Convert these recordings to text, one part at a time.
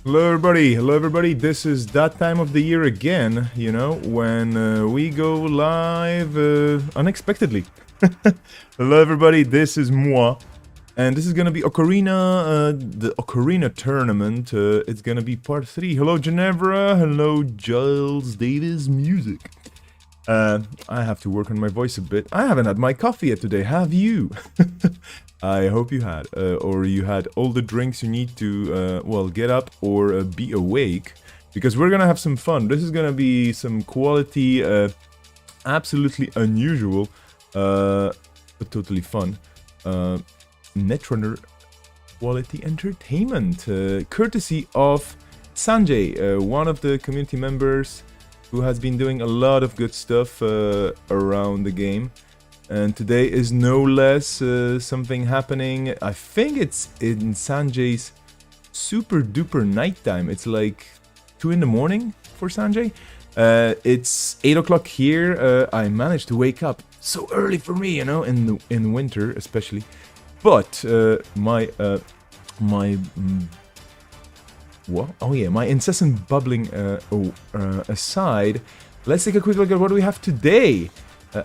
Hello everybody, this is that time of the year again, you know, when we go live unexpectedly. Hello everybody, this is moi, and this is gonna be Okorina, the Okorina tournament. It's gonna be part 3. Hello Ginevra, hello Giles Davis Music. I have to work on my voice a bit. I haven't had my coffee yet today, have you? I hope you had, or you had all the drinks you need to, well, get up or be awake, because we're gonna have some fun. This is gonna be some quality, absolutely unusual, but totally fun, Netrunner quality entertainment, courtesy of Sanjay, one of the community members who has been doing a lot of good stuff around the game. And today is no less something happening. I think it's in Sanjay's super duper nighttime. It's like 2 in the morning for Sanjay. It's 8 o'clock here. I managed to wake up so early for me, you know, in winter especially. But my incessant bubbling aside, let's take a quick look at what we have today.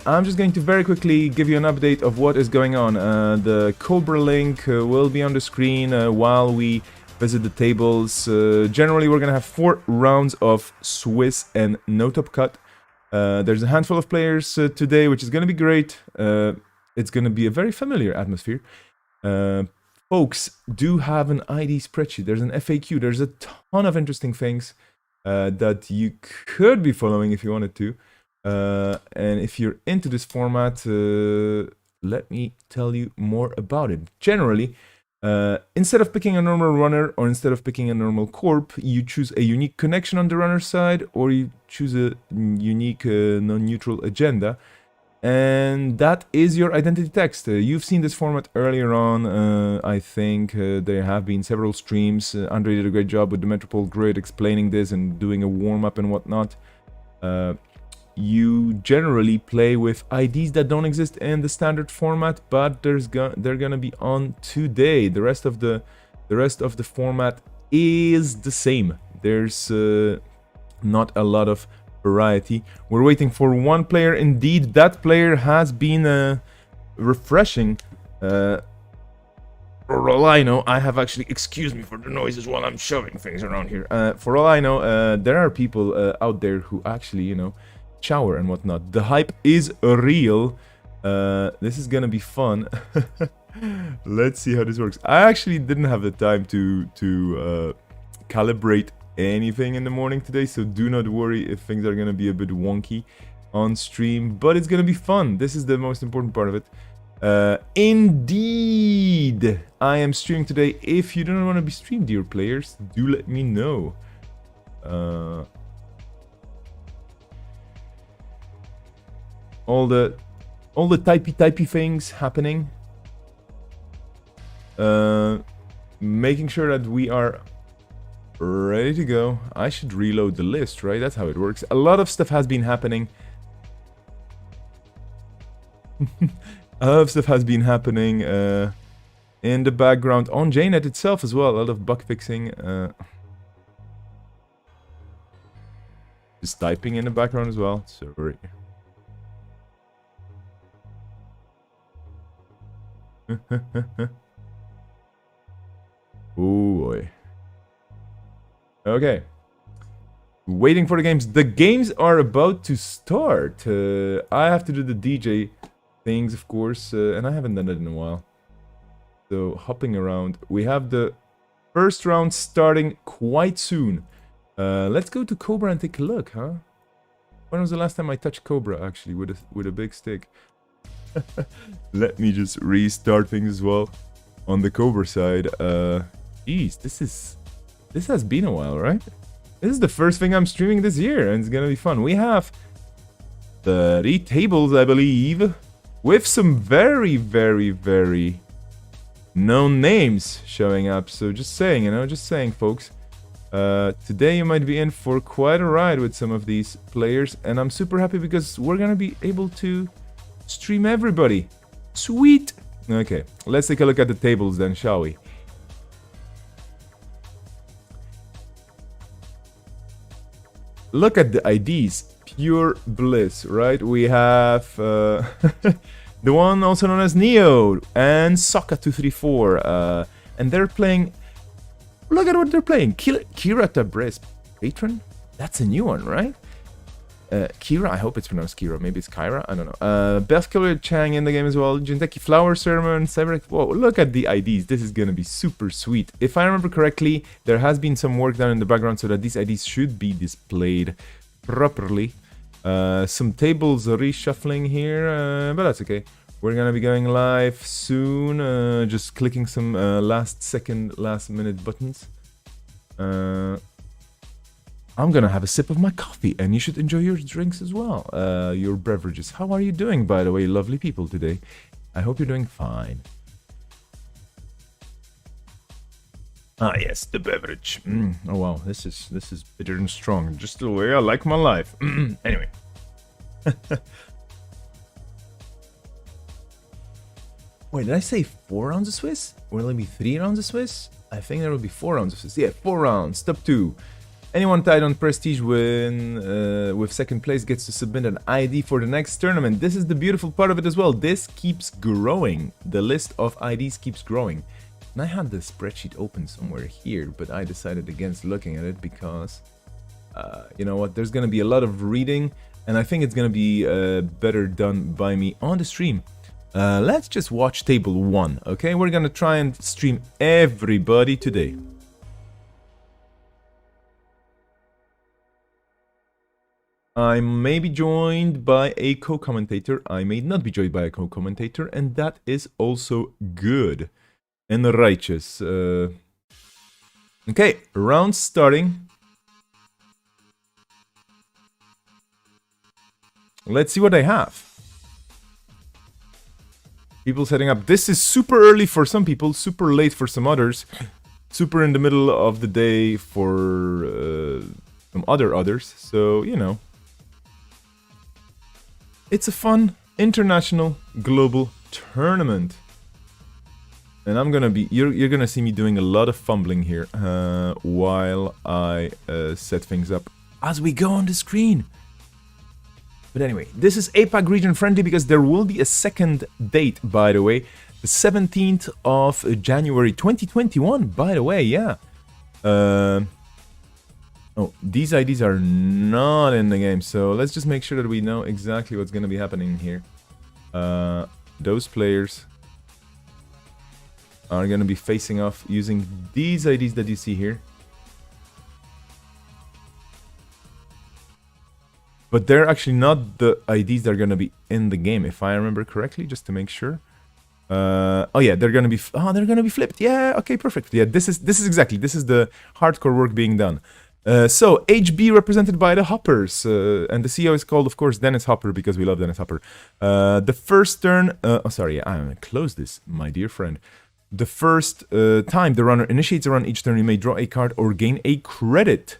I'm just going to very quickly give you an update of what is going on. The Cobra link will be on the screen while we visit the tables. Generally, we're going to have 4 rounds of Swiss and no top cut. There's a handful of players today, which is going to be great. It's going to be a very familiar atmosphere. Folks do have an ID spreadsheet. There's an FAQ. There's a ton of interesting things that you could be following if you wanted to. And if you're into this format, let me tell you more about it. Generally, instead of picking a normal runner or instead of picking a normal corp, you choose a unique connection on the runner side, or you choose a unique non-neutral agenda. And that is your identity text. You've seen this format earlier on. I think there have been several streams. Andre did a great job with the Metropole Grid explaining this and doing a warm-up and whatnot. You generally play with IDs that don't exist in the standard format, but they're gonna be on today. The rest of the format is the same. There's not a lot of variety. We're waiting for one player. Indeed, that player has been refreshing. For all I know, I have actually, excuse me for the noises while I'm shoving things around here. For all I know, there are people out there who actually, you know, shower and whatnot. The hype is real. This is gonna be fun. Let's see how this works. I actually didn't have the time to calibrate anything in the morning today, so do not worry if things are gonna be a bit wonky on stream, but it's gonna be fun. This is the most important part of it. Indeed, I am streaming today. If you don't want to be streamed, dear players, do let me know. All the typey things happening. Making sure that we are ready to go. I should reload the list, right? That's how it works. A lot of stuff has been happening. A lot of stuff has been happening in the background on JNet itself as well. A lot of bug fixing. Just typing in the background as well. Sorry. Oh boy. Okay. Waiting for the games. The games are about to start. I have to do the DJ things, of course, and I haven't done it in a while. So, hopping around. We have the first round starting quite soon. Let's go to Cobra and take a look, huh? When was the last time I touched Cobra, actually, with a big stick? Let me just restart things as well on the Cobra side. Geez, this has been a while, right? This is the first thing I'm streaming this year, and it's gonna be fun. We have 30 tables, I believe, with some very, very, very known names showing up. So just saying, you know, just saying, folks. Today you might be in for quite a ride with some of these players, and I'm super happy because we're gonna be able to stream everybody. Sweet! Okay, let's take a look at the tables then, shall we? look at the IDs. Pure bliss, right? We have the one also known as Neo and Sokka234. And they're playing... Look at what they're playing. Kira Tabriz. Patron? That's a new one, right? Kira, I hope it's pronounced Kira. Maybe it's Kyra, I don't know. Best Killer Chang in the game as well. Jinteki Flower Sermon, Cyber. Whoa, look at the IDs. This is gonna be super sweet. If I remember correctly, there has been some work done in the background so that these IDs should be displayed properly. Some tables reshuffling here, but that's okay. We're gonna be going live soon. Just clicking some last minute buttons. I'm gonna have a sip of my coffee, and you should enjoy your drinks as well, your beverages. How are you doing, by the way, lovely people, today? I hope you're doing fine. Ah, yes, the beverage. Oh wow, this is bitter and strong, just the way I like my life. Anyway. Wait, did I say 4 rounds of Swiss? Will it be 3 rounds of Swiss? I think there will be 4 rounds of Swiss. Yeah, 4 rounds. Step 2. Anyone tied on Prestige with second place gets to submit an ID for the next tournament. This is the beautiful part of it as well. This keeps growing. The list of IDs keeps growing. And I had the spreadsheet open somewhere here, but I decided against looking at it because, you know what, there's going to be a lot of reading, and I think it's going to be better done by me on the stream. Let's just watch table 1, okay? We're going to try and stream everybody today. I may be joined by a co-commentator, I may not be joined by a co-commentator, and that is also good and righteous. Okay, round starting. Let's see what I have. People setting up. This is super early for some people, super late for some others, super in the middle of the day for some others, so, you know. It's a fun, international, global tournament. And I'm gonna be... You're gonna see me doing a lot of fumbling here while I set things up as we go on the screen. But anyway, this is APAC region friendly because there will be a second date, by the way. The 17th of January 2021, by the way, yeah. Oh, these IDs are not in the game, so let's just make sure that we know exactly what's going to be happening here. Those players are going to be facing off using these IDs that you see here. But they're actually not the IDs that are going to be in the game, if I remember correctly, just to make sure. Oh yeah, they're going to be... Oh, they're going to be flipped. Yeah, okay, perfect. Yeah, this is the hardcore work being done. So, HB represented by the Hoppers, and the CEO is called, of course, Dennis Hopper, because we love Dennis Hopper. The first turn... oh, sorry, I'm going to close this, my dear friend. The first time the runner initiates a run each turn, you may draw a card or gain a credit.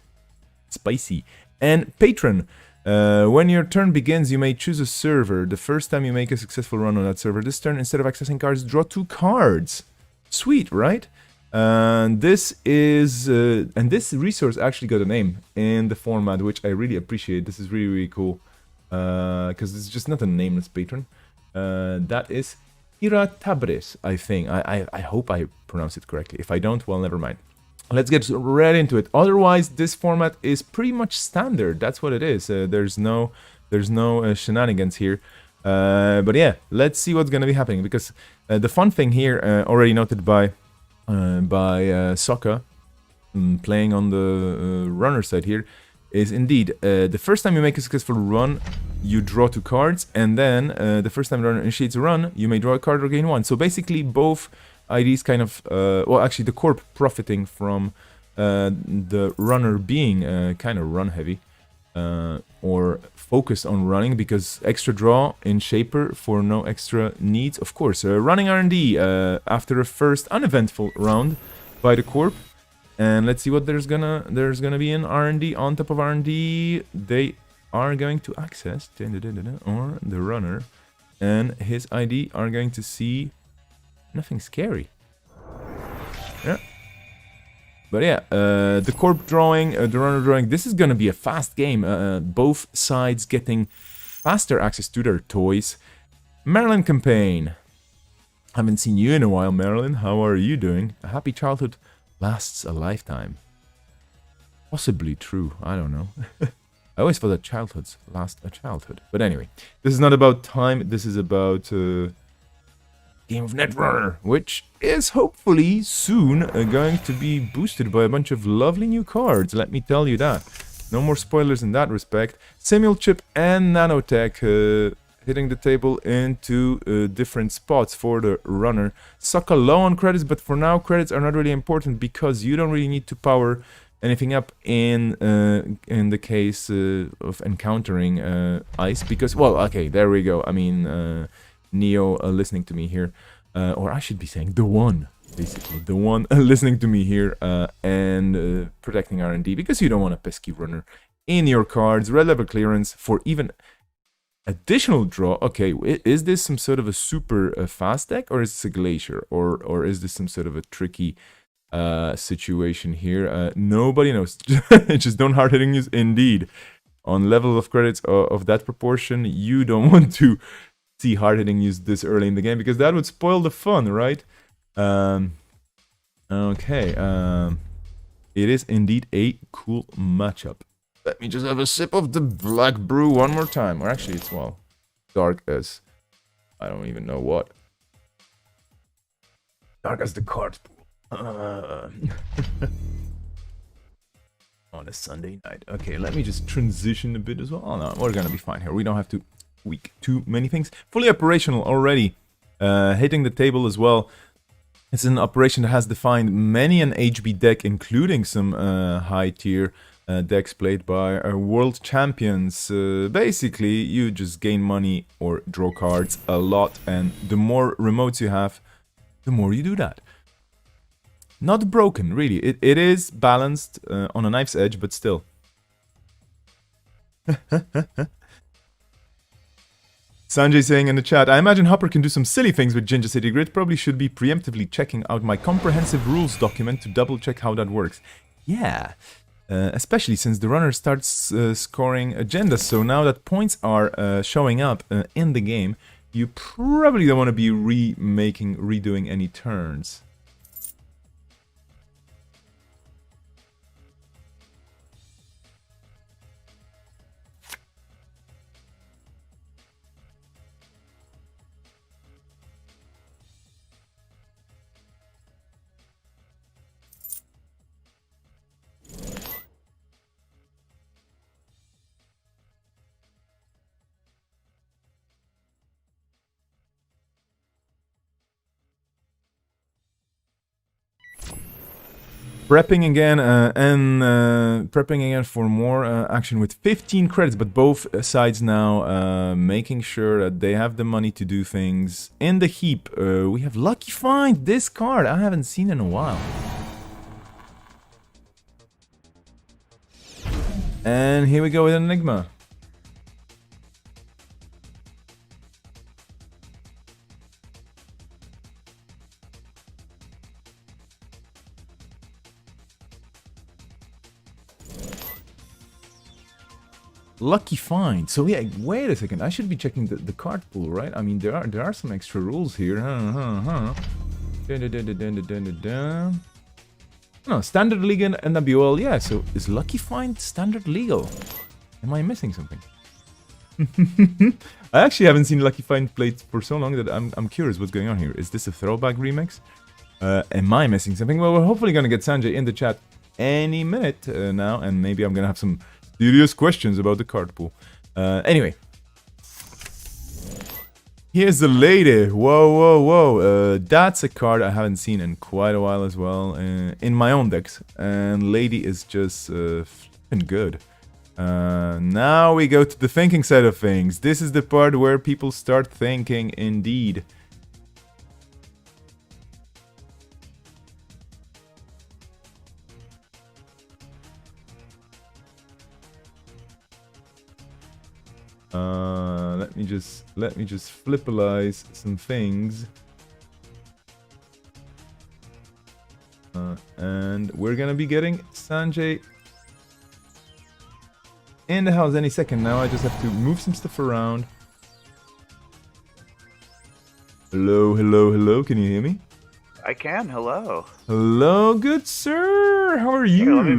Spicy. And Patron. When your turn begins, you may choose a server. The first time you make a successful run on that server, this turn, instead of accessing cards, draw 2 cards. Sweet, right? This is and this resource actually got a name in the format, which I really appreciate. This is really, really cool because it's just not a nameless patron. That is Kira Tabriz, I think. I hope I pronounce it correctly. If I don't, well, never mind. Let's get right into it. Otherwise, this format is pretty much standard. That's what it is. There's no shenanigans here. But yeah, let's see what's gonna be happening, because the fun thing here, already noted by Sokka, playing on the runner side here, is indeed the first time you make a successful run, you draw 2 cards, and then the first time the runner initiates a run, you may draw a card or gain 1. So basically, both IDs kind of, well, actually the corp profiting from the runner being kind of run heavy, or focused on running, because extra draw in Shaper for no extra needs. Of course, running R&D after a first uneventful round by the corp. And let's see what there's gonna be in R&D. On top of R&D, they are going to access or the runner and his ID are going to see nothing scary. Yeah. But yeah, the corp drawing, the runner drawing, this is gonna be a fast game. Both sides getting faster access to their toys. Maryland campaign. Haven't seen you in a while, Marilyn. How are you doing? A happy childhood lasts a lifetime. Possibly true. I don't know. I always thought that childhoods last a childhood. But anyway, this is not about time. This is about game of Netrunner, which is hopefully soon going to be boosted by a bunch of lovely new cards. Let me tell you that. No more spoilers in that respect. Simul chip and nanotech hitting the table into different spots for the runner. Sokka low on credits, but for now credits are not really important because you don't really need to power anything up in the case of encountering ice, because, well, okay, there we go. I mean, Neo listening to me here, or I should be saying the one, basically, the one listening to me here and protecting R&D, because you don't want a pesky runner in your cards. Red level clearance for even additional draw. Okay, is this some sort of a super fast deck, or is this a glacier, or is this some sort of a tricky situation here? Nobody knows. Just don't hard hitting use. Indeed, on level of credits of that proportion, you don't want to see hard hitting use this early in the game, because that would spoil the fun, right? Okay, it is indeed a cool matchup. Let me just have a sip of the black brew one more time. Or actually, it's, well, dark as I don't even know what. Dark as the card pool. On a Sunday night. Okay, let me just transition a bit as well. Oh no, we're gonna be fine here. We don't have to tweak too many things. Fully operational already. Hitting the table as well. It's an operation that has defined many an HB deck, including some high tier decks played by world champions. Basically, you just gain money or draw cards a lot, and the more remotes you have, the more you do that. Not broken, really. It is balanced on a knife's edge, but still. Sanjay saying in the chat, I imagine Hopper can do some silly things with Ginger City Grid. Probably should be preemptively checking out my comprehensive rules document to double check how that works. Yeah, especially since the runner starts scoring agendas. So now that points are showing up in the game, you probably don't want to be redoing any turns. Prepping again prepping again for more action with 15 credits, but both sides now making sure that they have the money to do things. In the heap, we have Lucky Find, this card I haven't seen in a while. And here we go with Enigma. Lucky Find. So yeah, wait a second. I should be checking the card pool, right? I mean, there are some extra rules here. No, standard legal and WL. Yeah. So is Lucky Find standard legal? Am I missing something? I actually haven't seen Lucky Find played for so long that I'm curious what's going on here. Is this a throwback remix? Am I missing something? Well, we're hopefully gonna get Sanjay in the chat any minute now, and maybe I'm gonna have some serious questions about the card pool. Anyway, here's the lady. Whoa. That's a card I haven't seen in quite a while as well in my own decks, and lady is just flipping good. Now we go to the thinking side of things. This is the part where people start thinking indeed. Let me just flippalize some things. And we're gonna be getting Sanjay in the house any second now. I just have to move some stuff around. Hello, hello, hello. Can you hear me? I can. Hello. Hello, good sir. How are you? Hey,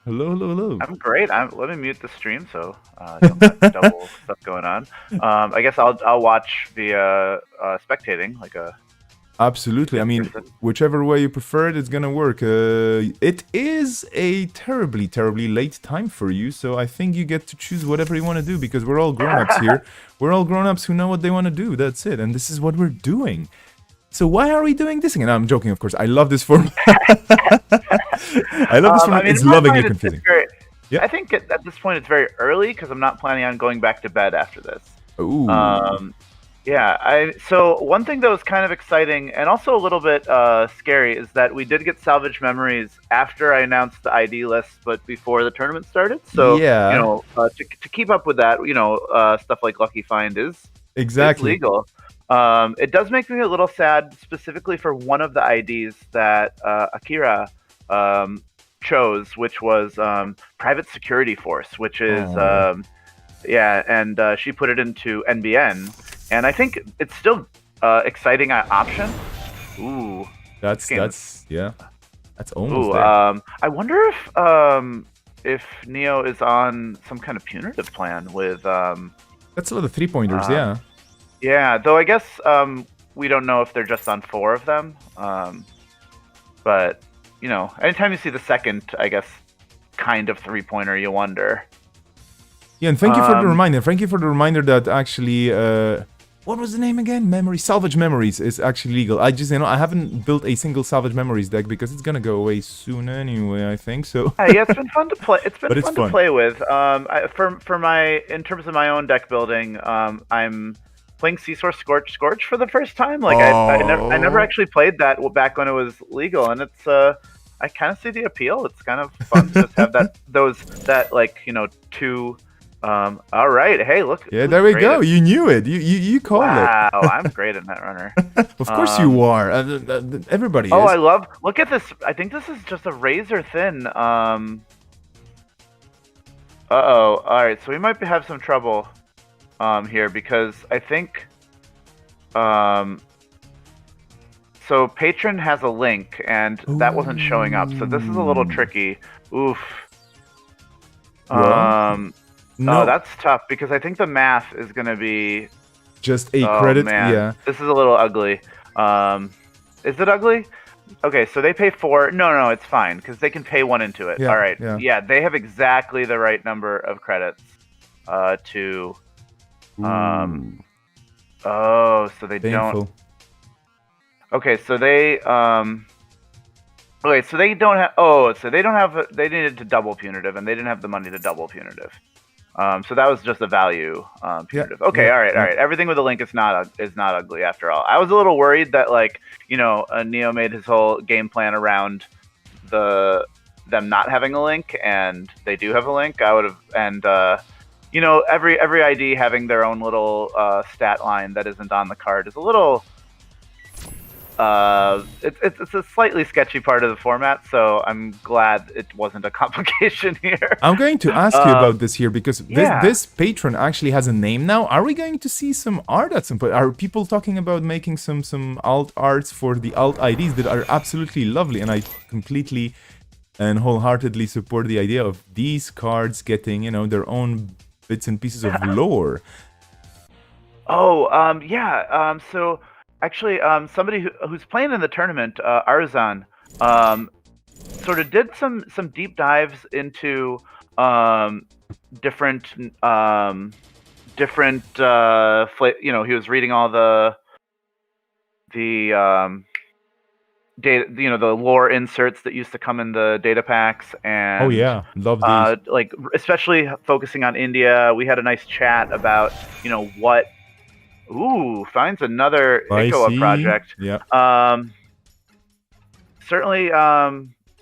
hello, hello, hello. I'm great. Let me mute the stream so don't have double stuff going on. I guess I'll watch via spectating like a. Absolutely. I mean, whichever way you prefer it, it's gonna work. It is a terribly, terribly late time for you, so I think you get to choose whatever you want to do because we're all grown-ups here. We're all grown-ups who know what they want to do. That's it, and this is what we're doing. So why are we doing this again? No, I'm joking, of course. I love this format. I love this format. It's lovingly confusing. Yeah. I think at this point it's very early because I'm not planning on going back to bed after this. Ooh. Yeah, so one thing that was kind of exciting and also a little bit scary is that we did get salvage memories after I announced the ID list, but before the tournament started. So yeah, you know, to keep up with that, you know, stuff like Lucky Find is legal. It does make me a little sad, specifically for one of the IDs that Akira chose, which was Private Security Force, which is yeah, and she put it into NBN. And I think it's still exciting option. Ooh, that's almost ooh, there. I wonder if Neo is on some kind of punitive plan with. That's a lot of 3-pointers, yeah. Yeah, though I guess we don't know if they're just on 4 of them. But you know, anytime you see the second, I guess, kind of 3-pointer, you wonder. Yeah, and thank you for the reminder. Thank you for the reminder that actually. What was the name again? Salvage Memories is actually legal. I just, I haven't built a single Salvage Memories deck because it's gonna go away soon anyway, I think, so. Yeah, it's been fun to play. It's been fun to play with. In terms of my own deck building, I'm playing Seesaw Scorch for the first time. Like, I never actually played that back when it was legal, and it's, I kind of see the appeal. It's kind of fun to just have that like, you know, 2... all right. Hey, look. Yeah, there we go. You knew it. You called it. Wow, I'm great at Netrunner. Of course you are. Everybody is. Oh, I love. Look at this. I think this is just a razor thin. Uh-oh. All right. So we might have some trouble here because I think so Patron has a link and that wasn't showing up. So this is a little tricky. Oof. No, that's tough because I think the math is going to be just a credit. Man. Yeah, this is a little ugly. Is it ugly? Okay, so they pay 4. No, it's fine because they can pay 1 into it. Yeah, all right. Yeah, they have exactly the right number of credits to. Oh, so they don't. Okay, so they. Okay, so they don't have. Oh, so they don't have. They needed to double punitive, and they didn't have the money to double punitive. So that was just a value punitive. Yeah, okay, all right. Everything with a link is not ugly after all. I was a little worried that, like, you know, Neo made his whole game plan around them not having a link, and they do have a link. I would have, and you know, every ID having their own little stat line that isn't on the card is a little. It's a slightly sketchy part of the format, so I'm glad it wasn't a complication here. I'm going to ask you about this here because this patron actually has a name now. Are we going to see some art at some point? Are people talking about making some alt arts for the alt IDs that are absolutely lovely? And I completely and wholeheartedly support the idea of these cards getting, you know, their own bits and pieces of lore. Oh, yeah. So. Actually, somebody who's playing in the tournament, Arzan, sort of did some deep dives into different you know, he was reading all the data, you know, the lore inserts that used to come in the data packs, and oh yeah, love these. Like especially focusing on India. We had a nice chat about, you know, what. Ooh, finds another Ikoa project. Yeah. Certainly,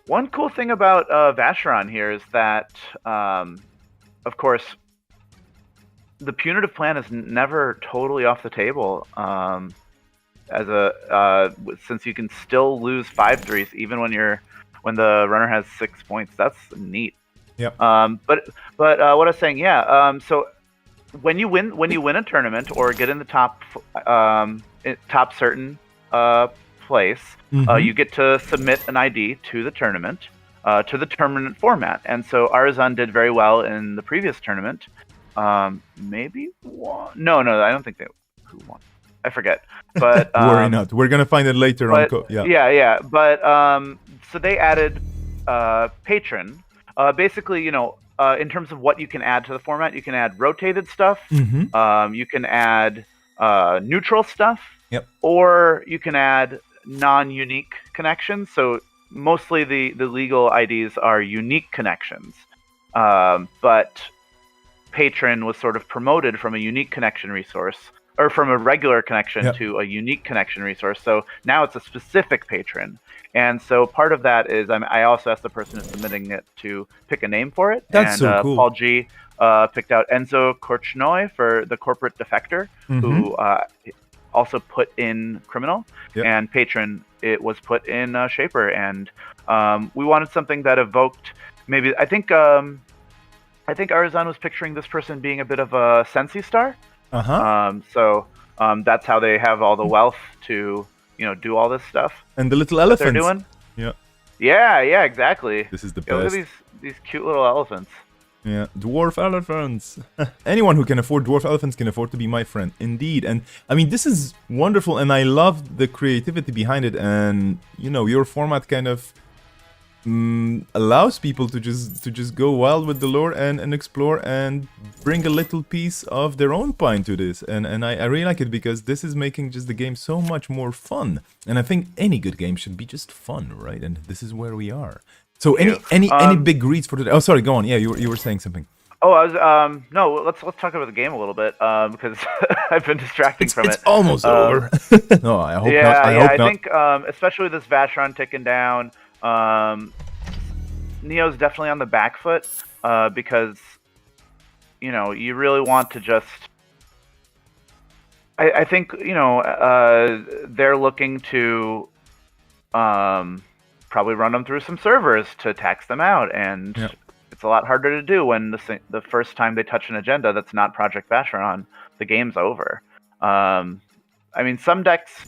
one cool thing about Vacheron here is that, of course, the punitive plan is never totally off the table. As since you can still lose 5/3s even when you're when the runner has 6 points. That's neat. Yep. But what I was saying, yeah. So when you win a tournament or get in the top certain place, you get to submit an ID to the tournament format. And so Arizan did very well in the previous tournament. Maybe won. No, I don't think who won. I forget. But worry not. We're gonna find it later on. Yeah. But so they added patron. Basically, in terms of what you can add to the format, you can add rotated stuff. You can add neutral stuff. Yep. Or you can add non-unique connections. So mostly the legal IDs are unique connections. But patron was sort of promoted from a unique connection resource, or from a regular connection to a unique connection resource. So now it's a specific patron. And so part of that is I also asked the person who's submitting it to pick a name for it. That's so cool. Paul G picked out Enzo Korchnoi for the corporate defector, who also put in criminal. And patron, it was put in Shaper. And we wanted something that evoked maybe, I think Arizan was picturing this person being a bit of a Sensi star. So that's how they have all the wealth to do all this stuff. And the little elephants they're doing. Yeah, exactly. This is the best. Look at these cute little elephants. Yeah, dwarf elephants. Anyone who can afford dwarf elephants can afford to be my friend, indeed. And I mean, this is wonderful, and I love the creativity behind it. And your format kind of allows people to just go wild with the lore and explore and bring a little piece of their own pie to this. And I really like it, because this is making just the game so much more fun. And I think any good game should be just fun, right? And this is where we are. So any big reads for today? Oh, sorry, go on. Yeah, you were saying something. Oh, I was no. Let's talk about the game a little bit, because I've been distracting from it. It's almost over. No, I hope not. I think especially with this Vacheron ticking down, Neo's definitely on the back foot, because you really want to just. I think they're looking to probably run them through some servers to tax them out, and it's a lot harder to do when the first time they touch an agenda that's not Project Vacheron, the game's over. I mean, some decks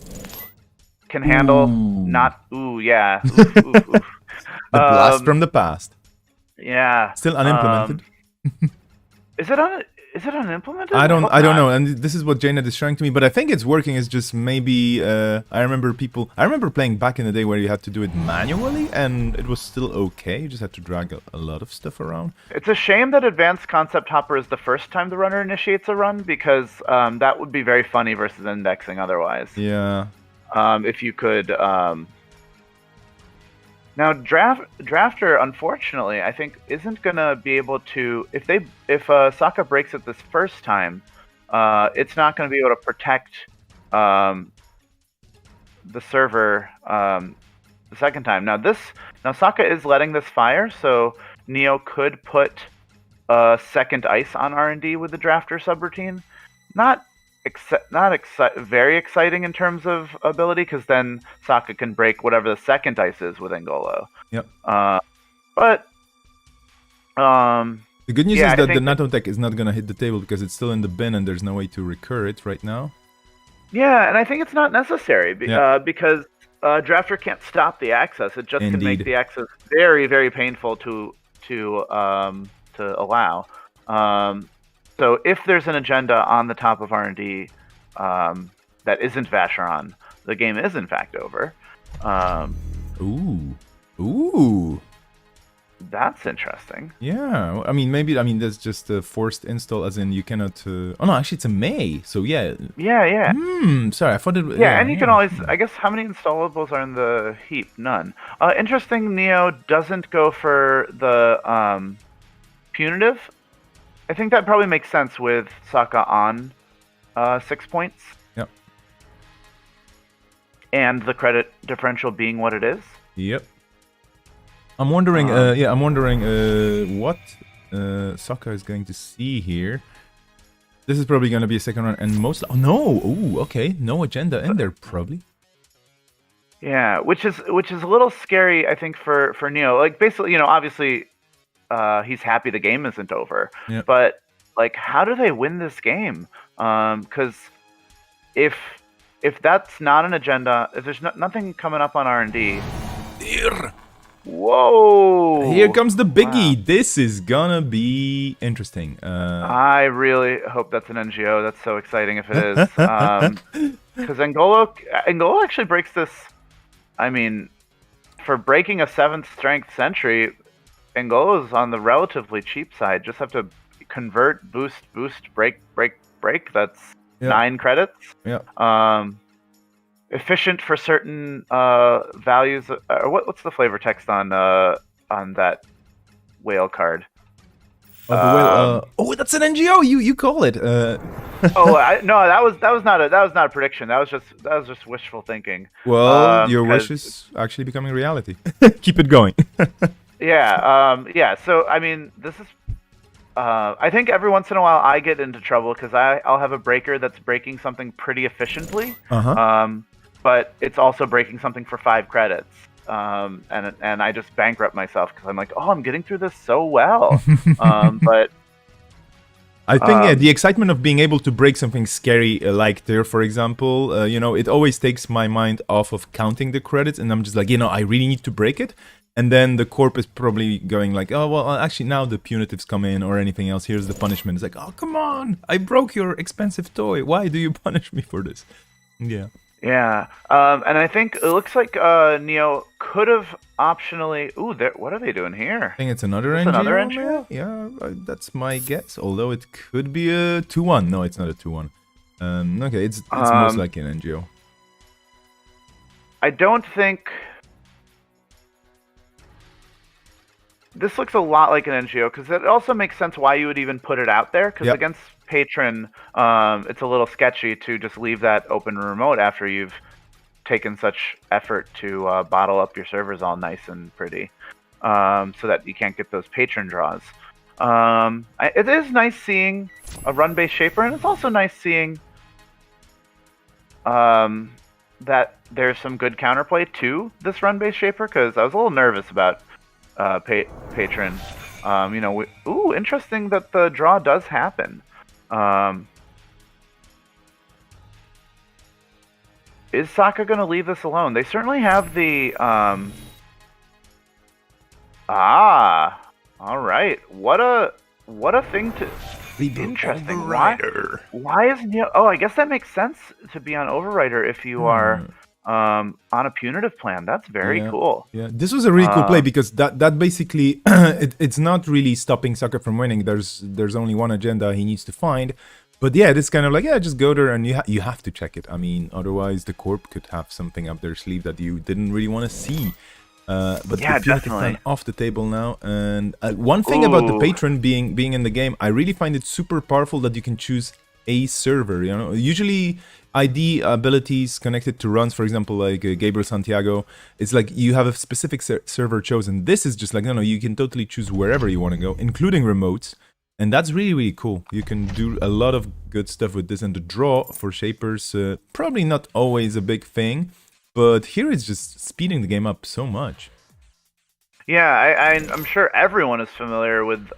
can handle the blast from the past. Yeah. Still unimplemented. Is it unimplemented? I don't know, and this is what Janet is showing to me, but I think it's working. It's just maybe I remember playing back in the day where you had to do it manually, and it was still okay. You just had to drag a lot of stuff around. It's a shame that Advanced Concept Hopper is the first time the runner initiates a run, because that would be very funny versus indexing otherwise. Yeah. If you could. Now, Drafter, unfortunately, I think isn't gonna be able to. If Sokka breaks it this first time, it's not gonna be able to protect the server the second time. Now Sokka is letting this fire, so Neo could put a second ice on R&D with the Drafter subroutine. Not very exciting in terms of ability, because then Sokka can break whatever the second ice is with Angolo. Yep. But the good news is that the Nanotech is not gonna hit the table, because it's still in the bin and there's no way to recur it right now. Yeah, and I think it's not necessary because Drafter can't stop the access. It just can make the access very, very painful to allow. So if there's an agenda on the top of R&D that isn't Vacheron, the game is in fact over. Ooh. That's interesting. Yeah, I mean, that's just a forced install, as in you cannot. Oh no, actually it's a May, so yeah. Yeah. Sorry, I thought it. Yeah, and you can always. I guess how many installables are in the heap? None. Interesting. Neo doesn't go for the punitive. I think that probably makes sense with Sokka on 6 points. Yep. And the credit differential being what it is. Yep. I'm wondering. What Sokka is going to see here. This is probably going to be a second run, and most. Oh no! Oh, okay. No agenda in there, probably. Yeah, which is a little scary, I think, for Neo. Like basically, obviously, he's happy the game isn't over. Yep. But like, how do they win this game? Because if that's not an agenda, if there's nothing coming up on R&D. Whoa! Here comes the biggie. Wow. This is gonna be interesting. I really hope that's an NGO. That's so exciting if it is. Because Angolo actually breaks this. I mean, for breaking a 7th strength sentry, Angolo's on the relatively cheap side. Just have to convert, boost, break. That's 9 credits. Yeah. Efficient for certain values. What's the flavor text on that whale card? Oh, that's an NGO. You call it. No, that was not a prediction. That was just wishful thinking. Well, your wish is actually becoming reality. Keep it going. Yeah. So I mean, this is. I think every once in a while I get into trouble because I'll have a breaker that's breaking something pretty efficiently. But it's also breaking something for 5 credits. And I just bankrupt myself because I'm like, oh, I'm getting through this so well. But I think the excitement of being able to break something scary like there, for example, it always takes my mind off of counting the credits, and I'm just like, I really need to break it. And then the corp is probably going like, oh, well, actually now the punitives come in or anything else. Here's the punishment. It's like, oh, come on. I broke your expensive toy. Why do you punish me for this? Yeah. Yeah, and I think it looks like Neo could have optionally. Ooh, what are they doing here? I think it's another NGO. Another NGO? Yeah, that's my guess. Although it could be a 2-1. No, it's not a 2-1. Okay, it's most likely an NGO. I don't think. This looks a lot like an NGO because it also makes sense why you would even put it out there because against Patron, it's a little sketchy to just leave that open remote after you've taken such effort to bottle up your servers all nice and pretty, so that you can't get those Patron draws. It is nice seeing a run-based Shaper, and it's also nice seeing that there's some good counterplay to this run-based Shaper because I was a little nervous about Patron. Interesting that the draw does happen. Is Sokka going to leave this alone? They certainly have the all right. What a thing to. Interesting. Why is Neo? Oh, I guess that makes sense to be on Overrider if you are on a punitive plan. That's very cool. Yeah, this was a really cool play because that basically it's not really stopping Sokka from winning. There's only one agenda he needs to find. But yeah, it's kind of like, just go there and you have to check it. I mean, otherwise the corp could have something up their sleeve that you didn't really want to see. But yeah, definitely off the table now. And one thing about the patron being in the game, I really find it super powerful that you can choose a server. Usually ID abilities connected to runs, for example, like Gabriel Santiago, it's like you have a specific server chosen. This is just like, no, you can totally choose wherever you want to go, including remotes. And that's really, really cool. You can do a lot of good stuff with this. And the draw for Shapers, probably not always a big thing. But here it's just speeding the game up so much. Yeah, I'm sure everyone is familiar with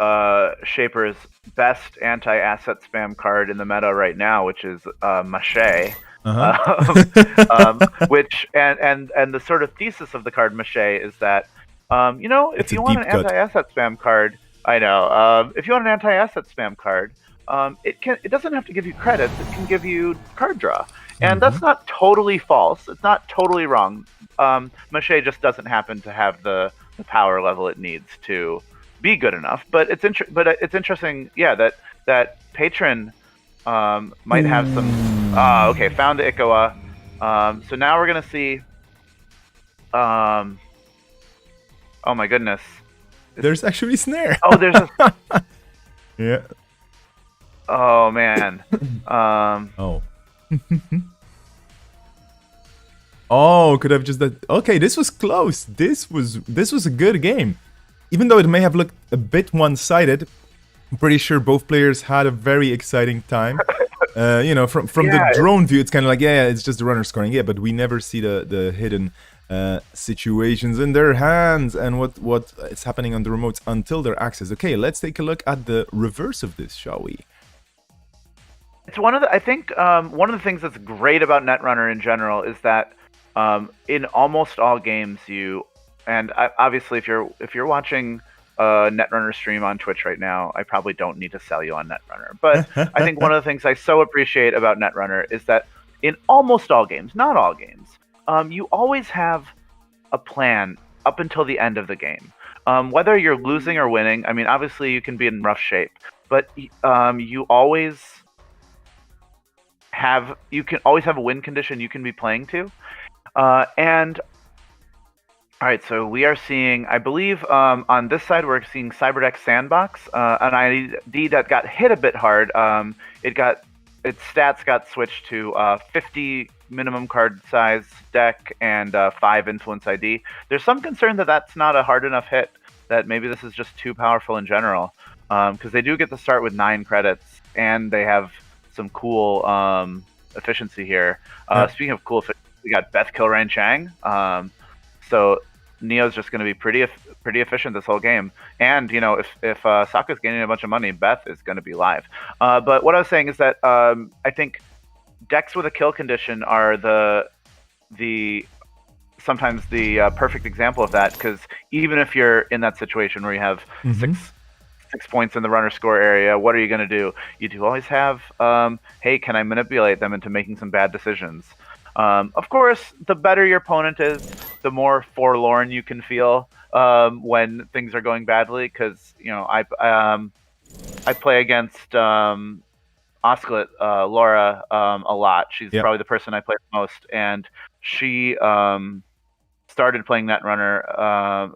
Shaper's best anti-asset spam card in the meta right now, which is Mache. Which and the sort of thesis of the card Mache is that if you want an anti-asset spam card, I know. If you want an anti-asset spam card, it doesn't have to give you credits. It can give you card draw, and that's not totally false. It's not totally wrong. Mache just doesn't happen to have the power level it needs to be good enough. But it's interesting, yeah, that Patron might have some. Okay, found the Ikoa. So now we're gonna see. Oh my goodness. There's actually snare. Oh, there's a... Yeah. Oh, man. Oh. Oh, could have just... Okay, this was close. This was a good game. Even though it may have looked a bit one-sided, I'm pretty sure both players had a very exciting time. From the drone view, it's kind of like, yeah, it's just the runner scoring. Yeah, but we never see the hidden situations in their hands and what is happening on the remotes until their access. Okay, let's take a look at the reverse of this, shall we? It's one of the, I think one of the things that's great about Netrunner in general is that in almost all games obviously if you're watching a Netrunner stream on Twitch right now, I probably don't need to sell you on Netrunner. But I think one of the things I so appreciate about Netrunner is that in almost all games, not all games, you always have a plan up until the end of the game. Whether you're losing or winning, I mean, obviously you can be in rough shape, but you can always have a win condition you can be playing to. And all right, so we are seeing, I believe, on this side we're seeing Cyberdeck Sandbox, an ID that got hit a bit hard. Its stats got switched to 50 minimum card size deck and 5 influence ID. There's some concern that that's not a hard enough hit, that maybe this is just too powerful in general, because they do get to start with 9 credits, and they have some cool efficiency here. Speaking of cool efficiency, we got Beth Kilrain Chang. So Neo's just going to be pretty efficient this whole game. And, you know, if Sokka's gaining a bunch of money, Beth is going to be live. But what I was saying is that I think decks with a kill condition are sometimes the perfect example of that, because even if you're in that situation where you have six points in the runner score area, what are you going to do? You do always have, hey, can I manipulate them into making some bad decisions? Of course, the better your opponent is, the more forlorn you can feel when things are going badly. Because, you know, I play against Osclet, Laura, a lot. She's probably the person I play the most, and she started playing Netrunner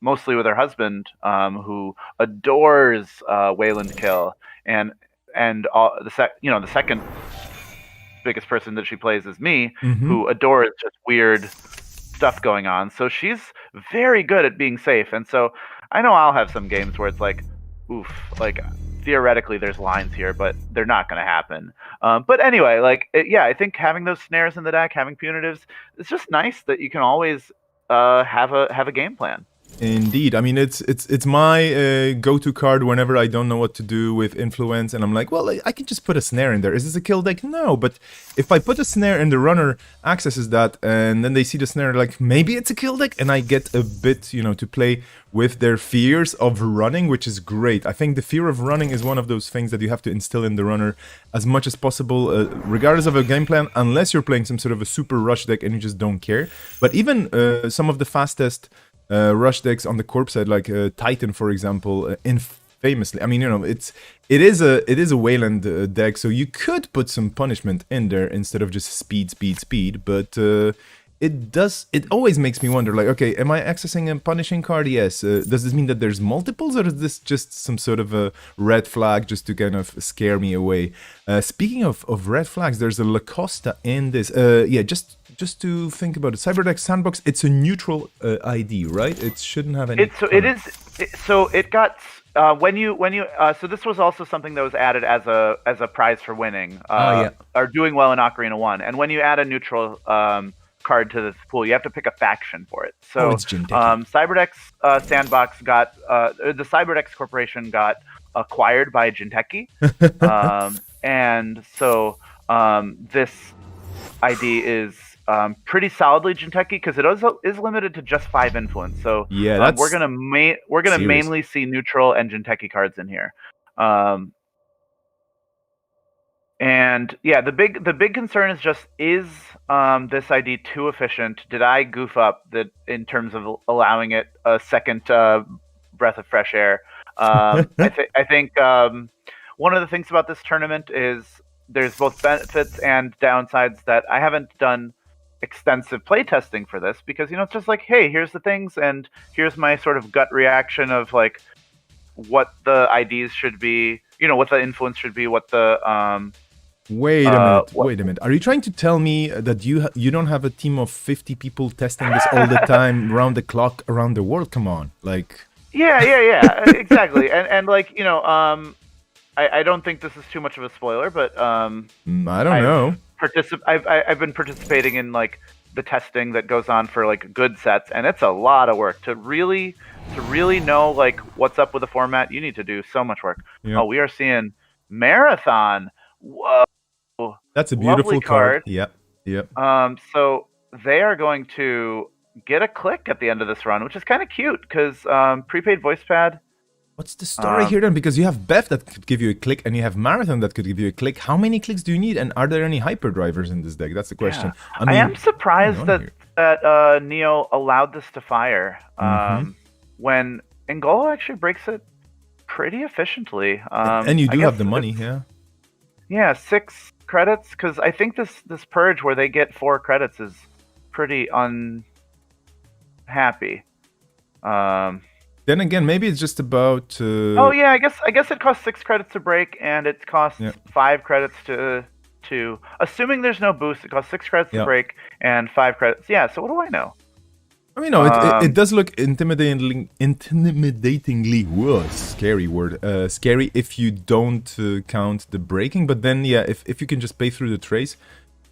mostly with her husband, who adores Wayland Kill, and the second biggest person that she plays is me, who adores just weird stuff going on. So she's very good at being safe, and so I know I'll have some games where it's like, oof, like theoretically there's lines here, but they're not going to happen. But anyway, like I think having those snares in the deck, having punitives, it's just nice that you can always have a game plan. Indeed. I mean, it's my go-to card whenever I don't know what to do with influence, and I'm like, well, I can just put a snare in there. Is this a kill deck? No, but if I put a snare and the runner accesses that, and then they see the snare, like, maybe it's a kill deck, and I get a bit, you know, to play with their fears of running, which is great. I think the fear of running is one of those things that you have to instill in the runner as much as possible, regardless of a game plan, unless you're playing some sort of a super rush deck and you just don't care. But even some of the fastest rush decks on the corpse side, like Titan, for example, infamously. I mean, you know, it is a Wayland deck, so you could put some punishment in there instead of just speed. But it always makes me wonder, like, okay, am I accessing a punishing card? Yes. Does this mean that there's multiples, or is this just some sort of a red flag just to kind of scare me away? Speaking of red flags, there's a Lacosta in this. Just to think about it, Cyberdeck Sandbox, it's a neutral ID, right? It shouldn't have any. So this was also something that was added as a prize for winning, or doing well in Ocarina 1. And when you add a neutral card to this pool, you have to pick a faction for it. So it's Cyberdeck's Sandbox got the Cyberdeck's Corporation got acquired by Jinteki, and so this ID is pretty solidly Jinteki, because it is limited to just 5 influence. So we're gonna mainly see neutral and Jinteki cards in here. And yeah, the big concern is just, is this ID too efficient? Did I goof up in terms of allowing it a second breath of fresh air? I think one of the things about this tournament is there's both benefits and downsides that I haven't done extensive playtesting for this, because, you know, it's just like, hey, here's the things, and here's my sort of gut reaction of like what the IDs should be, you know, what the influence should be, what the Wait a minute. Are you trying to tell me that you don't have a team of 50 people testing this all the time, round the clock, around the world? Come on, like. Yeah, exactly. And like, you know, I don't think this is too much of a spoiler, but I don't know. I've been participating in like the testing that goes on for like good sets, and it's a lot of work to really know like what's up with the format. You need to do so much work. Yep. Oh, we are seeing Marathon. Whoa, that's a beautiful card. Yep. So they are going to get a click at the end of this run, which is kind of cute because prepaid voice pad. What's the story here then? Because you have Bev that could give you a click, and you have Marathon that could give you a click. How many clicks do you need, and are there any hyperdrivers in this deck? That's the question. Yeah. I am surprised that Neo allowed this to fire when Angola actually breaks it pretty efficiently. And you do have the money, Yeah, 6 credits, because I think this purge where they get 4 credits is pretty unhappy. Then again, maybe it's just about. Oh yeah, I guess it costs 6 credits to break, and it costs 5 credits to. Assuming there's no boost, it costs 6 credits to break and 5 credits. Yeah. So what do I know? I mean, no, it does look intimidatingly. Whoa, scary word. Scary if you don't count the breaking, but then if you can just pay through the trace.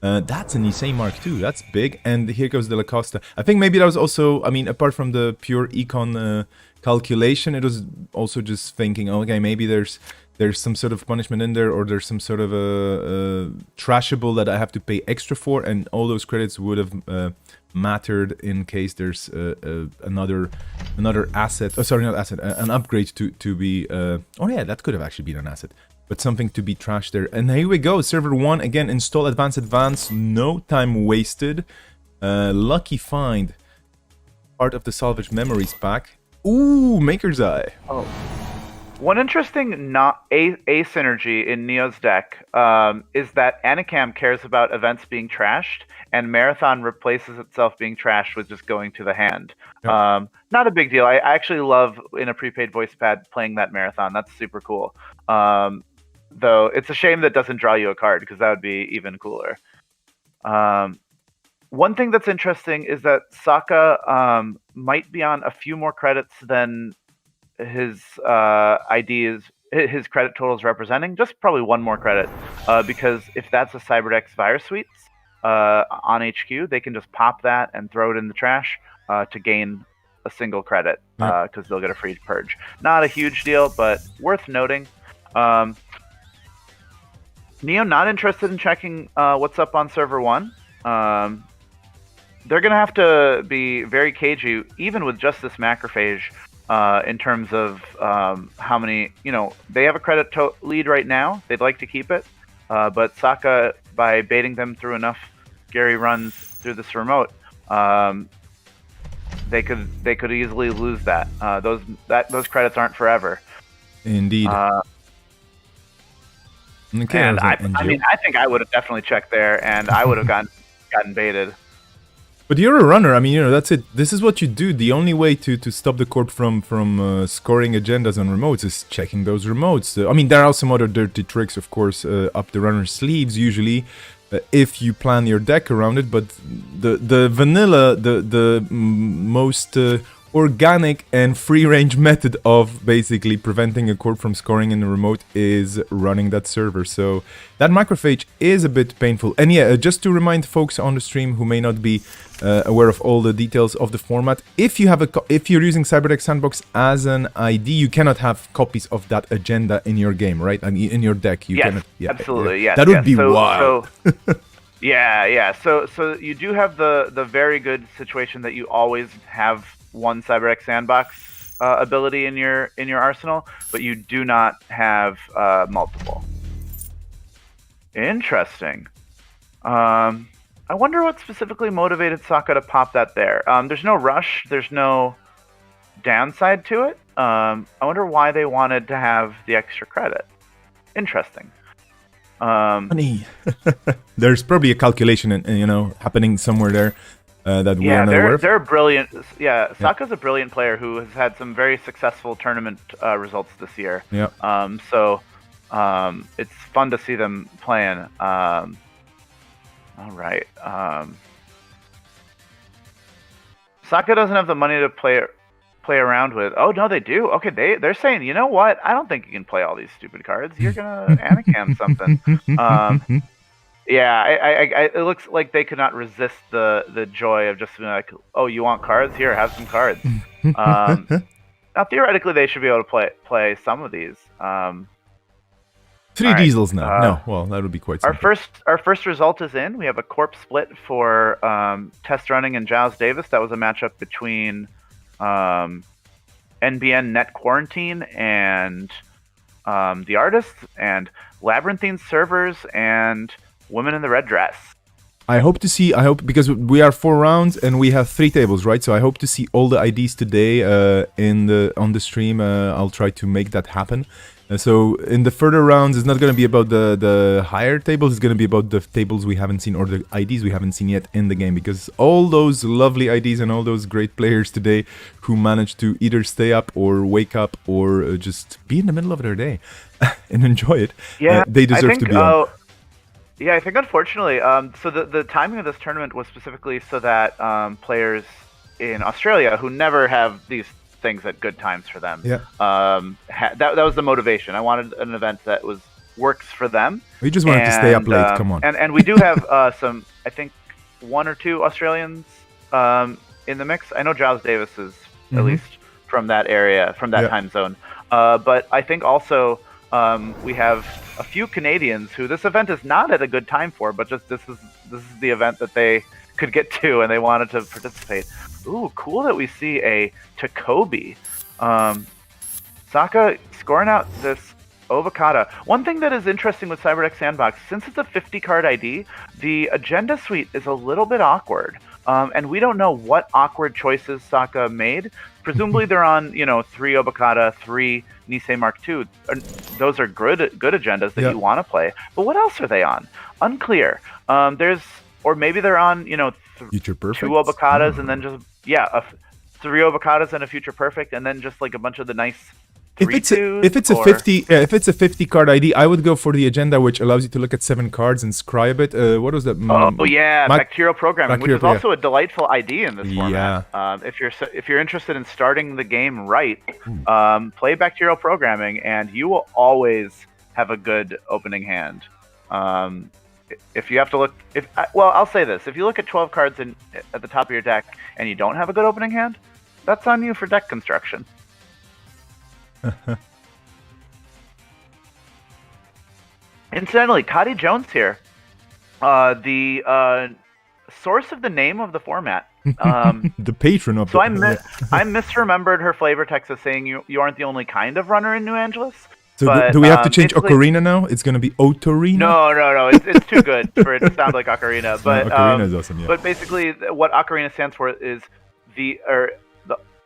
That's an Issei Mark II. That's big. And here goes the La Costa. I think maybe that was also, I mean, apart from the pure econ calculation, it was also just thinking, okay, maybe there's some sort of punishment in there, or there's some sort of a trashable that I have to pay extra for, and all those credits would have mattered in case there's another asset. Oh, sorry, not asset. An upgrade to be. Oh yeah, that could have actually been an asset. But something to be trashed there. And here we go, server 1, again, install advance, no time wasted. Lucky find, part of the salvage memories pack. Ooh, Maker's Eye. Oh. One interesting asymmetry in Neo's deck is that Anacam cares about events being trashed, and Marathon replaces itself being trashed with just going to the hand. Yep. Not a big deal. I actually love, in a prepaid voice pad, playing that Marathon. That's super cool. Though it's a shame that it doesn't draw you a card, because that would be even cooler. One thing that's interesting is that Saka might be on a few more credits than his his credit total is representing. Just probably 1 more credit, because if that's a Cyberdex Virus Suites on HQ, they can just pop that and throw it in the trash to gain a single credit, because they'll get a free purge. Not a huge deal, but worth noting. Neo not interested in checking what's up on server 1. They're going to have to be very cagey, even with just this macrophage, in terms of how many, they have a credit lead right now. They'd like to keep it. But Saka, by baiting them through enough Gary runs through this remote, they could easily lose that. Those credits aren't forever. Indeed. Okay, and I think I would have definitely checked there, and I would have gotten baited. But you're a runner. I mean, that's it. This is what you do. The only way to stop the corp from scoring agendas on remotes is checking those remotes. I mean, there are some other dirty tricks, of course, up the runner's sleeves usually, if you plan your deck around it. But the vanilla, the most organic and free-range method of basically preventing a corp from scoring in the remote is running that server. So that macrophage is a bit painful. And yeah, just to remind folks on the stream who may not be aware of all the details of the format, if you're using Cyberdeck Sandbox as an ID, you cannot have copies of that agenda in your game, right? I mean, in your deck, you cannot. Yeah, absolutely. Yes, that would be wild. Yeah. So you do have the very good situation that you always have one Cyberdeck Sandbox ability in your arsenal, but you do not have multiple. Interesting. I wonder what specifically motivated Saka to pop that there. There's no rush. There's no downside to it. I wonder why they wanted to have the extra credit. Interesting. Funny. There's probably a calculation, happening somewhere there. That we are not aware of. They're brilliant. Yeah, Saka's a brilliant player who has had some very successful tournament results this year. Yeah. So it's fun to see them playing. All right. Saka doesn't have the money to play around with. Oh no, they do. Okay, they're saying, you know what? I don't think you can play all these stupid cards. You're gonna Anacam something. Yeah, it looks like they could not resist the joy of just being like, oh, you want cards? Here, have some cards. Now, theoretically, they should be able to play some of these. Three diesels now. No, well, that would be quite simple. Our first result is in. We have a corp split for Test Running and Giles Davis. That was a matchup between NBN Net Quarantine and the Artists, and Labyrinthine Servers and Women in the Red Dress. I hope because we are 4 rounds and we have 3 tables, right? So I hope to see all the IDs today on the stream. I'll try to make that happen. So in the further rounds, it's not going to be about the higher tables. It's going to be about the tables we haven't seen or the IDs we haven't seen yet in the game. Because all those lovely IDs and all those great players today who managed to either stay up or wake up or just be in the middle of their day and enjoy it, they deserve to be on. Yeah, I think unfortunately, so the timing of this tournament was specifically so that players in Australia who never have these things at good times for them, that was the motivation. I wanted an event that works for them. We just wanted to stay up late. Come on. And we do have some, I think, 1 or 2 Australians in the mix. I know Giles Davis is at least from that area, from that time zone. But I think also we have a few Canadians who this event is not at a good time for, but just this is the event that they could get to and they wanted to participate. Ooh, cool that we see a Takobi. Saka scoring out this Ovocata. One thing that is interesting with CyberDeck Sandbox, since it's a 50-card ID, the agenda suite is a little bit awkward. And we don't know what awkward choices Saka made. Presumably they're on, 3 Obokata, 3 Nisei Mark II. Those are good agendas that you want to play. But what else are they on? Unclear. Or maybe they're on, Future Perfect? 2 Obokatas and then just 3 Obokatas and a Future Perfect, and then just like a bunch of the nice. If it's a 50 card ID, I would go for the agenda, which allows you to look at 7 cards and scry a bit. What was that? Bacterial Programming, which is also a delightful ID in this format. If you're interested in starting the game right, play Bacterial Programming, and you will always have a good opening hand. If you have to look, I'll say this: if you look at 12 cards at the top of your deck and you don't have a good opening hand, that's on you for deck construction. Incidentally, Cotty Jones here, the source of the name of the format. The patron of. So I misremembered her flavor text as saying you aren't the only kind of runner in New Angeles. So but, do we have to change Okorina now? It's going to be Otorina? No. It's too good for it to sound like Ocarina. But Ocarina is awesome, yeah. But basically, what Ocarina stands for is the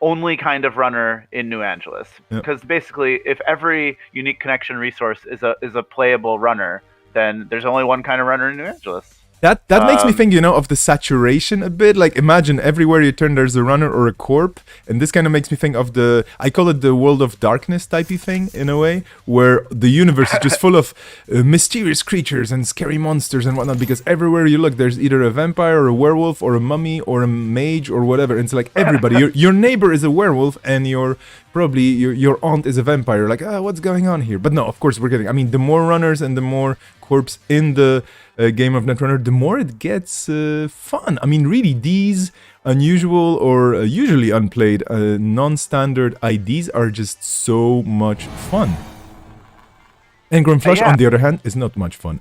only kind of runner in New Angeles. Because basically, if every unique connection resource is a playable runner, then there's only one kind of runner in New Angeles. That makes me think, of the saturation a bit. Like, imagine everywhere you turn, there's a runner or a corp, and this kind of makes me think of I call it the World of Darkness typey thing, in a way, where the universe is just full of mysterious creatures and scary monsters and whatnot, because everywhere you look, there's either a vampire or a werewolf or a mummy or a mage or whatever. And it's like everybody, your neighbor is a werewolf and your aunt is a vampire. Like, what's going on here? But no, of course, we're kidding. I mean, the more runners and the more corps in the game of Netrunner, the more it gets fun. I mean, really, these unusual or usually unplayed non-standard IDs are just so much fun. Engram Flush, on the other hand, is not much fun.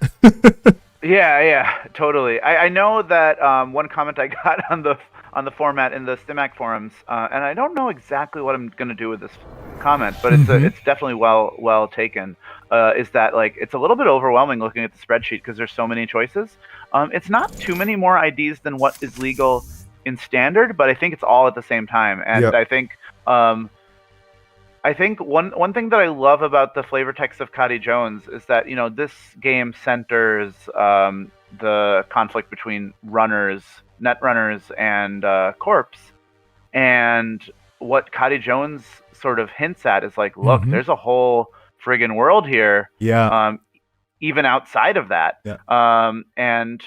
Yeah, totally. I know that one comment I got on the format in the Stimac forums, and I don't know exactly what I'm going to do with this comment, but it's definitely well taken. Is that like it's a little bit overwhelming looking at the spreadsheet because there's so many choices. It's not too many more IDs than what is legal in standard, but I think it's all at the same time. And I think one thing that I love about the flavor text of Cotty Jones is that this game centers the conflict between net runners and corps, and what Cotty Jones sort of hints at is like, look, there's a whole friggin' world here, even outside of that. And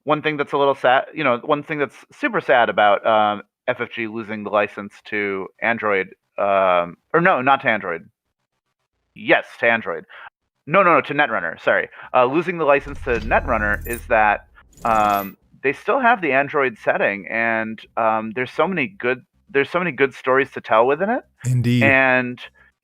one thing that's a little sad, one thing that's super sad about FFG losing the license to Android, or no, not to Android. Yes, to Android. No, to Netrunner. Sorry, losing the license to Netrunner is that they still have the Android setting, and there's so many good stories to tell within it. Indeed. And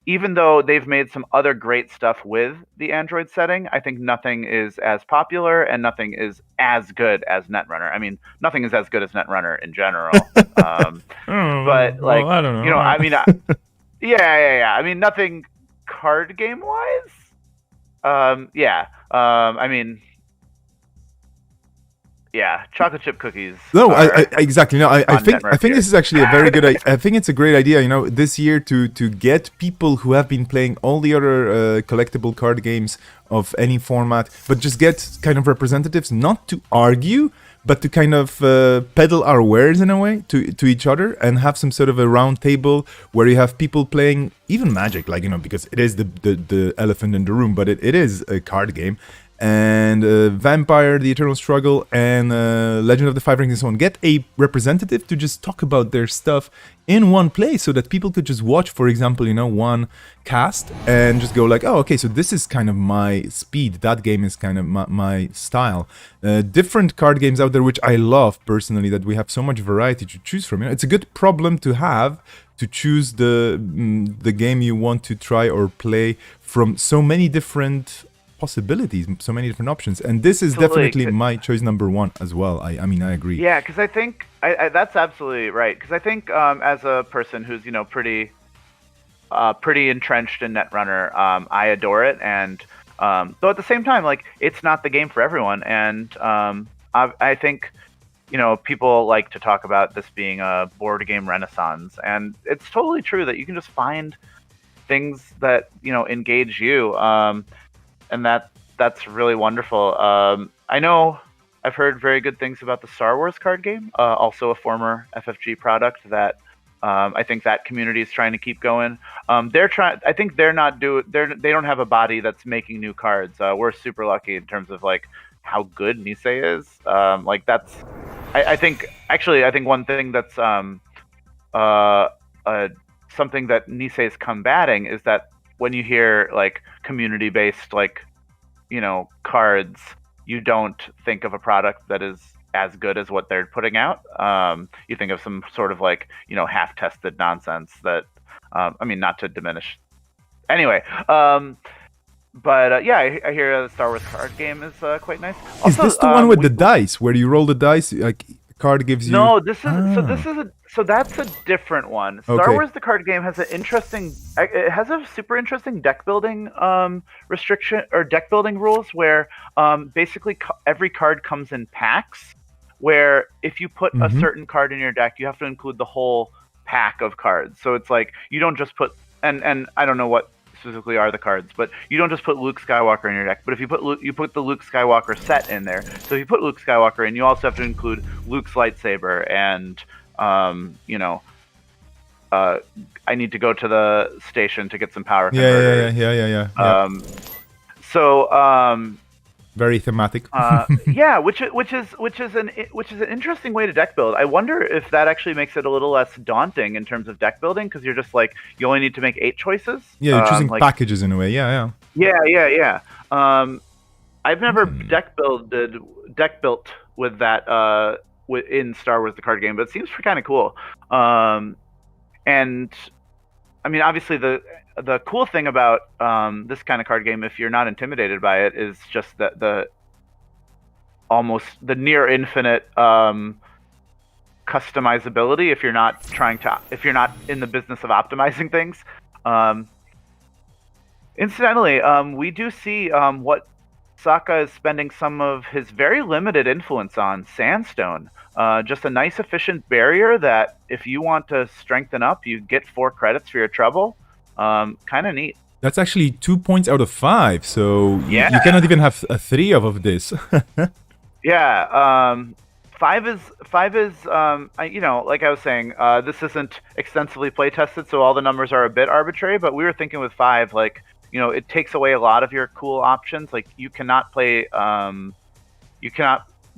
even though they've made some other great stuff with the Android setting, I think nothing is as popular and nothing is as good as Netrunner. I mean, nothing is as good as Netrunner in general. But like, I don't know. I mean, yeah. I mean, nothing card game wise. I mean, yeah, chocolate chip cookies. No, I exactly. No, I think this is actually a very good. I think it's a great idea. This year to get people who have been playing all the other collectible card games of any format, but just get kind of representatives, not to argue, but to kind of peddle our wares in a way to each other, and have some sort of a round table where you have people playing even Magic, like because it is the elephant in the room, but it is a card game. And Vampire, The Eternal Struggle, and Legend of the Five Rings and so on. Get a representative to just talk about their stuff in one place so that people could just watch, for example, one cast and just go like, oh, okay, so this is kind of my speed. That game is kind of my style. Different card games out there, which I love personally, that we have so much variety to choose from. It's a good problem to have, to choose the game you want to try or play from so many different possibilities, so many different options, and this is definitely my choice number one as well. I mean, I agree. Yeah, because I think that's absolutely right. Because I think as a person who's pretty entrenched in Netrunner, I adore it, and though at the same time, like, it's not the game for everyone, and I think people like to talk about this being a board game renaissance, and it's totally true that you can just find things that engage you. And that's really wonderful. I know I've heard very good things about the Star Wars card game, also a former FFG product that I think that community is trying to keep going. I think they don't have a body that's making new cards. We're super lucky in terms of like how good Nisei is. I think one thing that's something that Nisei is combating is that when you hear like community-based cards, you don't think of a product that is as good as what they're putting out. You think of some sort of half-tested nonsense that I mean, not to diminish. Anyway, but yeah, I hear the Star Wars card game is quite nice. Also, is this the one with the dice where you roll the dice? Like, card gives you. No, so that's a different one. Star Wars the card game has a super interesting deck building restriction or deck building rules where basically every card comes in packs, where if you put a certain card in your deck, you have to include the whole pack of cards. So it's like you don't just put and I don't know what specifically are the cards, but you don't just put Luke Skywalker in your deck. But if you put the Luke Skywalker set in there. So if you put Luke Skywalker in, you also have to include Luke's lightsaber, and I need to go to the station to get some power converters. Yeah. Very thematic. Yeah, which is an interesting way to deck build. I wonder if that actually makes it a little less daunting in terms of deck building, because you're just like, you only need to make 8 choices. Yeah, you're choosing packages in a way. Yeah. I've never deck built with that in Star Wars the card game, but it seems kind of cool. And I mean, obviously the cool thing about this kind of card game, if you're not intimidated by it, is just that the near infinite customizability. If you're not in the business of optimizing things. Incidentally, we do see what Saka is spending some of his very limited influence on, Sandstone. Just a nice efficient barrier that if you want to strengthen up, you get 4 credits for your trouble. Kind of neat. That's actually 2 points out of 5, so you cannot even have a 3 of this. Yeah, 5 is like I was saying, this isn't extensively play tested, so all the numbers are a bit arbitrary, but we were thinking with 5, like, it takes away a lot of your cool options. Like, you cannot play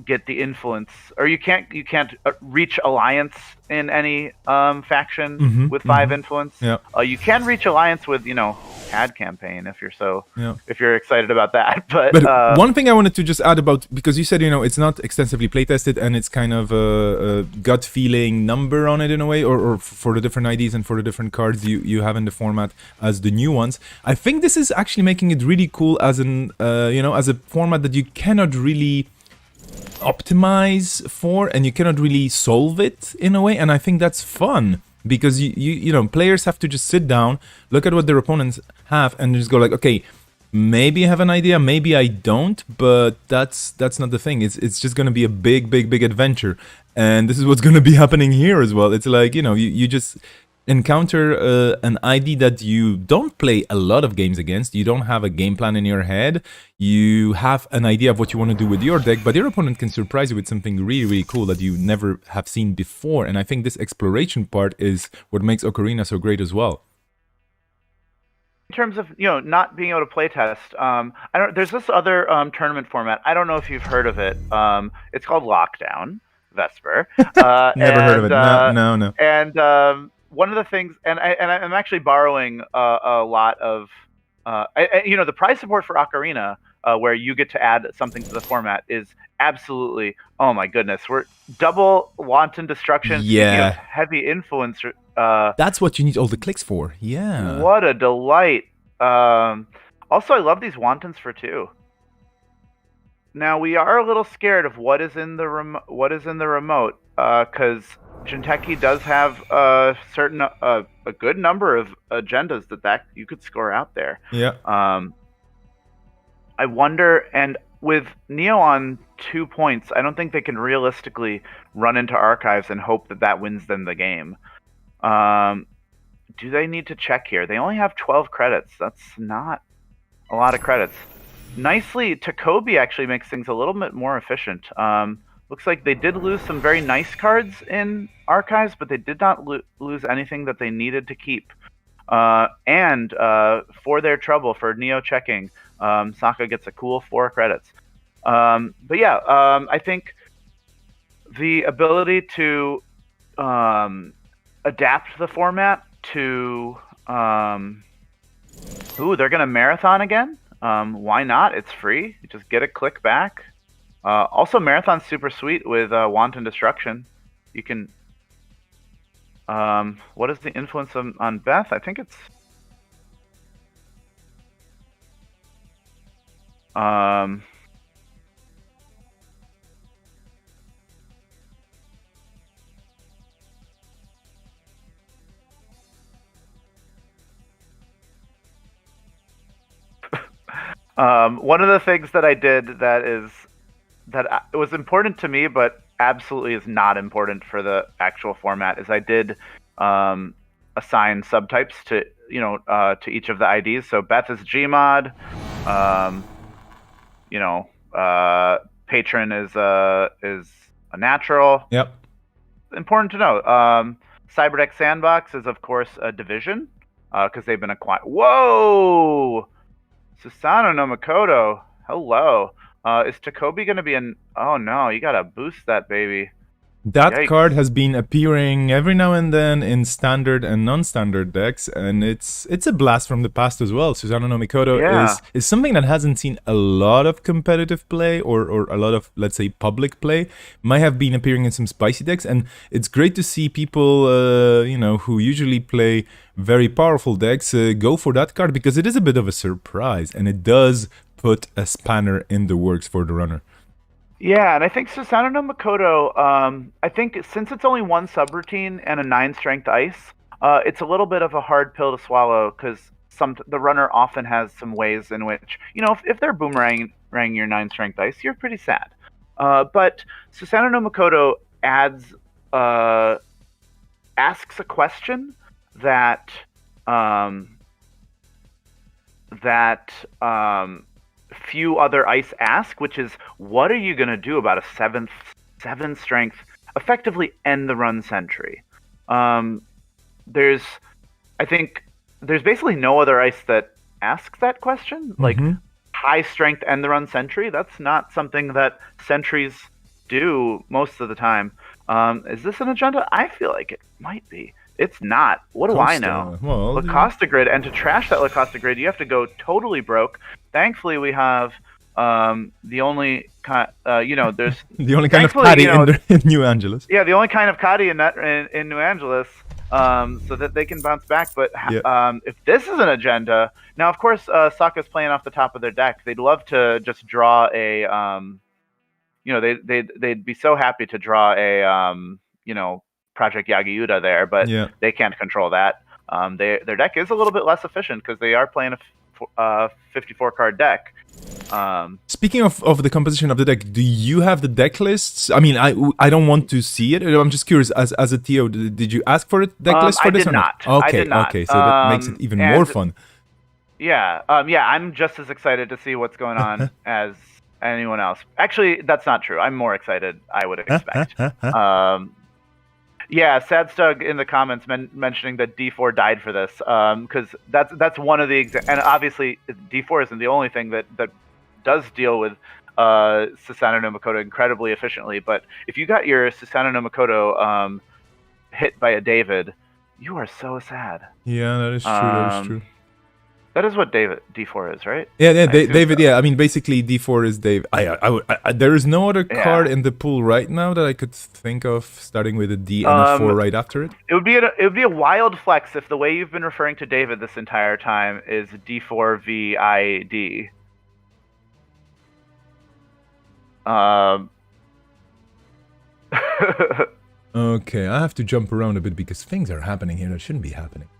get the influence, or you can't reach alliance in any faction with 5 influence. Yeah. You can reach alliance with CAD campaign if you're excited about that. But one thing I wanted to just add about, because you said it's not extensively playtested and it's kind of a gut feeling number on it in a way, or for the different IDs and for the different cards you have in the format as the new ones. I think this is actually making it really cool as an as a format that you cannot really optimize for, and you cannot really solve it in a way, and I think that's fun, because players have to just sit down, look at what their opponents have, and just go like, okay, maybe I have an idea, maybe I don't, but that's not the thing. It's just gonna be a big adventure, and this is what's gonna be happening here as well. It's like, you just encounter an ID that you don't play a lot of games against. You don't have a game plan in your head. You have an idea of what you want to do with your deck, but your opponent can surprise you with something really cool that you never have seen before. And I think this exploration part is what makes Okorina so great as well. In terms of not being able to playtest, there's this other tournament format. I don't know if you've heard of it. It's called Lockdown Vesper. Never heard of it. No. And one of the things, and I'm actually borrowing a lot of, the prize support for Okorina, where you get to add something to the format, is absolutely, oh my goodness, we're double wanton destruction, heavy influence. That's what you need all the clicks for. Yeah. What a delight. Also, I love these wantons for 2. Now we are a little scared of what is in the remote, because Jinteki does have a good number of agendas that you could score out there. Yeah. I wonder, and with Neo on 2 points, I don't think they can realistically run into archives and hope that wins them the game. Do they need to check here? They only have 12 credits. That's not a lot of credits. Nicely, Takobi actually makes things a little bit more efficient. Looks like they did lose some very nice cards in archives, but they did not lose anything that they needed to keep. And for their trouble, for Neo checking, Sokka gets a cool 4 credits. But yeah, I think the ability to adapt the format to... they're going to marathon again? Why not? It's free. You just get a click back. Also, Marathon's super sweet with Wanton Destruction. You can... what is the influence on Beth? I think it's... one of the things that I did that it was important to me, but absolutely is not important for the actual format, is I did assign subtypes to each of the IDs. So Beth is Gmod, Patron is a natural. Yep. Important to know. Cyberdeck Sandbox is of course a division, because they've been acquired. Whoa! Susanoo no Makoto, hello. Is Takobi going to be oh no, you got to boost that baby. That Yikes. card has been appearing every now and then in standard and non-standard decks, and it's a blast from the past as well. Susanoo no Makoto is something that hasn't seen a lot of competitive play or a lot of, let's say, public play. Might have been appearing in some spicy decks, and it's great to see people, who usually play very powerful decks go for that card, because it is a bit of a surprise, and it does put a spanner in the works for the runner. Yeah, and I think Susanoo no Makoto, I think since it's only 1 subroutine and a 9 strength ice, it's a little bit of a hard pill to swallow, because the runner often has some ways in which, if they're boomeranging your 9 strength ice, you're pretty sad. But Susanoo no Makoto asks a question that few other ice ask, which is, what are you going to do about a 7 strength, effectively end the run sentry? I think there's basically no other ice that asks that question. Like, high strength end the run sentry, that's not something that sentries do most of the time. Is this an agenda? I feel like it might be. It's not. What do I know? Well, Lacosta grid, and to trash that Lacosta grid, you have to go totally broke. Thankfully, we have the only there's the only kind of patty in New Angeles. Yeah, the only kind of Cuddy in New Angeles, so that they can bounce back. But if this is an agenda, now of course Sokka's playing off the top of their deck. They'd love to just draw a, they'd be so happy to draw a, Project Yagiyuda there, but they can't control that. Their deck is a little bit less efficient because they are playing a 54 card deck. Speaking of the composition of the deck, do you have the deck lists? I mean, I don't want to see it. I'm just curious. As a TO, did you ask for a deck list for this or not? Okay, I did not. Okay, so that makes it even more fun. Yeah, I'm just as excited to see what's going on as anyone else. Actually, that's not true. I'm more excited, I would expect. Yeah, Sadstug in the comments mentioning that D4 died for this, because that's one of the and obviously D4 isn't the only thing that does deal with Susanoo no Mikoto incredibly efficiently. But if you got your Susanoo no Mikoto hit by a David, you are so sad. Yeah, that is true. That is true. That is what D4 is, right? Yeah, David. So. Yeah, I mean, basically D4 is Dave. There is no other card in the pool right now that I could think of starting with a D and a 4 right after it. It would be a wild flex if the way you've been referring to David this entire time is D4 VID. Okay, I have to jump around a bit because things are happening here that shouldn't be happening.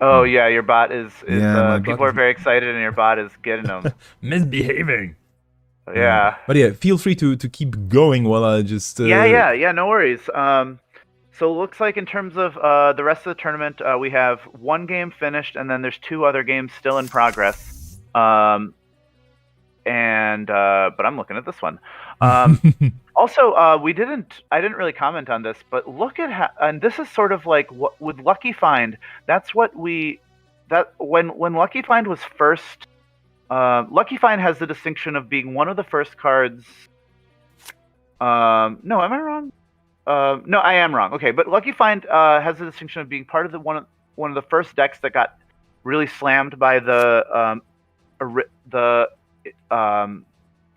Oh yeah, your bot is people are very excited and your bot is getting them. Misbehaving. Yeah. But yeah, feel free to keep going while I just... Yeah, no worries. So it looks like in terms of the rest of the tournament, we have one game finished and then there's 2 other games still in progress. But I'm looking at this one. Also, I didn't really comment on this, but look at how, and this is sort of like with Lucky Find. That's what when Lucky Find was first. Lucky Find has the distinction of being one of the first cards. No, am I wrong? No, I am wrong. Okay, but Lucky Find has the distinction of being part of one of the first decks that got really slammed by the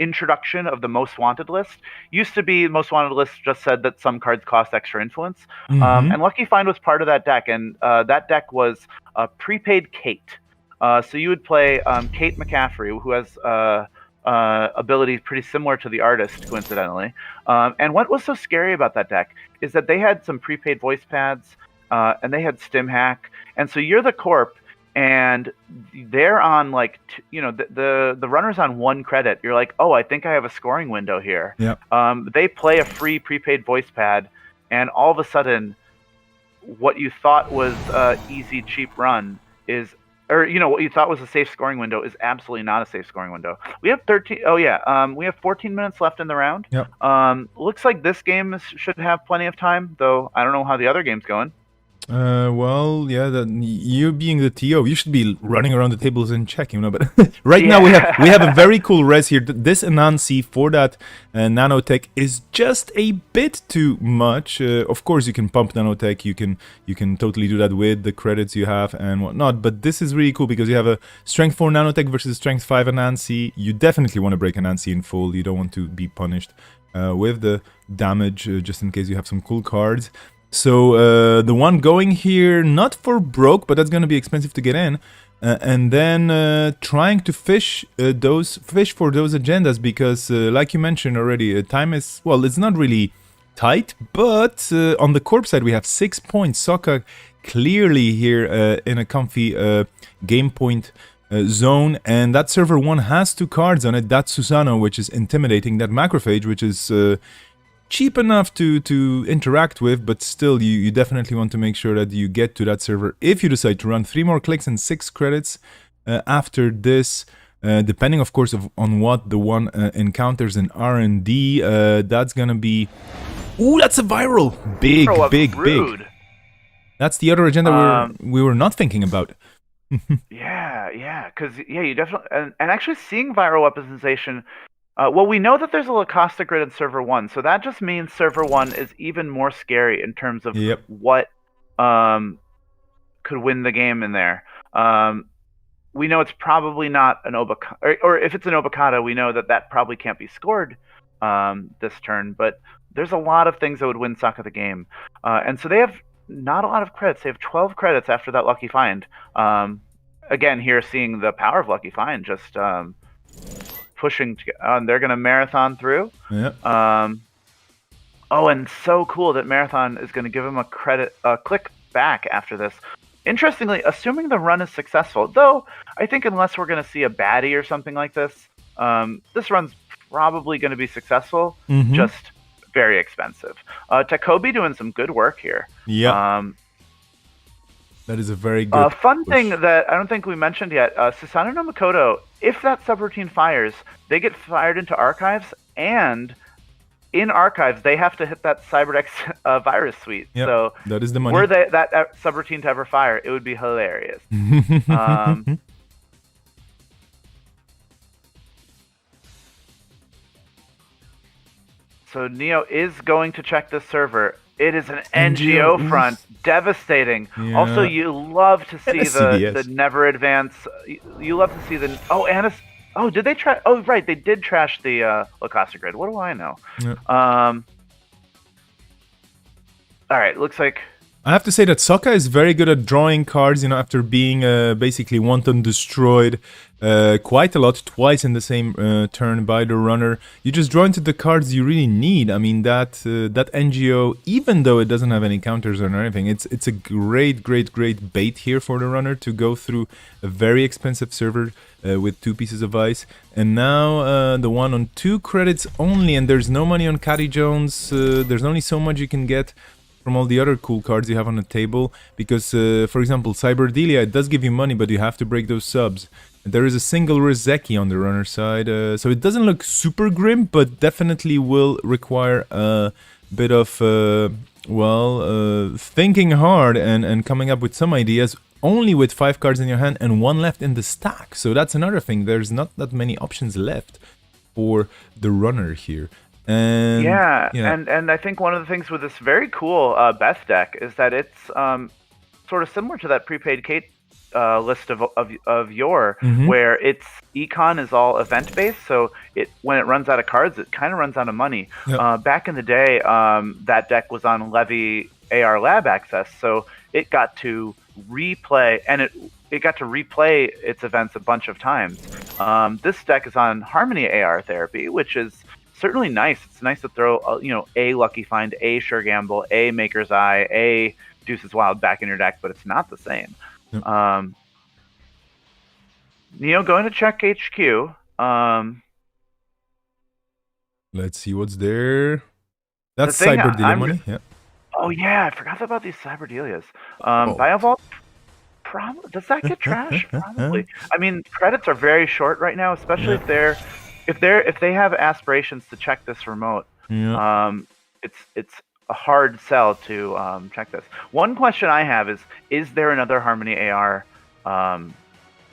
introduction of the Most Wanted list. Used to be Most Wanted list just said that some cards cost extra influence. And Lucky Find was part of that deck, and that deck was Prepaid Kate. So you would play Kate McCaffrey, who has abilities pretty similar to the artist, coincidentally. And what was so scary about that deck is that they had some prepaid voice pads, and they had Stim Hack, and so you're the corp, and they're on like the runner's on 1 credit. You're like, oh, I think I have a scoring window here. Yep. They play a free prepaid voice pad, and all of a sudden, what you thought was easy, cheap run is, or what you thought was a safe scoring window is absolutely not a safe scoring window. We have 13. Oh yeah, we have 14 minutes left in the round. Yep. Looks like this game should have plenty of time, though. I don't know how the other game's going. Well, yeah, you being the TO, you should be running around the tables and checking, but right now we have a very cool res here. This Anansi for that nanotech is just a bit too much. Of course, you can pump nanotech, you can totally do that with the credits you have and whatnot, but this is really cool because you have a strength 4 nanotech versus strength 5 Anansi. You definitely want to break Anansi in full. You don't want to be punished with the damage, just in case you have some cool cards. So the one going here, not for broke, but that's going to be expensive to get in. And then trying to fish for those agendas because, like you mentioned already, time is, well, it's not really tight. But on the corp side, we have 6 points. Sokka clearly here in a comfy game point zone. And that server 1 has 2 cards on it. That's Susanoo, which is intimidating. That Macrophage, which is... cheap enough to interact with, but still you definitely want to make sure that you get to that server if you decide to run 3 more clicks and 6 credits after this, depending of course on what the one encounters in R&D. That's gonna be... Ooh, that's a viral! Big. That's the other agenda we were not thinking about. yeah, because you definitely... And actually seeing viral weaponization Well, we know that there's a Lacosta grid in server 1, so that just means server 1 is even more scary in terms of what could win the game in there. We know it's probably not an Obokata, or if it's an Obokata, we know that probably can't be scored this turn, but there's a lot of things that would win Sokka the game. And so they have not a lot of credits. They have 12 credits after that Lucky Find. Again, here seeing the power of Lucky Find, just pushing. They're going to marathon through. Oh, and so cool that Marathon is going to give him a click back after this. Interestingly, assuming the run is successful, though I think unless we're going to see a baddie or something like this, this run's probably going to be successful, just very expensive. Takobi doing some good work here. Yeah. That is a very good fun thing that I don't think we mentioned yet. Susanoo no Mikoto, if that subroutine fires, they get fired into archives, and in archives, they have to hit that Cyberdex virus suite. Yep, so that is the money. Were that subroutine to ever fire, it would be hilarious. So Neo is going to check this server. It is an NGO front. Devastating. Yeah. Also, you love to see the never advance. You love to see the... Oh, Anis... Oh, did they try? Oh, right, they did trash the Lacosta grid. What do I know? Yeah. All right, looks like... I have to say that Sokka is very good at drawing cards, you know, after being basically wanton destroyed quite a lot, twice in the same turn by the runner. You just draw into the cards you really need. I mean, that NGO, even though it doesn't have any counters or anything, it's a great bait here for the runner to go through a very expensive server with 2 pieces of ice. And now the one on 2 credits only, and there's no money on Caddy Jones. There's only so much you can get from all the other cool cards you have on the table, because, for example, Cyberdelia, it does give you money, but you have to break those subs. There is a single Rezeki on the runner side, so it doesn't look super grim, but definitely will require a bit of, thinking hard and coming up with some ideas, only with 5 cards in your hand and 1 left in the stack. So that's another thing, there's not that many options left for the runner here. And and I think one of the things with this very cool Beth deck is that it's sort of similar to that prepaid Kate list of Yore, where its econ is all event based. So when it runs out of cards, it kind of runs out of money. Back in the day, that deck was on Levy AR Lab Access, so it got to replay, and it got to replay its events a bunch of times. This deck is on Harmony AR Therapy, which is certainly nice. It's nice to throw, a Lucky Find, a Sure Gamble, a Maker's Eye, a Deuce's Wild back in your deck, but it's not the same. Yep. Neo going to check HQ. Let's see what's there. That's Cyberdelia money. Yeah. Oh yeah, I forgot about these Cyberdelias. Biovault. Does that get trashed? Probably. I mean, credits are very short right now, especially if they have aspirations to check this remote. It's a hard sell to check this. One question I have is there another Harmony AR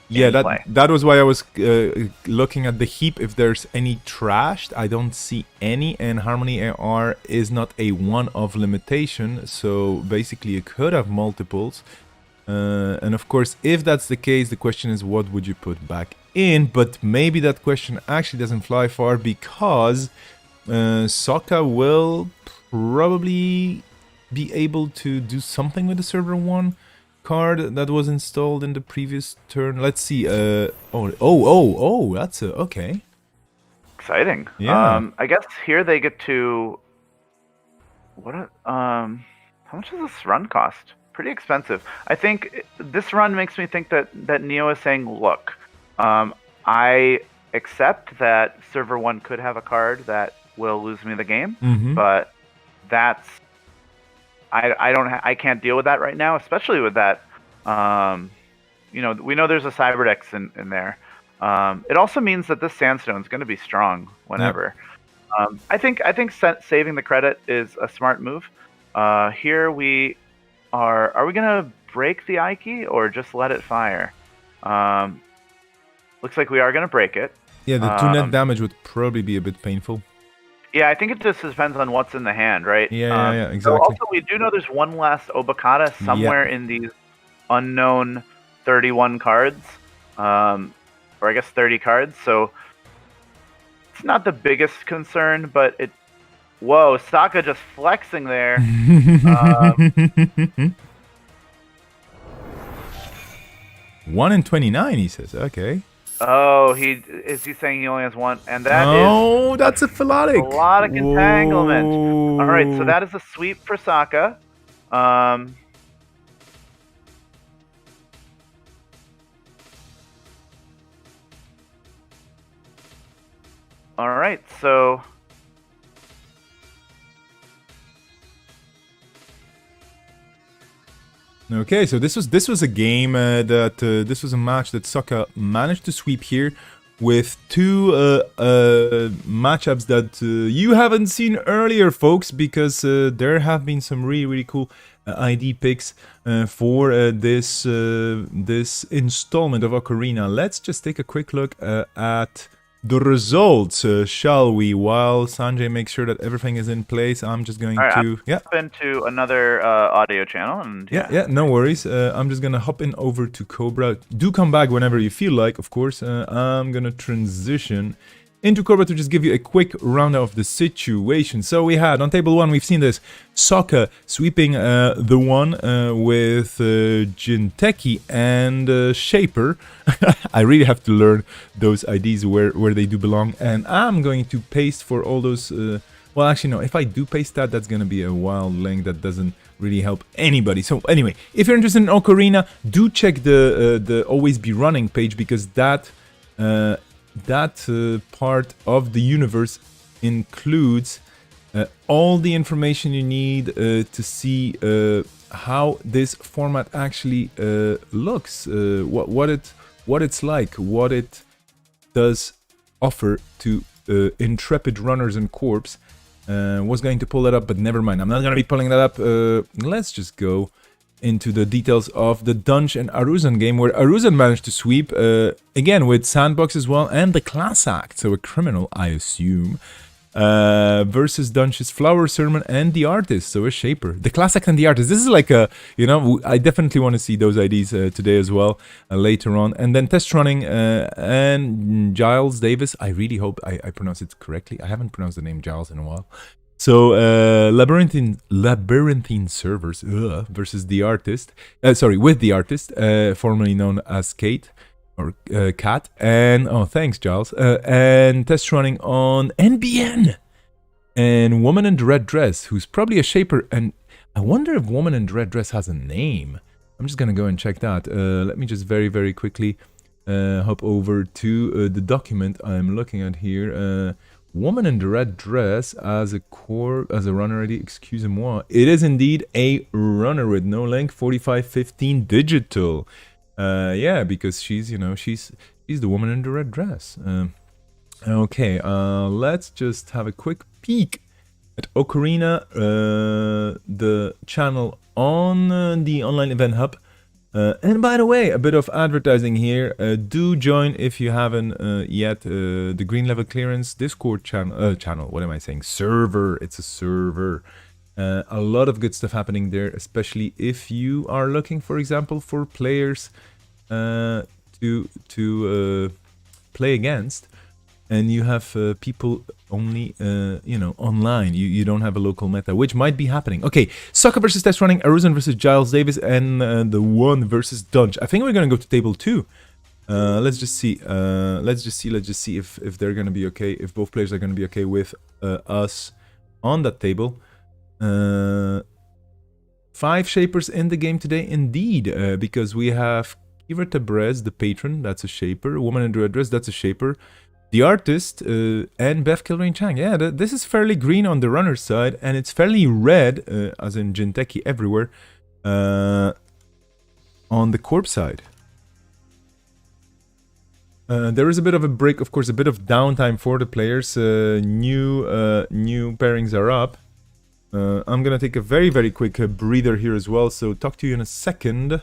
that was why I was looking at the heap if there's any trashed. I don't see any, and Harmony AR is not a one-off limitation, so basically you could have multiples. And of course, if that's the case, the question is what would you put back in? But maybe that question actually doesn't fly far, because Sokka will probably be able to do something with the server 1 card that was installed in the previous turn. Let's see. That's okay. Exciting. Yeah. I guess here they get to how much does this run cost? Pretty expensive. I think this run makes me think that Neo is saying, look, I accept that server 1 could have a card that will lose me the game, but that's I can't deal with that right now, especially with that. We know there's a Cyberdex in there. It also means that this Sandstone is going to be strong whenever. Yep. I think saving the credit is a smart move. Here we are we going to break the Ike or just let it fire? Looks like we are going to break it. Yeah, the 2 net damage would probably be a bit painful. Yeah, I think it just depends on what's in the hand, right? Yeah, exactly. So also, we do know there's one last Obokata somewhere in these unknown 31 cards, or I guess 30 cards. So it's not the biggest concern, but it. Whoa, Sokka just flexing there. 1 in 29, he says. Okay. Oh, is he saying he only has one? And that is... Oh, that's a Philotic. Philotic Entanglement. All right, so that is a sweep for Sokka. All right, so... Okay, so this was a game this was a match that Sokka managed to sweep here with 2 matchups that you haven't seen earlier, folks, because there have been some really cool ID picks for this installment of Okorina. Let's just take a quick look at the results, shall we? While Sanjay makes sure that everything is in place, I'm just going to hop into another audio channel. And yeah, no worries. I'm just gonna hop in over to Cobra. Do come back whenever you feel like, of course. I'm gonna transition into Cobra to just give you a quick rundown of the situation. So we had on table 1, we've seen this Sokka sweeping the one with Jinteki and Shaper. I really have to learn those IDs where they do belong, and I'm going to paste for all those. Well, actually, no. If I do paste that, that's gonna be a wild link that doesn't really help anybody. So anyway, if you're interested in Okorina, do check the Always Be Running page, because that part of the universe includes all the information you need to see how this format actually looks, what it's like, what it does offer to intrepid runners and corps. Was going to pull that up, but never mind. I'm not going to be pulling that up. Let's just go into the details of the Dunch and Aruzan game, where Aruzan managed to sweep, again, with Sandbox as well, and the Class Act, so a criminal, I assume, versus Dunch's Flower Sermon and the Artist, so a Shaper. The Class Act and the Artist, this is like a, I definitely want to see those IDs today as well, later on. And then Test Running and Giles Davis, I really hope I pronounce it correctly. I haven't pronounced the name Giles in a while. So, Labyrinthine Servers versus the Artist. With the Artist, formerly known as Kate, or Cat. And, oh, thanks, Giles. And Test Running on NBN. And Woman in the Red Dress, who's probably a Shaper. And I wonder if Woman in the Red Dress has a name. I'm just going to go and check that. Let me just very quickly hop over to the document I'm looking at here. Woman in the Red Dress as a runner ID, excusez-moi. It is indeed a runner with no link, 4515 digital. Yeah, because she's the woman in the red dress. Okay, let's just have a quick peek at Okorina, the channel on the online event hub. And by the way, a bit of advertising here. Do join if you haven't yet. The Green Level Clearance Discord channel. What am I saying? Server. It's a server. A lot of good stuff happening there, especially if you are looking, for example, for players to play against, and you have people only, online. You don't have a local meta, which might be happening. Okay, Sokka versus Test Running, Aruzan versus Giles Davis, and the one versus Dunch. I think we're gonna go to table 2. Let's just see. Let's just see if they're gonna be okay. If both players are gonna be okay with us on that table. 5 Shapers in the game today, indeed, because we have Kira Tabrez, the patron, that's a Shaper. Woman in the Red Dress, that's a Shaper. The Artist, and Beth Kilrain Chang. Yeah, this is fairly green on the runner side, and it's fairly red, as in Jinteki everywhere, on the corp side. There is a bit of a break, of course, a bit of downtime for the players. New pairings are up. I'm gonna take a very quick breather here as well, so talk to you in a second.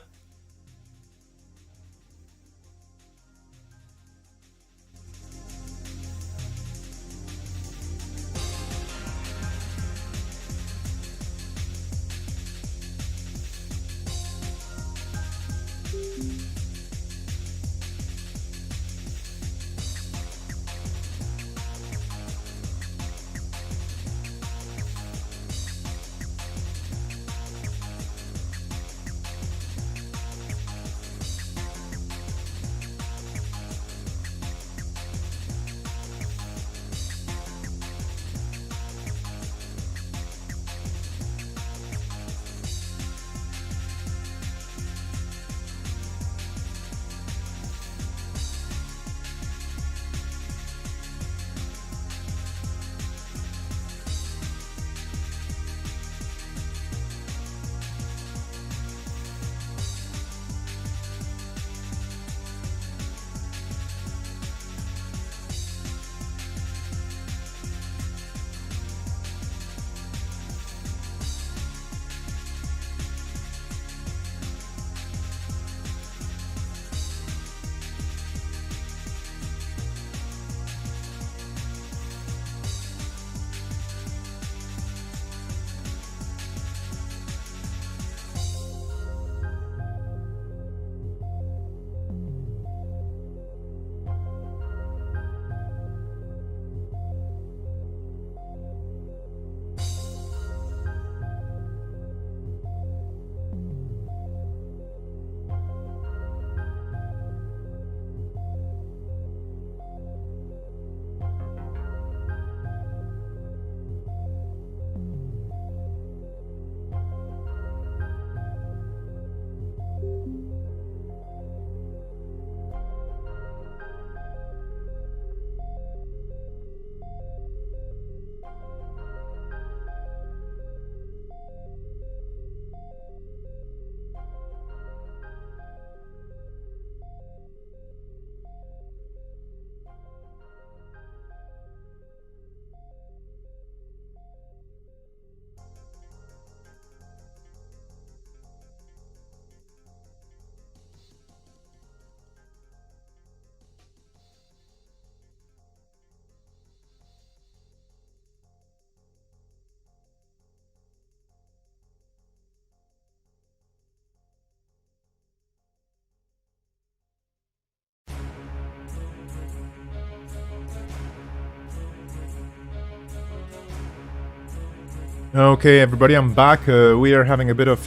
Okay, everybody, I'm back. We are having a bit of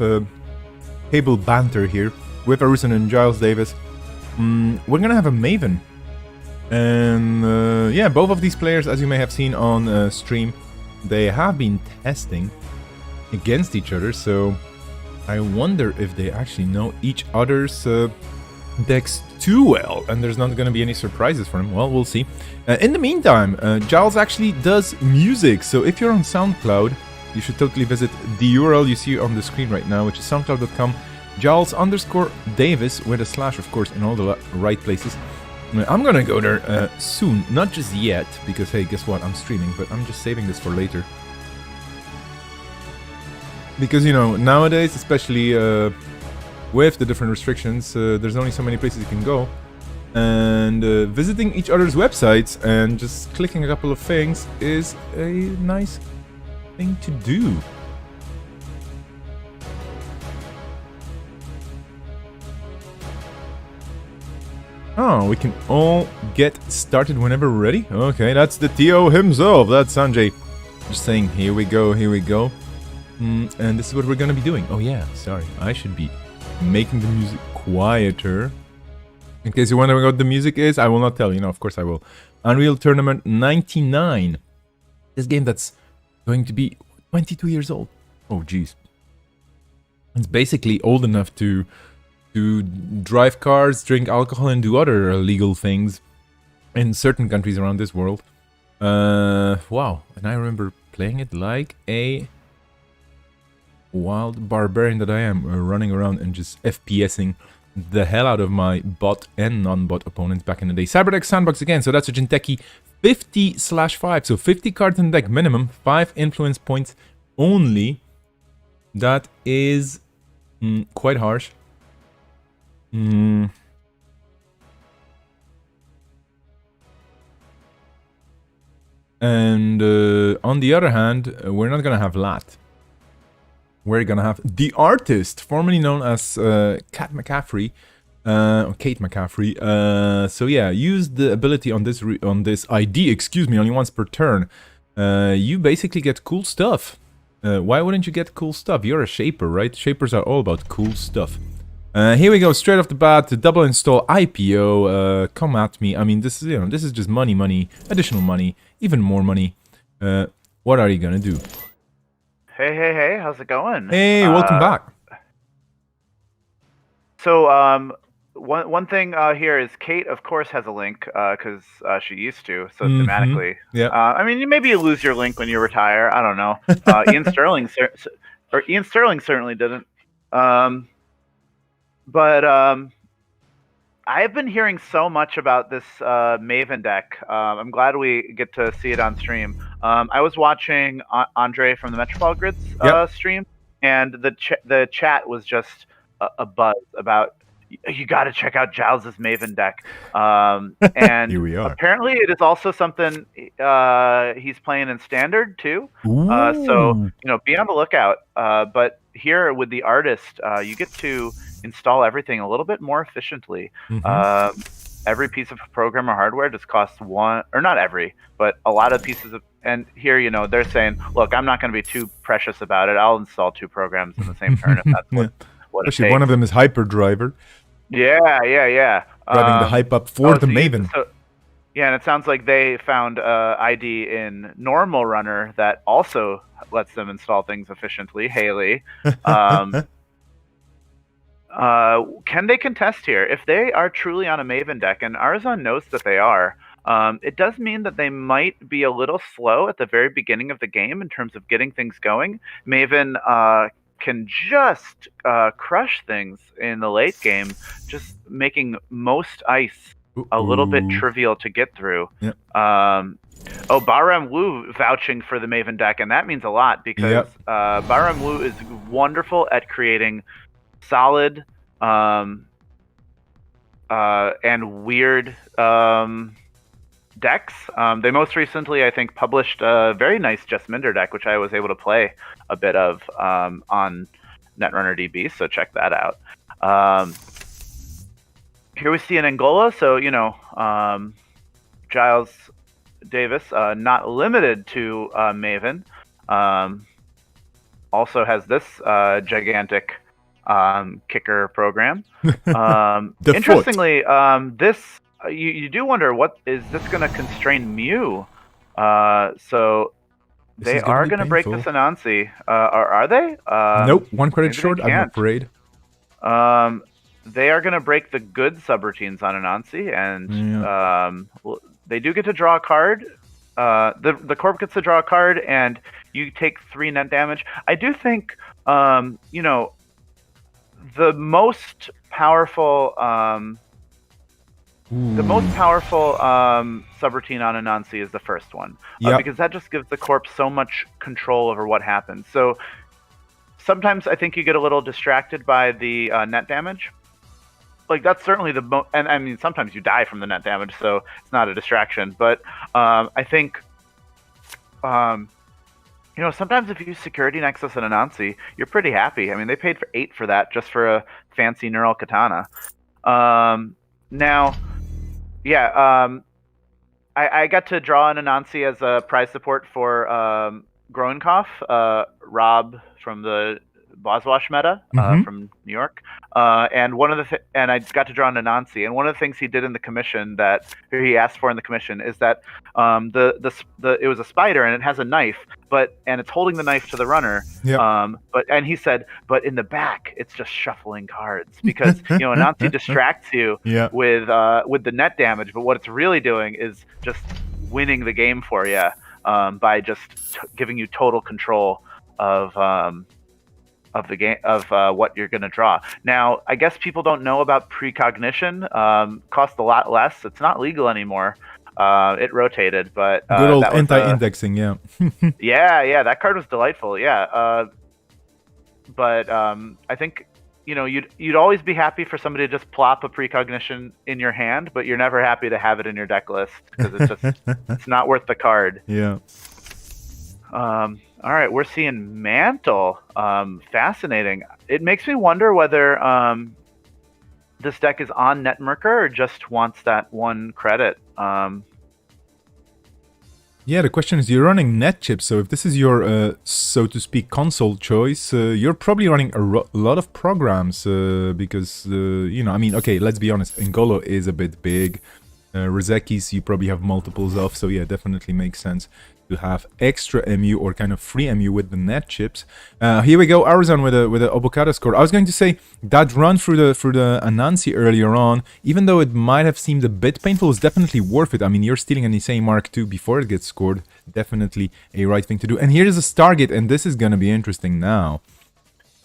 table banter here with Arusan and Giles Davis. We're gonna have a Maven. And yeah, both of these players, as you may have seen on stream, they have been testing against each other, so I wonder if they actually know each other's decks too well, and there's not going to be any surprises for him. Well, we'll see. In the meantime, Giles actually does music, so if you're on SoundCloud, you should totally visit the URL you see on the screen right now, which is soundcloud.com, Giles_Davis, with a slash, of course, in all the right places. I'm gonna go there soon, not just yet, because hey, guess what, I'm streaming, but I'm just saving this for later. Because, you know, nowadays, especially with the different restrictions, there's only so many places you can go. And visiting each other's websites and just clicking a couple of things is a nice thing to do. Oh, we can all get started whenever we're ready? Okay, that's the TO himself. That's Sanjay. Just saying, here we go, here we go. And this is what we're gonna be doing. Oh yeah, sorry. I should be making the music quieter. In case you're wondering what the music is, I will not tell you. No, of course I will. Unreal Tournament 99. This game that's going to be 22 years old. Oh, jeez. It's basically old enough to drive cars, drink alcohol, and do other illegal things in certain countries around this world. Wow. And I remember playing it like a wild barbarian that I am, running around and just FPSing the hell out of my bot and non-bot opponents back in the day. Cyberdeck Sandbox again, so that's a Jinteki 50/5, so 50 cards in the deck minimum, 5 influence points only. That is quite harsh. And on the other hand, we're not gonna have Lat. We're gonna have the artist, formerly known as Kate McCaffrey. So yeah, use the ability on this ID, excuse me, only once per turn. You basically get cool stuff. Why wouldn't you get cool stuff? You're a shaper, right? Shapers are all about cool stuff. Here we go, straight off the bat, the double install IPO. Come at me. I mean, this is, you know, this is just money, additional money, even more money. What are you gonna do? Hey, how's it going? Hey, welcome back. So, one thing here is Kate, of course, has a link, because she used to, so thematically. Yeah. I mean, maybe you lose your link when you retire. I don't know. Ian Sterling certainly didn't. But I've been hearing so much about this Maven deck. I'm glad we get to see it on stream. I was watching Andre from the Metropole Grids stream, and the chat was just a buzz about, you got to check out Giles' Maven deck. And Here we are. Apparently it is also something he's playing in Standard too. So, you know, be on the lookout. But here with the artist, you get to install everything a little bit more efficiently. Every piece of program or hardware just costs one, or not every, but a lot of pieces of, and here, you know, they're saying, look, I'm not going to be too precious about it. I'll install 2 programs in the same turn if that's what Especially one of them is Hyperdriver. Yeah. Driving the hype up for the Maven. Yeah, and it sounds like they found ID in Normal Runner that also lets them install things efficiently. Haley. Can they contest here? If they are truly on a Maven deck, and Arzon knows that they are, it does mean that they might be a little slow at the very beginning of the game in terms of getting things going. Maven can just crush things in the late game, just making most ice a little bit trivial to get through. Yep. Baram Wu vouching for the Maven deck, and that means a lot because Baram Wu is wonderful at creating solid and weird decks. They most recently, I think, published a very nice Justminder deck, which I was able to play a bit of on Netrunner DB, so check that out. Here we see an Angola, so, you know, Giles Davis, not limited to Maven. also has this gigantic kicker program. Interestingly, this you do wonder, what is this going to constrain Mew? So they are going to break this Anansi. Are they? Nope, 1 credit short, I'm afraid. They are going to break the good subroutines on Anansi, and they do get to draw a card. The corp gets to draw a card, and you take 3 net damage. I do think, you know, the most powerful subroutine on Anansi is the first one, because that just gives the corp so much control over what happens. So sometimes I think you get a little distracted by the net damage. Like, that's certainly the and I mean, sometimes you die from the net damage, so it's not a distraction. But I think, you know, sometimes if you use Security Nexus and Anansi, you're pretty happy. I mean, they paid for 8 for that, just for a fancy Neural Katana. Now, yeah, I got to draw an Anansi as a prize support for Groenkopf, Rob from the Boswash meta from New York, and and I got to draw an Anansi, and one of the things he did in the commission that he asked for in the commission is that it was a spider and it has a knife, and it's holding the knife to the runner, and he said, but in the back it's just shuffling cards, because you know, Anansi distracts you with the net damage, but what it's really doing is just winning the game for you by just giving you total control of the game, of what you're going to draw. Now, I guess people don't know about precognition. Costs a lot less. It's not legal anymore. It rotated, but good old anti-indexing, yeah, that card was delightful. But I think, you know, you'd always be happy for somebody to just plop a precognition in your hand, but you're never happy to have it in your deck list, because it's just it's not worth the card. All right, we're seeing Mantle. Fascinating. It makes me wonder whether this deck is on Netmerker or just wants that 1 credit. Yeah, the question is, you're running net chips, so if this is your, so to speak, console choice, you're probably running a lot of programs, because, you know, I mean, okay, let's be honest, Ngolo is a bit big. Rozekis, you probably have multiples of, so yeah, definitely makes sense to have extra MU or kind of free MU with the net chips. Here we go, Arizon with a Obokata score. I was going to say that run through the Anansi earlier on, even though it might have seemed a bit painful, is definitely worth it. I mean, you're stealing an Nisei Mark II before it gets scored. Definitely a right thing to do. And here is a Stargate, and this is gonna be interesting now.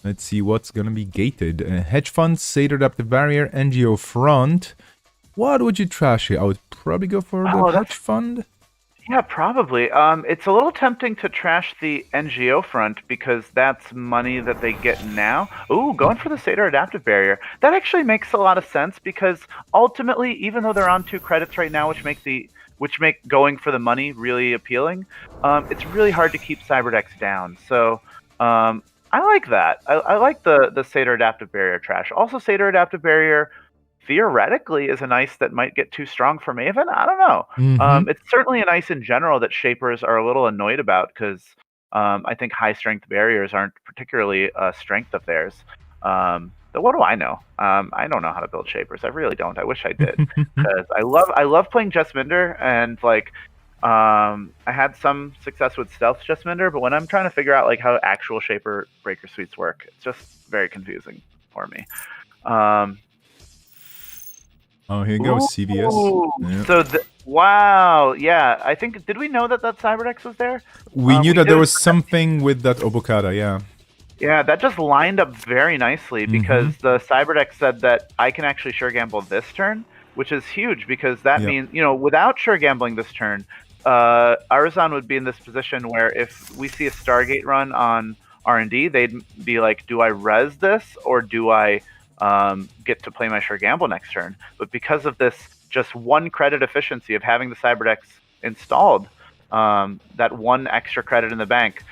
Let's see what's gonna be gated. Hedge Fund, Satyr Adaptive Barrier, NGO Front. What would you trash here? I would probably go for the Hedge Fund. Yeah, probably. It's a little tempting to trash the NGO front, because that's money that they get now. Ooh, going for the Satyr Adaptive Barrier. That actually makes a lot of sense, because ultimately, even though they're on 2 credits right now, which make going for the money really appealing, it's really hard to keep Cyberdecks down. So I like that. I like the Satyr Adaptive Barrier trash. Also, Satyr Adaptive Barrier theoretically is an ice that might get too strong for Maven. I don't know. It's certainly an ice in general that shapers are a little annoyed about, because I think high strength barriers aren't particularly a strength of theirs. But what do I know? I don't know how to build shapers. I really don't. I wish I did, because I love playing Jesminder, and like I had some success with Stealth Jesminder, but when I'm trying to figure out like how actual shaper breaker suites work, it's just very confusing for me. Oh, here goes CVS. Yeah. So, wow, yeah. I think, did we know that Cyberdex was there? We knew that there was something with that Obokata, yeah. Yeah, that just lined up very nicely, because the Cyberdex said that I can actually sure gamble this turn, which is huge, because that means, you know, without sure gambling this turn, Arizon would be in this position where if we see a Stargate run on R&D, they'd be like, do I res this, or do I get to play my sure gamble next turn? But because of this just 1 credit efficiency of having the Cyberdex installed, that 1 extra credit in the bank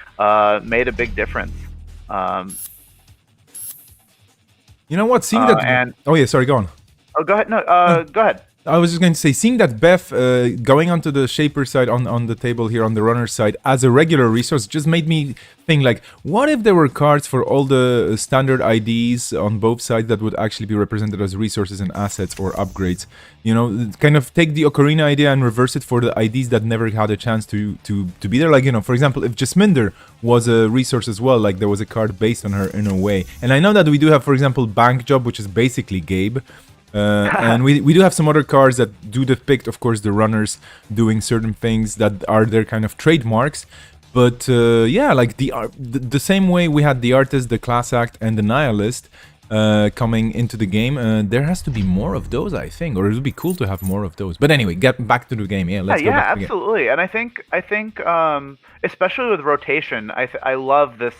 made a big difference. You know what? Seeing that... oh yeah, sorry, go on. Oh, go ahead. No, go ahead. I was just going to say, seeing that Beth going onto the shaper side on the table here on the runner side as a regular resource just made me think, like, what if there were cards for all the standard IDs on both sides that would actually be represented as resources and assets or upgrades? You know, kind of take the Okorina idea and reverse it for the IDs that never had a chance to be there. Like, you know, for example, if Jasminder was a resource as well, like there was a card based on her in a way. And I know that we do have, for example, Bank Job, which is basically Gabe. And we do have some other cards that do depict, of course, the runners doing certain things that are their kind of trademarks. But yeah, like the same way we had the Artist, the Class Act, and the Nihilist coming into the game, there has to be more of those, I think, or it would be cool to have more of those. But anyway, get back to the game. Yeah, let's go back to the game. Absolutely. And I think especially with rotation, I love this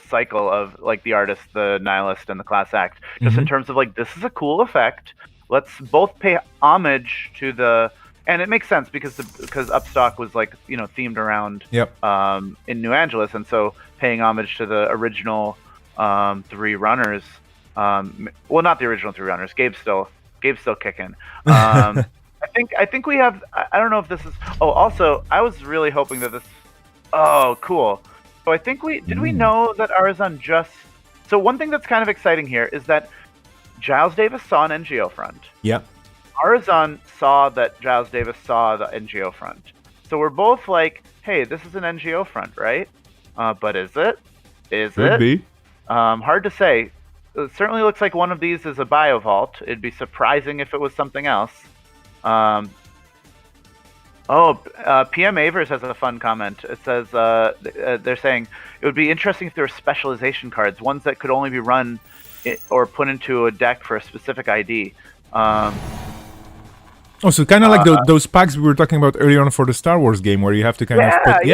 cycle of like the Artist, the Nihilist, and the Class Act. Just in terms of like, this is a cool effect. Let's both pay homage to the. And it makes sense because Upstock was like, you know, themed around in New Angeles, and so paying homage to the original three runners. Well, not the original three runners. Gabe's still kicking. I think we have. I don't know if this is. Oh, also, I was really hoping that this. Oh, cool. So I think we know that Arizon just. So one thing that's kind of exciting here is that Giles Davis saw an NGO front. Yep. Arizon saw that Giles Davis saw the NGO front. So we're both like, hey, this is an NGO front, right? But is it? Could be. Hard to say. It certainly looks like one of these is a BioVault. It'd be surprising if it was something else. PM Avers has a fun comment. It says they're saying it would be interesting if there were specialization cards, ones that could only be run or put into a deck for a specific ID. Oh, so kind of like those packs we were talking about earlier on for the Star Wars game, where you have to kind of put,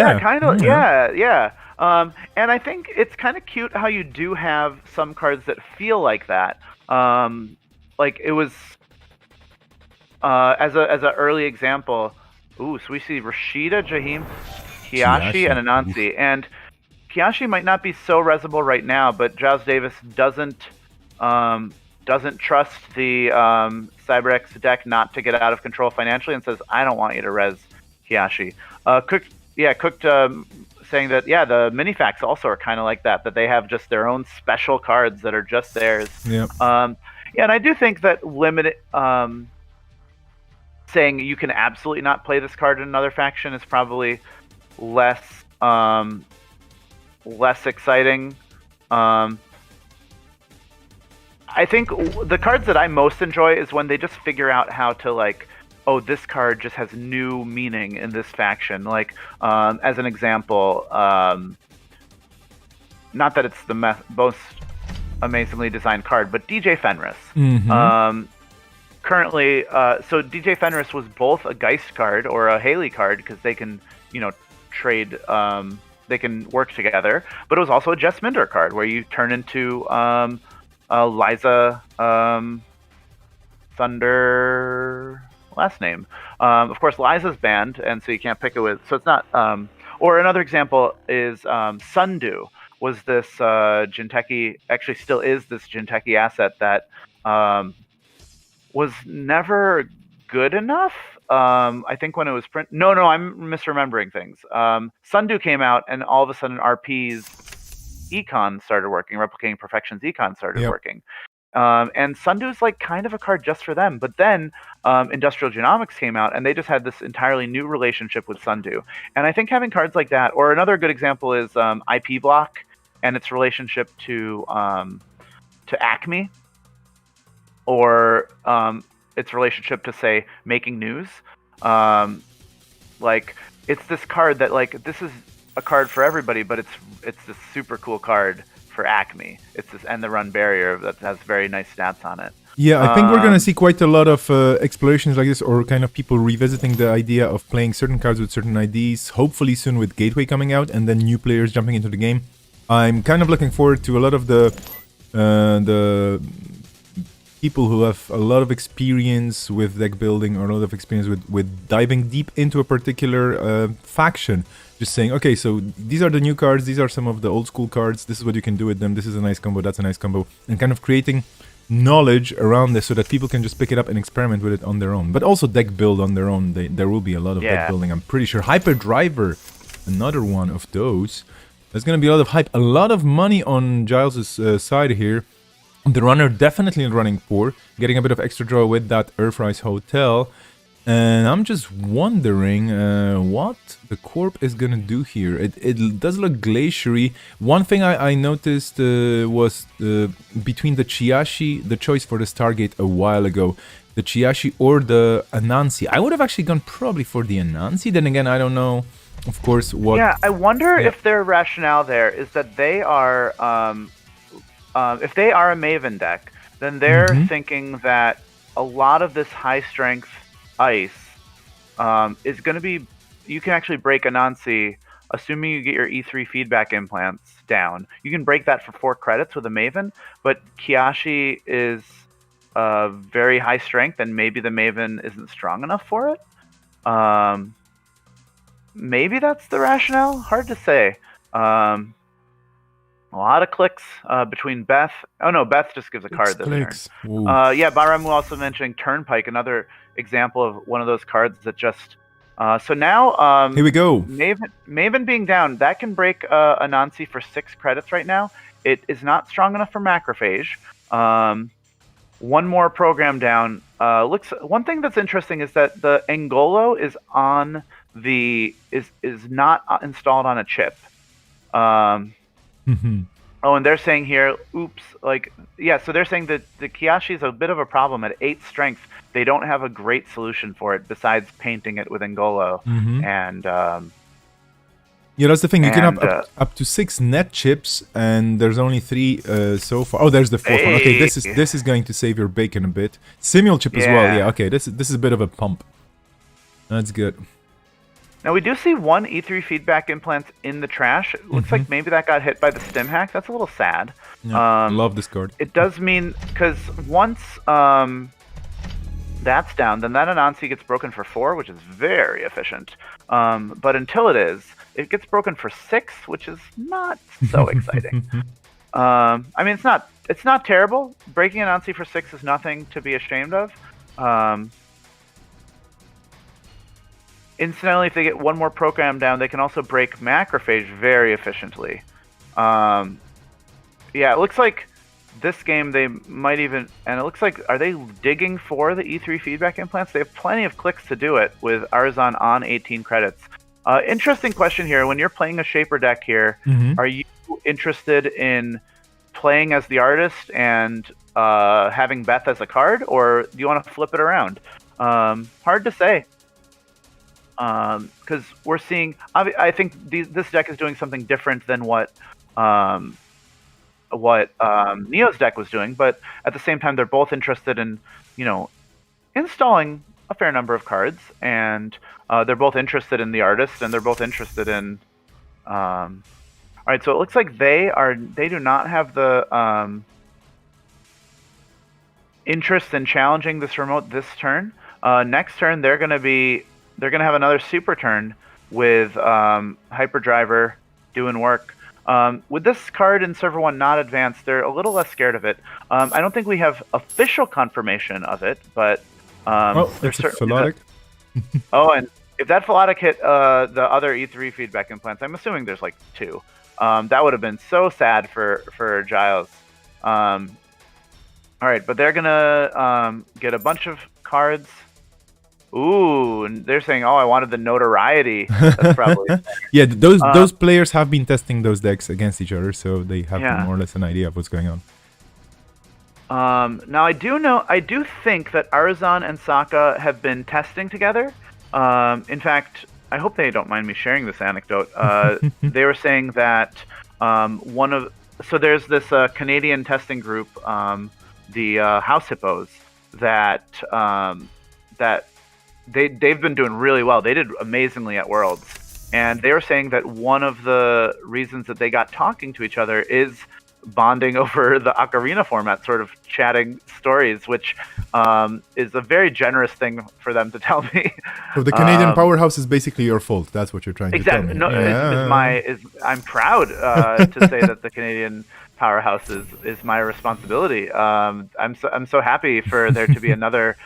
and I think it's kind of cute how you do have some cards that feel like that. Like it was as an early example. Ooh, so we see Rashida, Jaheim, Kiashi, and Anansi, and Kiashi might not be so resable right now, but Giles Davis doesn't trust the CyberX deck not to get out of control financially, and says, I don't want you to res Kiashi. Cooked saying that, the Minifacts also are kind of like that they have just their own special cards that are just theirs. Yep. And I do think that saying you can absolutely not play this card in another faction is probably less exciting. I think the cards that I most enjoy is when they just figure out how to, like, oh, this card just has new meaning in this faction. Like, as an example, not that it's the most amazingly designed card, but DJ Fenris. Currently, so DJ Fenris was both a Geist card or a Haley card because they can, you know, trade, they can work together, but it was also a Jesminder card where you turn into Liza Thunder last name. Of course, Liza's banned, and so you can't pick it with. So it's not. Or another example is Sundew was this Jinteki. Actually, still is this Jinteki asset that was never good enough. I think when it was print. No, I'm misremembering things. Sundew came out, and all of a sudden RP's Econ started working. Replicating Perfection's Econ started working. And Sundew's like kind of a card just for them. But then Industrial Genomics came out, and they just had this entirely new relationship with Sundew. And I think having cards like that, or another good example is IP Block and its relationship to Acme, or its relationship to, say, Making News. Like, it's this card that, like, this is a card for everybody, but it's this super cool card for Acme. It's this End the Run barrier that has very nice stats on it. Yeah, I think we're going to see quite a lot of explorations like this, or kind of people revisiting the idea of playing certain cards with certain IDs, hopefully soon with Gateway coming out, and then new players jumping into the game. I'm kind of looking forward to a lot of the people who have a lot of experience with deck building, or a lot of experience with diving deep into a particular faction. Just saying, okay, so these are the new cards, these are some of the old school cards, this is what you can do with them, this is a nice combo, that's a nice combo, and kind of creating knowledge around this so that people can just pick it up and experiment with it on their own. But also deck build on their own. There will be a lot of deck building, I'm pretty sure. Hyperdriver, another one of those. There's going to be a lot of hype, a lot of money on Giles' side here. The runner definitely running poor, getting a bit of extra draw with that Earthrise Hotel. And I'm just wondering what the Corp is gonna do here. It does look glaciary. One thing I noticed was between the Chiashi, the choice for the Stargate a while ago, the Chiashi or the Anansi. I would have actually gone probably for the Anansi. Then again, I don't know, of course, what... Yeah, I wonder if their rationale there is that they are... if they are a Maven deck, then they're thinking that a lot of this high-strength ice is going to be, you can actually break Anansi, assuming you get your E3 feedback implants down. You can break that for 4 credits with a Maven, but Kiashi is very high strength, and maybe the Maven isn't strong enough for it. Maybe that's the rationale. Hard to say. A lot of clicks between Beth. Oh no, Beth just gives a card this turn. Yeah, Baramu also mentioning Turnpike, another example of one of those cards that just... so now... here we go. Maven being down, that can break Anansi for 6 credits right now. It is not strong enough for Macrophage. One more program down. One thing that's interesting is that the Angolo is on the... is not installed on a chip. Oh, and they're saying here, oops, like, yeah, so they're saying that the Kiashi is a bit of a problem at 8 strength. They don't have a great solution for it besides painting it with Angolo. And, yeah, that's the thing. You can have up to 6 net chips, and there's only 3 so far. Oh, there's the 4th one. Okay, this is going to save your bacon a bit. Simul chip as well. Yeah, okay, this is a bit of a pump. That's good. Now, we do see 1 E3 feedback implant in the trash. It looks like maybe that got hit by the stim hack. That's a little sad. Yeah, love this card. It does mean, because once that's down, then that Anansi gets broken for 4, which is very efficient. But until it gets broken for 6, which is not so exciting. I mean, it's not terrible. Breaking Anansi for 6 is nothing to be ashamed of. Incidentally, if they get 1 more program down, they can also break Macrophage very efficiently. Yeah, it looks like this game they might even... And it looks like... Are they digging for the E3 feedback implants? They have plenty of clicks to do it with Arzon on 18 credits. Interesting question here. When you're playing a Shaper deck here, are you interested in playing as the artist and having Beth as a card? Or do you want to flip it around? Hard to say. Because we're seeing, I think this deck is doing something different than what Neo's deck was doing, but at the same time, they're both interested in, installing a fair number of cards, and they're both interested in the artist, and they're both interested in. All right, so it looks like they do not have the interest in challenging this remote this turn. Next turn, they're going to have another super turn with Hyperdriver doing work. With this card in Server 1 not advanced, they're a little less scared of it. I don't think we have official confirmation of it, but there's certainly... Oh, and if that Philotic hit the other E3 feedback implants, I'm assuming there's like 2. That would have been so sad for Giles. All right, but they're going to get a bunch of cards. Ooh, and they're saying, "Oh, I wanted the notoriety." That's probably yeah. Those players have been testing those decks against each other, so they have more or less an idea of what's going on. Now I do think that Arzon and Sokka have been testing together. In fact, I hope they don't mind me sharing this anecdote. They were saying that there's this Canadian testing group, the House Hippos, that they've been doing really well. They did amazingly at Worlds. And they were saying that one of the reasons that they got talking to each other is bonding over the Okorina format, sort of chatting stories, which is a very generous thing for them to tell me. So the Canadian powerhouse is basically your fault. That's what you're trying to tell me. No, I'm proud to say that the Canadian powerhouse is my responsibility. I'm so happy for there to be another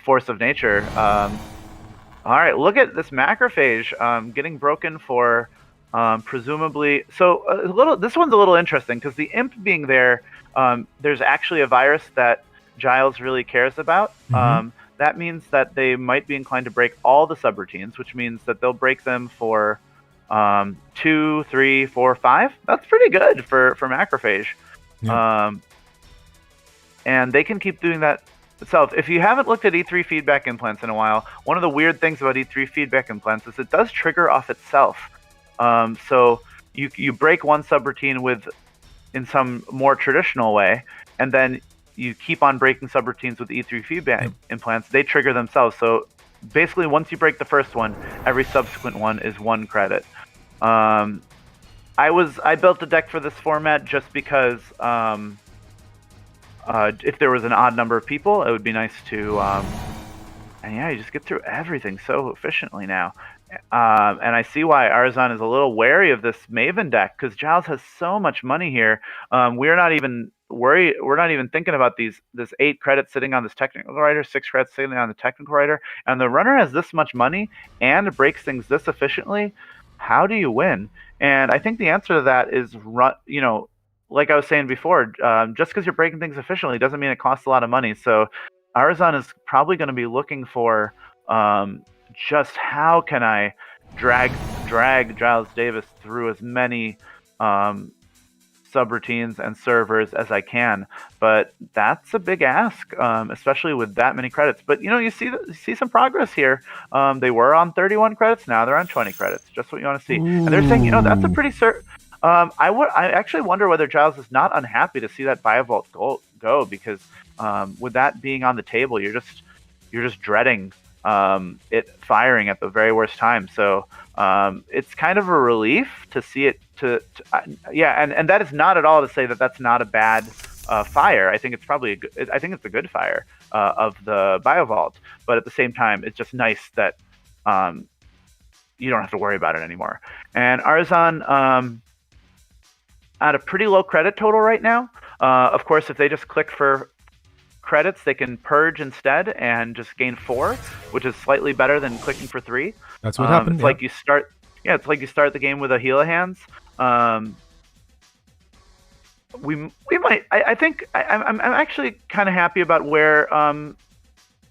force of nature. All right, look at this macrophage getting broken for presumably. So this one's a little interesting because the imp being there, there's actually a virus that Giles really cares about. That means that they might be inclined to break all the subroutines, which means that they'll break them for 2, 3, 4, 5. That's pretty good for macrophage. Yeah. And they can keep doing that itself. If you haven't looked at E3 feedback implants in a while, one of the weird things about E3 feedback implants is it does trigger off itself. So you break one subroutine in some more traditional way, and then you keep on breaking subroutines with E3 feedback implants. They trigger themselves. So basically, once you break the first one, every subsequent one is 1 credit. I built a deck for this format just because if there was an odd number of people, it would be nice to. And yeah, you just get through everything so efficiently now. And I see why Arzan is a little wary of this Maven deck, because Giles has so much money here. We're not even worried. We're not even thinking about this 8 credits sitting on this technical writer, 6 credits sitting on the technical writer, and the runner has this much money and breaks things this efficiently. How do you win? And I think the answer to that is like I was saying before, just because you're breaking things efficiently doesn't mean it costs a lot of money. So Arzan is probably going to be looking for just how can I drag Giles Davis through as many subroutines and servers as I can. But that's a big ask, especially with that many credits. But you see some progress here. They were on 31 credits, now they're on 20 credits. Just what you want to see. And they're saying, that's a pretty I actually wonder whether Giles is not unhappy to see that Biovault go, because with that being on the table, you're just dreading it firing at the very worst time. So it's kind of a relief to see it. And that is not at all to say that that's not a bad fire. I think it's probably I think it's a good fire of the Biovault. But at the same time, it's just nice that you don't have to worry about it anymore. And Arzan at a pretty low credit total right now. Of course, if they just click for credits, they can purge instead and just gain 4, which is slightly better than clicking for 3. That's what happened. It's like you start. Yeah, it's like you start the game with a heal of hands. We might. I think I'm actually kind of happy about where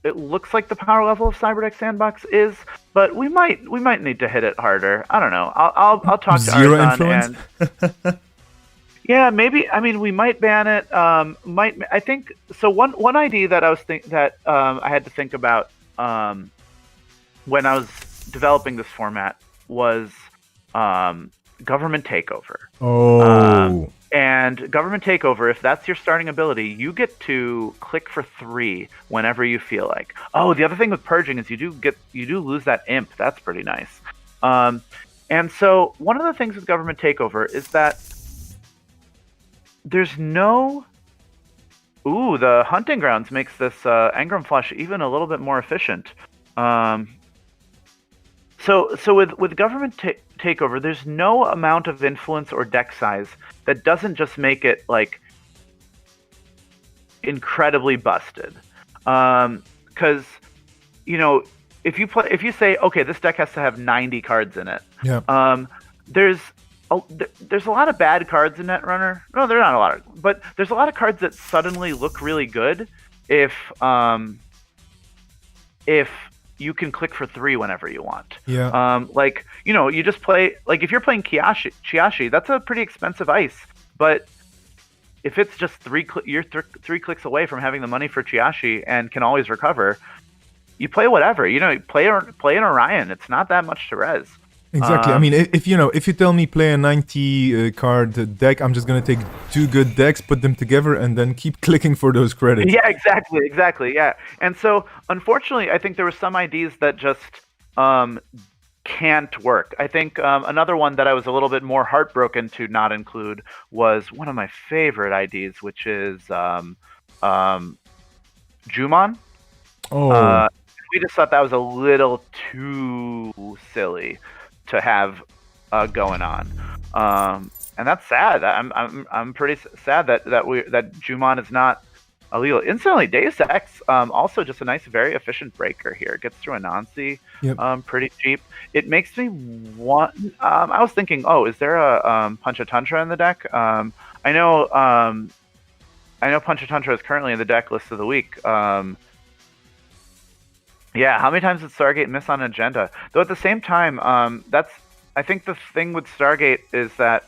it looks like the power level of Cyberdeck Sandbox is, but we might need to hit it harder. I don't know. I'll talk to Arzan and. Yeah, maybe. I mean, we might ban it. I think so. One idea that I had to think about when I was developing this format was government takeover. Oh. And government takeover, if that's your starting ability, you get to click for 3 whenever you feel like. Oh, the other thing with purging is you do lose that imp. That's pretty nice. And so one of the things with government takeover is that there's no. Ooh, the hunting grounds makes this engram flush even a little bit more efficient. So with government takeover, there's no amount of influence or deck size that doesn't just make it like incredibly busted. Because if you say, okay, this deck has to have 90 cards in it. Yeah. There's a lot of bad cards in Netrunner. No, there are not a lot but there's a lot of cards that suddenly look really good if you can click for 3 whenever you want. Yeah. You just play, like if you're playing Chiashi, that's a pretty expensive ice. But if it's just you're 3 clicks away from having the money for Chiashi and can always recover, you play whatever. Play an Orion. It's not that much to res. Exactly. I mean, if you tell me play a 90 card deck, I'm just gonna take 2 good decks, put them together, and then keep clicking for those credits. Yeah, exactly. Yeah. And so, unfortunately, I think there were some IDs that just can't work. I think another one that I was a little bit more heartbroken to not include was one of my favorite IDs, which is Jumon. Oh. We just thought that was a little too silly to have going on. and that's sad. I'm pretty sad that Jumon is not illegal. Incidentally, Deus Ex, also just a nice, very efficient breaker here. It gets through Anansi, pretty cheap. It makes me want. I was thinking, oh, is there a Panchatantra in the deck? I know Panchatantra is currently in the deck list of the week. Yeah, how many times did Stargate miss on agenda? Though at the same time, I think the thing with Stargate is that,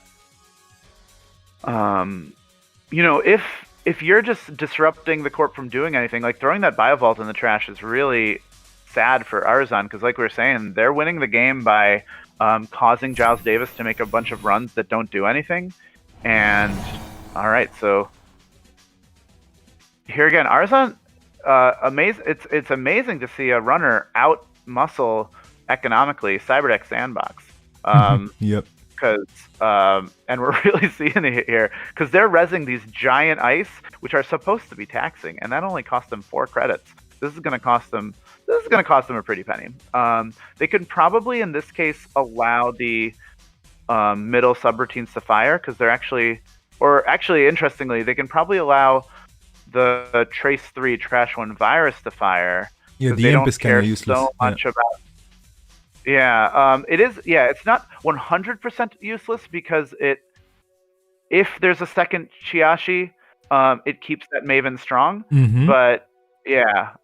if you're just disrupting the corp from doing anything, like throwing that Biovault in the trash is really sad for Arzon, because like we were saying, they're winning the game by causing Giles Davis to make a bunch of runs that don't do anything. And all right, so here again, Arzon, amazing. It's amazing to see a runner out muscle economically Cyberdeck Sandbox. Yep. Because and we're really seeing it here because they're rezzing these giant ice, which are supposed to be taxing, and that only cost them 4 credits. This is going to cost them a pretty penny. They could probably, in this case, allow the middle subroutines to fire because they're actually, interestingly, they can probably allow the Trace 3 Trash 1 virus to fire. Yeah, the imp is kind of useless. So much about. Yeah, it is. Yeah, it's not 100% useless because if there's a second Chiashi, it keeps that Maven strong. Mm-hmm. But yeah,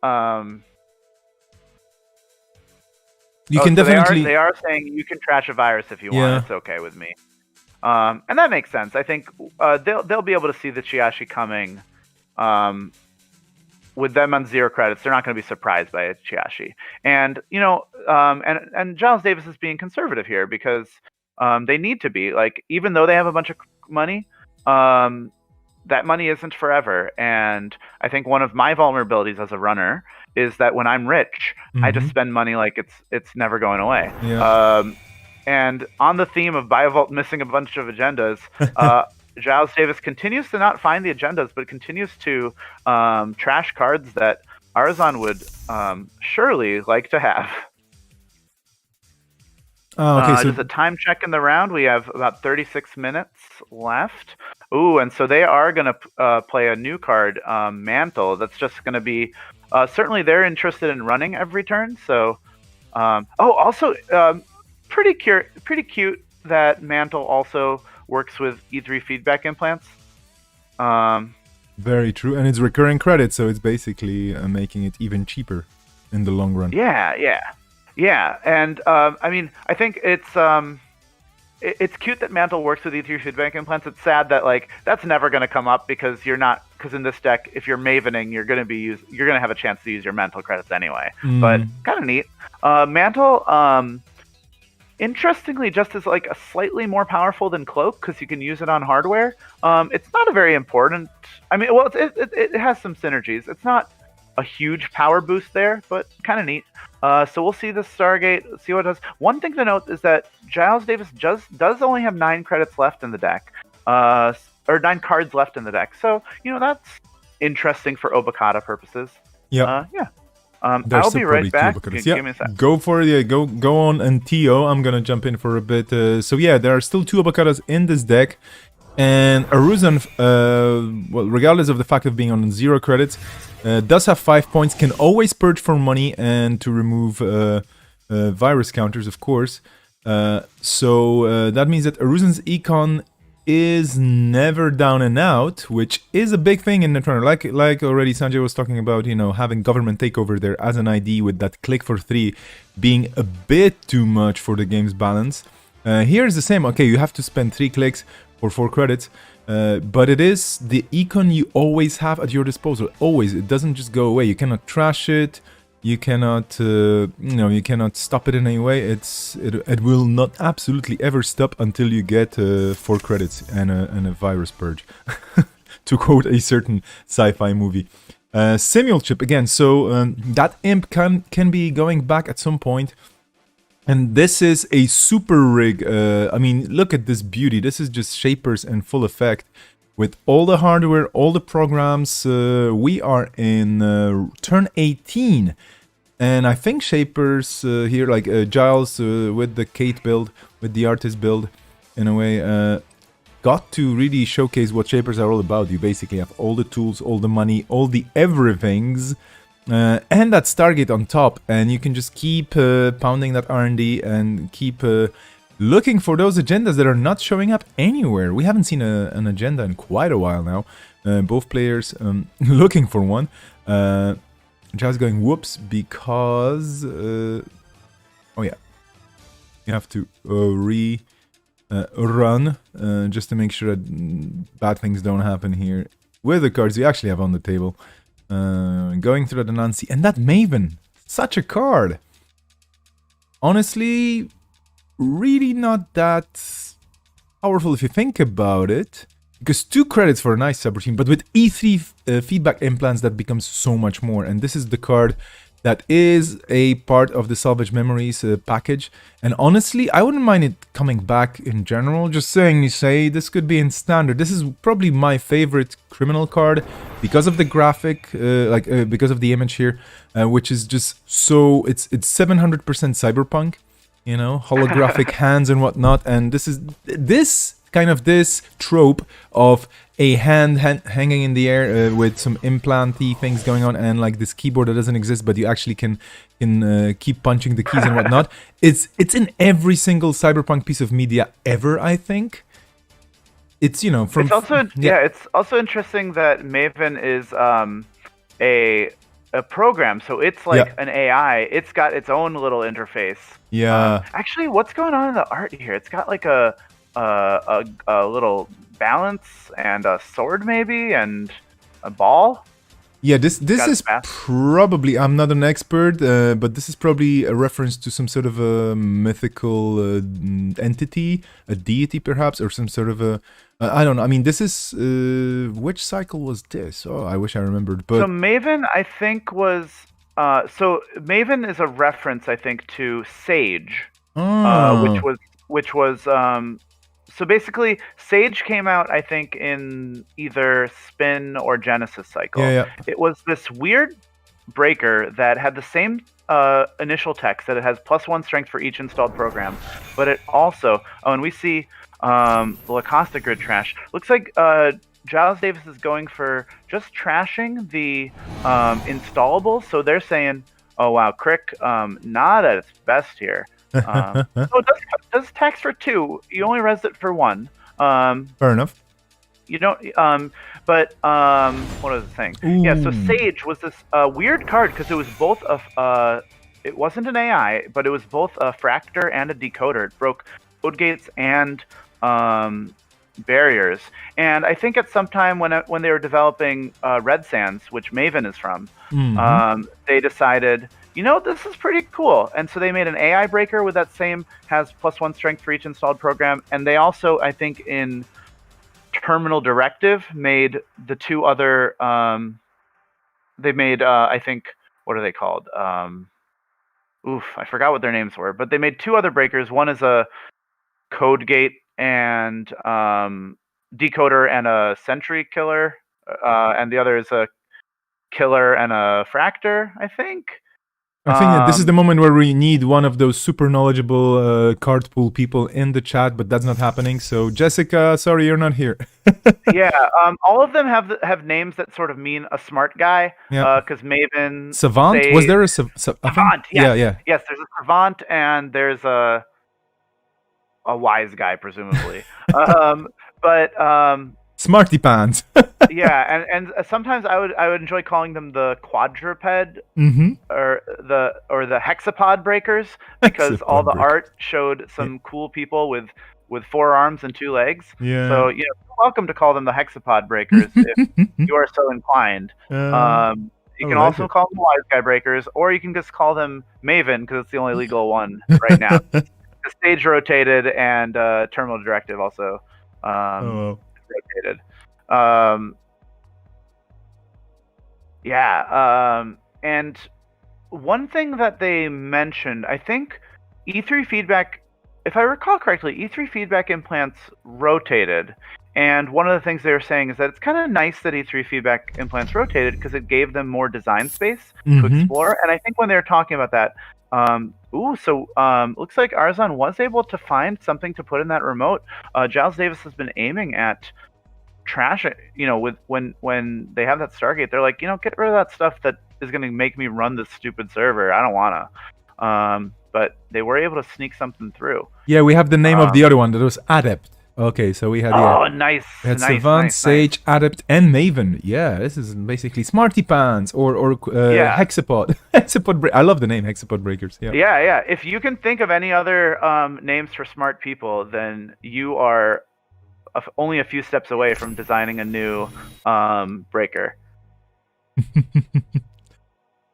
you can definitely. They are saying you can trash a virus if you want. It's okay with me, and that makes sense. I think they'll be able to see the Chiashi coming. With them on 0 credits, they're not going to be surprised by a Chiashi. And and Giles Davis is being conservative here because they need to be. Like, even though they have a bunch of money, that money isn't forever. And I think one of my vulnerabilities as a runner is that when I'm rich, I just spend money like it's never going away. Yeah. And on the theme of Biovault missing a bunch of agendas, Giles Davis continues to not find the agendas, but continues to trash cards that Arzon would surely like to have. Oh, okay. So just a time check in the round. We have about 36 minutes left. Ooh, and so they are going to play a new card, Mantle. That's just going to be certainly they're interested in running every turn. So, also pretty cute that Mantle also works with E3 feedback implants. Very true, and it's recurring credit, so it's basically making it even cheaper in the long run. Yeah, and I mean, I think it's cute that Mantle works with E3 feedback implants. It's sad that that's never going to come up because in this deck, if you're Mavening, you're going to have a chance to use your Mantle credits anyway. But kind of neat. Mantle. Interestingly, just as a slightly more powerful than Cloak because you can use it on hardware. It's not a very important. I mean, well, it has some synergies. It's not a huge power boost there, but kind of neat. So we'll see the Stargate, see what it does. One thing to note is that Giles Davis does only have 9 credits left in the deck, or 9 cards left in the deck. So that's interesting for Obokata purposes. Yeah. I'll be right back. Give me a sec. Go for it. Yeah, go on. And Tio, I'm gonna jump in for a bit. So yeah, there are still 2 Obokatas in this deck, and Aruzan, regardless of the fact of being on 0 credits, does have 5 points. Can always purge for money and to remove virus counters, of course. So that means that Aruzan's econ is never down and out, which is a big thing in Netrunner. Like already Sanjay was talking about, having government takeover there as an ID with that click for 3 being a bit too much for the game's balance. Here's the same. Okay, you have to spend 3 clicks for 4 credits, but it is the econ you always have at your disposal. Always. It doesn't just go away. You cannot trash it. You cannot, you cannot stop it in any way. It will not absolutely ever stop until you get 4 credits and a virus purge, to quote a certain sci-fi movie. Simul chip again. So that imp can be going back at some point, and this is a super rig. I mean, look at this beauty. This is just Shapers in full effect. With all the hardware, all the programs, we are in turn 18. And I think Shapers here, like Giles with the Kate build, with the Artist build, in a way, got to really showcase what shapers are all about. You basically have all the tools, all the money, all the everythings, and that Stargate on top, and you can just keep pounding that R&D and keep looking for those agendas that are not showing up anywhere. We haven't seen an agenda in quite a while now. Both players looking for one. Just going whoops because... oh yeah. You have to run just to make sure that bad things don't happen here. With the cards you actually have on the table. Going through the Nancy. And that Maven. Such a card. Honestly, really not that powerful if you think about it. Because 2 credits for a nice subroutine, but with E3 feedback implants that becomes so much more. And this is the card that is a part of the Salvage Memories package. And honestly, I wouldn't mind it coming back in general. Just saying, you say, this could be in standard. This is probably my favorite criminal card because of the graphic, because of the image here, which is just so... It's 700% cyberpunk, you know, holographic hands and whatnot. And this is... This trope of a hand hanging in the air with some implanty things going on and like this keyboard that doesn't exist, but you actually can keep punching the keys and whatnot. It's in every single cyberpunk piece of media ever, I think. It's, you know, from... It's also, it's also interesting that Maven is a program, so it's like an AI. It's got its own little interface. Yeah. Actually, what's going on in the art here? It's got like a little balance and a sword maybe and a ball. Yeah, this is probably, I'm not an expert, but this is probably a reference to some sort of a mythical entity, a deity perhaps, or some sort of a, I don't know. I mean, this is, which cycle was this? Oh, I wish I remembered. But so Maven, I think was, so Maven is a reference, I think, to Sage, which was so basically, Sage came out, I think, in either Spin or Genesis cycle. Yeah. It was this weird breaker that had the same initial text, that it has +1 strength for each installed program, but it also... Oh, and we see the Lacosta grid trash. Looks like Giles Davis is going for just trashing the installables, so they're saying, oh wow, Crick, not at its best here. So it does tax for 2. You only res it for 1. Fair enough. You don't. But what was the thing? Ooh. Yeah. So Sage was this weird card because it was both a. It wasn't an AI, but it was both a fractor and a decoder. It broke code gates and barriers. And I think at some time when they were developing Red Sands, which Maven is from, they decided, you know, this is pretty cool. And so they made an AI breaker with that same, has +1 strength for each installed program. And they also, I think, in Terminal Directive, made the 2 other, they made, I think, what are they called? I forgot what their names were. But they made 2 other breakers. One is a code gate and decoder and a sentry killer. And the other is a killer and a fractor, I think. I think that this is the moment where we need one of those super knowledgeable card pool people in the chat, but that's not happening. So Jessica, sorry you're not here. Yeah, all of them have names that sort of mean a smart guy. Yeah. Because Maven. Savant? Was there a Savant? Yes. Yeah. Yes, there's a Savant and there's a wise guy presumably. Smarty pants. Yeah, and sometimes I would enjoy calling them the quadruped or the hexapod breakers, because all the art showed some cool people with 4 arms and 2 legs. Yeah. So you're welcome to call them the hexapod breakers if you are so inclined. You can also call them wise guy breakers, or you can just call them Maven because it's the only legal one right now. The stage rotated and Terminal Directive also rotated. And one thing that they mentioned, I think E3 feedback, if I recall correctly, E3 feedback implants rotated. And one of the things they were saying is that it's kind of nice that E3 feedback implants rotated because it gave them more design space to explore. And I think when they were talking about that, Looks like Arzon was able to find something to put in that remote. Giles Davis has been aiming at trash it, with when they have that Stargate, they're like, get rid of that stuff that is going to make me run this stupid server. I don't want to. But they were able to sneak something through. Yeah, we have the name of the other one. That was Adept. Okay, so we had nice. We had nice, Savant, nice, Sage, Adept, and Maven. Yeah, this is basically Smarty Pants or Hexapod. Hexapod. I love the name Hexapod Breakers. Yeah. Yeah. If you can think of any other names for smart people, then you are only a few steps away from designing a new breaker.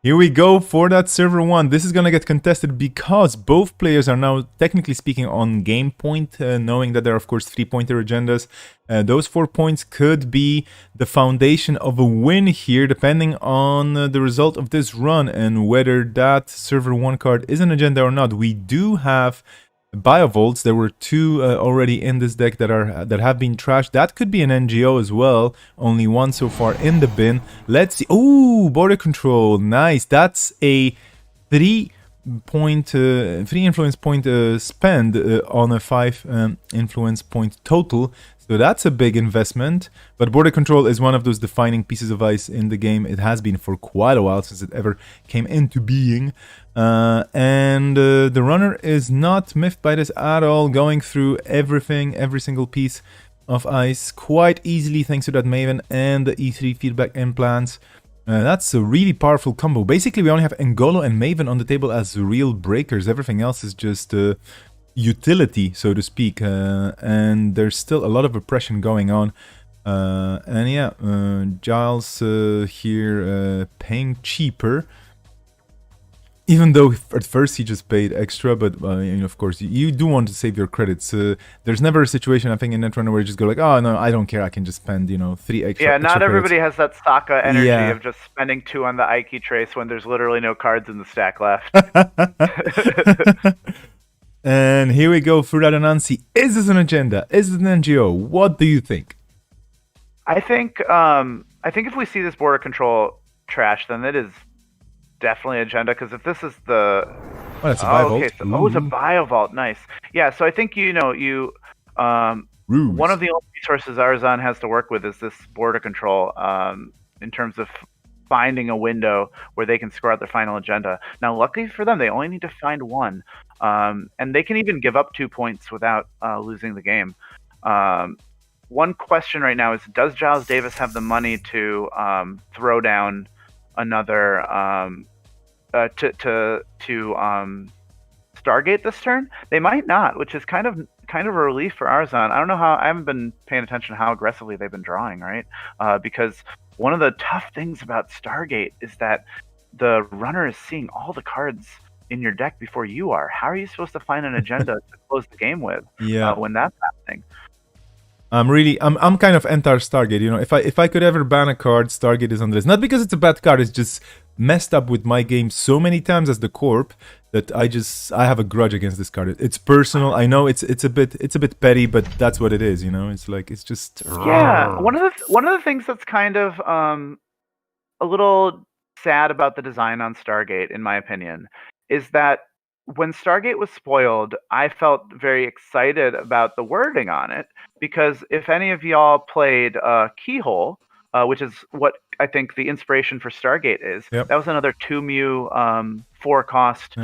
Here we go for that server 1. This is going to get contested because both players are now, technically speaking, on game point, knowing that there are, of course, 3-pointer agendas. Those 4 points could be the foundation of a win here, depending on the result of this run and whether that server 1 card is an agenda or not. We do have Biovolts. There were 2 already in this deck that have been trashed. That could be an NGO as well. Only 1 so far in the bin. Let's see. Oh, border control. Nice. That's a 3 influence point spend on a 5 influence point total. So that's a big investment. But border control is one of those defining pieces of ice in the game. It has been for quite a while since it ever came into being. And the runner is not miffed by this at all, going through everything, every single piece of ice quite easily thanks to that Maven and the E3 feedback implants. That's a really powerful combo. Basically, we only have Ngolo and Maven on the table as real breakers. Everything else is just utility, so to speak. And there's still a lot of oppression going on. And yeah, Giles here paying cheaper. Even though at first he just paid extra, but of course you do want to save your credits. There's never a situation, I think, in Netrunner where you just go like, oh no, I don't care, I can just spend 3 extra. Yeah, not extra everybody credits. has that Sokka energy of just spending 2 on the Ike trace when there's literally no cards in the stack left. And here we go, Furad Anansi. Is this an agenda? Is it an NGO? What do you think? I think if we see this border control trash, then it is definitely agenda, because if this is the that's a Biovault. Okay, so it's a Biovault. Nice. Yeah, so I think one of the only resources Arzon has to work with is this border control in terms of finding a window where they can score out their final agenda. Now, luckily for them, they only need to find 1, and they can even give up 2 points without losing the game. One question right now is, does Giles Davis have the money to throw down another to Stargate this turn? They might not, which is kind of a relief for Arzon. I don't know how. I haven't been paying attention to how aggressively they've been drawing, right? Because one of the tough things about Stargate is that the runner is seeing all the cards in your deck before you are. How are you supposed to find an agenda to close the game with when that's happening? I'm kind of anti-Stargate. If I could ever ban a card, Stargate is on the list. Not because it's a bad card, it's just messed up with my game so many times as the Corp that I have a grudge against this card. It's personal. I know it's a bit petty, but that's what it is. It's like it's just one of the things that's kind of a little sad about the design on Stargate, in my opinion, is that when Stargate was spoiled, I felt very excited about the wording on it, because if any of y'all played Keyhole, which is what I think the inspiration for Stargate is, that was another 2-mu 4-cost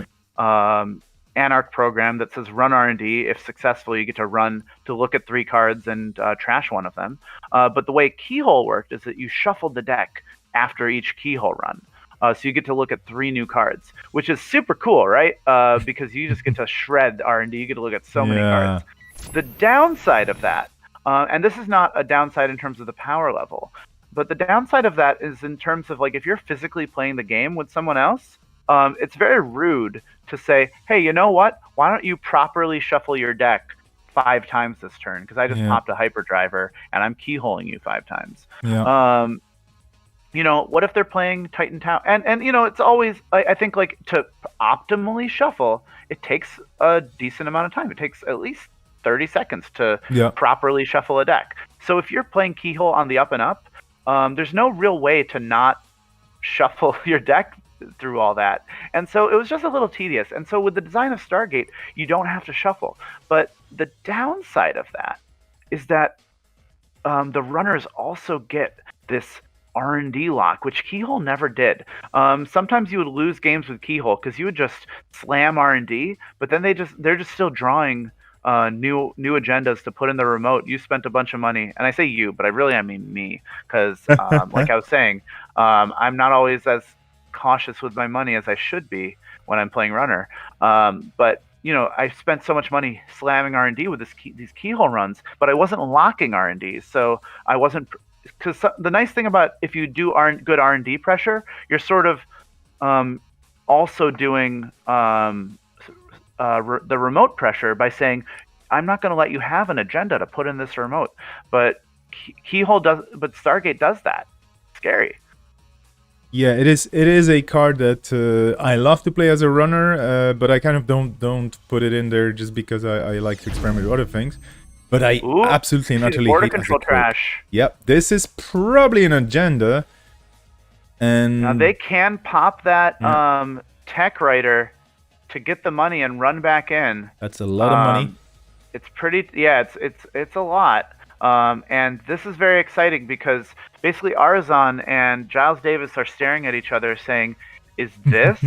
Anarch program that says run R&D. If successful, you get to run to look at 3 cards and trash one of them. But the way Keyhole worked is that you shuffled the deck after each Keyhole run. So you get to look at 3 new cards, which is super cool, right? Because you just get to shred R&D. You get to look at so many cards. The downside of that, and this is not a downside in terms of the power level, but the downside of that is in terms of, like, if you're physically playing the game with someone else, it's very rude to say, hey, you know what? Why don't you properly shuffle your deck 5 times this turn? Because I just popped a hyperdriver and I'm keyholing you 5 times. What if they're playing Titan Tower? And it's always, I think, like, to optimally shuffle, it takes a decent amount of time. It takes at least 30 seconds to properly shuffle a deck. So if you're playing Keyhole on the up and up, there's no real way to not shuffle your deck through all that. And so it was just a little tedious. And so with the design of Stargate, you don't have to shuffle. But the downside of that is that the runners also get this R&D lock, which Keyhole never did. Sometimes you would lose games with Keyhole because you would just slam R&D, but then they're just still drawing new agendas to put in the remote. You spent a bunch of money, and I say you, but I mean me, because like I was saying, I'm not always as cautious with my money as I should be when I'm playing Runner. But you know, I spent so much money slamming R&D with these Keyhole runs, but I wasn't locking R&D, so I wasn't. Because the nice thing about if you do good R&D pressure, you're sort of also doing the remote pressure by saying, I'm not going to let you have an agenda to put in this remote. But Keyhole does, but Stargate does that. Scary. Yeah, it is a card that I love to play as a runner, but I kind of don't put it in there just because I like to experiment with other things. But I absolutely and utterly border hate control trash. Yep, this is probably an agenda. And now they can pop that tech writer to get the money and run back in. That's a lot of money. It's pretty. Yeah, it's a lot. And this is very exciting because basically Arzon and Giles Davis are staring at each other, saying, "Is this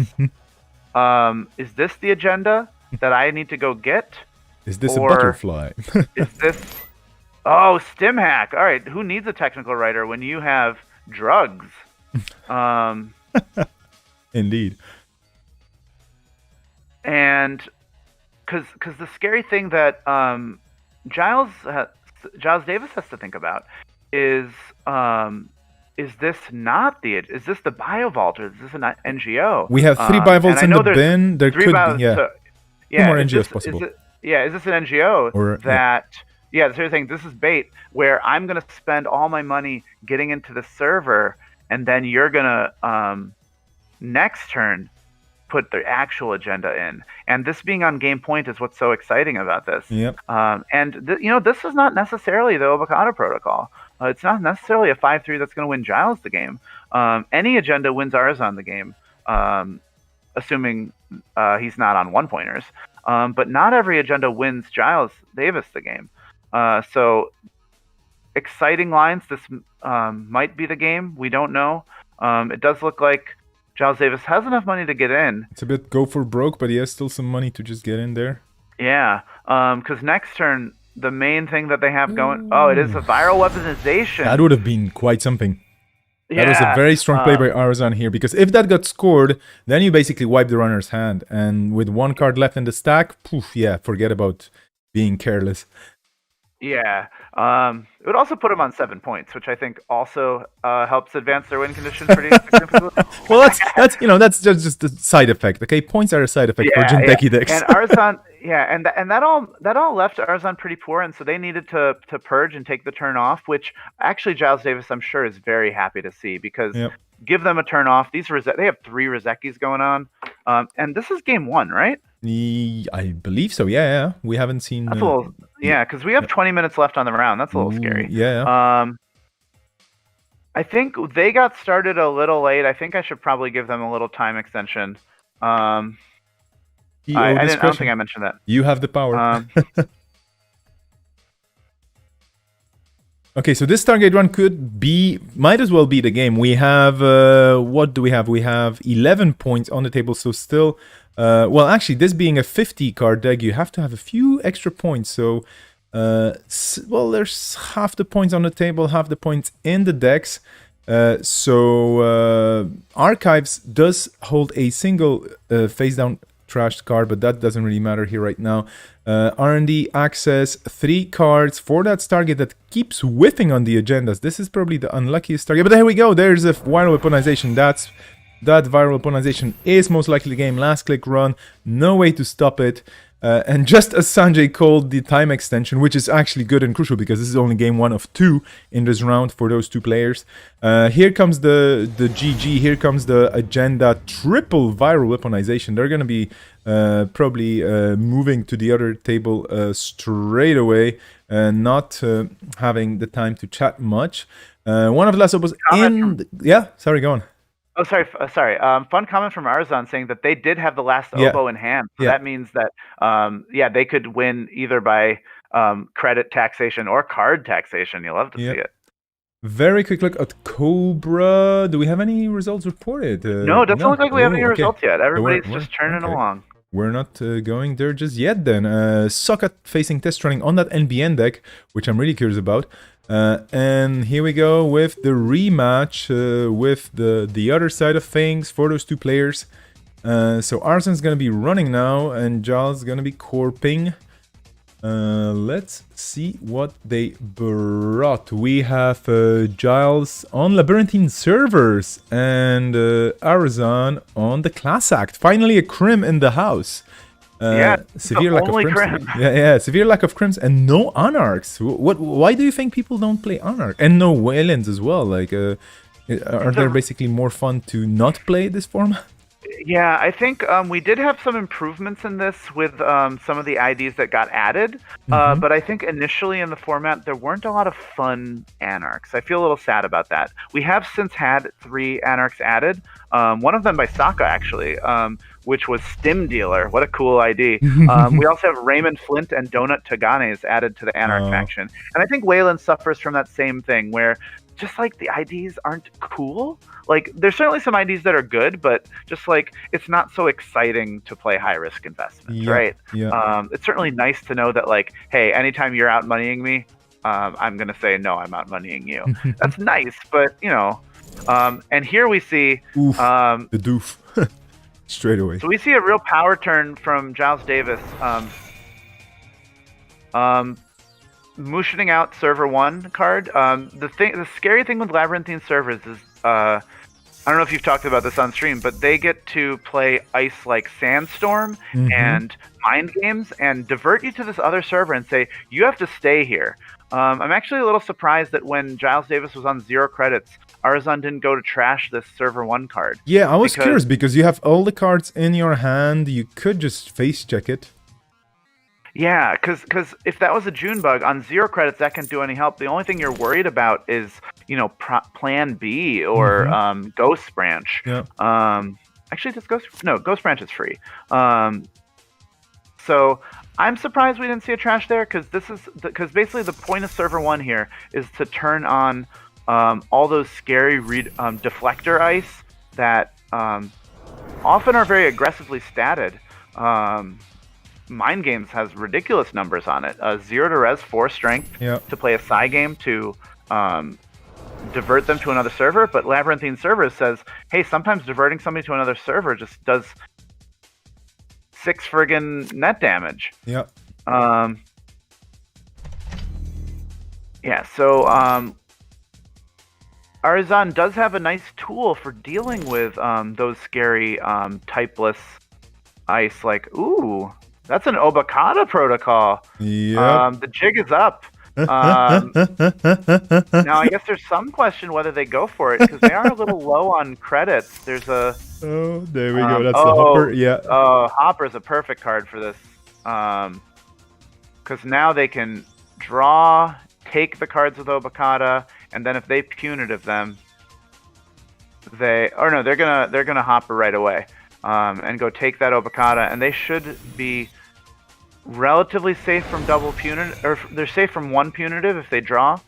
the agenda that I need to go get? Is this a butterfly? Is this... Oh, stim hack. All right, who needs a technical writer when you have drugs?" Indeed. And because the scary thing that Giles Davis has to think about is this not the... Is this the BioVault or is this an NGO? We have 3 BioVaults in the bin. There could be, yeah. So, yeah, 2 more NGOs possible. Is this an NGO or, that... Yeah, the sort of thing. This is bait where I'm going to spend all my money getting into the server, and then you're going to next turn put the actual agenda in. And this being on game point is what's so exciting about this. Yep. And this is not necessarily the Obokata protocol. It's not necessarily a 5-3 that's going to win Giles the game. Any agenda wins Arzon the game, assuming he's not on 1-pointers. But not every agenda wins Giles Davis the game. So exciting lines. This might be the game. We don't know. It does look like Giles Davis has enough money to get in. It's a bit go for broke, but he has still some money to just get in there. Yeah, because next turn, the main thing that they have going... Oh, it is a viral weaponization. That would have been quite something. That was a very strong play by Arzon here, because if that got scored, then you basically wipe the runner's hand. And with 1 card left in the stack, poof, yeah, forget about being careless. Yeah. It would also put him on 7 points, which I think also helps advance their win condition pretty significantly. Well, that's just a side effect. Okay, points are a side effect for Jinteki decks. And Arzon, and that all left Arzon pretty poor, and so they needed to purge and take the turn off, which actually Giles Davis, I'm sure, is very happy to see, because give them a turn off. They have 3 Rozekis going on, and this is game 1, right? I believe so. Yeah. We haven't seen. That's a little, because we have 20 minutes left on the round. That's a little scary. Yeah. I think they got started a little late. I think I should probably give them a little time extension. I don't think I mentioned that. You have the power. Okay, so this Stargate run might as well be the game. We have, what do we have? We have 11 points on the table, so still, well, actually, this being a 50 card deck, you have to have a few extra points. So, well, there's half the points on the table, half the points in the decks. So, Archives does hold a single face down trashed card, but that doesn't really matter here right now. R&D access 3 cards for that Stargate that keeps whiffing on the agendas. This is probably the unluckiest Stargate, but there we go. There's a viral weaponization. That viral weaponization is most likely the game. Last click run, no way to stop it. And just as Sanjay called the time extension, which is actually good and crucial because this is only game 1 of 2 in this round for those 2 players. Here comes the GG, here comes the agenda, triple viral weaponization. They're going to be probably moving to the other table straight away, not having the time to chat much. One of the last was in... Yeah, sorry, go on. Oh, sorry. Sorry. Fun comment from Arzon saying that they did have the last oboe in hand. So that means that, yeah, they could win either by credit taxation or card taxation. You'll love to see it. Very quick look at Cobra. Do we have any results reported? No, it doesn't look like we have any results yet. Everybody's just turning along. We're not going there just yet then. Socket facing test running on that NBN deck, which I'm really curious about. And here we go with the rematch with the other side of things for those two players. So Arson's going to be running now, and Giles is going to be corping. Let's see what they brought. We have Giles on Labyrinthine servers and Arzon on the Class Act. Finally a Crim in the house. Severe lack of Crims. Severe lack of Crims and no Anarchs. Why do you think people don't play Anarch? And no Waylands as well. Like, are there basically more fun to not play this format? Yeah, I think we did have some improvements in this with some of the IDs that got added, but I think initially in the format there weren't a lot of fun Anarchs. I feel a little sad about that. We have since had 3 Anarchs added, one of them by Sokka actually, which was Stim Dealer. What a cool ID. We also have Raymond Flint and Donut Taganes added to the Anarch faction. And I think Wayland suffers from that same thing where just like the IDs aren't cool. Like there's certainly some IDs that are good, but just like it's not so exciting to play high risk investments, right? Yeah. It's certainly nice to know that like, hey, anytime you're out moneying me, I'm gonna say no, I'm out moneying you. That's nice, but you know, and here we see the doof straight away. So we see a real power turn from Giles Davis. Mooshing out server 1 card. The scary thing with Labyrinthine servers is I don't know if you've talked about this on stream, but they get to play ice like Sandstorm and Mind Games and divert you to this other server and say you have to stay here. I'm actually a little surprised that when Giles Davis was on 0 credits, Arzon didn't go to trash this server 1 card. Yeah, I was curious because you have all the cards in your hand. You could just face check it. Yeah, because if that was a June bug on 0 credits, that can't do any help. The only thing you're worried about is, you know, Plan B or Ghost Branch. Yeah. Actually, Ghost Branch is free. So I'm surprised we didn't see a trash there because basically the point of server 1 here is to turn on all those scary deflector ice that often are very aggressively statted. Mind Games has ridiculous numbers on it. 0 to res, 4 strength to play a Psy game to divert them to another server. But Labyrinthine Servers says, hey, sometimes diverting somebody to another server just does 6 friggin' net damage. Yeah. Yeah, so Arzon does have a nice tool for dealing with those scary typeless ice. Like, ooh, that's an Obokata protocol. Yeah. The jig is up. Now, I guess there's some question whether they go for it because they are a little low on credits. There's a... Oh, there we go. That's the Hopper. Yeah. Hopper's a perfect card for this. Because now they can draw, take the cards with Obokata, and then if they punitive them, they're gonna Hopper right away. And go take that Obokata, and they should be relatively safe from double punitive, or they're safe from 1 punitive if they draw.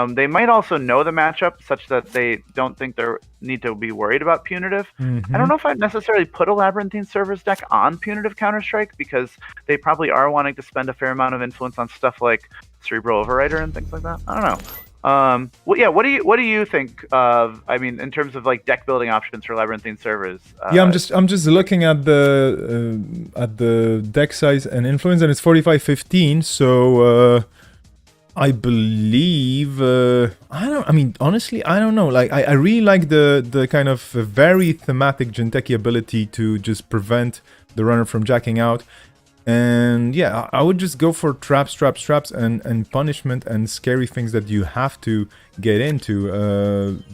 They might also know the matchup such that they don't think they need to be worried about punitive. I don't know if I'd necessarily put a Labyrinthine Servers deck on punitive Counter-Strike because they probably are wanting to spend a fair amount of influence on stuff like Cerebral Overrider and things like that. I don't know. What do you think of? I mean, in terms of like deck building options for Labyrinthine Servers. Yeah, I'm just looking at the deck size and influence, and it's 45-15. So I believe honestly, I don't know. Like I really like the kind of very thematic Jinteki ability to just prevent the runner from jacking out. And yeah, I would just go for traps, and punishment and scary things that you have to get into.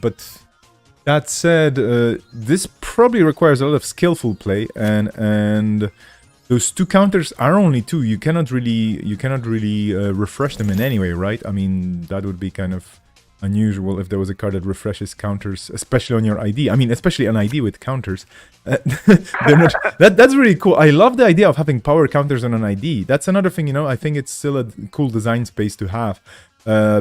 But that said, this probably requires a lot of skillful play, and those 2 counters are only 2. You cannot really refresh them in any way, right? I mean, that would be kind of unusual if there was a card that refreshes counters, especially on your ID. I mean, especially an ID with counters. They're not, that's really cool. I love the idea of having power counters on an ID. That's another thing, you know, I think it's still a cool design space to have.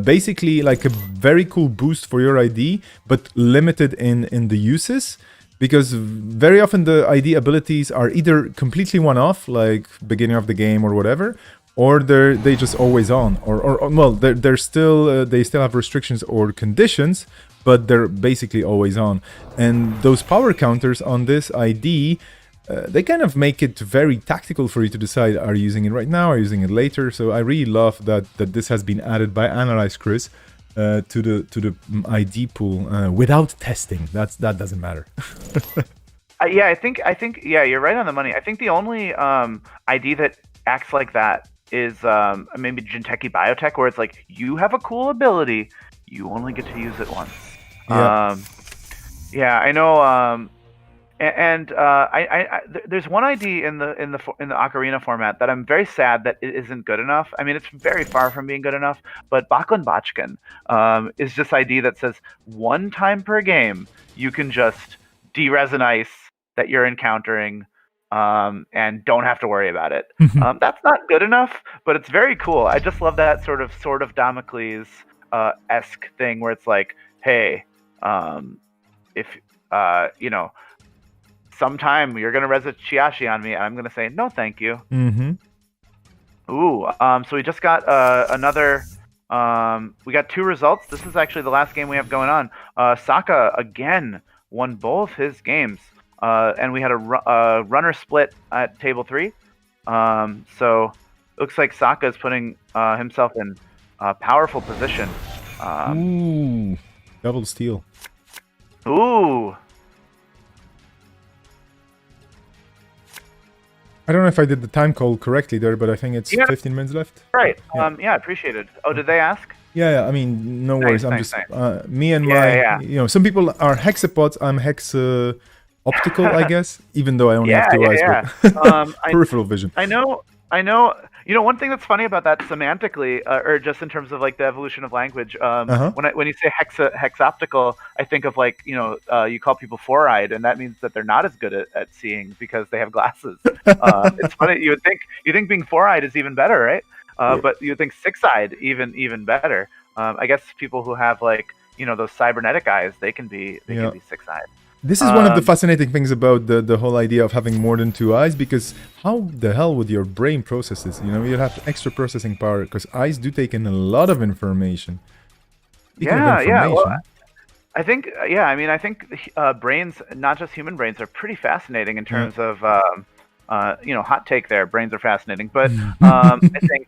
Basically, like a very cool boost for your ID, but limited in the uses. Because very often the ID abilities are either completely one-off, like beginning of the game or whatever, or they just always on, or well, they're still they still have restrictions or conditions, but they're basically always on. And those power counters on this ID, they kind of make it very tactical for you to decide: are you using it right now, are you using it later? So I really love that this has been added by Analyze Chris. To the ID pool without testing. That doesn't matter. Yeah, I think yeah, you're right on the money. I think the only ID that acts like that is maybe Jinteki Biotech, where it's like you have a cool ability, you only get to use it once. Yeah, yeah, I know. And there's one ID in the Ocarina format that I'm very sad that it isn't good enough. I mean, it's very far from being good enough. But Bakun Bachkin is this ID that says one time per game you can just de-res an ice that you're encountering and don't have to worry about it. That's not good enough, but it's very cool. I just love that sort of Damocles esque thing where it's like, hey, if you know. Sometime you're gonna res a Chiashi on me, and I'm gonna say no, thank you. Ooh, so we just got another. We got 2 results. This is actually the last game we have going on. Saka again won both his games, and we had a runner split at table 3. So looks like Saka is putting himself in a powerful position. Ooh, double steal. Ooh. I don't know if I did the time call correctly there, but I think it's 15 minutes left. Right. Yeah, appreciated. Oh, did they ask? Yeah, I mean, no worries. I'm just me and my. You know, some people are hexapods. I'm hex optical, I guess. Even though I only have 2 eyes, but peripheral vision. I know. You know, one thing that's funny about that semantically, or just in terms of like the evolution of language, when you say hexoptical, I think of like, you know, you call people 4-eyed, and that means that they're not as good at seeing because they have glasses. It's funny. You think being 4-eyed is even better, right? But you think 6-eyed even better. I guess people who have like, you know, those cybernetic eyes, they can be 6-eyed. This is one of the fascinating things about the whole idea of having more than 2 eyes, because how the hell would your brain process this? You know, you have extra processing power, because eyes do take in a lot of information. Well, I think, I mean, I think brains, not just human brains, are pretty fascinating in terms of, you know, hot take there, brains are fascinating. But I think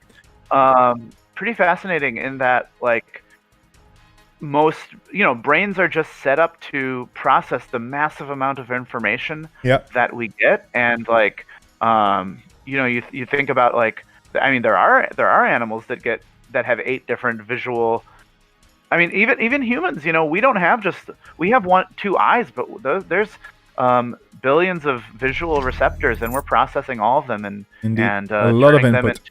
pretty fascinating in that, like, most, you know, brains are just set up to process the massive amount of information that we get, and like, you know, you think about like, I mean, there are animals that have 8 different visual. I mean, even humans, you know, we have 2 eyes, but there's billions of visual receptors, and we're processing all of them and a lot of input.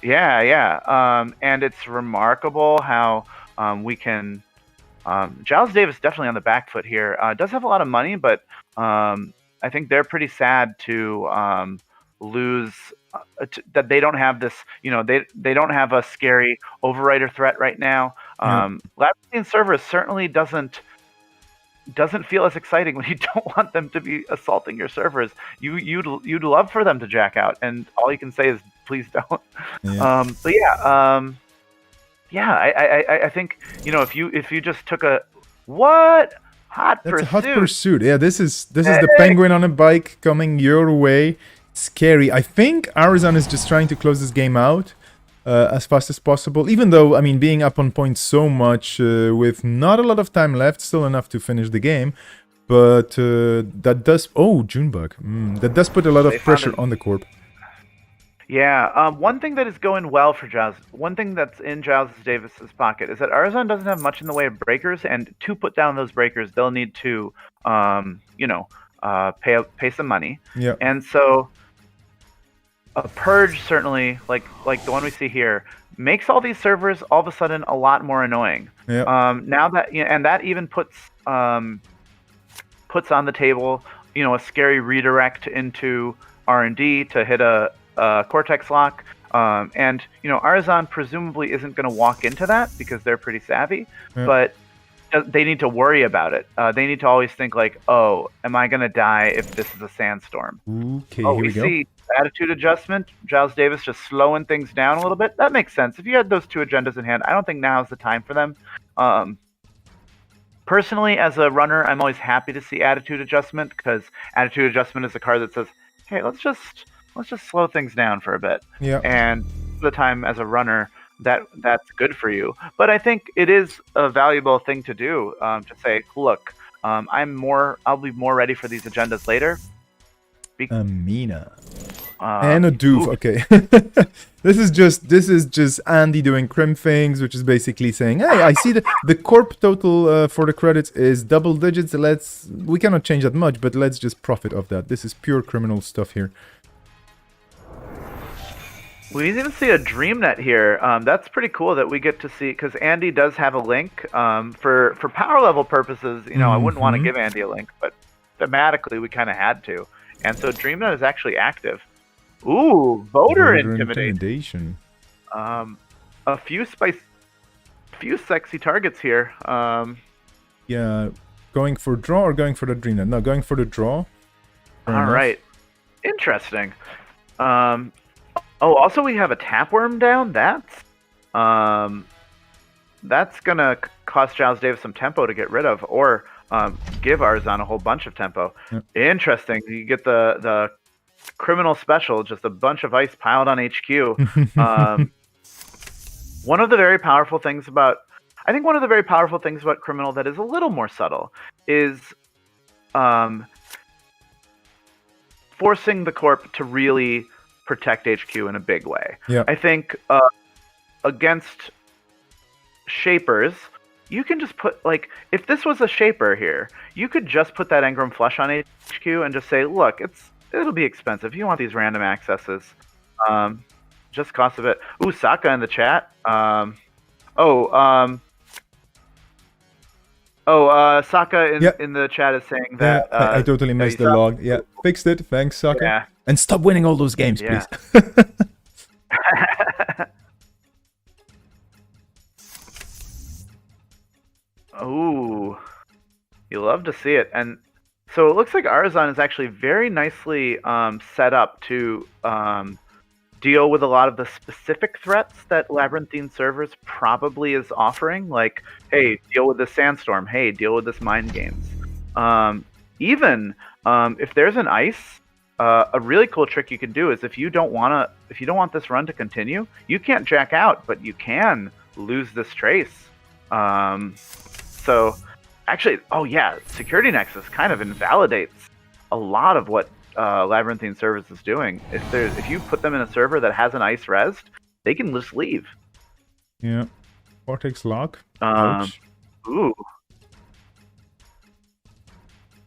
And it's remarkable how we can. Giles Davis definitely on the back foot here. Does have a lot of money, but I think they're pretty sad to lose that they don't have this. You know, they don't have a scary overwriter threat right now. Labyrinthine Cerberus certainly doesn't feel as exciting when you don't want them to be assaulting your servers. You'd love for them to jack out, and all you can say is please don't. I think, you know, if you just took a hot pursuit. That's a hot pursuit. Yeah, this is the penguin on a bike coming your way. Scary. I think Arizon is just trying to close this game out as fast as possible. Even though, I mean, being up on point so much with not a lot of time left, still enough to finish the game. But that does... Oh, Junebug. That does put a lot of pressure on the corp. Yeah, one thing that is going well for Giles, one thing that's in Giles Davis's pocket is that Arizon doesn't have much in the way of breakers, and to put down those breakers, they'll need to, you know, pay some money. Yeah. And so, a purge certainly, like the one we see here, makes all these servers all of a sudden a lot more annoying. Yeah. Now that and that even puts on the table, a scary redirect into R&D to hit a Cortex lock. And Arzon presumably isn't going to walk into that because they're pretty savvy, but they need to worry about it. They need to always think like, oh, am I going to die if this is a sandstorm? Okay, here we see attitude adjustment. Giles Davis just slowing things down a little bit. That makes sense. If you had those two agendas in hand, I don't think now is the time for them. Personally, as a runner, I'm always happy to see attitude adjustment because attitude adjustment is a card that says, hey, let's just slow things down for a bit. Yeah. And the time as a runner, that's good for you. But I think it is a valuable thing to do, to say, look, I'll be more ready for these agendas later. Amina. And a doof. Okay. This is just Andy doing crim things, which is basically saying, hey, I see the corp total for the credits is double digits. We cannot change that much, but let's just profit off that. This is pure criminal stuff here. We even see a DreamNet here. That's pretty cool that we get to see, because Andy does have a link. For power level purposes, I wouldn't want to give Andy a link, but thematically we kind of had to. And so DreamNet is actually active. Ooh, voter intimidation. A few sexy targets here. Yeah, going for draw or going for the DreamNet? No, going for the draw. All right, interesting. Also we have a Tapworm down. That's gonna cost Giles Davis some tempo to get rid of, or give Arzon a whole bunch of tempo. Yep. Interesting. You get the criminal special, just a bunch of ice piled on HQ. One of the very powerful things about criminal that is a little more subtle is forcing the corp to really protect HQ in a big way. Yep. I think against shapers, you can just put, like, if this was a shaper here, you could just put that Engram Flush on HQ and just say, look, it'll be expensive. You want these random accesses. Just cost of it. Ooh, Saka in the chat. Saka in the chat is saying that... I totally missed the log. Yeah, fixed it. Thanks, Saka. Yeah. And stop winning all those games, please. Ooh, you love to see it. And so it looks like Arzon is actually very nicely set up to deal with a lot of the specific threats that Labyrinthine servers probably is offering. Like, hey, deal with this sandstorm. Hey, deal with this mind games. Even if there's an ice, a really cool trick you can do is if you don't want this run to continue, you can't jack out, but you can lose this trace. So, actually, Security Nexus kind of invalidates a lot of what Labyrinthine Service is doing. If you put them in a server that has an ice resed, they can just leave. Yeah. Cortex lock. Ooh.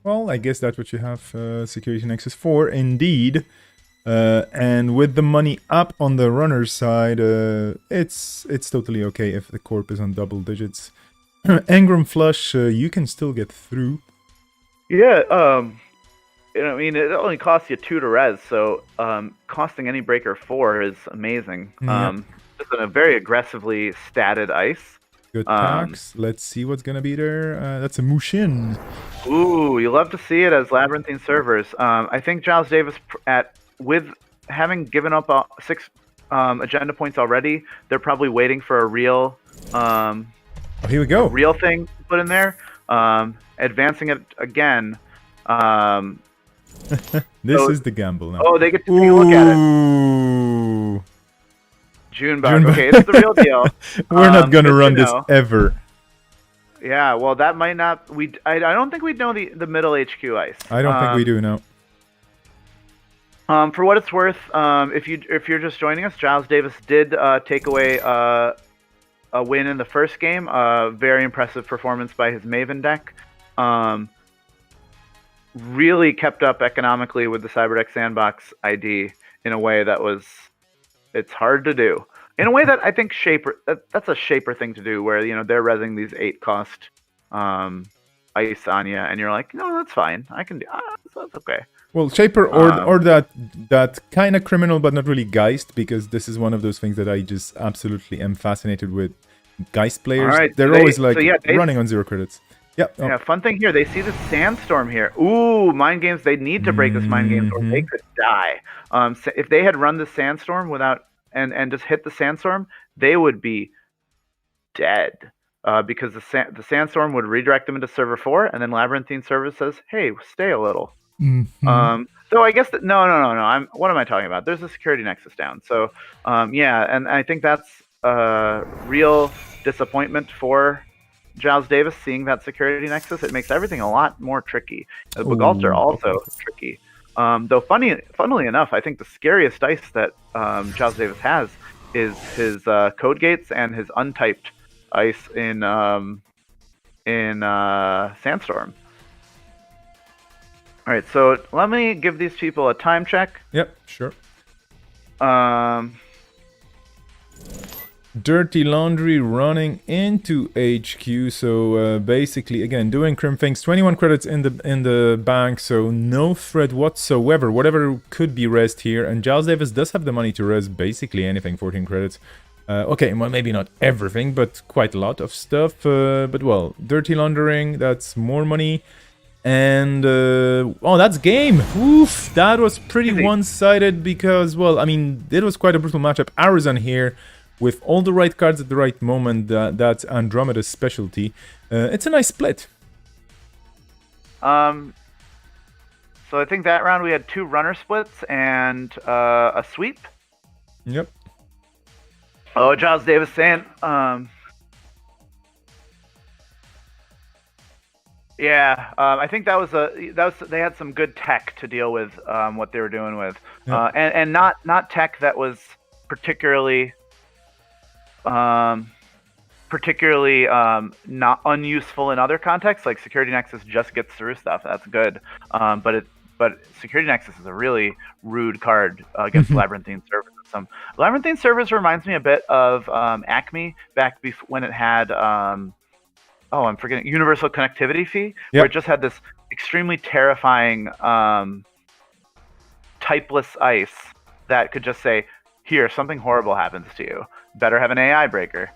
Well, I guess that's what you have Security Nexus for, indeed. And with the money up on the runner's side, it's totally okay if the corp is on double digits. Engram Flush, you can still get through. Yeah, it only costs you 2 to res, so costing any breaker 4 is amazing. Yeah. Just a very aggressively statted ice. Good tax. Let's see what's gonna be there. That's a Mushin. Ooh, you love to see it as Labyrinthine servers. I think Giles Davis, with having given up 6 agenda points already, they're probably waiting for a real... here we go. A real thing to put in there. Advancing it again. This is the gamble now. Oh, they get to take a look at it. Junebug. Okay, it's the real deal. We're not gonna run this ever. Yeah, well, that might not... I don't think we'd know the middle HQ ice. I don't think we do, no. For what it's worth, if you're just joining us, Giles Davis did take away a win in the first game. Very impressive performance by his Maven deck. Really kept up economically with the Cyberdeck Sandbox ID in a way that it's hard to do. in a way that I think that's a Shaper thing to do, where they're resing these 8 cost ice on you, and you're like, no, that's fine, I can do. So that's okay. Well, Shaper or that kind of criminal, but not really Geist, because this is one of those things that I just absolutely am fascinated with. Geist players, right, they're always like running on 0 credits. Yep. Yeah, fun thing here, they see the sandstorm here. Ooh, mind games, they need to break this mind games or they could die. So if they had run the sandstorm without and just hit the sandstorm, they would be dead. Because the sandstorm would redirect them into server 4, and then Labyrinthine server says, hey, stay a little. So I guess no. What am I talking about? There's a security nexus down. So yeah, and I think that's a real disappointment for Giles Davis, seeing that security nexus. It makes everything a lot more tricky. The Bagals are also tricky. Though funnily enough, I think the scariest dice that Giles Davis has is his code gates and his untyped ice in Sandstorm. All right, so let me give these people a time check. Yep, sure. Dirty Laundry running into HQ, so basically, again, doing crim things. 21 credits in the bank, so no threat whatsoever. Whatever could be rezzed here, and Giles Davis does have the money to res basically anything. 14 credits. Okay, well, maybe not everything, but quite a lot of stuff. But well, Dirty Laundering, that's more money. And oh, that's game. Oof, that was pretty one-sided because, well, I mean, it was quite a brutal matchup. Arizon here with all the right cards at the right moment. That's Andromeda's specialty. It's a nice split. So I think that round we had 2 runner splits and a sweep. Yep. Oh, Giles Davis saying, yeah, I think that was they had some good tech to deal with what they were doing with, and not tech that was particularly not unuseful in other contexts. Like Security Nexus just gets through stuff. That's good, but Security Nexus is a really rude card against Labyrinthine servers. Labyrinthine servers reminds me a bit of Acme back when it had. I'm forgetting universal connectivity fee, where it just had this extremely terrifying typeless ice that could just say, here, something horrible happens to you. Better have an AI breaker.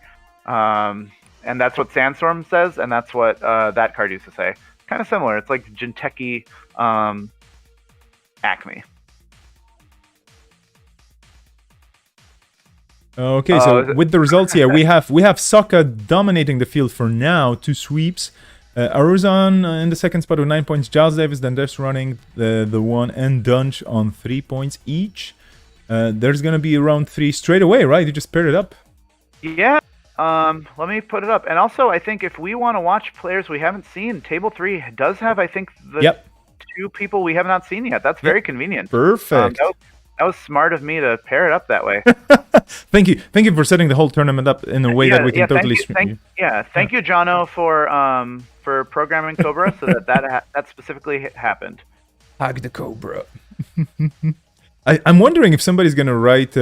And that's what Sandstorm says, and that's what that card used to say. Kind of similar. It's like Jinteki Acme. Okay, so with the results here, we have Sokka dominating the field for now, 2 sweeps. Aruzan in the second spot with 9 points. Giles Davis then just running the 1 and Dunch on 3 points each. There's gonna be round 3 straight away, right? You just paired it up. Yeah. Let me put it up. And also, I think if we want to watch players we haven't seen, Table 3 does have, I think, the 2 people we have not seen yet. That's very convenient. Perfect. That was smart of me to pair it up that way. Thank you for setting the whole tournament up in a way that we can totally stream. Thank you, Jono, for programming Cobra so that specifically happened. Hug the Cobra. I'm wondering if somebody's gonna write.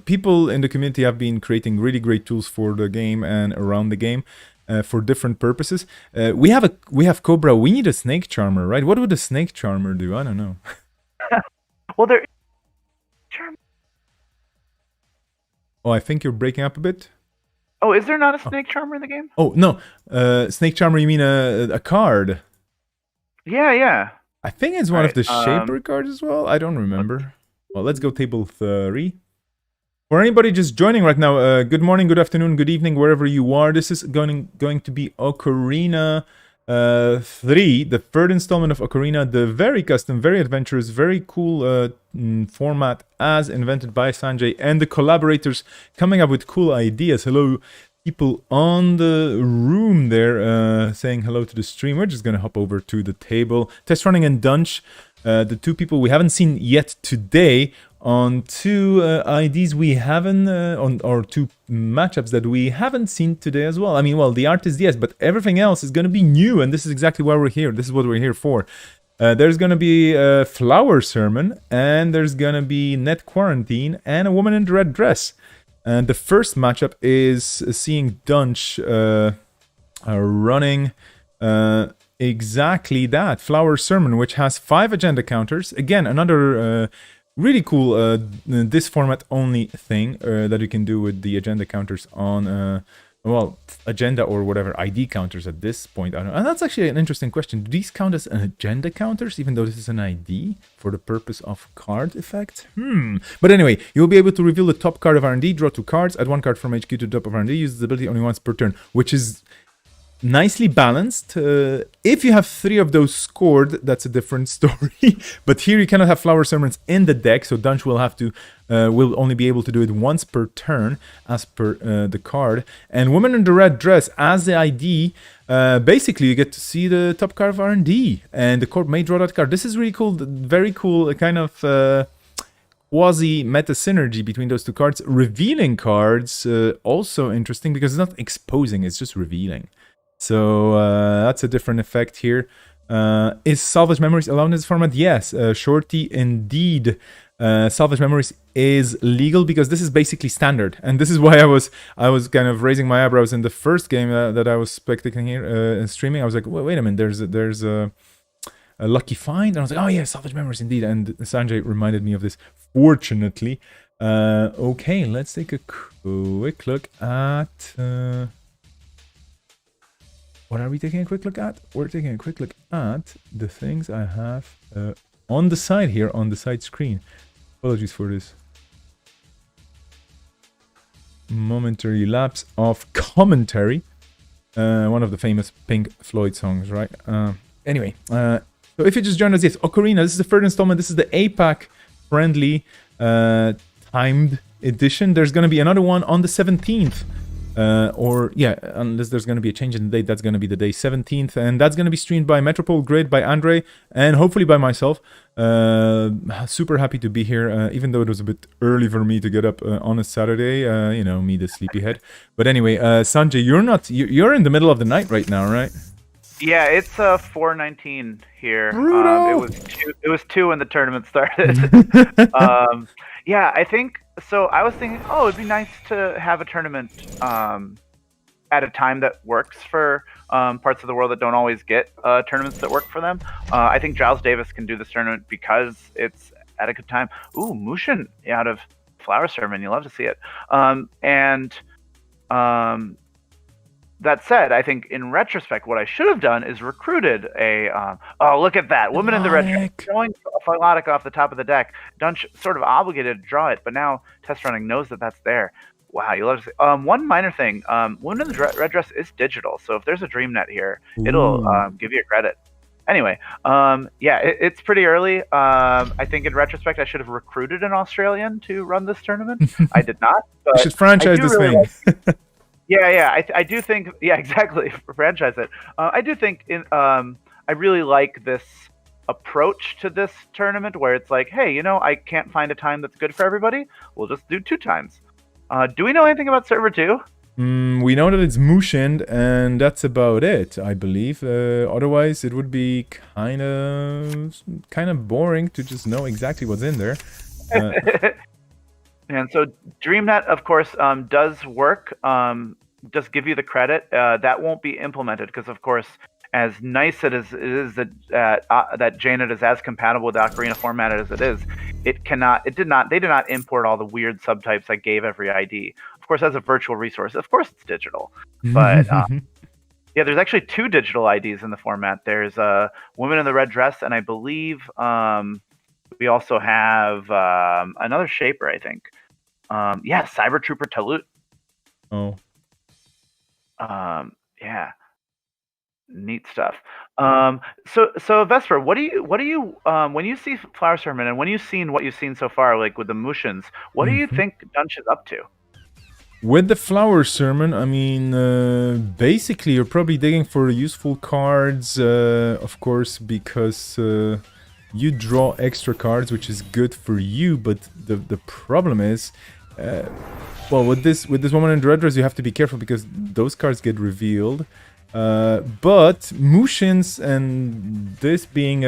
People in the community have been creating really great tools for the game and around the game. For different purposes. We have Cobra. We need a Snake Charmer, right? What would a Snake Charmer do? I don't know. Well, there. Oh, I think you're breaking up a bit. Oh, is there not a Snake Charmer in the game? Oh no, Snake Charmer. You mean a card? Yeah. I think it's one of the Shaper cards as well. I don't remember. Well, let's go table 3. For anybody just joining right now, good morning, good afternoon, good evening, wherever you are. This is going to be Okorina 3, the 3rd installment of Okorina, the very custom, very adventurous, very cool format as invented by Sanjay and the collaborators coming up with cool ideas. Hello, people on the room there saying hello to the stream. We're just going to hop over to the table. Test Running and Dunch, the 2 people we haven't seen yet today on 2 IDs we haven't, or 2 matchups that we haven't seen today as well. I mean, well, the art is yes, but everything else is going to be new, and this is exactly why we're here. This is what we're here for. There's gonna be a Flower Sermon, and there's gonna be Net Quarantine, and a Woman in the Red Dress. And the first matchup is seeing Dunch running exactly that, Flower Sermon, which has 5 agenda counters. Again, another really cool this format only thing that you can do with the agenda counters on well, agenda or whatever ID counters at this point. I don't know. And that's actually an interesting question. Do these count as an agenda counters, even though this is an ID for the purpose of card effect? But anyway, you'll be able to reveal the top card of R&D, draw 2 cards, add 1 card from HQ to the top of R&D, use this ability only once per turn, which is nicely balanced. If you have 3 of those scored, that's a different story. But here you cannot have Flower Sermons in the deck, so Dunch will have to will only be able to do it once per turn as per the card. And Woman in the Red Dress as the ID, basically you get to see the top card of R&D, and the court may draw that card. This is really cool, very cool, kind of quasi meta synergy between those 2 cards. Revealing cards, also interesting because it's not exposing, it's just revealing. So that's a different effect here. Is Salvage Memories allowed in this format? Yes, Shorty, indeed. Salvage Memories is legal because this is basically standard, and this is why I was kind of raising my eyebrows in the first game that I was spectating here and streaming. I was like, wait a minute, there's a lucky find, and I was like, oh yeah, Salvage Memories indeed. And Sanjay reminded me of this, fortunately. Okay, let's take a quick look at. What are we taking a quick look at? We're taking a quick look at the things I have on the side here, on the side screen. Apologies for this momentary lapse of commentary. One of the famous Pink Floyd songs, right? Anyway, so if you just joined us, yes, Okorina, this is the third installment. This is the APAC friendly timed edition. There's going to be another one on the 17th. Or yeah, unless there's going to be a change in the date, that's going to be the day 17th, and that's going to be streamed by Metropole Grid, by Andre, and hopefully by myself. Super happy to be here, even though it was a bit early for me to get up on a Saturday. You know, me, the sleepyhead. But anyway, Sanjay, you're in the middle of the night right now, right? Yeah, it's 4:19 here. It was 2 when the tournament started. Yeah, I think so. I was thinking, oh, it'd be nice to have a tournament at a time that works for parts of the world that don't always get tournaments that work for them. I think Giles Davis can do this tournament because it's at a good time. Ooh, Mushin out of Flower Sermon. You love to see it. That said, I think in retrospect, what I should have done is recruited a. Oh, look at that! Woman in the Red Dress drawing a Philotic off the top of the deck. Dunch sort of obligated to draw it, but now Test Running knows that that's there. Wow, you love to see. One minor thing: Woman in the Red Dress is digital, so if there's a DreamNet here, it'll give you a credit. Anyway, yeah, it's pretty early. I think in retrospect, I should have recruited an Australian to run this tournament. I did not. But you should franchise this thing. Yeah, I do think, yeah, exactly, franchise it. I do think I really like this approach to this tournament where it's like, hey, you know, I can't find a time that's good for everybody. We'll just do 2 times. Do we know anything about Server 2? We know that it's Mushind, and that's about it, I believe. Otherwise, it would be kind of boring to just know exactly what's in there. And so DreamNet, of course, does work, does give you the credit. That won't be implemented because, of course, as nice it is that JNet is as compatible with the Ocarina format as it is, they did not import all the weird subtypes I gave every ID. Of course, as a virtual resource, of course it's digital. But yeah, there's actually 2 digital IDs in the format. There's Woman in the Red Dress, and I believe we also have another shaper, I think. Yeah, Cyber Trooper Talut. Oh. Yeah. Neat stuff. So Vesper, what do you when you see Flower Sermon and when you've seen what you've seen so far, like with the Mushins, what do you think Dunch is up to? With the Flower Sermon, I mean, basically you're probably digging for useful cards, of course, because you draw extra cards, which is good for you, but the problem is, well, with this Woman in the Red Dress, you have to be careful because those cards get revealed. But Mushins and this being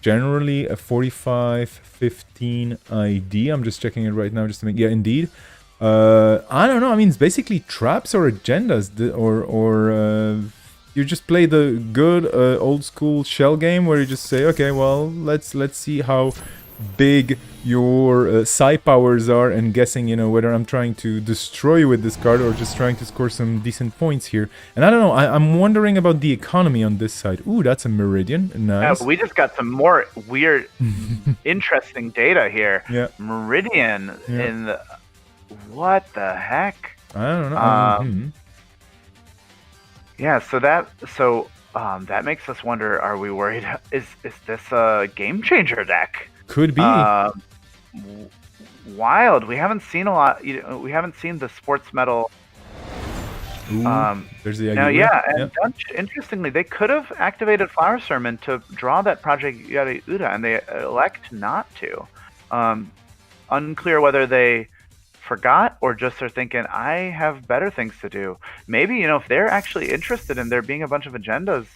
generally a 45-15 ID. I'm just checking it right now just to make... Yeah, indeed. I don't know. I mean, it's basically traps or agendas, you just play the good old school shell game where you just say, okay, well, let's see how big your psi powers are, and guessing, whether I'm trying to destroy you with this card or just trying to score some decent points here. And I don't know, I'm wondering about the economy on this side. Ooh, that's a Meridian. Nice. We just got some more weird, interesting data here. Yeah. Meridian in the... What the heck? I don't know. Yeah, so that makes us wonder, are we worried? Is this a game changer deck? Could be. Wild. We haven't seen a lot. We haven't seen the sports medal. Ooh, there's the now, yeah, and Dunch, interestingly, they could have activated Flower Sermon to draw that Project Yada Uda, and they elect not to. Unclear whether they forgot or just are thinking, I have better things to do. Maybe, if they're actually interested in there being a bunch of agendas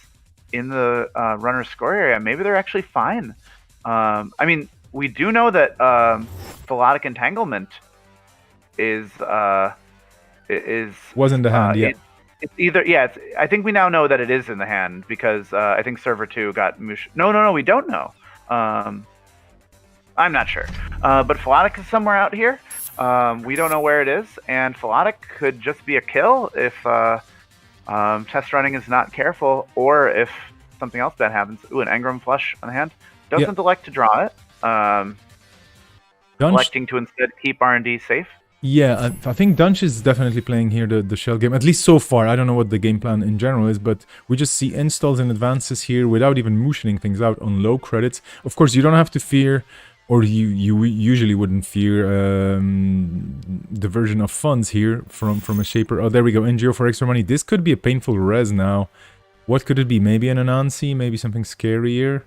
in the runner score area, maybe they're actually fine. I mean, we do know that Philotic Entanglement was in the hand. Yeah, it's either I think we now know that it is in the hand because I think server 2 got No, we don't know. I'm not sure, but Philotic is somewhere out here. We don't know where it is, and Philotic could just be a kill if test running is not careful, or if something else bad happens. Ooh, an Engram Flush on the hand. Doesn't elect to draw it. Electing to instead keep R&D safe. Yeah, I think Dunch is definitely playing here the shell game, at least so far. I don't know what the game plan in general is, but we just see installs and advances here without even motioning things out on low credits. Of course, you don't have to fear, or you usually wouldn't fear diversion of funds here from a Shaper. Oh, there we go, NGO for extra money. This could be a painful res now. What could it be? Maybe an Anansi, maybe something scarier.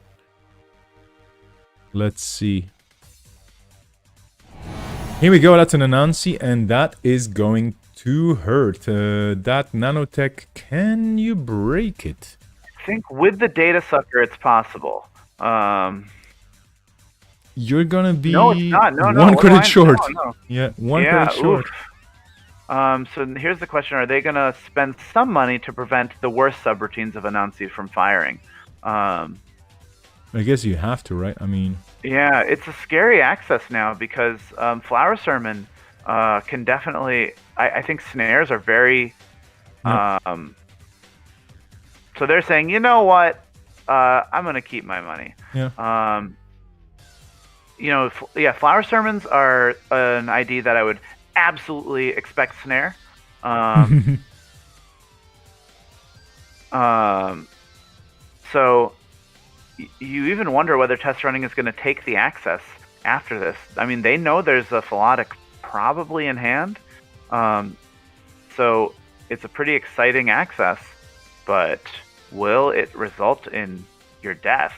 Let's see. Here we go, that's an Anansi, and that is going to hurt. That nanotech, can you break it? I think with the Data Sucker, it's possible. You're gonna be... No, it's not. No, one credit short. No. Yeah, one credit short. So here's the question. Are they gonna spend some money to prevent the worst subroutines of Anansi from firing? I guess you have to, right? I mean... Yeah, it's a scary access now because Flower Sermon can definitely... I think snares are very... Yep. So they're saying, you know what? I'm going to keep my money. Yeah. Flower Sermons are an ID that I would absolutely expect snare. So... You even wonder whether test running is going to take the access after this. I mean, they know there's a Philotic probably in hand. So it's a pretty exciting access, but will it result in your death?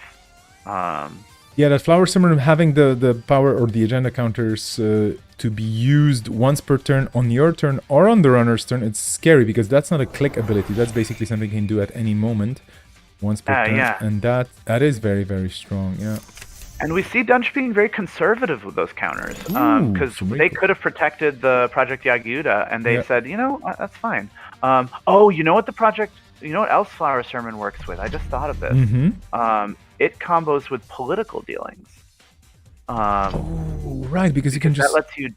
Yeah, that Flower Summoner having the power or the agenda counters to be used once per turn on your turn or on the runner's turn, it's scary because that's not a click ability. That's basically something you can do at any moment. Once per turn, and that is very, very strong, yeah. And we see Dunch being very conservative with those counters, because they could have protected the Project Yagyuda, and they said, that's fine. You know what else Flower Sermon works with? I just thought of this. It combos with political dealings. Right, because you can just... That lets you...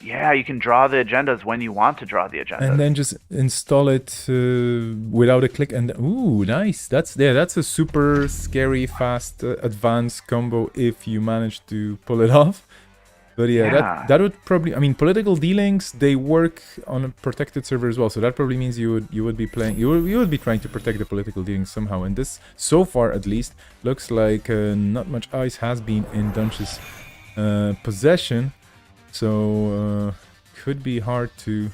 Yeah, you can draw the agendas when you want to draw the agendas. And then just install it without a click. And ooh, nice. That's a super scary, fast, advanced combo if you manage to pull it off. But that would probably... I mean, political dealings, they work on a protected server as well. So that probably means you would be playing... You would be trying to protect the political dealings somehow. And this, so far at least, looks like not much ice has been in Dunch's possession. So, could be hard to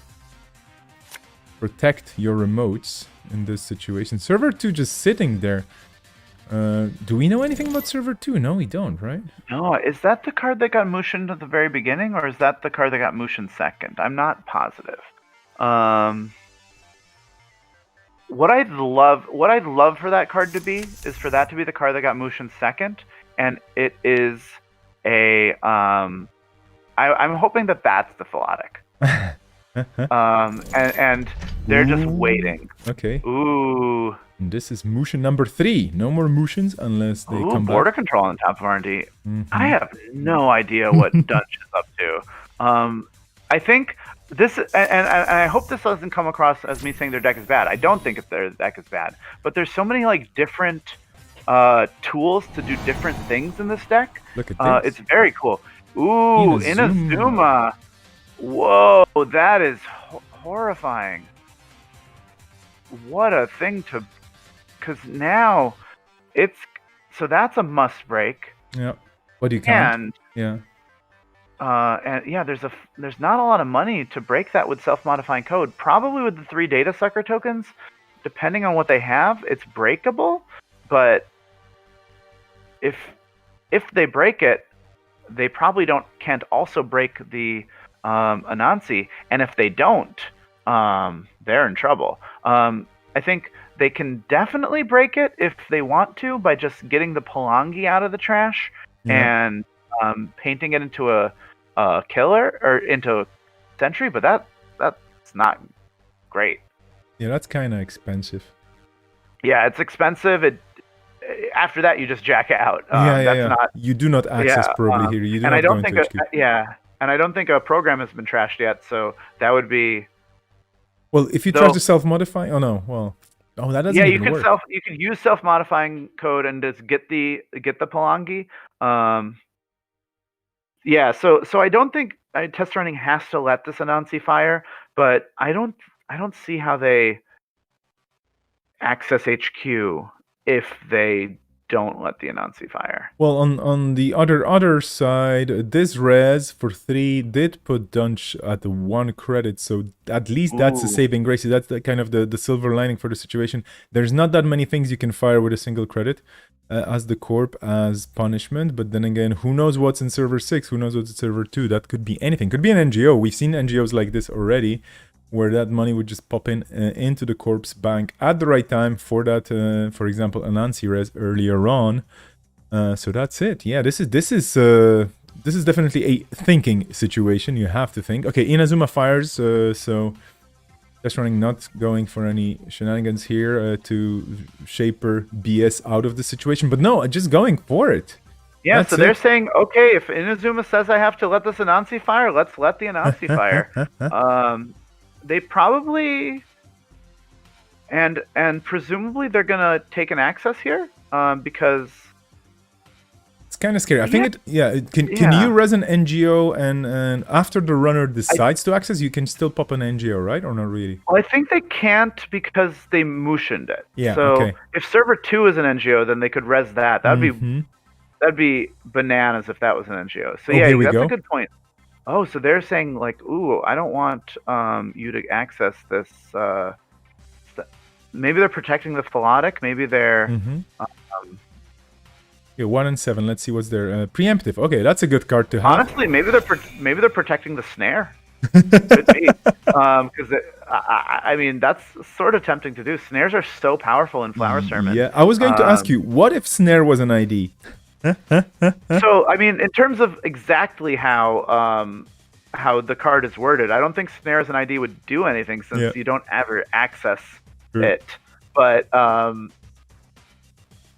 protect your remotes in this situation. Server 2 just sitting there. Do we know anything about Server 2? No, we don't, right? No, is that the card that got motioned at the very beginning, or is that the card that got motioned second? I'm not positive. what I'd love for that card to be is for that to be the card that got Mushin second, and it is a I'm hoping that that's the Philotic. And they're just waiting. Okay. Ooh. And this is Mushin number 3. No more Mushins unless they come back. Border control on top of R&D. I have no idea what Dunch is up to. I think this, and I hope this doesn't come across as me saying their deck is bad. I don't think their deck is bad, but there's so many like different tools to do different things in this deck. Look at this. It's very cool. Ooh, Inazuma. Whoa, that is horrifying. What a thing to... Because now it's... So that's a must break. Yeah. But you can't. And yeah. And yeah, there's not a lot of money to break that with self-modifying code. Probably with the 3 data sucker tokens, depending on what they have, it's breakable. But if they break it, they probably can't also break the Anansi, and if they don't, they're in trouble. I think they can definitely break it if they want to by just getting the Palangi out of the trash and painting it into a killer or into a sentry, but that's not great. Yeah, that's kind of expensive. Yeah, it's expensive. After that, you just jack it out. Not, you do not access probably here. You do and not I don't go think into and I don't think a program has been trashed yet, so that would be... Well, if you try to self-modify... Oh, no. Well... Oh, that doesn't even work. You can use self-modifying code and just get the Palangi. Yeah, so I don't think test running has to let this Anansi fire, but I don't see how they access HQ if they don't let the Anansi fire. Well, on the other side, this res for 3 did put Dunch at 1 credit, so at least that's a saving grace. That's kind of the silver lining for the situation. There's not that many things you can fire with a single credit as the corp as punishment, but then again, who knows what's in server 6? Who knows what's in server 2? That could be anything. Could be an NGO. We've seen NGOs like this already, where that money would just pop in into the corpse bank at the right time for that, for example, Anansi res earlier on. So that's it. Yeah, this is definitely a thinking situation. You have to think. Okay, Inazuma fires. So test running not going for any shenanigans here to Shaper BS out of the situation, but no, just going for it. Yeah, that's so they're saying, okay, if Inazuma says I have to let this Anansi fire, let's let the Anansi fire. They probably and presumably they're gonna take an access here because it's kind of scary. I think can you res an NGO and after the runner decides to access, you can still pop an NGO, right? Or not really? Well, I think they can't because they Mushined it. Yeah. So if server 2 is an NGO, then they could res that. That'd be bananas if that was an NGO. So yeah, that's a good point. Oh, so they're saying like, ooh, I don't want you to access this. Maybe they're protecting the Philotic. Maybe they're. 1 and 7. Let's see what's their preemptive. Okay, that's a good card to have. Honestly, maybe they're protecting the snare. Could be, because I mean that's sort of tempting to do. Snares are so powerful in Flower Sermon. Yeah, I was going to ask you, what if snare was an ID? So, I mean, in terms of exactly how the card is worded, I don't think snare as an ID would do anything since you don't ever access it. But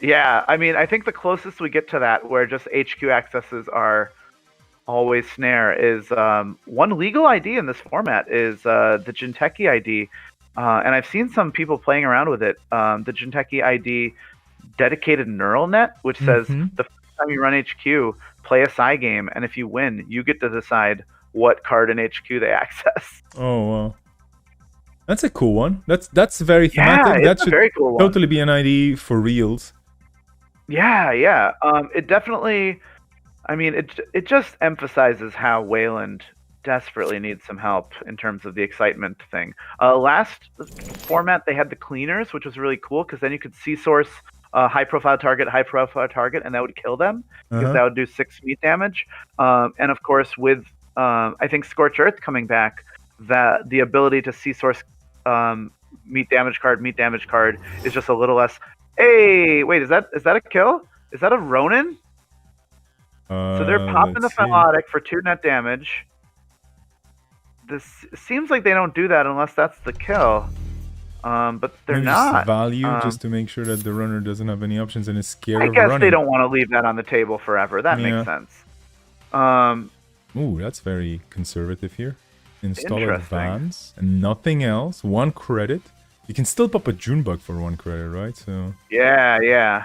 yeah, I mean, I think the closest we get to that, where just HQ accesses are always snare, is one legal ID in this format is the Jinteki ID, and I've seen some people playing around with it. The Jinteki ID dedicated neural net, which says the first time you run HQ, play a Psy game, and if you win, you get to decide what card in HQ they access. Oh wow, that's a cool one. That's very thematic. That should very cool totally be an ID for reals. Yeah. It definitely. I mean, it just emphasizes how Wayland desperately needs some help in terms of the excitement thing. Last format, they had the cleaners, which was really cool because then you could C-source high profile target, and that would kill them because that would do 6 meat damage. And of course, with I think Scorch Earth coming back, that the ability to C-source meat damage card is just a little less. Hey, wait, is that a kill? Is that a Ronin? So they're popping the Philotic for 2 net damage. This seems like they don't do that unless that's the kill. But they're maybe not. Just value just to make sure that the runner doesn't have any options and is scared of running. I guess they don't want to leave that on the table forever. That makes sense. Ooh, that's very conservative here. Install advance and nothing else. 1 credit. You can still pop a Junebug for 1 credit, right? So yeah.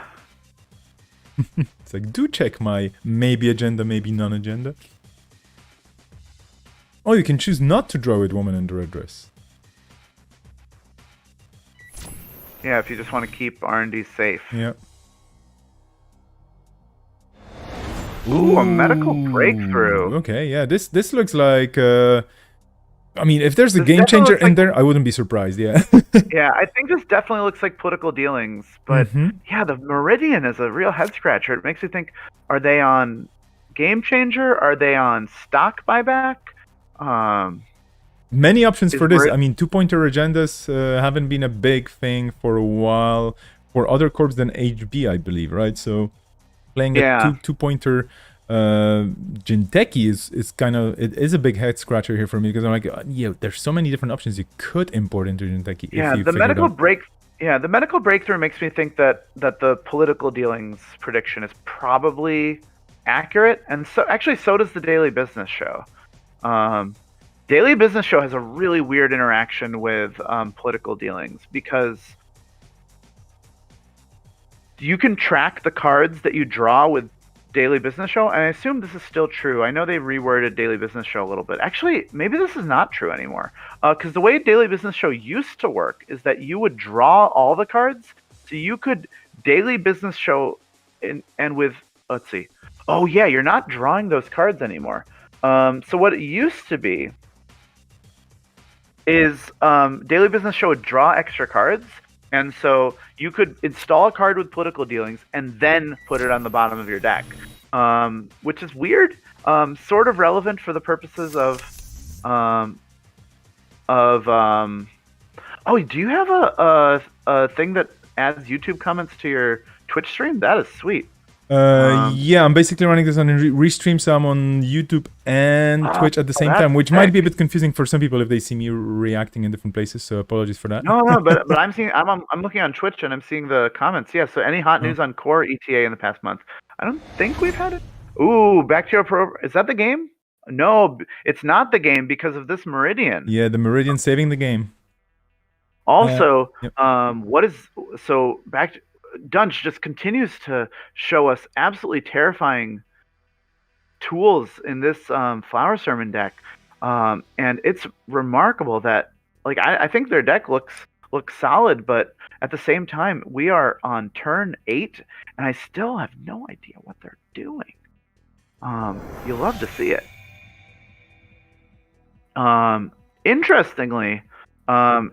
It's like, do check my maybe agenda, maybe non-agenda. Oh, you can choose not to draw with Woman in the Red Dress. Yeah, if you just want to keep R&D safe. Yeah. Ooh, a medical breakthrough. Okay, yeah, this looks like... I mean, if there's a game changer in there, I wouldn't be surprised, yeah. Yeah, I think this definitely looks like political dealings. But yeah, the Meridian is a real head-scratcher. It makes you think, are they on game changer? Are they on stock buyback? Many options for this. I mean, 2-pointer agendas haven't been a big thing for a while for other corps than HB, I believe, right? So playing a 2-pointer Jinteki is kind of, it is a big head scratcher here for me because I'm like, yeah, there's so many different options you could import into Jinteki. Yeah, the medical breakthrough makes me think that the political dealings prediction is probably accurate, and so actually so does the Daily Business Show. Daily Business Show has a really weird interaction with political dealings because you can track the cards that you draw with Daily Business Show, and I assume this is still true. I know they reworded Daily Business Show a little bit. Actually, maybe this is not true anymore. Because the way Daily Business Show used to work is that you would draw all the cards, so you could Daily Business Show and with, let's see. Oh yeah, you're not drawing those cards anymore. So what it used to be is Daily Business Show would draw extra cards, and so you could install a card with political dealings and then put it on the bottom of your deck, which is weird, sort of relevant for the purposes of oh, do you have a thing that adds YouTube comments to your Twitch stream? That is sweet. Yeah, I'm basically running this on a restream, so I'm on YouTube and Twitch at the same time, which might be a bit confusing for some people if they see me reacting in different places. So apologies for that. No, but I'm looking on Twitch and I'm seeing the comments. Yeah, so any hot news on Core ETA in the past month? I don't think we've had it. Ooh, back to your pro. Is that the game? No, it's not the game because of this Meridian. Yeah, the Meridian saving the game. Also, back to Dunch just continues to show us absolutely terrifying tools in this Flower Sermon deck, and it's remarkable that, like, I think their deck looks solid, but at the same time we are on turn 8 and I still have no idea what they're doing. You love to see it. Interestingly, I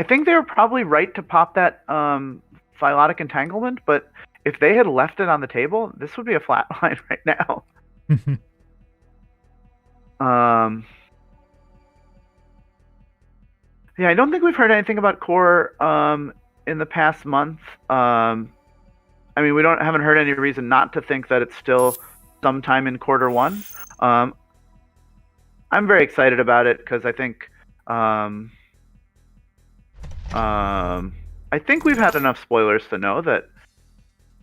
think they were probably right to pop that Philotic Entanglement, but if they had left it on the table, this would be a flat line right now. Yeah, I don't think we've heard anything about Core in the past month. I mean, we haven't heard any reason not to think that it's still sometime in Q1. I'm very excited about it because I think we've had enough spoilers to know that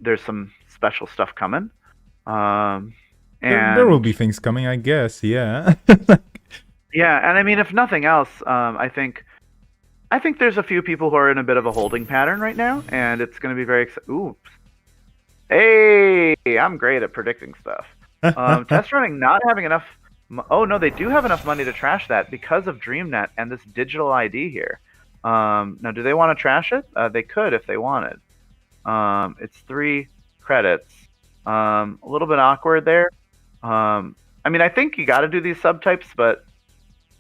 there's some special stuff coming. And there will be things coming, I guess. Yeah. Yeah, and I mean, if nothing else, I think there's a few people who are in a bit of a holding pattern right now, and it's going to be very exciting. Oops. Hey, I'm great at predicting stuff. Test running not having enough. Oh no, they do have enough money to trash that because of DreamNet and this digital ID here. Now, do they want to trash it? They could if they wanted. It's 3 credits. A little bit awkward there. I mean, I think you got to do these subtypes, but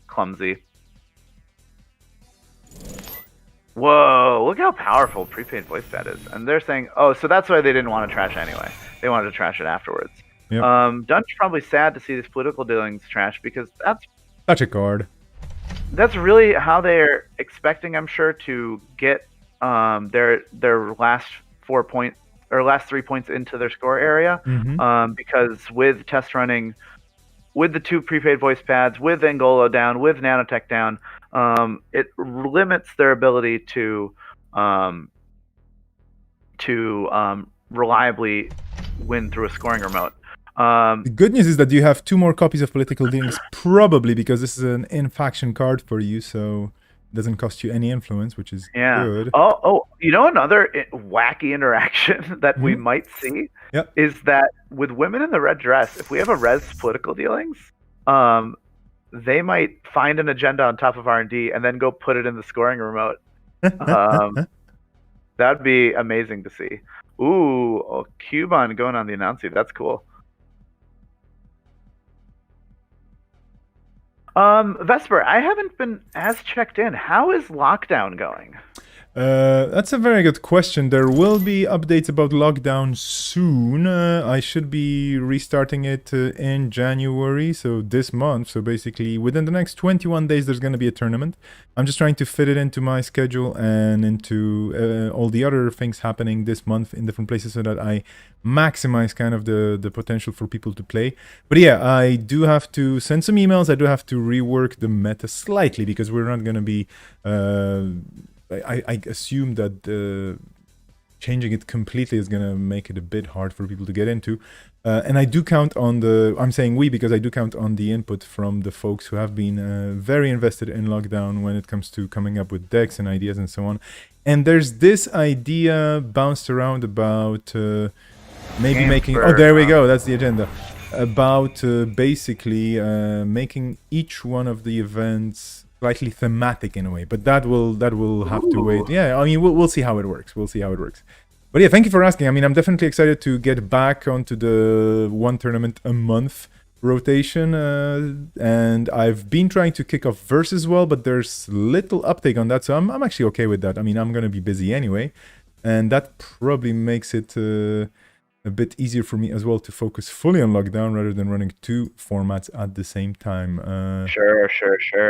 clumsy. Whoa, look how powerful prepaid voice chat is. And they're saying, oh, so that's why they didn't want to trash anyway. They wanted to trash it afterwards. Yep. Dunch probably sad to see these political dealings trash because that's such a card. that's really how they're expecting, I'm sure, to get their last 4 points or last 3 points into their score area. Because with test running, with the 2 prepaid voice pads, with Angolo down, with Nanotech down, it limits their ability to reliably win through a scoring remote. The good news is that you have 2 more copies of Political Dealings, probably because this is an in-faction card for you, so it doesn't cost you any influence, which is good. Oh, another wacky interaction that we might see is that with women in the red dress, if we have a res Political Dealings, they might find an agenda on top of R&D and then go put it in the scoring remote. That'd be amazing to see. Ooh, Cubon going on the announcing. That's cool. Vesper, I haven't been as checked in. How is lockdown going? That's a very good question. There will be updates about lockdown soon. I should be restarting it in January, so this month. So basically, within the next 21 days, there's going to be a tournament. I'm just trying to fit it into my schedule and into all the other things happening this month in different places so that I maximize kind of the potential for people to play. But yeah, I do have to send some emails. I do have to rework the meta slightly because we're not going to be... I assume that changing it completely is going to make it a bit hard for people to get into. And I do count on I'm saying we because I do count on the input from the folks who have been very invested in lockdown when it comes to coming up with decks and ideas and so on. And there's this idea bounced around about maybe making... Oh, there we go. That's the agenda. About basically making each one of the events slightly thematic in a way, but that will have to wait. Yeah, I mean, we'll see how it works. But yeah, thank you for asking. I mean, I'm definitely excited to get back onto the 1 tournament a month rotation, and I've been trying to kick off Verse as well, but there's little uptake on that, so I'm actually okay with that. I mean, I'm gonna be busy anyway, and that probably makes it a bit easier for me as well to focus fully on lockdown rather than running 2 formats at the same time. Sure,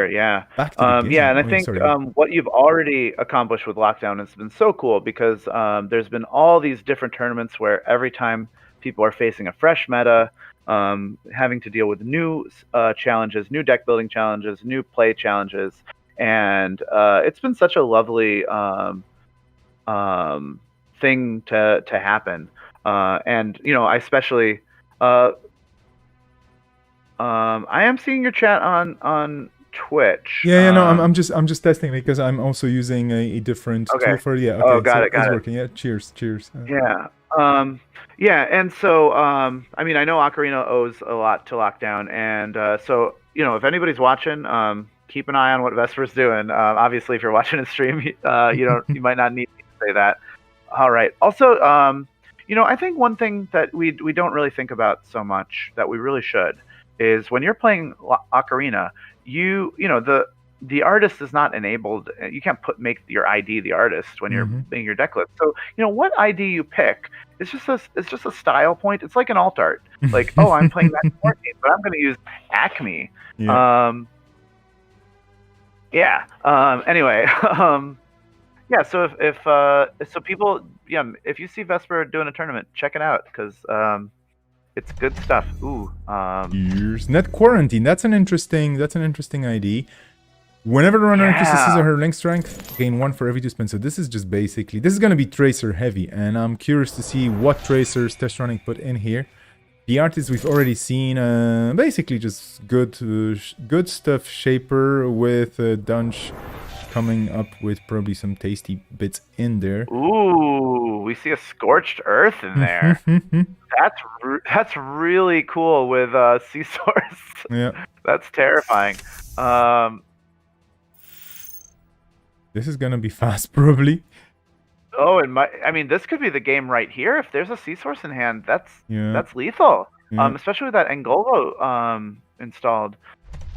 yeah. Yeah, and I think what you've already accomplished with lockdown has been so cool because there's been all these different tournaments where every time people are facing a fresh meta, having to deal with new challenges, new deck building challenges, new play challenges, and it's been such a lovely thing to happen. And I especially I am seeing your chat on Twitch. Yeah, no, I'm just testing because I'm also using a different tool for okay. Oh, got it. It's working. Yeah, cheers. Yeah. And so I mean, I know Okorina owes a lot to lockdown, and so if anybody's watching, keep an eye on what Vesper's doing. Obviously, if you're watching a stream, you might not need to say that. All right. Also, I think one thing that we don't really think about so much that we really should is when you're playing Okorina, the artist is not enabled. You can't make your ID the artist when you're making your deck list. So what ID you pick, it's just a style point. It's like an alt art. Like, oh, I'm playing that sport game, but I'm going to use Acme. Anyway. Yeah, so if people, if you see Vesper doing a tournament, check it out because it's good stuff. Ooh. Years. Net Quarantine. That's an interesting ID. Whenever the runner increases his or her link strength, gain 1 for every 2 spins. So this is just basically, this is going to be tracer heavy, and I'm curious to see what tracers test running put in here. The artists we've already seen, basically just good stuff. Shaper with Dunch coming up with probably some tasty bits in there. Ooh, we see a Scorched Earth in there. That's really cool with Sea Source. Yeah, that's terrifying. This is gonna be fast, probably. Oh, I mean, this could be the game right here. If there's a Sea Source in hand, that's lethal. Yeah. Especially with that Angolo installed.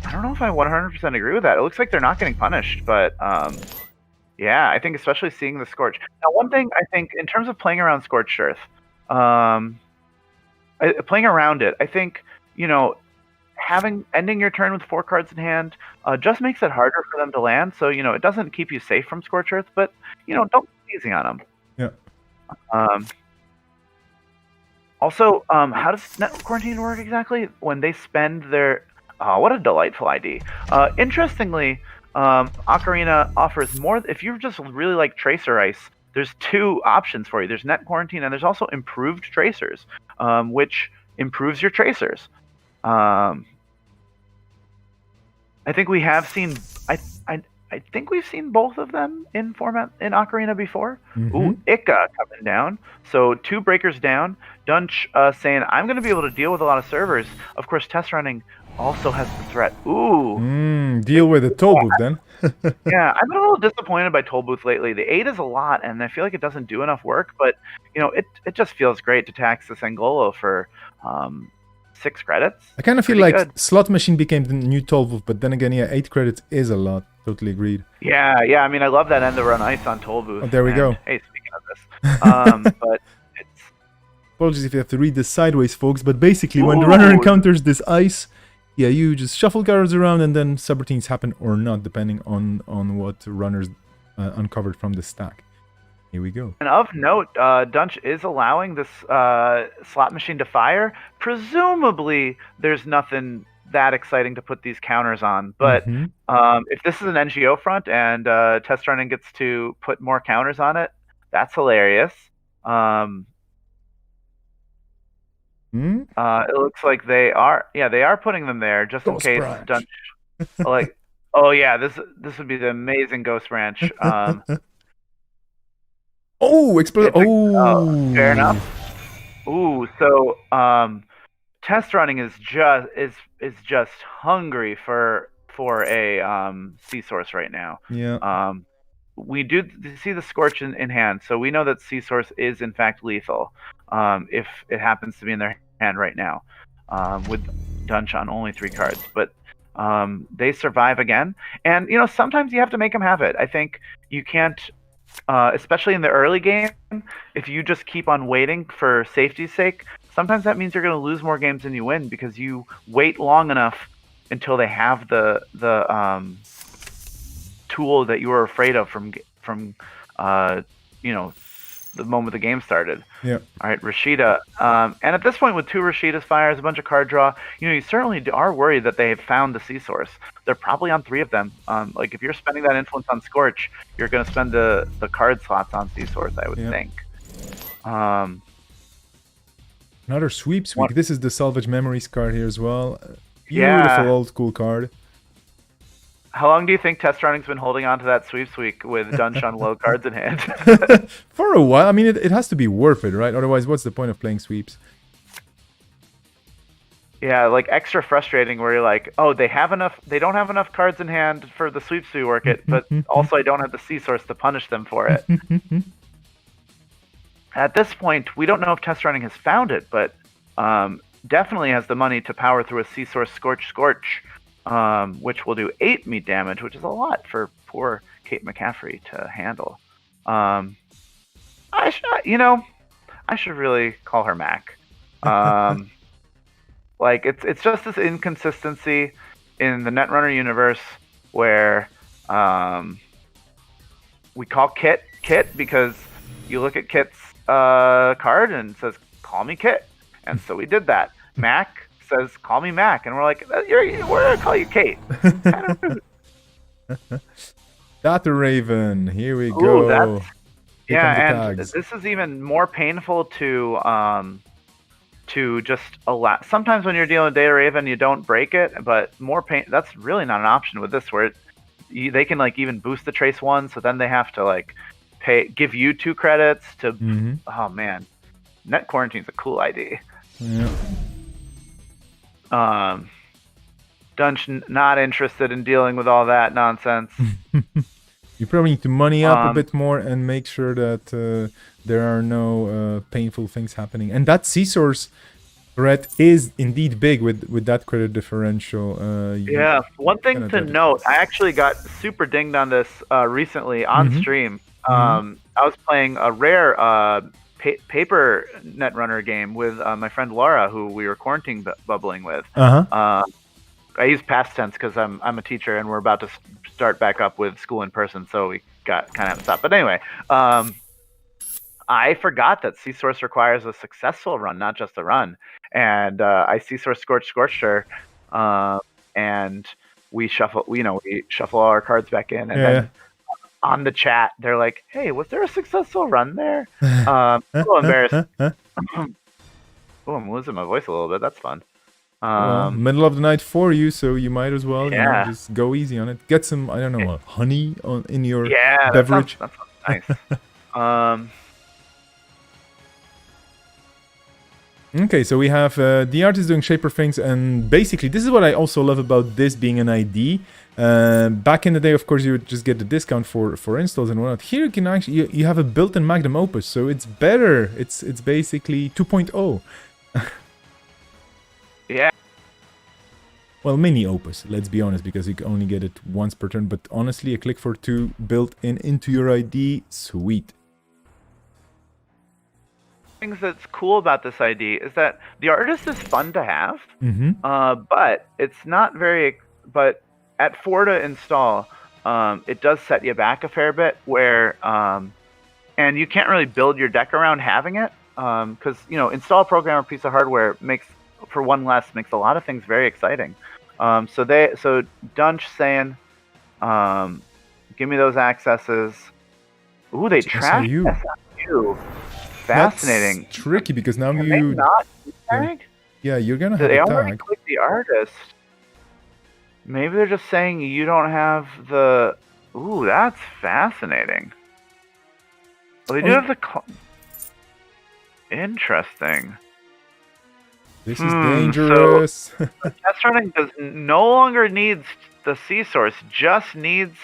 I don't know if I 100% agree with that. It looks like they're not getting punished, but yeah, I think especially seeing the Scorch. Now, one thing I think in terms of playing around Scorched Earth, playing around it, I think ending your turn with 4 cards in hand just makes it harder for them to land. So it doesn't keep you safe from Scorch Earth, but don't go easy on them. Yeah. Also, how does Net Quarantine work exactly? When they spend their... Oh, what a delightful ID. Interestingly, Okorina offers more... If you just really like Tracer Ice, there's 2 options for you. There's Net Quarantine, and there's also Improved Tracers, which improves your Tracers. I think we have seen... I think we've seen both of them in format in Okorina before. Ooh, Ika coming down. So 2 breakers down. Dunch saying, I'm going to be able to deal with a lot of servers. Of course, test running also has the threat. Ooh. Deal with the toll booth then. Yeah, I've been a little disappointed by toll booth lately. The 8 is a lot, and I feel like it doesn't do enough work. But, it just feels great to tax this Angolo for 6 credits. I kind of feel like Slot Machine became the new toll booth, but then again, 8 credits is a lot. Totally agreed. Yeah. I mean, I love that end to run ice on toll booth. Oh, there we go. Hey, speaking of this, but it's... Apologies if you have to read this sideways, folks. But basically, when the runner encounters this ice, you just shuffle cards around, and then subroutines happen or not, depending on what runners uncovered from the stack. Here we go. And of note, Dunch is allowing this slot machine to fire. Presumably, there's nothing that exciting to put these counters on. But if this is an NGO front and test running gets to put more counters on it, that's hilarious. It looks like they are putting them there just in case Dunch this would be the amazing Ghost Branch. Explode! Fair enough. So test running is just hungry for a sea source right now. Yeah. We do see the Scorch in hand, so we know that sea source is in fact lethal. If it happens to be in their hand right now, with Dunch on only 3 cards, but they survive again. And sometimes you have to make them have it. I think you can't. Especially in the early game, if you just keep on waiting for safety's sake, sometimes that means you're going to lose more games than you win because you wait long enough until they have the tool that you were afraid of from the moment the game started. Yeah. All right, Rashida. And at this point, with 2 Rashida's fires, a bunch of card draw, you certainly are worried that they have found the sea source. They're probably on 3 of them. Like if you're spending that influence on Scorch, you're going to spend the card slots on sea source, I would think. Another sweeps week. This is the Salvage Memories card here as well. Beautiful old school card. How long do you think test running's been holding on to that sweeps week with Dunch on low cards in hand? For a while. I mean, it has to be worth it, right? Otherwise, what's the point of playing sweeps? Yeah, like extra frustrating where you're like, oh, they don't have enough cards in hand for the sweeps to work it, but also I don't have the sea source to punish them for it. At this point, we don't know if test running has found it, but definitely has the money to power through a sea source Scorch, which will do 8 meat damage, which is a lot for poor Kate McCaffrey to handle. I should really call her Mac. Like it's just this inconsistency in the Netrunner universe where we call Kit because you look at Kit's card and it says call me Kit, and so we did that. Mac says call me Mac, and we're like we're gonna call you Kate. Dr. Raven, here we go. And this is even more painful to just allow. Sometimes when you're dealing with Data Raven, you don't break it, but more pain. That's really not an option with this, where they can like even boost the trace 1, so then they have to like give you 2 credits to. Oh man, Net Quarantine's a cool ID. Yeah. Dunch not interested in dealing with all that nonsense. You probably need to money up a bit more and make sure that there are no painful things happening. And that sea source threat is indeed big with that credit differential. One thing to note, I actually got super dinged on this recently on stream. I was playing a rare paper Netrunner game with my friend Laura, who we were quarantine bubbling with. I use past tense because I'm a teacher and we're about to start back up with school in person, so we got kind of stopped. But anyway, I forgot that C source requires a successful run, not just a run. And I C source Scorched her, and we shuffle. We shuffle all our cards back in, and then on the chat they're like, "Hey, was there a successful run there?" A little embarrassed. Oh, I'm losing my voice a little bit. That's fun. Well, middle of the night for you, so you might as well just go easy on it. Get some, I don't know, honey in your beverage. That sounds nice. Okay, so we have the artist doing shaper things, and basically this is what I also love about this being an ID. Back in the day, of course, you would just get the discount for installs and whatnot. Here you can actually you have a built-in magnum opus, so it's better. It's basically 2.0. Yeah. Well, mini opus, let's be honest, because you can only get it once per turn. But honestly, a click for 2 built into your ID, sweet. Things that's cool about this ID is that the artist is fun to have, but it's not very. But at 4 to install, it does set you back a fair bit. Where and you can't really build your deck around having it, because install a program or piece of hardware makes for one less makes a lot of things very exciting. So Dunch saying, give me those accesses. Ooh, they trash you. Fascinating. That's tricky because now Can they not tag? Yeah, you're gonna have they a already tag. click the artist. Maybe they're just saying you don't have the. Ooh, that's fascinating. Well, they do have the. Interesting. This is dangerous. So test running no longer needs the C source, just needs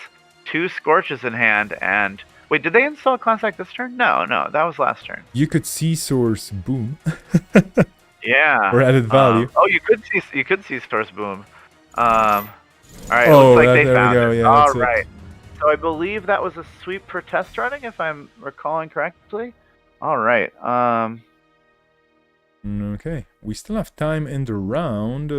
2 Scorches in hand. And wait, did they install Classic this turn? No, that was last turn. You could C source boom. Yeah. Or added value. You could see source boom. All right. Looks like they found it. Yeah, all right. So I believe that was a sweep for test running, if I'm recalling correctly. All right. Okay, we still have time in the round.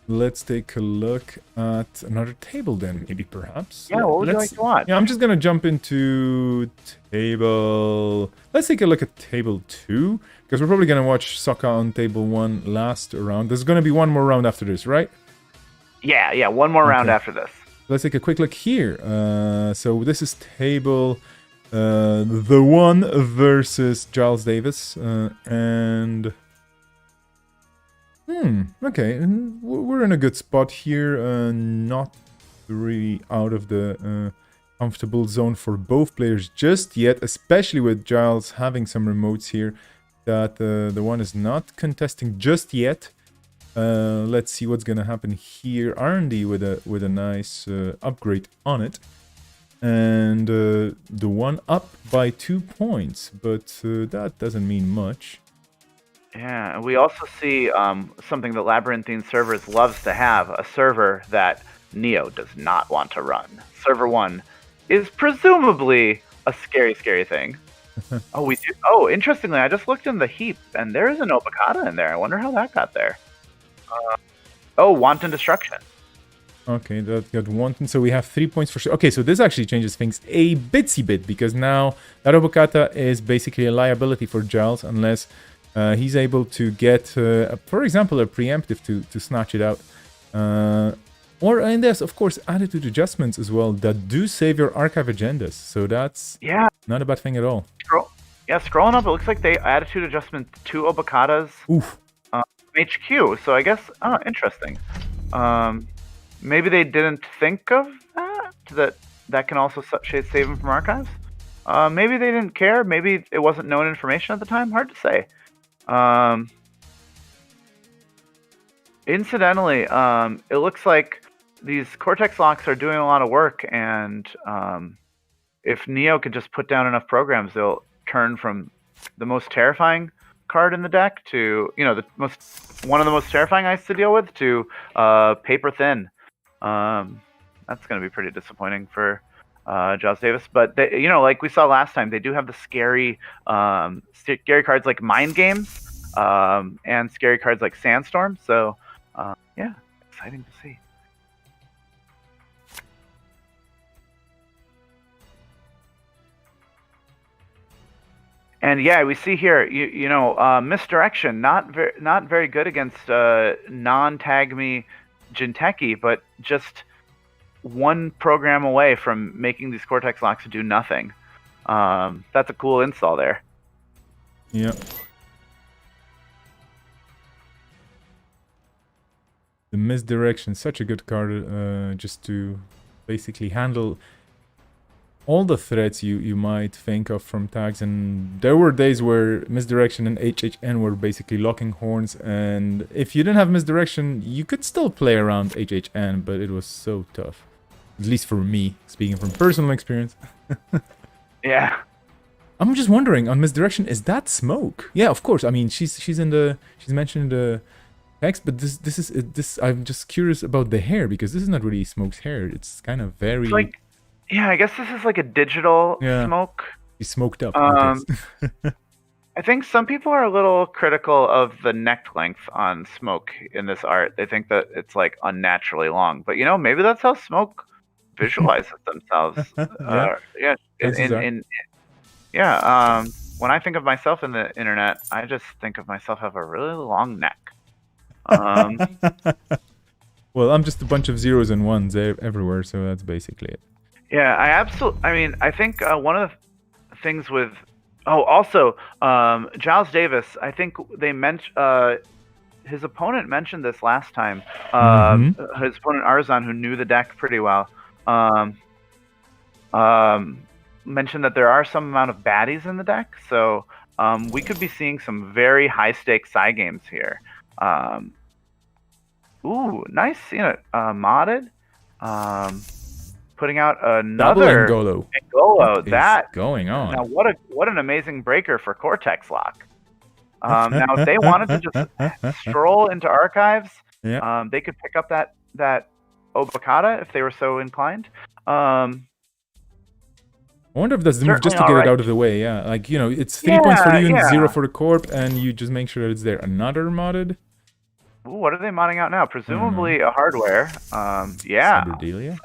Let's take a look at another table then, maybe, perhaps. Yeah, what would you like to watch? Yeah, I'm just gonna jump into table... Let's take a look at table 2, because we're probably gonna watch Sokka on table 1 last round. There's gonna be one more round after this, right? Yeah, one more round after this. Let's take a quick look here. So this is table... the one versus Giles Davis, and okay, we're in a good spot here. Not really out of the comfortable zone for both players just yet, especially with Giles having some remotes here that the one is not contesting just yet. Let's see what's gonna happen here. R&D with a nice upgrade on it. And the one up by 2 points, but that doesn't mean much. Yeah, and we also see something that Labyrinthine Servers loves to have, a server that Neo does not want to run. Server 1 is presumably a scary thing. We do. Oh, interestingly, I just looked in the heap, and there is an Obokata in there. I wonder how that got there. Wanton Destruction. Okay, that got wanton, so we have 3 points for sure. Okay, so this actually changes things a bitsy bit, because now that Obokata is basically a liability for Giles, unless he's able to get, for example, a preemptive to snatch it out. And there's, of course, attitude adjustments as well that do save your archive agendas, so that's not a bad thing at all. Scrolling up, it looks like they attitude adjustment 2 Obokatas HQ, so I guess, interesting. Maybe they didn't think of that can also save them from archives. Maybe they didn't care. Maybe it wasn't known information at the time. Hard to say. Incidentally, it looks like these Cortex locks are doing a lot of work, and if Neo could just put down enough programs, they'll turn from the most terrifying card in the deck to one of the most terrifying ice to deal with to paper thin. That's going to be pretty disappointing for Giles Davis. But they, like we saw last time, they do have the scary cards like Mind Games and scary cards like Sandstorm. So Yeah, exciting to see. And yeah, we see here, misdirection, not very good against non-tag me Jinteki, but just one program away from making these Cortex locks do nothing. That's a cool install there. Yeah. The misdirection, such a good card, just to basically handle all the threats you might think of from tags. And there were days where misdirection and HHN were basically locking horns, and if you didn't have misdirection, you could still play around HHN, but it was so tough. At least for me, speaking from personal experience. Yeah. I'm just wondering, on misdirection, is that smoke? Yeah, of course. I mean, she's mentioned in the text, but this I'm just curious about the hair, because this is not really Smoke's hair. It's kind of very... It's like, yeah, I guess this is like a digital smoke. He's smoked up. I think some people are a little critical of the neck length on Smoke in this art. They think that it's like unnaturally long, but maybe that's how Smoke visualizes themselves. When I think of myself in the internet, I just think of myself have a really long neck. Well, I'm just a bunch of zeros and ones everywhere, so that's basically it. Yeah, I think one of the things with... Oh, also, Giles Davis, I think they mentioned... his opponent mentioned this last time. His opponent, Arzon, who knew the deck pretty well, mentioned that there are some amount of baddies in the deck, so we could be seeing some very high-stakes side games here. Ooh, nice seeing it modded. Putting out another Angolo. What is going on? Now, what an amazing breaker for Cortex Lock. Now, if they wanted to just stroll into archives, they could pick up that Obokata if they were so inclined. I wonder if that's the move just to get it out of the way. Yeah, like it's 3 points for you and 0 for the corp, and you just make sure that it's there. Another modded. Ooh, what are they modding out now? Presumably a hardware. Cyberdelia.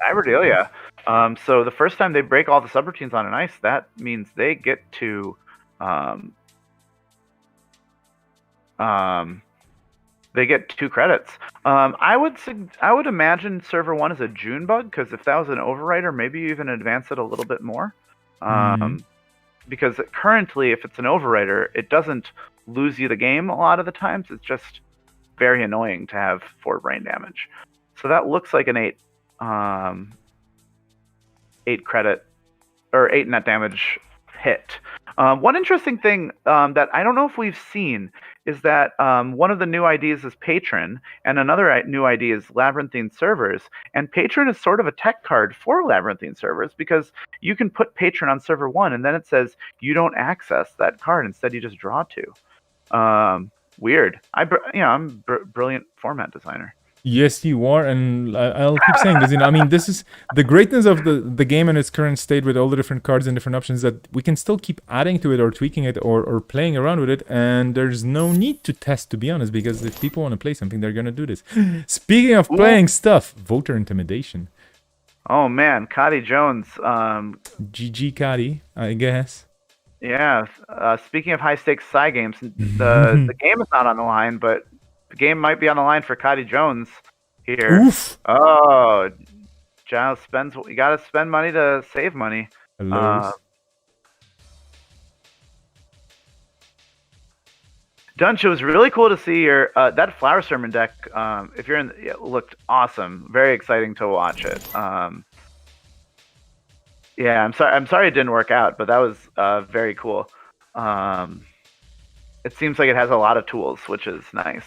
So the first time they break all the subroutines on an ice, that means they get to they get 2 credits. I would imagine server 1 is a June bug, because if that was an overwriter, maybe you even advance it a little bit more. Because currently, if it's an overwriter, it doesn't lose you the game a lot of the times. It's just very annoying to have 4 brain damage. So that looks like an 8 credit or 8 net damage hit. One interesting thing that I don't know if we've seen is that one of the new IDs is Patron, and another new ID is Labyrinthine Servers. And Patron is sort of a tech card for Labyrinthine Servers, because you can put Patron on server 1, and then it says you don't access that card. Instead, you just draw 2. Weird. I'm a brilliant format designer. Yes, you are, and I'll keep saying this. I mean, this is the greatness of the game in its current state, with all the different cards and different options, that we can still keep adding to it or tweaking it or playing around with it, and there's no need to test, to be honest, because if people want to play something, they're gonna do this. Speaking of playing stuff, voter intimidation. Oh man, Cody Jones. GG Cody, I guess. Yeah. Speaking of high stakes side games, the game is not on the line, but the game might be on the line for Cody Jones here. Oof. Oh, Giles you gotta spend money to save money. Hello. Dunch, it was really cool to see your that Flower Sermon deck. If you're in, it looked awesome. Very exciting to watch it. Yeah, I'm sorry it didn't work out, but that was very cool. It seems like it has a lot of tools, which is nice.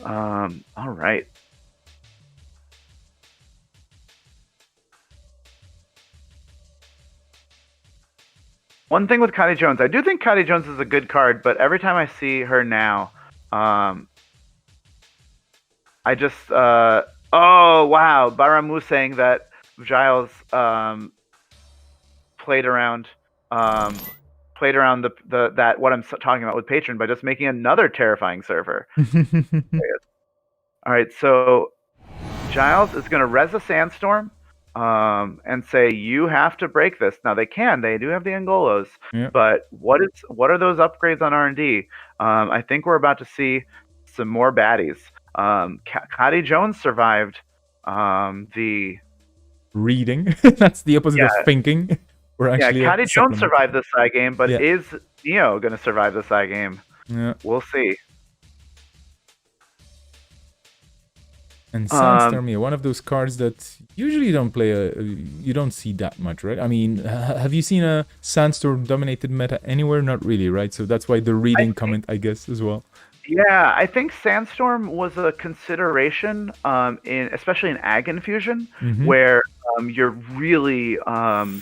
All right. One thing with Cody Jones, I do think Cody Jones is a good card, but every time I see her now, I just oh wow, Baramu saying that Giles played around played around that what I'm talking about with Patron by just making another terrifying server. All right, so Giles is going to res a sandstorm and say you have to break this. Now they do have the Angolos, but what are those upgrades on R&D? I think we're about to see some more baddies. Cody Jones survived the reading. That's the opposite of thinking. Cody Jones survived the side game, but is Neo going to survive the side game? Yeah. We'll see. And Sandstorm, one of those cards that usually don't play, you don't see that much, right? I mean, have you seen a Sandstorm dominated meta anywhere? Not really, right? So that's why the reading comment, I guess, as well. Yeah, I think Sandstorm was a consideration, especially in Ag Infusion, where you're really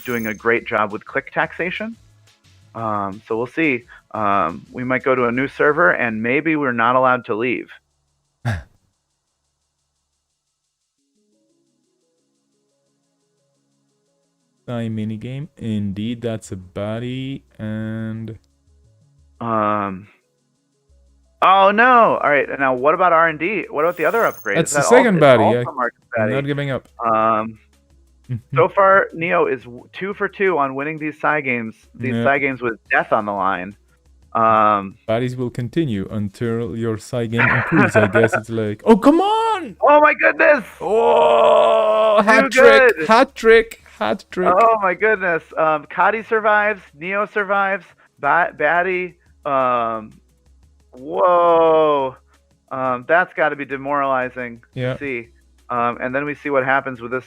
doing a great job with click taxation. So we'll see. We might go to a new server, and maybe we're not allowed to leave. Minigame. Indeed, that's a baddie, and... Oh no! All right, now what about R&D? What about the other upgrades? That's the second baddie. I'm not giving up. So far, Neo is 2 for 2 on winning these side games. Side games with death on the line. Baddies will continue until your side game improves. I guess it's like, oh come on! Oh my goodness! Oh, hat trick! Hat trick! Hat trick! Oh my goodness! Cody survives. Neo survives. Baddie. Whoa, that's got to be demoralizing to see. And then we see what happens with this.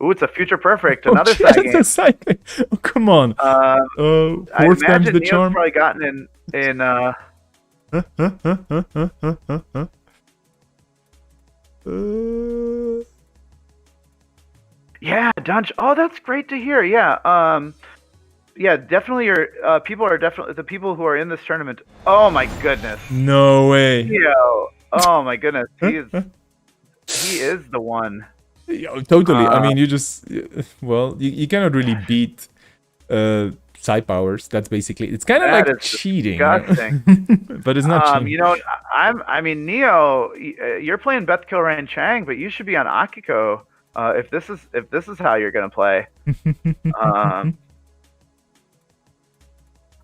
Ooh, it's a future perfect. Another side game. Oh, come on. Fourth time's the Neo's charm. Probably gotten in. Yeah, Dunch. Oh, that's great to hear. Yeah. Yeah, definitely. Your people are definitely the people who are in this tournament. Oh my goodness! No way! Yo, oh my goodness, he is the one. Yo, totally. I mean, you just you cannot really beat side powers. That's basically it's kind of like cheating, but it's not cheating. You know, I mean, Neo, you're playing Beth Kilran Chang, but you should be on Akiko if this is how you're gonna play.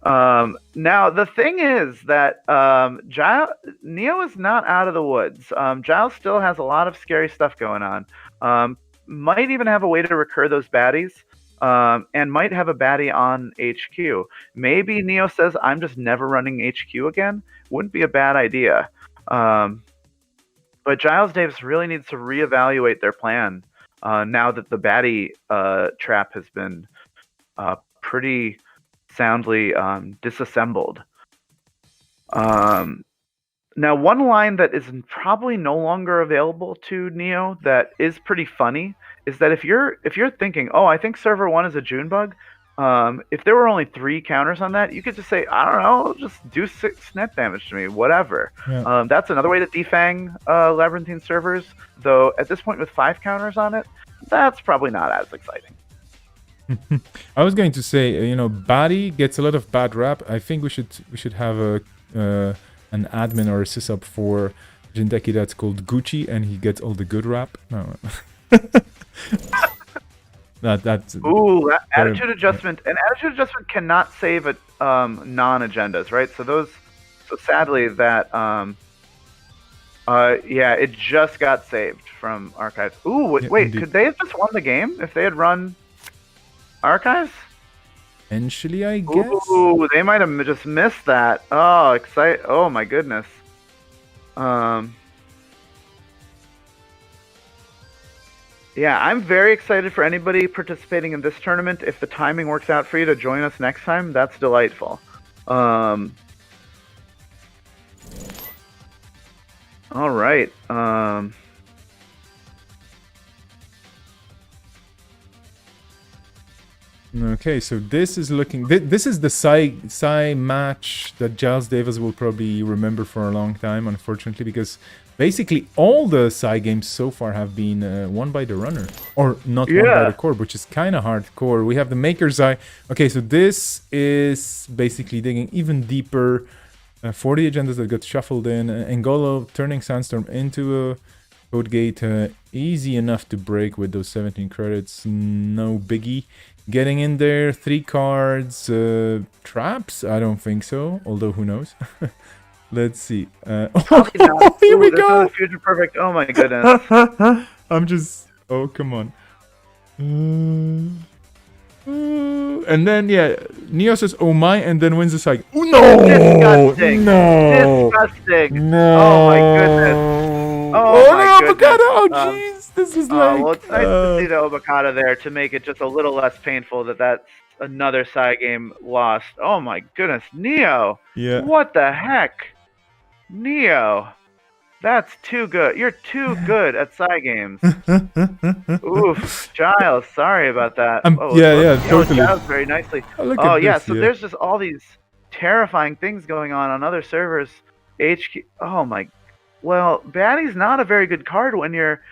Now the thing is that Neo is not out of the woods. Giles still has a lot of scary stuff going on. Might even have a way to recur those baddies, and might have a baddie on HQ. Maybe Neo says, "I'm just never running HQ again." Wouldn't be a bad idea. But Giles Davis really needs to reevaluate their plan now that the baddie trap has been pretty soundly disassembled. Now, one line that is probably no longer available to Neo that is pretty funny is that if you're thinking, oh, I think server 1 is a June bug, if there were only 3 counters on that, you could just say, I don't know, just do 6 net damage to me, whatever. Yeah. That's another way to defang Labyrinthine servers, though at this point with 5 counters on it, that's probably not as exciting. I was going to say, baddie gets a lot of bad rap. I think we should have an admin or a sysup for Jindeki that's called Gucci, and he gets all the good rap. No. that's attitude adjustment. And attitude adjustment cannot save it non-agendas, right? So sadly that it just got saved from archives. Ooh, wait, could they have just won the game if they had run archives? Eventually, I guess. Ooh, they might have just missed that. Oh, oh my goodness. Yeah, I'm very excited for anybody participating in this tournament. If the timing works out for you to join us next time, that's delightful. All right. Okay, so this is looking... This is the Psy match that Giles Davis will probably remember for a long time, unfortunately, because basically all the side games so far have been won by the runner, or not won by the core, which is kind of hardcore. We have the Maker's Eye. Okay, so this is basically digging even deeper. 40 agendas that got shuffled in. Angolo turning Sandstorm into a code gate. Easy enough to break with those 17 credits. No biggie. Getting in there. 3 cards. Traps? I don't think so. Although, who knows? Let's see. Oh, here we go! Future Perfect. Oh my goodness. I'm just... Oh, come on. And then, yeah, Neo says, oh my, and then wins the side. Oh, no! Disgusting. No! Disgusting. No! Oh my goodness. Oh my no, goodness. Oh, jeez. This is like... Well, it's nice to see the Obokata there to make it just a little less painful that that's another side game lost. Oh my goodness. Neo! Yeah. What the heck? Neo! That's too good. You're too good at side games. Oof, Giles. Sorry about that. Yeah, totally. Giles very nicely. Oh yeah, so there's just all these terrifying things going on other servers. HQ. Oh my. Well, Baddie's not a very good card when you're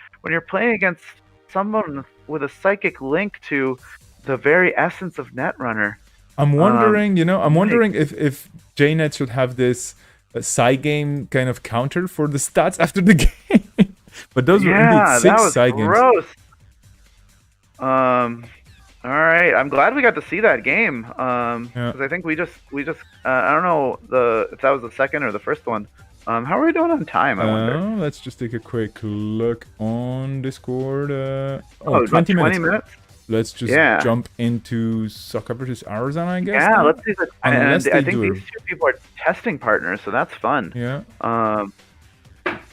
playing against someone with a psychic link to the very essence of Netrunner. I'm wondering, I'm wondering if JNet should have this side game kind of counter for the stats after the game. But those were indeed 6 side games. Gross. All right, I'm glad we got to see that game. Because I think we just I don't know if that was the second or the first one. How are we doing on time? I wonder. Let's just take a quick look on Discord. 20 minutes. Let's just jump into Sokka versus Arzan, I guess. Yeah, let's see. And I think these 2 people are testing partners, so that's fun. Yeah. I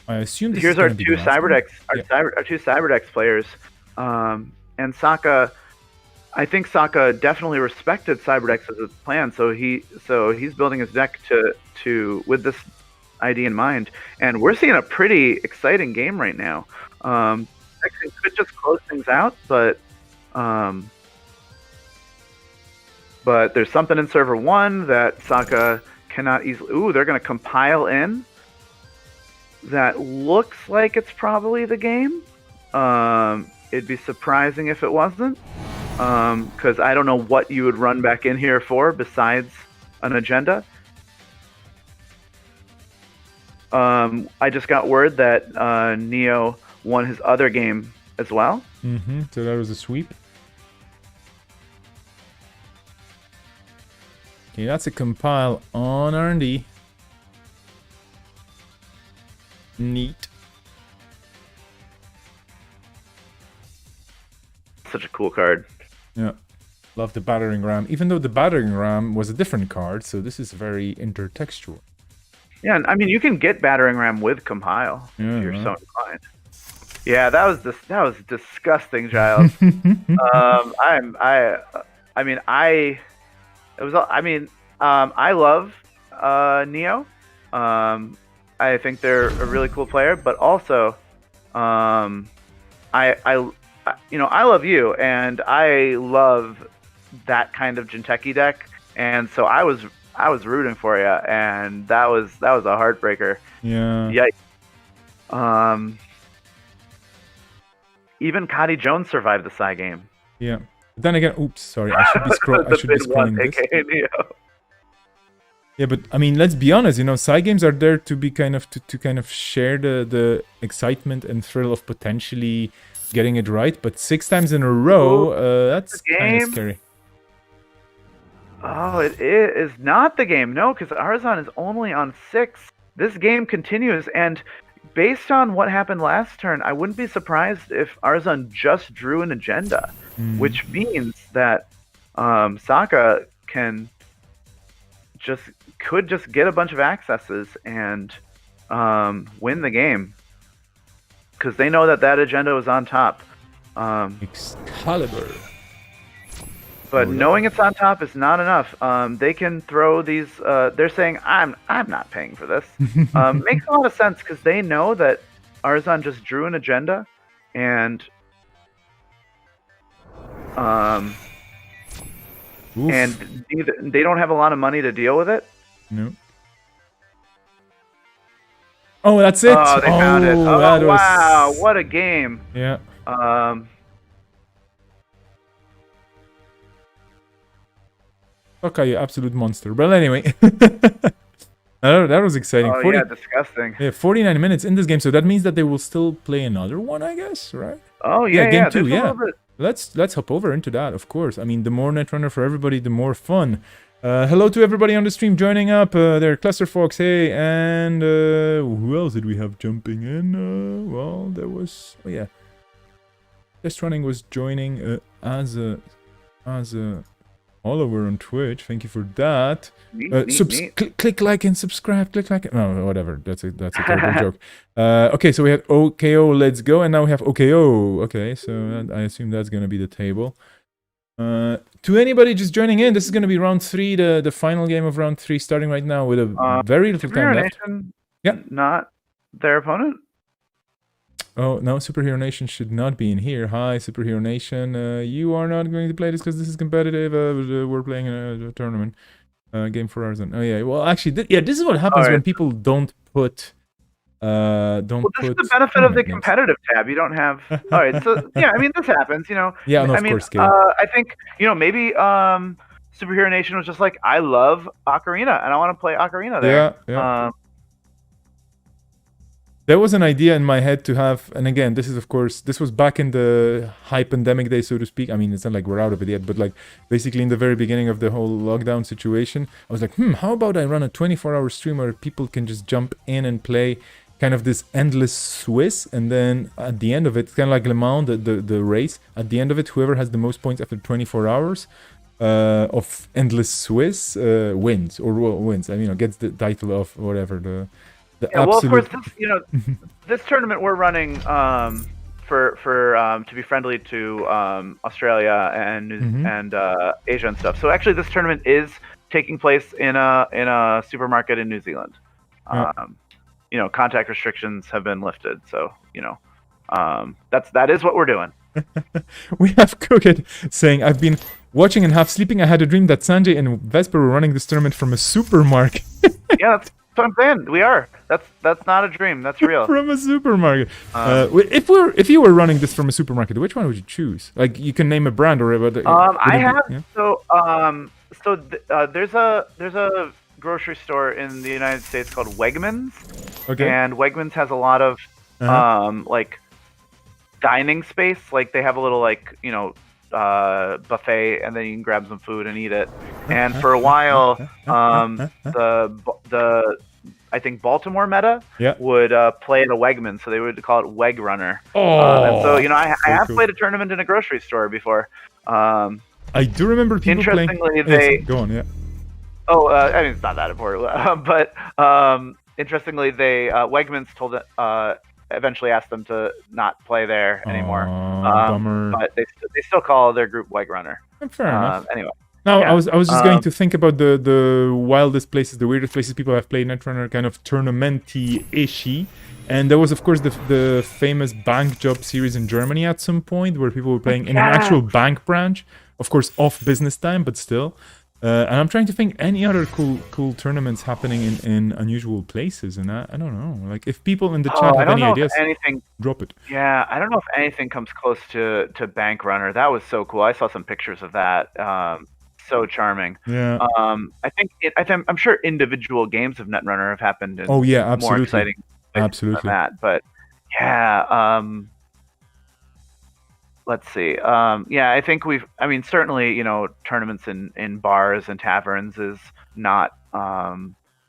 assume this here's is our 2 CyberDex, our 2 CyberDex players, and Sokka. I think Sokka definitely respected CyberDex as his plan, so he's building his deck to with this idea in mind, and we're seeing a pretty exciting game right now. Actually, could just close things out, but there's something in server 1 that Sokka cannot easily... Ooh, they're going to compile in. That looks like it's probably the game. It'd be surprising if it wasn't. Because I don't know what you would run back in here for besides an agenda. I just got word that Neo won his other game as well. So that was a sweep. Okay, that's a compile on R&D. Neat. Such a cool card. Yeah. Love the battering ram. Even though the battering ram was a different card, so this is very intertextual. Yeah, I mean, you can get battering ram with compile if you're so inclined. Yeah, that was disgusting, Giles. I love Neo. I think they're a really cool player, but also, I love you, and I love that kind of Jinteki deck, and so I was rooting for you, and that was a heartbreaker. Yeah. Yikes. Even Cody Jones survived the side game. Yeah. But then again, oops, sorry, I should be scrolling this. Yeah, but I mean, let's be honest. Side games are there to be kind of to share the excitement and thrill of potentially getting it right. But 6 times in a row, that's kind of scary. Oh, it is not the game. No, because Arzan is only on 6. This game continues, and based on what happened last turn, I wouldn't be surprised if Arzan just drew an agenda, which means that Sokka could just get a bunch of accesses and win the game, because they know that agenda was on top. Excalibur. But knowing it's on top is not enough. They can throw these. They're saying, "I'm not paying for this." Makes a lot of sense because they know that Arzan just drew an agenda, and they don't have a lot of money to deal with it. No. Oh, that's it. Oh, they found it. Oh, that wow, was... what a game. Yeah. Okay, you absolute monster. But anyway, that was exciting. Oh, yeah, disgusting. Yeah, 49 minutes in this game, so that means that they will still play another one, I guess, right? Oh, yeah, game 2, yeah. Let's hop over into that, of course. I mean, the more Netrunner for everybody, the more fun. Hello to everybody on the stream joining up. There, Clusterfox, hey, and who else did we have jumping in? Well, there was... Oh, yeah. Test Running was joining as a follower on Twitch. Thank you for that. Neat. Click like and subscribe. Click like. No, whatever. That's a terrible joke. Okay, so we had OKO. Let's go, and now we have OKO. Okay, so I assume that's gonna be the table. To anybody just joining in, this is gonna be round 3, the final game of round 3, starting right now with a very little time left. Yeah. Not their opponent. Oh, no, Superhero Nation should not be in here. Hi, Superhero Nation. You are not going to play this because this is competitive. We're playing a tournament. Game for ours. Oh, yeah. Well, actually, this is what happens when people don't put... Well, this is the benefit of the competitive tab. You don't have... All right, so, yeah, I mean, this happens, you know. Yeah, no, of course, I think, you know, maybe Superhero Nation was just like, I love Okorina, and I want to play Okorina there. Yeah. There was an idea in my head to have, and again, this was back in the high pandemic days, so to speak. I mean, it's not like we're out of it yet, but like basically in the very beginning of the whole lockdown situation, I was like, how about I run a 24-hour stream where people can just jump in and play kind of this endless Swiss, and then at the end of it, it's kind of like Le Mans, the race. At the end of it, whoever has the most points after 24 hours of endless Swiss wins. I mean, gets the title of whatever well, of course, this tournament we're running for to be friendly to Australia and Asia and stuff. So actually, this tournament is taking place in a supermarket in New Zealand. Contact restrictions have been lifted, so that is what we're doing. We have Cookit saying, "I've been watching and half sleeping. I had a dream that Sanjay and Vesper were running this tournament from a supermarket." Yeah, that's what I'm saying. We are. That's not a dream. That's real. From a supermarket. If you were running this from a supermarket, which one would you choose? Like, you can name a brand or whatever. There's a grocery store in the United States called Wegmans. Okay. And Wegmans has a lot of like dining space. Like, they have a little buffet, and then you can grab some food and eat it. And for a while, I think Baltimore Meta would play at a Wegmans, so they would call it Weg Runner. And so I have played a tournament in a grocery store before. I do remember people playing. Go on, yeah. I mean, it's not that important, but interestingly, Wegmans told eventually asked them to not play there anymore. Bummer. But they still call their group Weg Runner. Fair enough. Anyway. No, I was just going to think about the wildest places, the weirdest places people have played Netrunner, kind of tournament-y-ishy. And there was, of course, the famous bank job series in Germany at some point, where people were playing in an actual bank branch, of course, off business time, but still. And I'm trying to think any other cool tournaments happening in unusual places, and I don't know. Like, if people in the chat have any ideas, drop it. Yeah, I don't know if anything comes close to Bank Runner. That was so cool. I saw some pictures of that. So charming. Yeah. I'm sure individual games of Netrunner have happened in absolutely. more exciting than that. But yeah, let's see. I think certainly, tournaments in bars and taverns is not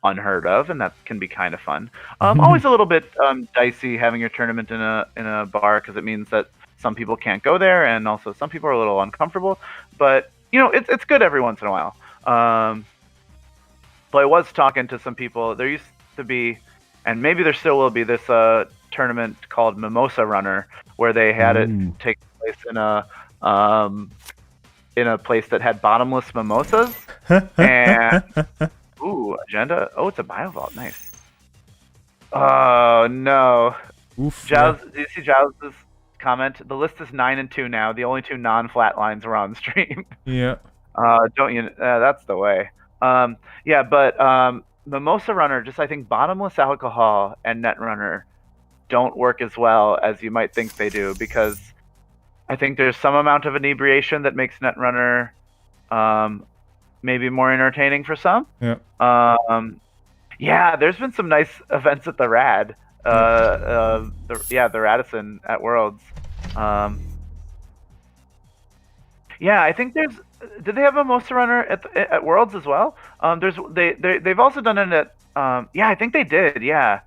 unheard of, and that can be kind of fun. Always a little bit dicey having your tournament in a bar, because it means that some people can't go there, and also some people are a little uncomfortable. But it's good every once in a while. But I was talking to some people. There used to be, and maybe there still will be, this tournament called Mimosa Runner, where they had it take place in a place that had bottomless mimosas. And agenda. Oh, it's a biovault. Nice. Oh no. Oof. Giles, do you see Giles' comment? The list is 9 and 2 now. The only 2 non-flat lines are on stream. Yeah. Don't you? That's the way. But Mimosa Runner, just I think bottomless alcohol and Netrunner don't work as well as you might think they do, because I think there's some amount of inebriation that makes Netrunner maybe more entertaining for some. Yeah. Yeah, there's been some nice events at the Rad. The Radisson at Worlds. Yeah, I think there's. Did they have a Mimosa Runner at Worlds as well? They've also done it at. Yeah, I think they did. Yeah.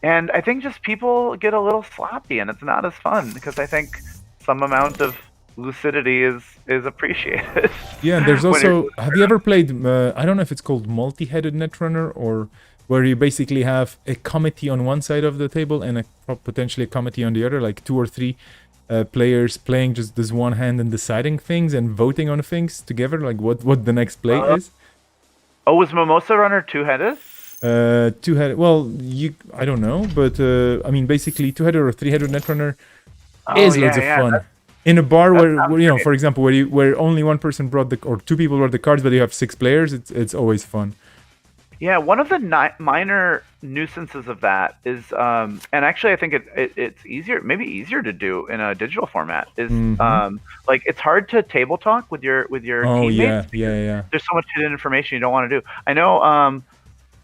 And I think just people get a little sloppy, and it's not as fun, because I think some amount of lucidity is appreciated. Yeah, there's also. Have you ever played? I don't know if it's called multi-headed Netrunner, or where you basically have a committee on one side of the table and potentially a committee on the other, like 2 or 3 players playing just this one hand and deciding things and voting on things together, like what the next play is. Oh, was Mimosa Runner 2-headed? 2-headed. Well, I don't know, but I mean, basically 2-headed or 3-headed Netrunner is loads of fun. In a bar where you know, for example, where only one person brought or 2 people brought the cards, but you have 6 players, it's always fun. Yeah, one of the minor nuisances of that is, and actually I think it's maybe easier to do in a digital format, is like it's hard to table talk with your teammates. Yeah. There's so much hidden information you don't want to do. I know.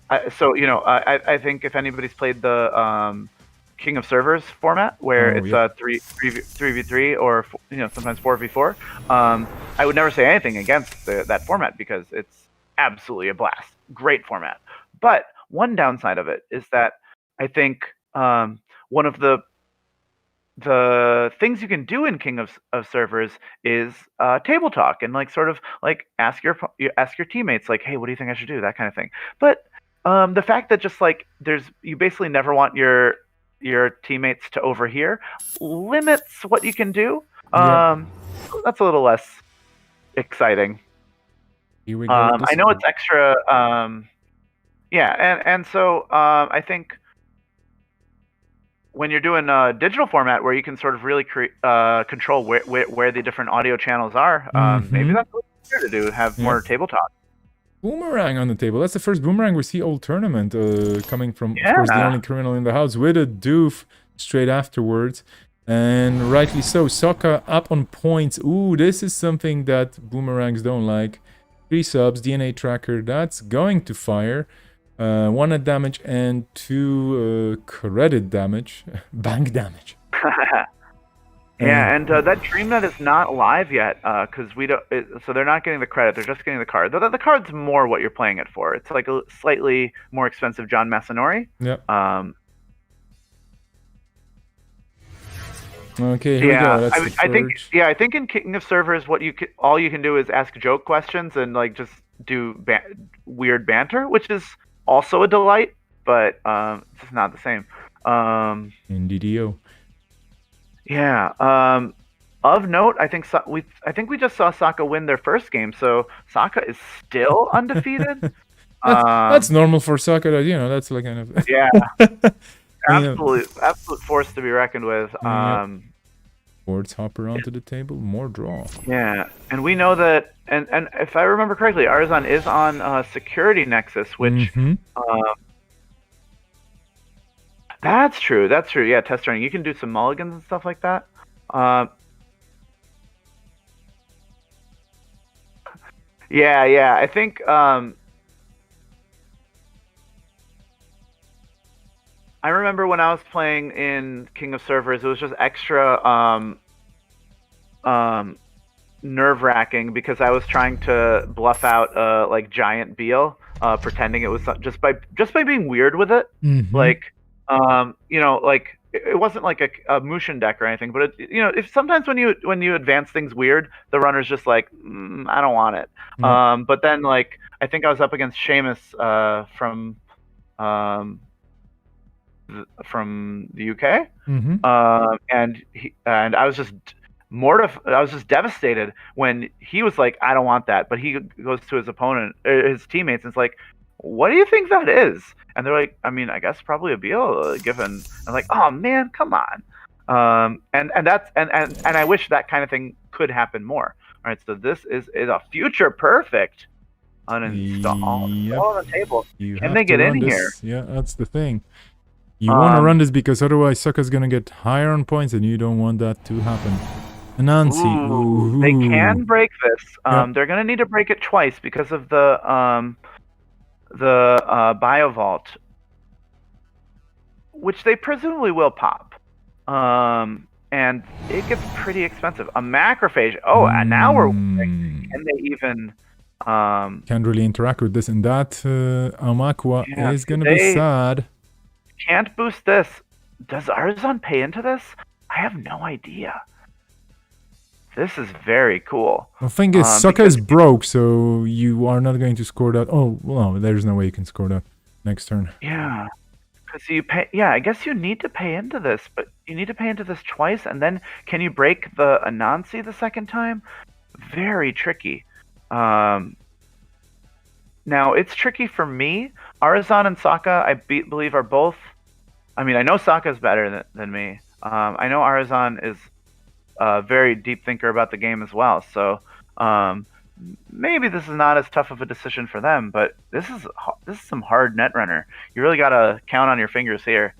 I think if anybody's played the King of Servers format, where it's a 3v3 or sometimes 4v4, I would never say anything against that format, because it's absolutely a blast. Great format. But one downside of it is that I think one of the things you can do in King of Servers is table talk, and like sort of like ask your teammates, like, hey, what do you think I should do? That kind of thing. But the fact that just like you basically never want your teammates to overhear limits what you can do. That's a little less exciting. Here we go. I know it's extra. And so I think when you're doing a digital format where you can sort of really control where the different audio channels are, maybe that's what it's here to do. Have more table talk. Boomerang on the table. That's the first Boomerang we see all tournament, coming from, of course, the only criminal in the house, with a doof straight afterwards. And rightly so. Sokka up on points. Ooh, this is something that Boomerangs don't like. 3 subs, DNA tracker, that's going to fire. 1 at damage and 2 credit damage. Bank damage. Yeah, and that DreamNet is not live yet, because we don't. So they're not getting the credit; they're just getting the card. The card's more what you're playing it for. It's like a slightly more expensive John Masanori. Yeah. Okay. Here we go. That's I think in King of Servers, all you can do is ask joke questions and like just do weird banter, which is also a delight, but it's just not the same. Indeedio. Yeah. Of note, I think we just saw Sokka win their first game, so Sokka is still undefeated. That's normal for Sokka. That's like kind of absolute force to be reckoned with. Boards hopper onto the table, more draw. Yeah, and we know that, and if I remember correctly, Arzon is on Security Nexus, which. That's true. Yeah, test running. You can do some mulligans and stuff like that. Yeah. I think I remember when I was playing in King of Servers, it was just extra nerve-wracking, because I was trying to bluff out like giant Beal, pretending it was just by being weird with it, like. Like it wasn't like a Mushin deck or anything, but if sometimes when you advance things weird, the runner's just like, I don't want it. But then like I think I was up against Seamus from the UK, and I was just I was just devastated when he was like, I don't want that, but he goes to his opponent, his teammates, and it's like, what do you think that is? And they're like, I mean, I guess probably a Beal, given. I'm like, oh man, come on. And I wish that kind of thing could happen more. All right, so this is a future perfect Uninstall. Yep. Install on the table. You Can have they to get run in this. here? Yeah, that's the thing. You want to run this because otherwise Sokka's gonna get higher on points, and you don't want that to happen. Anansi. Ooh. They can break this. Yep. They're gonna need to break it twice because of the Biovault, which they presumably will pop. And it gets pretty expensive. A macrophage. Oh, and now we're wondering, can they even can't really interact with this, and that Amakwa is gonna be sad. Can't boost this. Does Arzon pay into this? I have no idea. This is very cool. The thing is, Sokka is broke, so you are not going to score that. Oh, well, no, there's no way you can score that next turn. Yeah. Because you pay, yeah, I guess you need to pay into this, but you need to pay into this twice, and then can you break the Anansi the second time? Very tricky. Now it's tricky for me. Arzon and Sokka, I believe, are both. I mean, I know Sokka is better than me. I know Arzon is a very deep thinker about the game as well. So maybe this is not as tough of a decision for them, but this is some hard Netrunner. You really gotta count on your fingers here.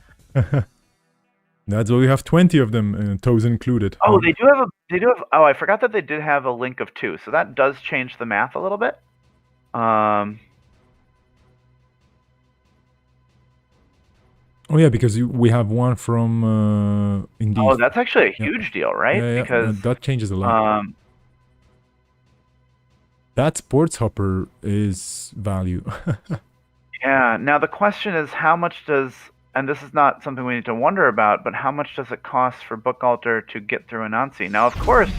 That's why we have 20 of them, toes included. Oh, they do have. Oh, I forgot that they did have a link of 2, so that does change the math a little bit. Oh yeah, because we have one from Indeed. Oh, that's actually a huge deal, right? Yeah, because that changes a lot. That sports hopper is value. Yeah. Now the question is, how much does, and this is not something we need to wonder about, but how much does it cost for Bookalter to get through Anansi? Now, of course,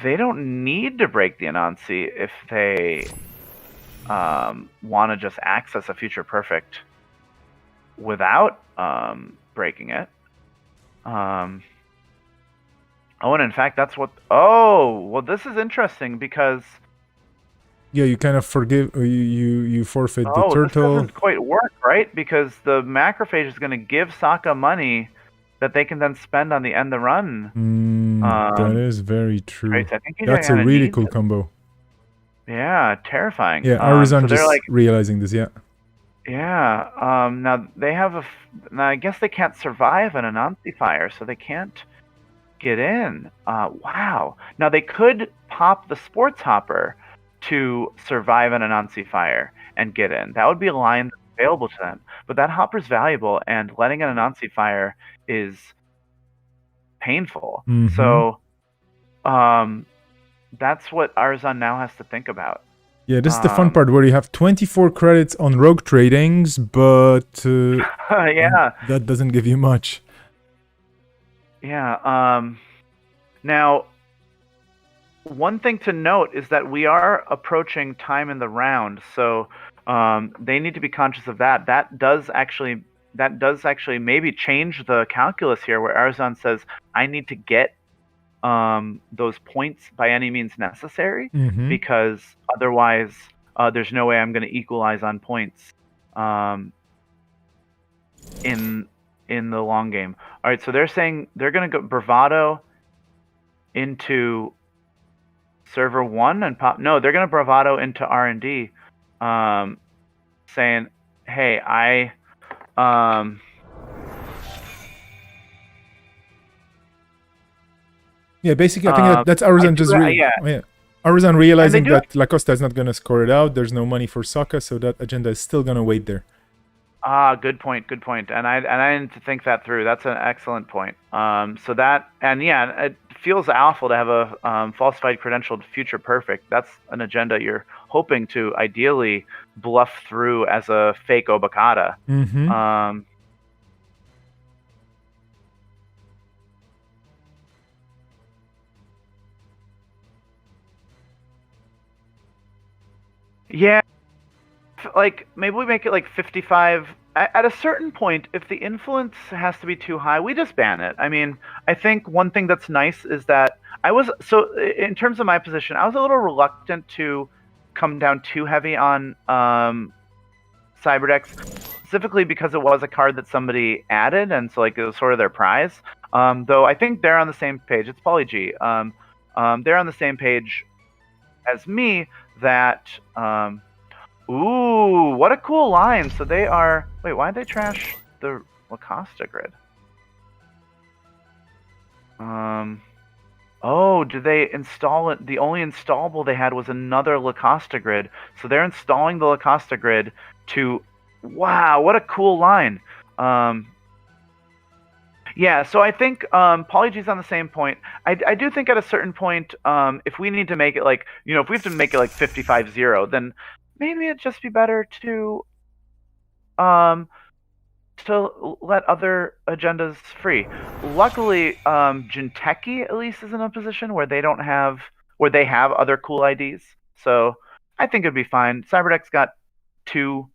they don't need to break the Anansi if they want to just access a future perfect without breaking it. Oh, and in fact, that's what. Oh, well, this is interesting because. Yeah, you kind of forgive. You forfeit the turtle. This doesn't quite work, right? Because the macrophage is going to give Sokka money that they can then spend on the end the run. That is very true. Right, so I think that's a really cool combo. Yeah, terrifying. Yeah, Arizon just like, realizing this. Yeah. Yeah. Now they have now I guess they can't survive an Anansi fire, so they can't get in. Wow. Now they could pop the sports hopper to survive an Anansi fire and get in. That would be a line that's available to them. But that hopper's valuable, and letting an Anansi fire is painful. Mm-hmm. So that's what Arzon now has to think about. Yeah, this is the fun part where you have 24 credits on rogue tradings, but yeah, that doesn't give you much. Yeah. Now, one thing to note is that we are approaching time in the round, so they need to be conscious of that. That does actually maybe change the calculus here, where Arzon says, "I need to get those points by any means necessary, because otherwise there's no way I'm going to equalize on points in the long game." All right, so they're saying they're going to go bravado into server 1 and pop. No, they're going to bravado into R&D, saying, "Hey, I yeah, basically, I think that's Arzon just Arzon realizing that Lacosta is not going to score it out. There's no money for Sokka, so that agenda is still going to wait there. Good point. And I didn't think that through. That's an excellent point. So that, and yeah, it feels awful to have a falsified credentialed future perfect. That's an agenda you're hoping to ideally bluff through as a fake Obokata. Yeah, like maybe we make it like 55. At a certain point, if the influence has to be too high, we just ban it. I mean, I think one thing that's nice is that in terms of my position, I was a little reluctant to come down too heavy on Cyberdex, specifically because it was a card that somebody added, and so like it was sort of their prize. Though I think they're on the same page. It's Poly G. They're on the same page as me that ooh, what a cool line. So they are wait, why'd they trash the Lacosta grid? Oh, did they install it? The only installable they had was another Lacosta grid. So they're installing the Lacosta grid to wow, what a cool line. Yeah, so I think PolyG's on the same point. I do think at a certain point, if we need to make it like, if we have to make it like 55-0, then maybe it'd just be better to let other agendas free. Luckily, Jinteki at least is in a position where they have other cool IDs. So I think it'd be fine. Cyberdeck's got 2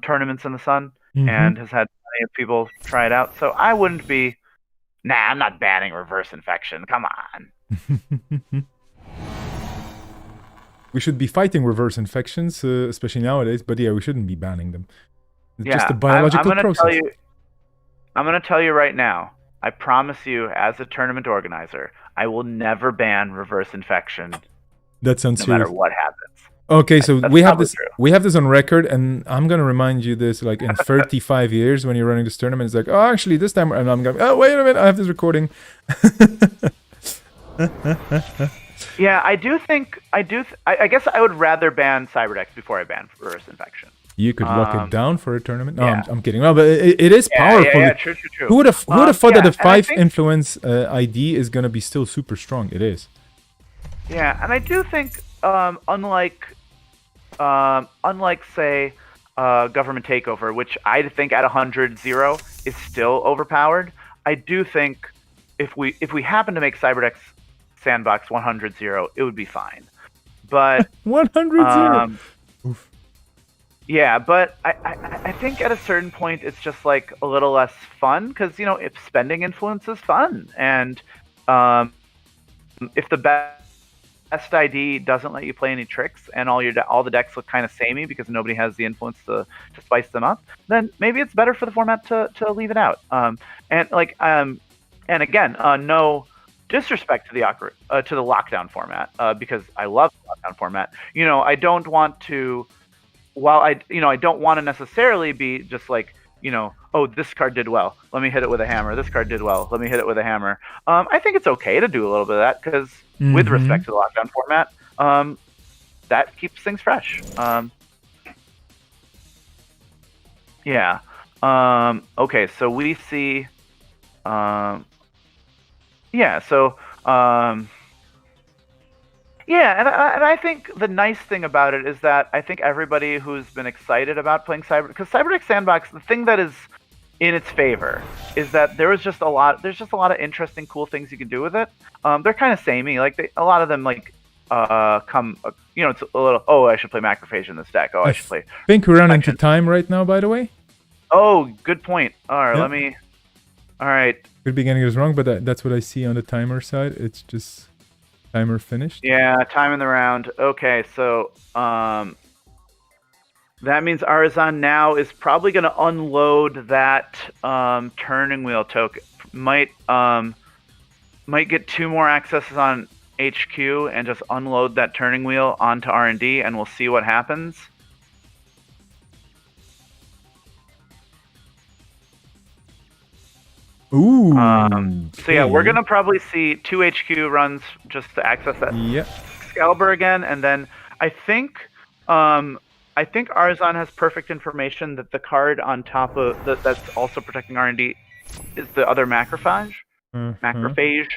tournaments in the sun and has had plenty of people try it out. So I wouldn't be, I'm not banning reverse infection. Come on. We should be fighting reverse infections, especially nowadays. But yeah, we shouldn't be banning them. It's just a biological process. I'm going to tell you right now. I promise you, as a tournament organizer, I will never ban reverse infection. That sounds no matter what happens. Okay, so we have this. True. We have this on record, and I'm gonna remind you this like in 35 years when you're running this tournament. It's like, oh, actually, this time, and I'm going. Oh, wait a minute, I have this recording. Yeah, I do think I guess I would rather ban Cyberdeck before I ban reverse infection. You could lock it down for a tournament. No, yeah. I'm kidding. No, but it is powerful. Yeah, true. Who would have thought that a 5 influence ID is gonna be still super strong? It is. Yeah, and I do think, unlike say, government takeover, which I think at 100-0 is still overpowered. I do think if we happen to make Cyberdeck's sandbox 100-0, it would be fine. But 100-0. Yeah, but I think at a certain point it's just like a little less fun because if spending influence is fun, and if the best ID doesn't let you play any tricks and all the decks look kind of samey because nobody has the influence to spice them up, then maybe it's better for the format to leave it out. And again, no disrespect to the lockdown format because I love the lockdown format. I don't want to. While I don't want to necessarily be just like, oh, this card did well, let me hit it with a hammer. This card did well, let me hit it with a hammer. I think it's okay to do a little bit of that because with respect to the lockdown format, that keeps things fresh. Yeah. Okay, so we see... yeah, so... yeah, and I think the nice thing about it is that I think everybody who's been excited about playing because Cyberdeck Sandbox, the thing that is in its favor is that there's just a lot of interesting, cool things you can do with it. They're kind of samey, like a lot of them like come, it's a little, oh, I should play Macrophage in this deck. Oh, I should play. I think we're running into time right now, by the way. Oh, good point. All right, all right. Could be getting this wrong, but that's what I see on the timer side. It's just. Timer finished? Yeah, time in the round. Okay, so that means Arizan now is probably going to unload that turning wheel token. Might get 2 more accesses on HQ and just unload that turning wheel onto R&D, and we'll see what happens. Ooh. So yeah, we're gonna probably see 2 HQ runs just to access that Excalibur again, and then I think Arzon has perfect information that the card on top of that's also protecting R&D is the other Macrophage. Macrophage.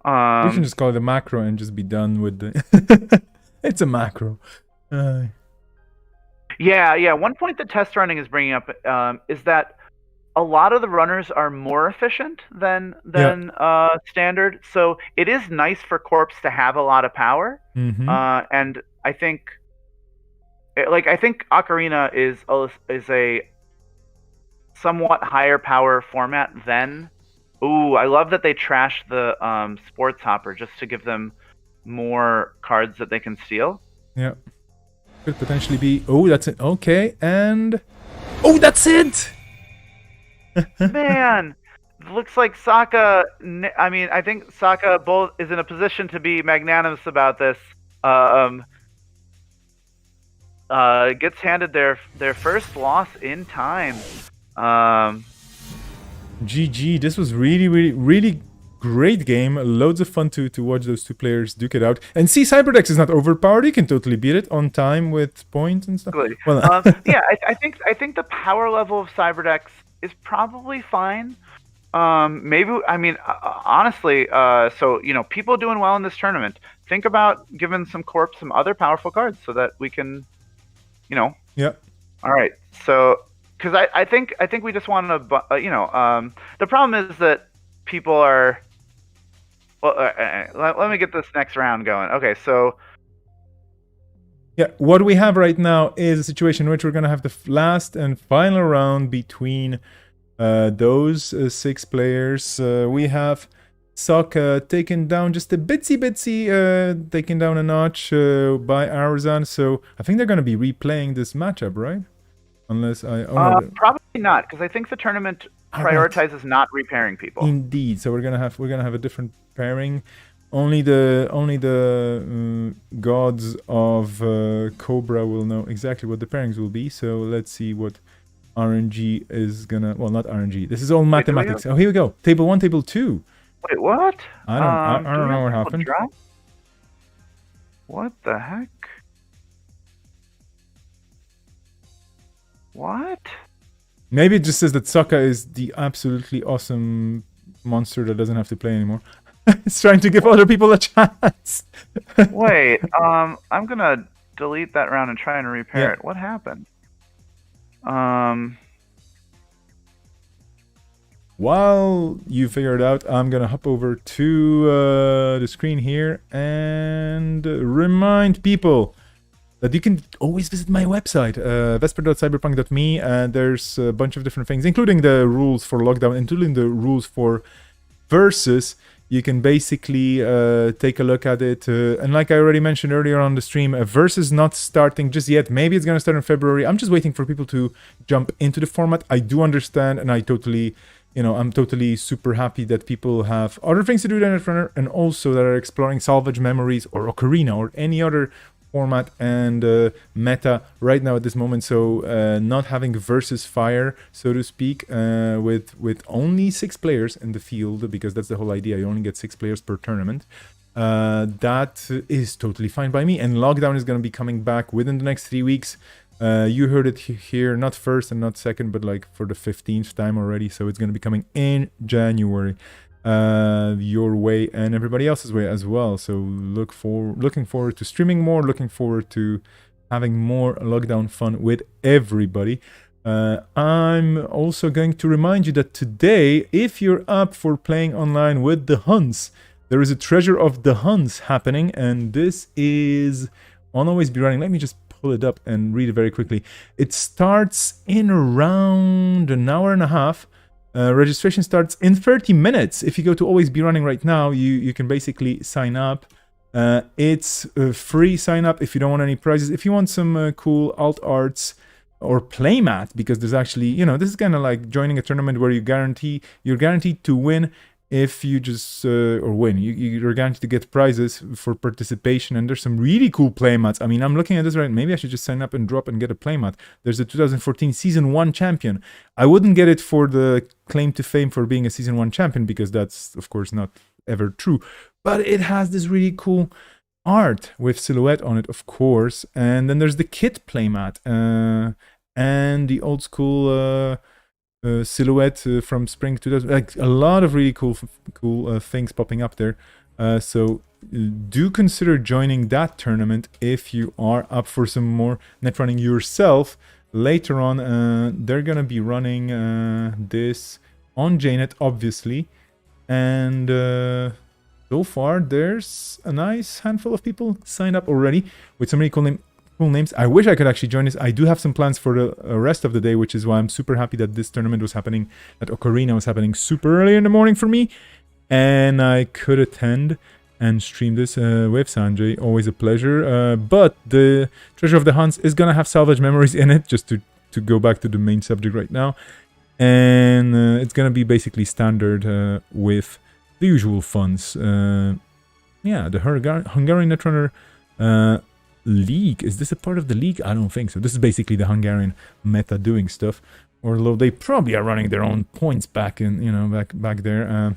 We can just call it a macro and just be done with the. It's a macro. Yeah. One point that test running is bringing up is that a lot of the runners are more efficient than standard, so it is nice for Corpse to have a lot of power. And I think, Okorina is a somewhat higher power format than. Ooh, I love that they trashed the Sports Hopper just to give them more cards that they can steal. Yeah, could potentially be. Oh, that's it. Okay, and that's it. Man, looks like Sokka. I mean, I think Sokka both is in a position to be magnanimous about this. gets handed their first loss in time. GG. This was really great game. Loads of fun to watch those two players duke it out. And see, Cyberdex is not overpowered. You can totally beat it on time with points and stuff. Well, yeah, I think the power level of Cyberdex is probably fine. Maybe, I mean, honestly, so, you know, people doing well in this tournament, think about giving some corps some other powerful cards so that we can, you know. Yeah. All right. So, because I think we just want to, you know, the problem is that people are. Well, let me get this next round going. Okay, so. Yeah, what we have right now is a situation in which we're going to have the last and final round between those 6 players. We have Sokka taken down just a bitsy, taken down a notch by Arzan. So I think they're going to be replaying this matchup, right? Unless I... probably not, because I think the tournament prioritizes not repairing people. Indeed. So we're gonna have a different pairing. Only the gods of Cobra will know exactly what the pairings will be. So let's see what RNG is gonna. Well, not RNG. This is all mathematics. Oh, here we go. Table 1, table 2. Wait, what? I don't know what happened. Drop? What the heck? What? Maybe it just says that Sokka is the absolutely awesome monster that doesn't have to play anymore. It's trying to give other people a chance. Wait, I'm gonna delete that round and try and repair it. What happened? While you figure it out, I'm gonna hop over to the screen here and remind people that you can always visit my website, vesper.cyberpunk.me, and there's a bunch of different things, including the rules for lockdown, including the rules for versus. You can basically take a look at it. And like I already mentioned earlier on the stream, versus not starting just yet. Maybe it's going to start in February. I'm just waiting for people to jump into the format. I do understand, and I totally... You know, I'm totally super happy that people have other things to do than Netrunner, and also that are exploring Salvage Memories or Okorina or any other format and meta right now at this moment. So not having versus fire, so to speak, with only 6 players in the field, because that's the whole idea. You only get 6 players per tournament. That is totally fine by me. And lockdown is going to be coming back within the next 3 weeks. You heard it here, not first and not second, but like for the 15th time already. So it's going to be coming in January, your way and everybody else's way as well. So looking forward to streaming more, looking forward to having more lockdown fun with everybody. I'm also going to remind you that today, if you're up for playing online with the Huns, there is a Treasure of the Huns happening, and this is on Always Be Running. Let me just pull it up and read it very quickly. It starts in around an hour and a half. Registration starts in 30 minutes. If you go to Always Be Running right now, you can basically sign up. It's a free sign up if you don't want any prizes. If you want some cool alt arts or playmat, because there's actually, you know, this is kind of like joining a tournament where you're guaranteed to win. If you just or win, you're guaranteed to get prizes for participation, and there's some really cool playmats. I mean, I'm looking at this right. Maybe I should just sign up and drop and get a playmat. There's a 2014 Season 1 champion. I wouldn't get it for the claim to fame for being a Season 1 champion, because that's of course not ever true. But it has this really cool art with silhouette on it, of course. And then there's the kit playmat and the old school. Silhouette from spring 2000, like a lot of really cool things popping up there. So do consider joining that tournament if you are up for some more net running yourself. Later on, they're gonna be running this on JNet, obviously, and so far there's a nice handful of people signed up already with some really cool names. I wish I could actually join this. I do have some plans for the rest of the day, which is why I'm super happy that this tournament was happening, that Okorina was happening super early in the morning for me, and I could attend and stream this with Sanjay. Always a pleasure. But the Treasure of the Huns is gonna have Salvage Memories in it, just to go back to the main subject right now, and it's gonna be basically standard with the usual funds. Yeah, the Hungarian Netrunner League. Is this a part of the league? I don't think so. This is basically the Hungarian meta doing stuff. Although they probably are running their own points back in, back there.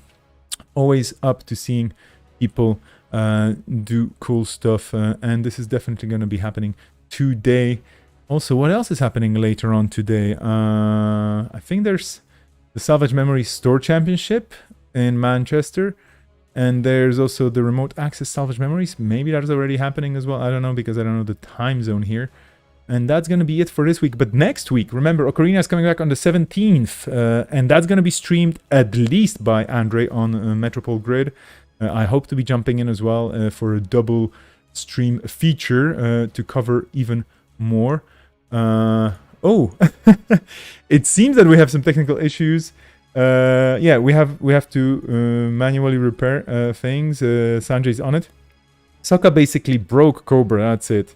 Always up to seeing people do cool stuff, and this is definitely going to be happening today. Also, what else is happening later on today? I think there's the Salvage Memories Store Championship in Manchester, and there's also the Remote Access Salvage Memories. Maybe that is already happening as well. I don't know, because I don't know the time zone here. And that's going to be it for this week. But next week, remember, Okorina is coming back on the 17th, and that's going to be streamed at least by Andre on Metropole Grid. I hope to be jumping in as well for a double stream feature to cover even more. It seems that we have some technical issues. Yeah, we have to manually repair things. Sanjay's on it. Sokka basically broke Cobra, that's it.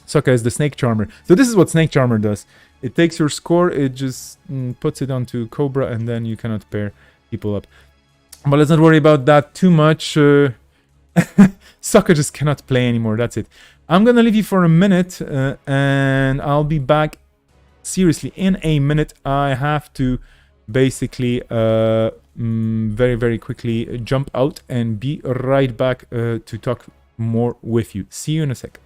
Sokka is the Snake Charmer. So this is what Snake Charmer does. It takes your score, it just puts it onto Cobra, and then you cannot pair people up. But let's not worry about that too much. Sokka just cannot play anymore, that's it. I'm gonna leave you for a minute, and I'll be back seriously in a minute. I have to basically very, very quickly jump out and be right back to talk more with you. See you in a sec.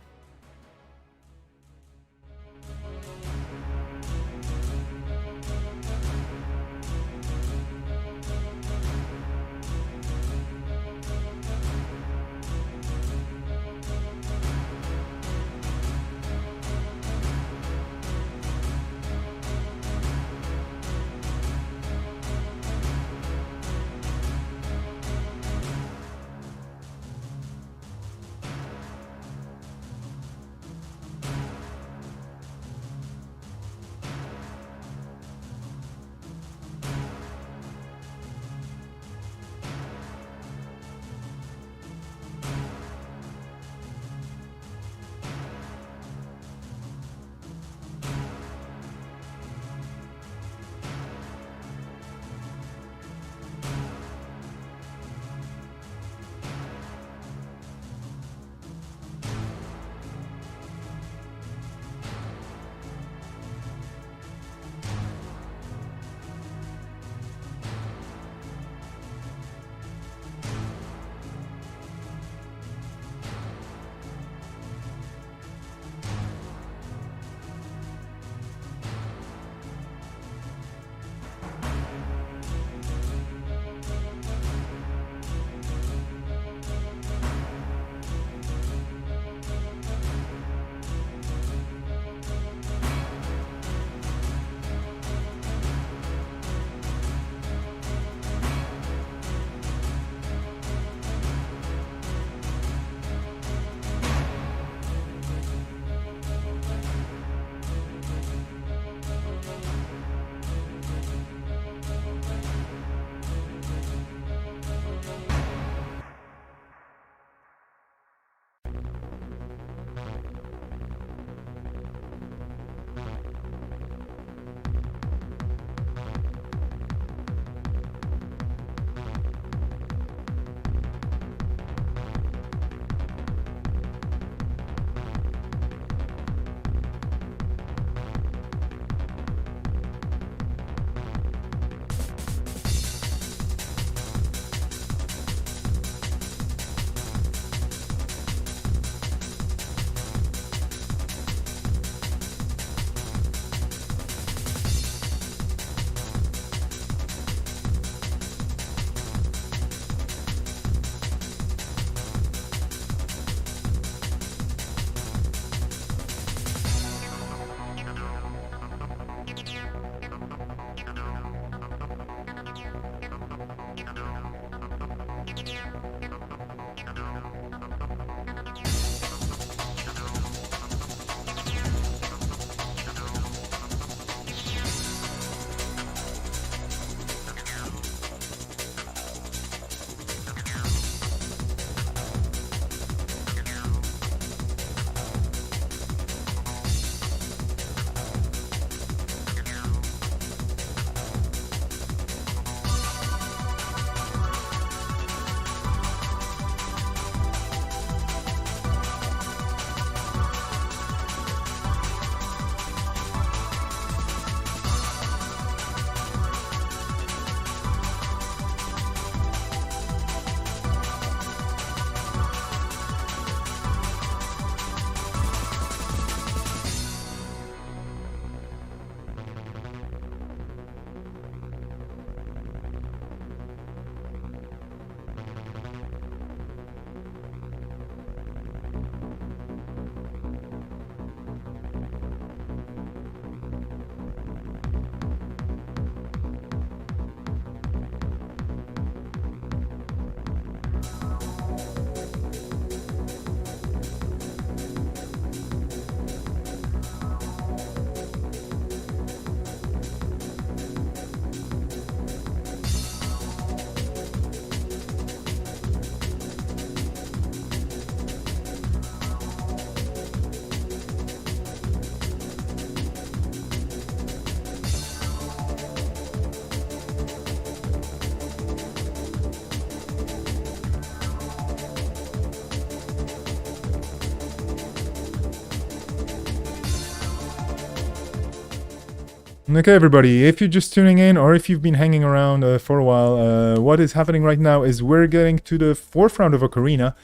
Okay, everybody, if you're just tuning in or if you've been hanging around for a while, what is happening right now is we're getting to the 4th round of Okorina.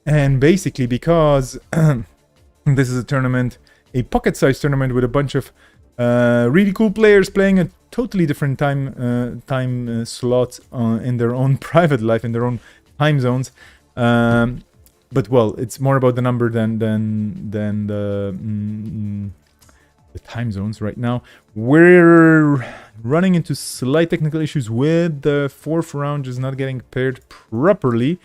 And basically, because this is a tournament, a pocket-sized tournament with a bunch of really cool players playing a totally different time slots in their own private life, in their own time zones. But well, it's more about the number than the time zones right now. We're running into slight technical issues with the 4th round just not getting paired properly.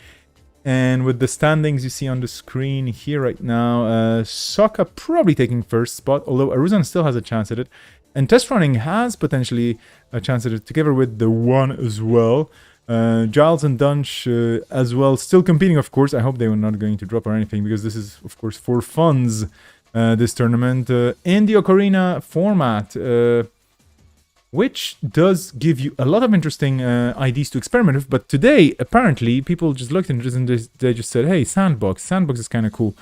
And with the standings you see on the screen here right now, Sokka probably taking first spot, although Aruzan still has a chance at it. And Test Running has potentially a chance at it together with the 1 as well. Giles and Dunch as well, still competing, of course. I hope they were not going to drop or anything, because this is, of course, for funds, this tournament. In the Okorina format, which does give you a lot of interesting IDs to experiment with. But today, apparently, people just looked into this and they just said, hey, Sandbox. Sandbox is kind of cool.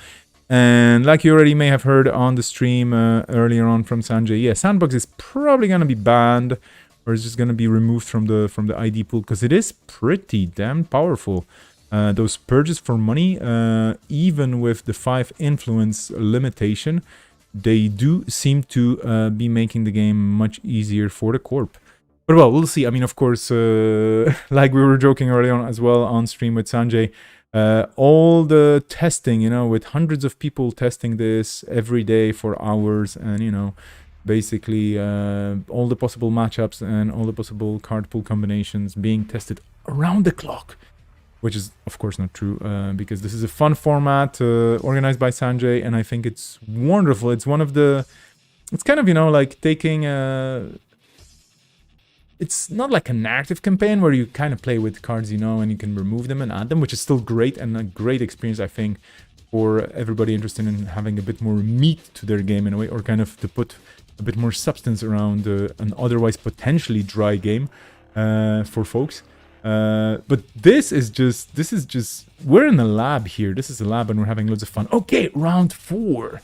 And like you already may have heard on the stream earlier on from Sanjay, yeah, Sandbox is probably going to be banned, or it's just going to be removed from the ID pool, because it is pretty damn powerful. Those purges for money, even with the 5 influence limitation, they do seem to be making the game much easier for the corp. But well, we'll see. I mean, of course, like we were joking earlier on as well on stream with Sanjay, all the testing, you know, with hundreds of people testing this every day for hours, and, you know, basically all the possible matchups and all the possible card pool combinations being tested around the clock. Which is, of course, not true, because this is a fun format organized by Sanjay, and I think it's wonderful. It's one of the... It's kind of, you know, like taking a... It's not like a narrative campaign where you kind of play with cards, you know, and you can remove them and add them, which is still great and a great experience, I think, for everybody interested in having a bit more meat to their game in a way, or kind of to put a bit more substance around an otherwise potentially dry game for folks. But this is just, we're in a lab here. This is a lab and we're having loads of fun. Okay, round 4.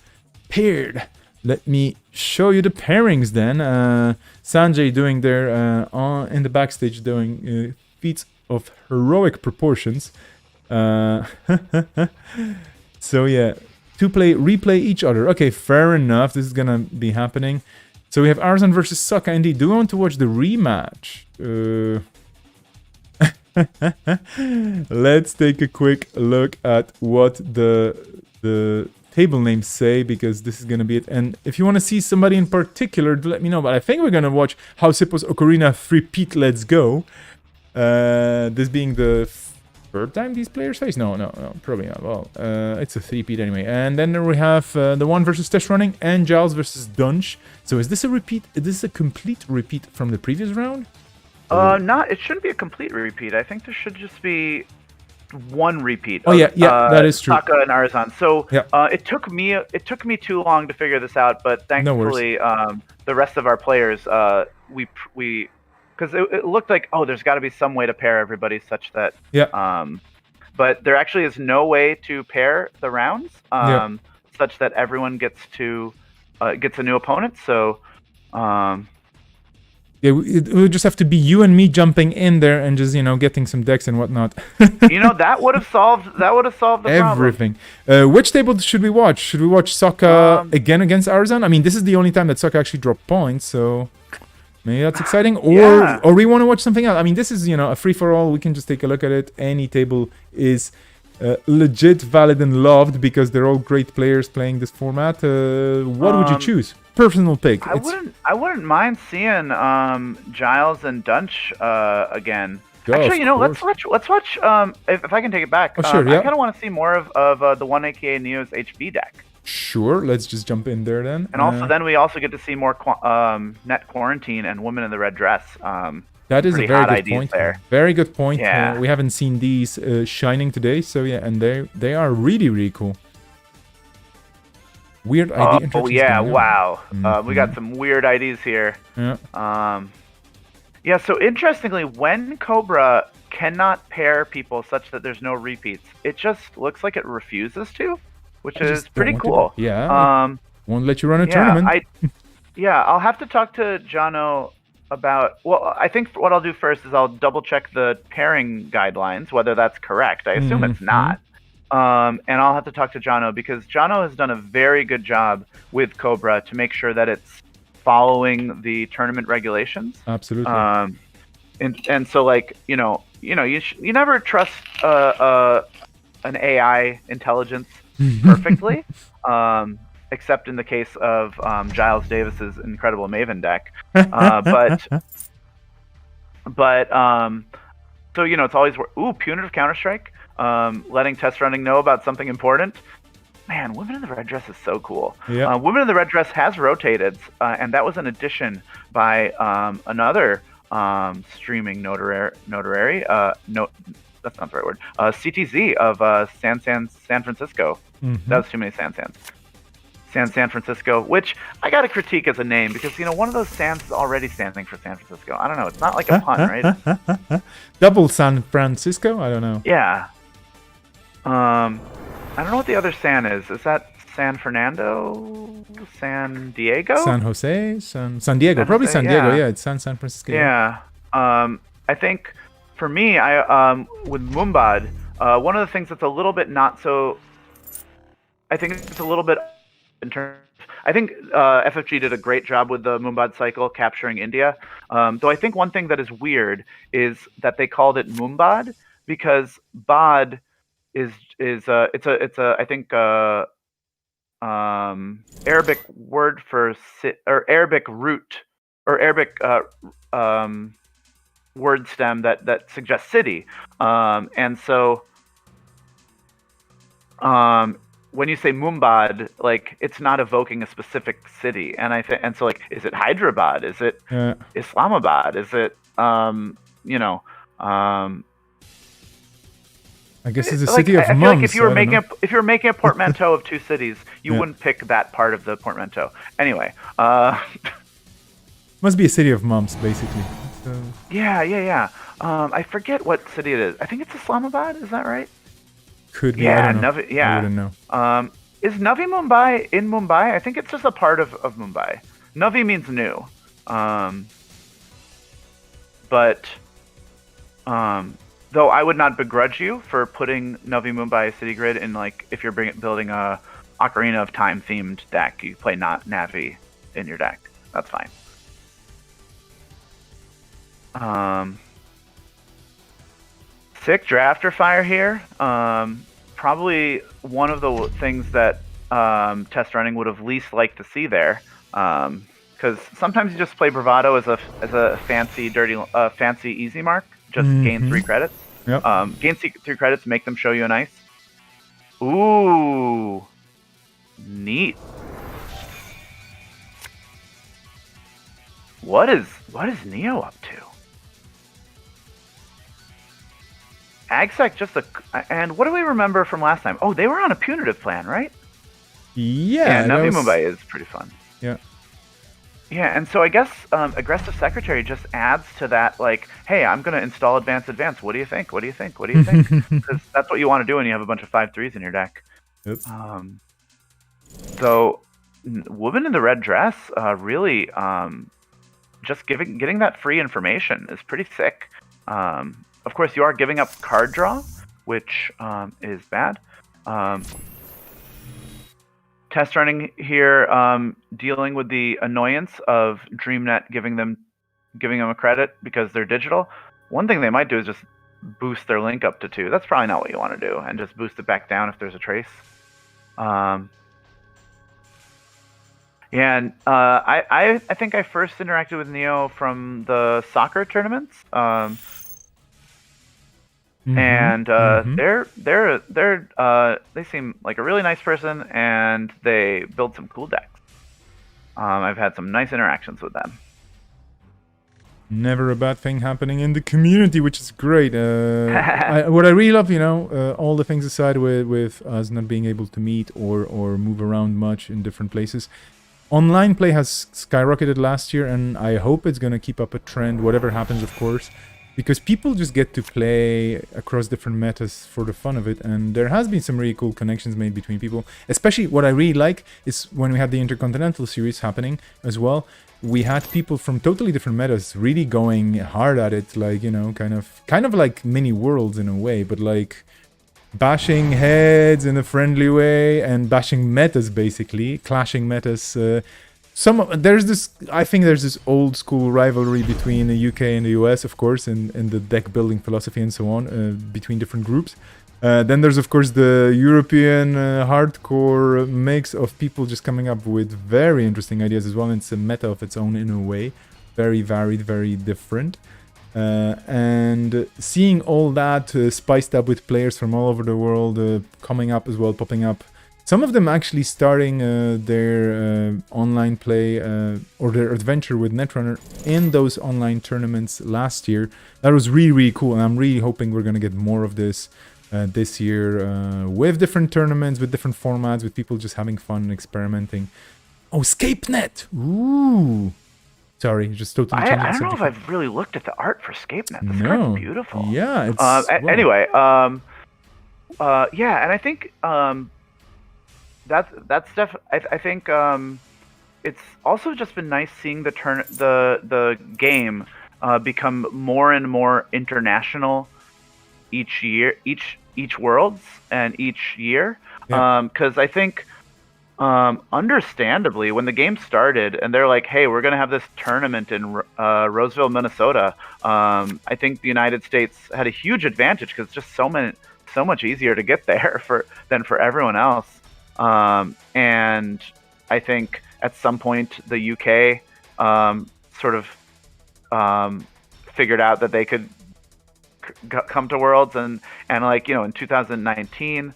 Paired. Let me show you the pairings then. Sanjay doing there in the backstage doing feats of heroic proportions. So yeah, replay each other. Okay, fair enough. This is gonna be happening. So we have Arzan versus Sokka. Indeed, do we want to watch the rematch? Let's take a quick look at what the table names say, because this is gonna be it. And if you want to see somebody in particular, do let me know. But I think we're gonna watch how Sippo's Okorina 3-peat Let's Go. This being the 3rd time these players face? No, probably not. Well, it's a 3-peat anyway. And then there we have the 1 versus Test Running and Giles versus Dunch. So is this a repeat? Is this a complete repeat from the previous round? It shouldn't be a complete repeat. I think there should just be 1 repeat. Oh yeah, that is true. Sokka and Arzan. So yeah. It took me too long to figure this out, but thankfully, the rest of our players, we because it looked like, oh, there's got to be some way to pair everybody such that but there actually is no way to pair the rounds such that everyone gets a new opponent. So yeah, it would just have to be you and me jumping in there and just, you know, getting some decks and whatnot. You know, that would have solved the everything. Which table should we watch? Should we watch Sokka again against Arzan? I mean, this is the only time that Sokka actually dropped points, so maybe that's exciting. Or we want to watch something else. I mean, this is, you know, a free-for-all. We can just take a look at it. Any table is legit, valid, and loved because they're all great players playing this format. What would you choose? Personal pick. I wouldn't mind seeing Giles and Dunch again. Actually, you know, let's watch. If I can take it back. Oh, sure, yeah. I kind of want to see more of the 1 AKA Neo's HB deck. Sure, let's just jump in there then. And also, then we also get to see more Net Quarantine and Women in the Red Dress. That is a very good point. There. Very good point. Yeah. We haven't seen these shining today, so yeah, and they are really, really cool. Weird ID. Oh yeah! Wow. We got some weird IDs here. Yeah. Yeah. So interestingly, when Cobra cannot pair people such that there's no repeats, it just looks like it refuses to, which is pretty cool. Yeah. Won't let you run a tournament. Yeah, I'll have to talk to Jono about. Well, I think what I'll do first is I'll double check the pairing guidelines, whether that's correct. I assume it's not. And I'll have to talk to Jono because Jono has done a very good job with Cobra to make sure that it's following the tournament regulations. Absolutely. And so like you never trust an AI intelligence perfectly. Except in the case of Giles Davis's incredible Maven deck. So it's always punitive Counter-Strike, letting test running know about something important. Man, Women in the Red Dress is so cool. Yep. Women in the Red Dress has rotated, and that was an addition by another streaming notary. No, that's not the right word. CTZ of San Francisco. That was too many San Francisco, which I got to critique as a name because one of those Sans is already standing for San Francisco. I don't know. It's not like a pun, right? Double San Francisco? I don't know. Yeah. I don't know what the other San is. Is that San Fernando? San Diego? San Jose? San Diego. Probably San Diego. Yeah, it's San Francisco. Yeah. I think for me, with Mumbad, one of the things that's a little bit not so. I think it's a little bit. I think FFG did a great job with the Mumbad cycle capturing India. Though I think one thing that is weird is that they called it Mumbad because Bad is I think Arabic word for or Arabic root or Arabic word stem that suggests city, and so when you say Mumbad, like it's not evoking a specific city, and so like, is it Hyderabad? Is it Islamabad? Is it I guess it's a city of mums. Like if you were making a portmanteau of two cities, you wouldn't pick that part of the portmanteau. Anyway, must be a city of mums, basically. So... Yeah. I forget what city it is. I think it's Islamabad. Is that right? Could be. Yeah, I don't know. Navi. Yeah, I wouldn't know. Is Navi Mumbai in Mumbai? I think it's just a part of Mumbai. Navi means new. But though I would not begrudge you for putting Navi Mumbai City Grid in, like, if you're building a Ocarina of Time themed deck, you play Navi in your deck. That's fine. Sick drafter fire here. Probably one of the things that test running would have least liked to see there. Because sometimes you just play bravado as a fancy fancy easy mark. Just gain 3 credits. Yep. Gain 3 credits, make them show you an ice. Ooh, neat. What is Neo up to? AgSec and what do we remember from last time? Oh, they were on a punitive plan, right? Yeah. Navi Mumbai is pretty fun. Yeah. Yeah, and so I guess Aggressive Secretary just adds to that, like, hey, I'm going to install Advance. What do you think? Because that's what you want to do when you have a bunch of 5/3s in your deck. Yep. So, Woman in the Red Dress, really, just getting that free information is pretty sick. Of course, you are giving up card draw, which is bad. Test running here, dealing with the annoyance of DreamNet giving them a credit because they're digital. One thing they might do is just boost their link up to 2. That's probably not what you want to do, and just boost it back down if there's a trace. And I think I first interacted with Neo from the soccer tournaments. And they seem like a really nice person, and they build some cool decks. I've had some nice interactions with them. Never a bad thing happening in the community, which is great. What I really love, all the things aside with us not being able to meet or move around much in different places, online play has skyrocketed last year, and I hope it's going to keep up a trend, whatever happens, of course. because people just get to play across different metas for the fun of it, and there has been some really cool connections made between people. Especially what I really like is when we had the Intercontinental Series happening as well, we had people from totally different metas really going hard at it, like, you know, kind of like mini worlds in a way, but like bashing heads in a friendly way and bashing metas, basically clashing metas. I think there's this old school rivalry between the UK and the US, of course, in the deck building philosophy and so on, between different groups. Then there's, of course, the European hardcore mix of people just coming up with very interesting ideas as well. And it's a meta of its own in a way, very varied, very different. And seeing all that spiced up with players from all over the world coming up as well, popping up. Some of them actually starting their online play or their adventure with Netrunner in those online tournaments last year. That was really, really cool, and I'm really hoping we're going to get more of this this year with different tournaments, with different formats, with people just having fun and experimenting. Oh, ScapeNet! Ooh! Sorry, just totally changing I don't know if I've really looked at the art for ScapeNet. This card's beautiful. Yeah, it's... Anyway, yeah, and I think... that's I think it's also just been nice seeing the game become more and more international each year, each worlds and each year. Because I think understandably when the game started and they're like, hey, we're gonna have this tournament in Roseville, Minnesota. I think the United States had a huge advantage because it's just so much easier to get there than for everyone else. And I think at some point the UK sort of figured out that they could come to Worlds, and like, you know, in 2019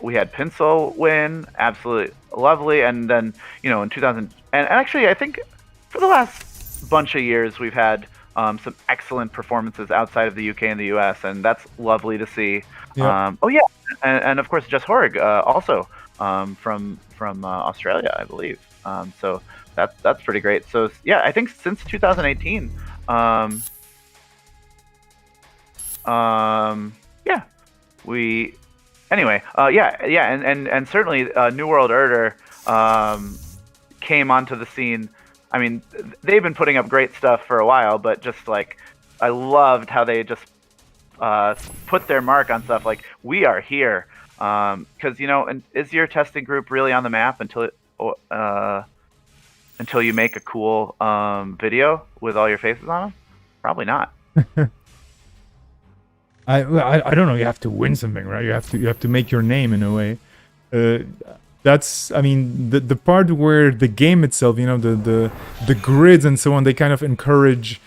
we had Pinsel win, absolutely lovely, and then, you know, in 2000 and actually I think for the last bunch of years we've had some excellent performances outside of the UK and the US, and that's lovely to see. Yeah. Oh yeah, and of course Jess Horrig also from Australia, I believe. So that's pretty great. So yeah, I think since 2018, yeah, we anyway, and certainly New World Order came onto the scene. I mean, they've been putting up great stuff for a while, but just like, I loved how they just put their mark on stuff. Like, we are here, because, you know, and is your testing group really on the map until you make a cool video with all your faces on them? Probably not. I don't know. You have to win something, right? You have to make your name in a way. That's, I mean, the part where the game itself, you know, the grids and so on, they kind of encourage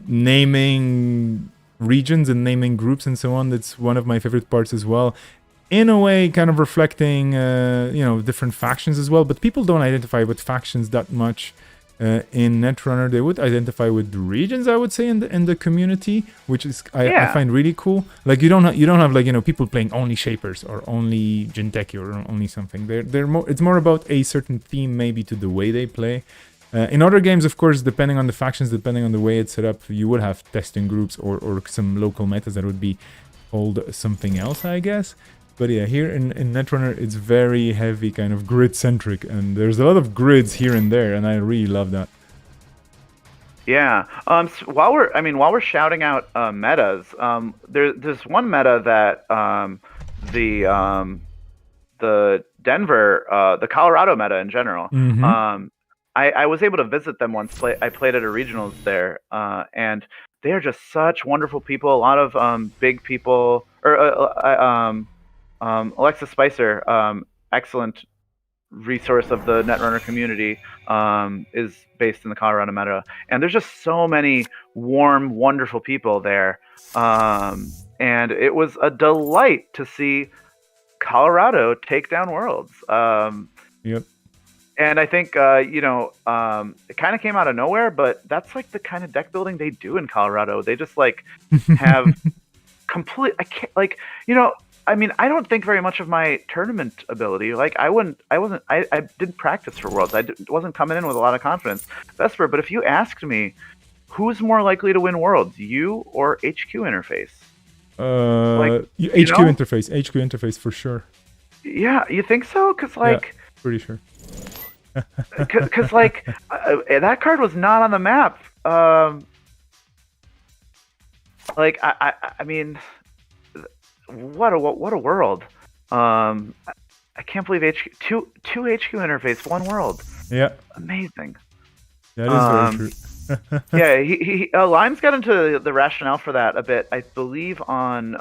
naming regions and naming groups and so on. That's one of my favorite parts as well. In a way, kind of reflecting, you know, different factions as well. But people don't identify with factions that much in Netrunner. They would identify with regions, I would say, in the community, which is I find really cool. Like, you don't have like, you know, people playing only Shapers or only Jinteki or only something. They're more. It's more about a certain theme, maybe, to the way they play. In other games, of course, depending on the factions, depending on the way it's set up, you would have testing groups or some local metas that would be called something else, I guess. But yeah, here in Netrunner, it's very heavy, kind of grid-centric, and there's a lot of grids here and there, and I really love that. Yeah. So while we're shouting out metas, there's one meta that the Denver, the Colorado meta in general. Mm-hmm. I was able to visit them once. I played at a regionals there, and they are just such wonderful people. A lot of big people, or Alexis Spicer, excellent resource of the Netrunner community, is based in the Colorado meta, and there's just so many warm, wonderful people there, and it was a delight to see Colorado take down Worlds. Yep. And I think it kind of came out of nowhere, but that's like the kind of deck building they do in Colorado. They just like have complete. I mean, I don't think very much of my tournament ability. Like, I didn't practice for Worlds. Wasn't coming in with a lot of confidence, Vesper. But if you asked me, who's more likely to win Worlds, you or HQ Interface? HQ interface for sure. Yeah, you think so? Because pretty sure. Because that card was not on the map. I mean, what a world. I can't believe two HQ interface, one world. Yeah, amazing. That is very true. Yeah, he Limes got into the rationale for that a bit, I believe, on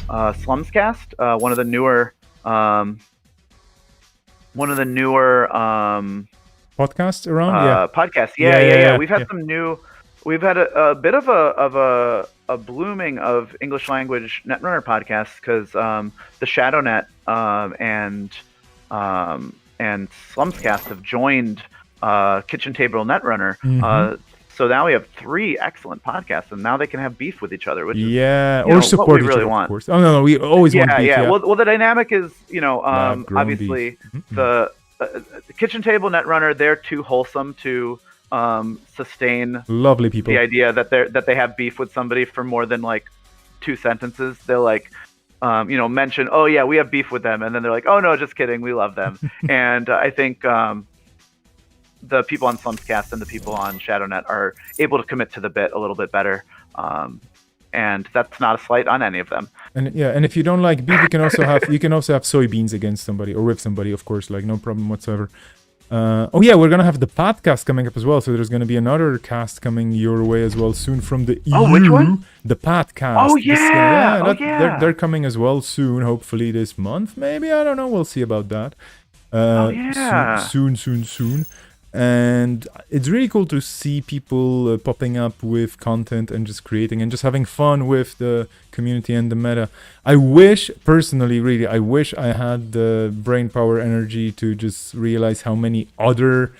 Slumscast, one of the newer podcasts around. Podcasts. Yeah. We've had some new. We've had a bit of a blooming of English language Netrunner podcasts because the ShadowNet and Slumscast have joined Kitchen Table Netrunner. Mm-hmm. So now we have 3 excellent podcasts, and now they can have beef with each other, which is or support what we each really other, want. Of course. Oh no, we always want beef. Yeah. Well, the dynamic is obviously beef. the Kitchen Table Netrunner, they're too wholesome to sustain lovely people. The idea that they have beef with somebody for more than like 2 sentences. They're like, mention, oh yeah, we have beef with them, and then they're like, oh no, just kidding, we love them. And I think the people on Slumscast and the people on ShadowNet are able to commit to the bit a little bit better. And that's not a slight on any of them. And if you don't like beef, you can also have soybeans against somebody or with somebody, of course, like no problem whatsoever. We're gonna have the podcast coming up as well, so there's gonna be another cast coming your way as well soon from the EU. Oh, which one? The podcast. Oh yeah, They're coming as well soon, hopefully this month, maybe, I don't know, we'll see about that. Soon. And it's really cool to see people popping up with content and just creating and just having fun with the community and the meta. I wish, personally, really, I had the brain power energy to just realize how many other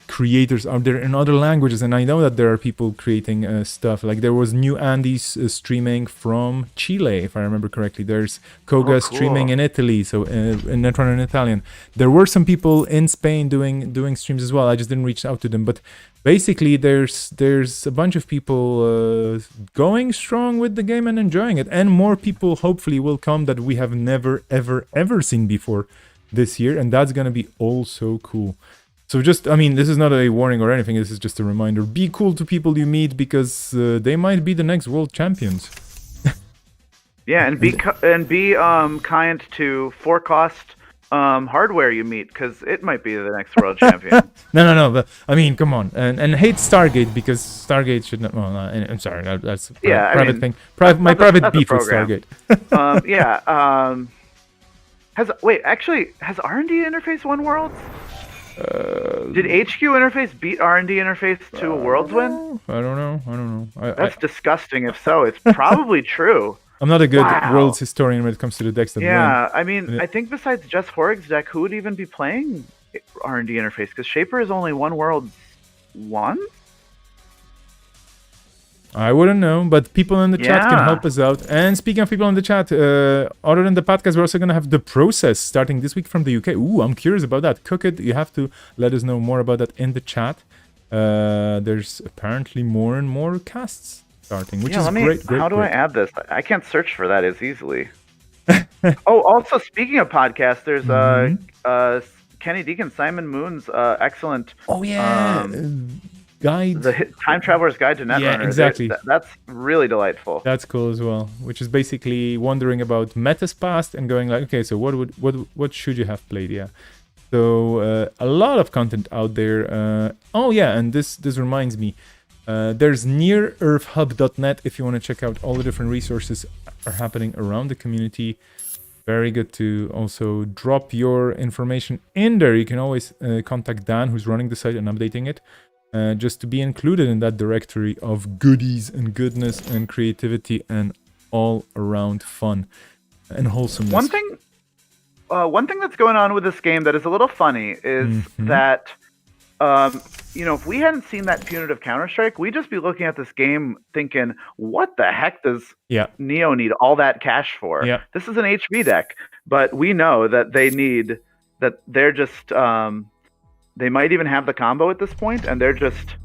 creators out there in other languages. And I know that there are people creating stuff. Like there was New Andy's streaming from Chile, if I remember correctly. There's Koga streaming in Italy, so in Netrunner in Italian. There were some people in Spain doing streams as well. I just didn't reach out to them. But basically, there's a bunch of people going strong with the game and enjoying it. And more people hopefully will come that we have never, ever seen before this year. And that's going to be also cool. So this is not a warning or anything. This is just a reminder. Be cool to people you meet because they might be the next world champions. Yeah, and be kind to for-cost hardware you meet because it might be the next world champion. No. But come on, and hate Stargate because Stargate should not. Well, I'm sorry, that's private thing. My private beef with Stargate. Has R&D Interface won Worlds? Did HQ Interface beat R&D Interface to a Worlds win? I don't know. That's disgusting. If so, it's probably true. I'm not a good Worlds historian when it comes to the decks that win. I think besides Jess Horrig's deck, who would even be playing R&D Interface? Because Shaper has only won Worlds once? I wouldn't know, but people in the chat can help us out. And speaking of people in the chat, other than the podcast, we're also going to have The Process starting this week from the UK. Ooh, I'm curious about that. Cook it. You have to let us know more about that in the chat. There's apparently more and more casts starting, which is great. How do I add this? I can't search for that as easily. Also, speaking of podcasts, there's Kenny Deacon, Simon Moon's excellent... Oh, yeah. Guide. The Time Traveler's Guide to Netrunner. Yeah, exactly. That's really delightful. That's cool as well. Which is basically wondering about metas past and going like, okay, so what should you have played? Yeah. So a lot of content out there. And this reminds me. There's nearearthhub.net if you want to check out all the different resources are happening around the community. Very good to also drop your information in there. You can always contact Dan, who's running the site and updating it. Just to be included in that directory of goodies and goodness and creativity and all around fun and wholesomeness. One thing that's going on with this game that is a little funny is that, if we hadn't seen that punitive Counter-Strike, we'd just be looking at this game thinking, what the heck does Neo need all that cash for? Yeah. This is an HB deck, but we know that they're just... they might even have the combo at this point, and they're just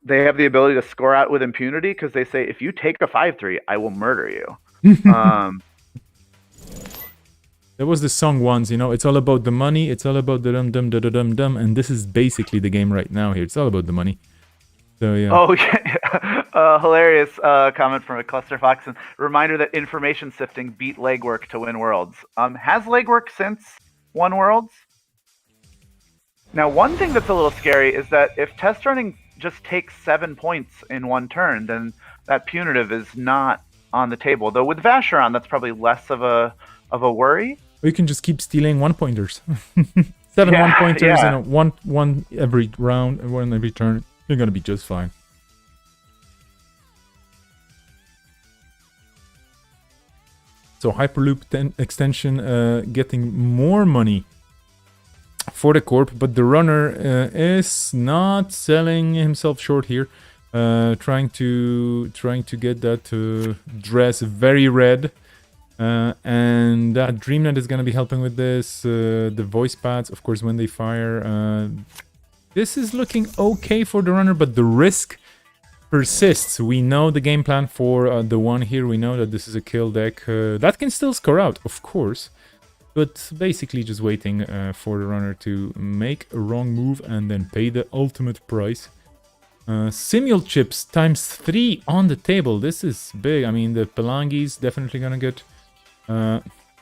they have the ability to score out with impunity because they say, if you take a 5-3, I will murder you. There was this song once, you know, it's all about the money, it's all about the dum-dum, and this is basically the game right now here. It's all about the money. So, yeah. Oh, yeah. Hilarious comment from a Clusterfox. And reminder that information sifting beat legwork to win worlds. Has legwork since won worlds? Now, one thing that's a little scary is that if test running just takes 7 points in one turn, then that punitive is not on the table. Though with Vacheron, that's probably less of a worry. Or you can just keep stealing 1-pointers. 7 1-pointers and one every round and one every turn. You're gonna be just fine. So Hyperloop extension getting more money for the corp, but the runner is not selling himself short here. Trying to get that dress very red. And that DreamNet is going to be helping with this. The voice pads, of course, when they fire. This is looking okay for the runner, but the risk persists. We know the game plan for the one here. We know that this is a kill deck. That can still score out, of course. But basically just waiting for the runner to make a wrong move and then pay the ultimate price. Simul chips ×3 on the table. This is big. I mean, the Pelangi's definitely going to get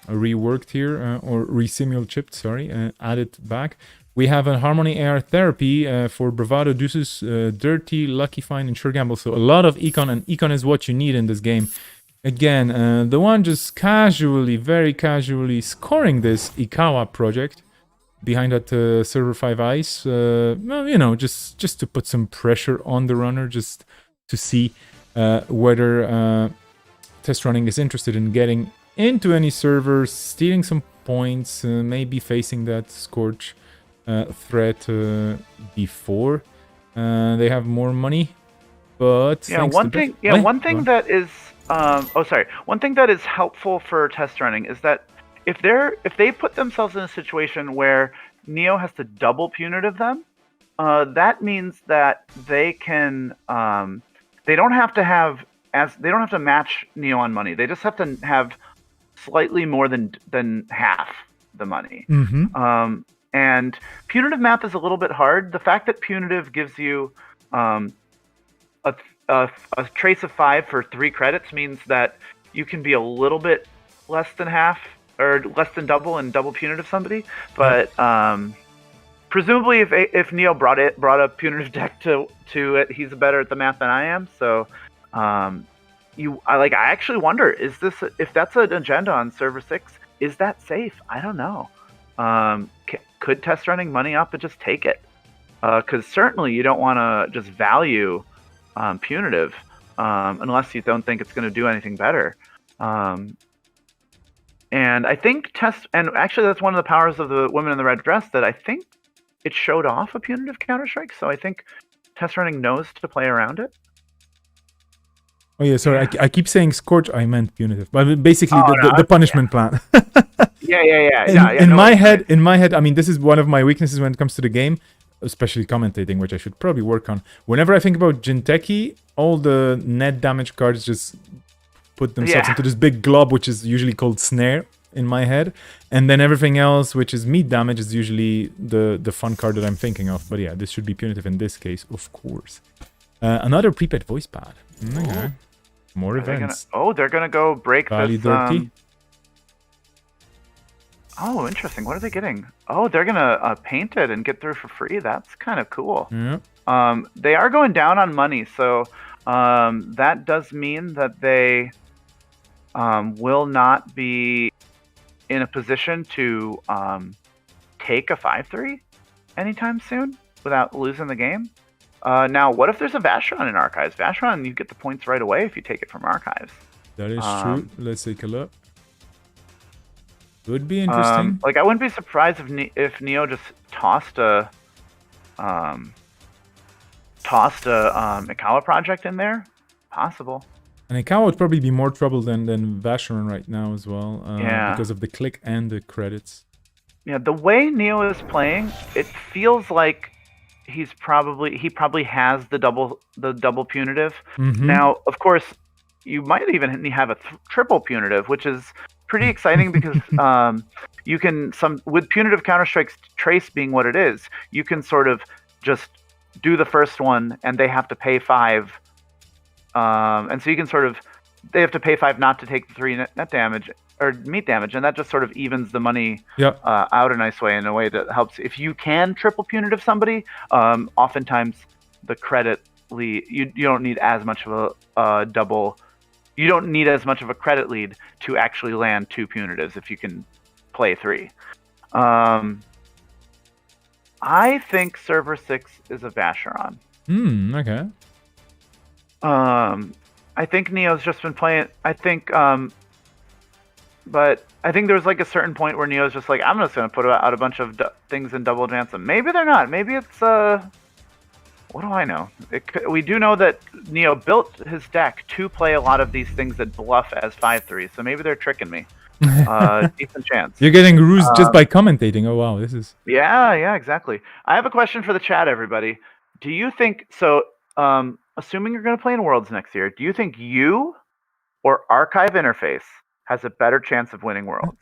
reworked here, or resimul chipped, sorry, added back. We have a Harmony AR Therapy for Bravado, Deuces, Dirty, Lucky Find, and Sure Gamble. So a lot of Econ, and Econ is what you need in this game. Again, the one just casually, very casually scoring this Ikawa project behind that Server 5 Ice. Well, you know, just to put some pressure on the runner, just to see whether Test Running is interested in getting into any servers, stealing some points, maybe facing that Scorch threat before they have more money. But one thing that is one thing that is helpful for Test Running is that if they put themselves in a situation where Neo has to double punitive them, that means that they can they don't have to match Neo on money. They just have to have slightly more than half the money. Mm-hmm. And punitive math is a little bit hard. The fact that punitive gives you a trace of 5 for 3 credits means that you can be a little bit less than half or less than double and double punitive somebody. But presumably, if Neo brought a punitive deck to it, he's better at the math than I am. So I actually wonder, if that's an agenda on server 6, is that safe? I don't know. Could Test Running money up and just take it? Because certainly you don't want to just value punitive unless you don't think it's going to do anything better. And I think actually that's one of the powers of the women in the red dress, that I think it showed off a punitive Counter-Strike. So I think Test Running knows to play around it. Oh yeah, sorry, I keep saying Scorch, I meant punitive, but basically the punishment plan. In my head, I mean, this is one of my weaknesses when it comes to the game, especially commentating, which I should probably work on. Whenever I think about Jinteki, all the net damage cards just put themselves into this big glob, which is usually called Snare in my head, and then everything else, which is meat damage, is usually the fun card that I'm thinking of. But yeah, this should be punitive in this case, of course. Another prepaid voice pad. Okay. More events. They're gonna go break Valley this. Dirty. Oh, interesting. What are they getting? Oh, they're gonna paint it and get through for free. That's kind of cool. Yeah. They are going down on money, so that does mean that they will not be in a position to take a 5-3 anytime soon without losing the game. Now, what if there's a Vacheron in Archives? Vacheron, you get the points right away if you take it from Archives. That is true. Let's take a look. Would be interesting. I wouldn't be surprised if Neo just tossed a Ikawa project in there. Possible. And Ikawa would probably be more trouble than Vacheron right now as well. Because of the click and the credits. Yeah, the way Neo is playing, it feels like he probably has the double punitive. Mm-hmm. Now, of course, you might even have a triple punitive, which is pretty exciting because you can with punitive counterstrikes trace being what it is, you can sort of just do the first one and they have to pay 5, and so you can sort of they have to pay 5 not to take the 3 net damage or meat damage, and that just sort of evens the money out a nice way in a way that helps. If you can triple punitive somebody, oftentimes the credit lead you don't need as much of a double. You don't need as much of a credit lead to actually land 2 punitives if you can play 3. I think server 6 is a Vacheron. Okay. I think Neo's just been playing. I think, but I think there was like a certain point where Neo's just like, I'm just going to put out a bunch of things in double advance. And maybe they're not. Maybe it's what do I know? We do know that Neo built his deck to play a lot of these things that bluff as 5/3. So maybe they're tricking me. Decent chance. You're getting rused just by commentating. Oh wow, this is. Yeah, exactly. I have a question for the chat, everybody. Do you think so? Assuming you're going to play in Worlds next year, do you think you or Archive Interface has a better chance of winning Worlds?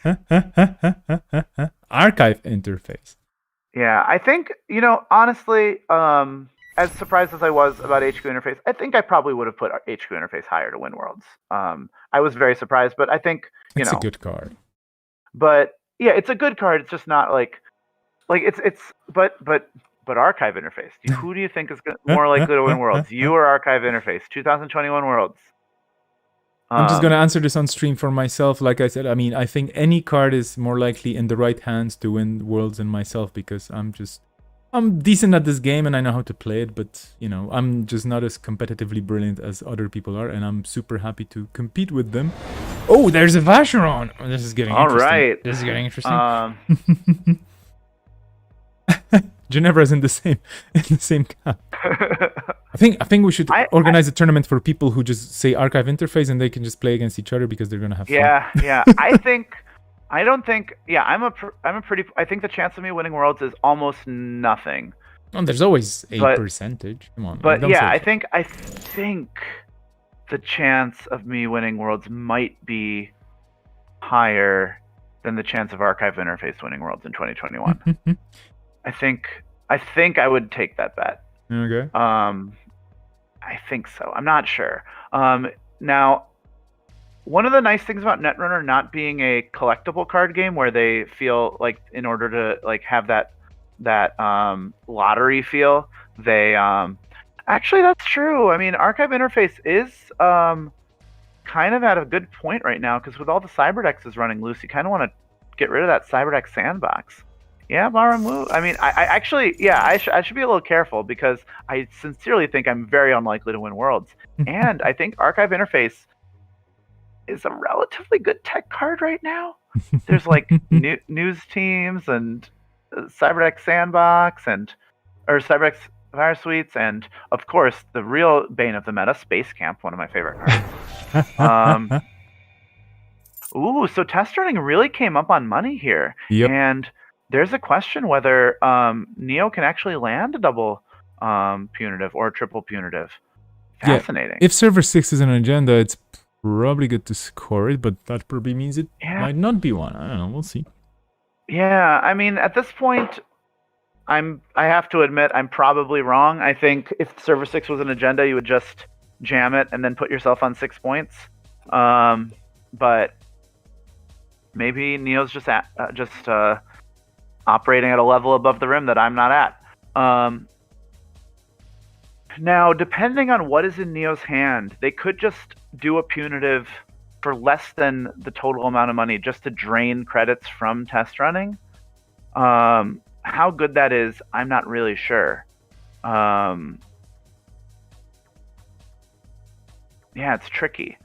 Archive Interface. Yeah, I think, honestly, as surprised as I was about HQ Interface, I think I probably would have put HQ Interface higher to win Worlds. I was very surprised, but I think, it's a good card. But yeah, it's a good card. It's just not but Archive Interface. Who do you think is more likely to win Worlds? You or Archive Interface? 2021 Worlds. I'm just going to answer this on stream for myself. Like I said, I mean, I think any card is more likely in the right hands to win Worlds than myself because I'm decent at this game and I know how to play it, but, I'm just not as competitively brilliant as other people are, and I'm super happy to compete with them. Oh, there's a Vacheron! Oh, this is getting interesting. All right. This is getting interesting. Ginevra's in the same camp. I think we should organize a tournament for people who just say Archive Interface and they can just play against each other because they're gonna have fun. Yeah. I think the chance of me winning Worlds is almost nothing. Oh, there's always a percentage. Come on. But yeah, I think the chance of me winning Worlds might be higher than the chance of Archive Interface winning Worlds in 2021. I think I would take that bet. Okay. I think so. I'm not sure. Now, one of the nice things about Netrunner not being a collectible card game, where they feel like in order to have that lottery feel, they actually that's true. I mean, Archive Interface is kind of at a good point right now because with all the Cyberdecks running loose, you kind of want to get rid of that Cyberdeck sandbox. Yeah, Maramu. I mean, I should be a little careful because I sincerely think I'm very unlikely to win Worlds. And I think Archive Interface is a relatively good tech card right now. There's news teams and Cyberdeck Sandbox or Cyberdeck Virus Suites, and of course the real bane of the meta, Space Camp, one of my favorite cards. Ooh, so test running really came up on money here. Yep. And there's a question whether Neo can actually land a double punitive or a triple punitive. Fascinating. Yeah. If server 6 is an agenda, it's probably good to score it, but that probably means it might not be one. I don't know. We'll see. Yeah, I mean, at this point, I have to admit I'm probably wrong. I think if server 6 was an agenda, you would just jam it and then put yourself on 6 points. But maybe Neo's just operating at a level above the rim that I'm not at. Now, depending on what is in Neo's hand, they could just do a punitive for less than the total amount of money just to drain credits from test running. How good that is, I'm not really sure. Yeah, it's tricky.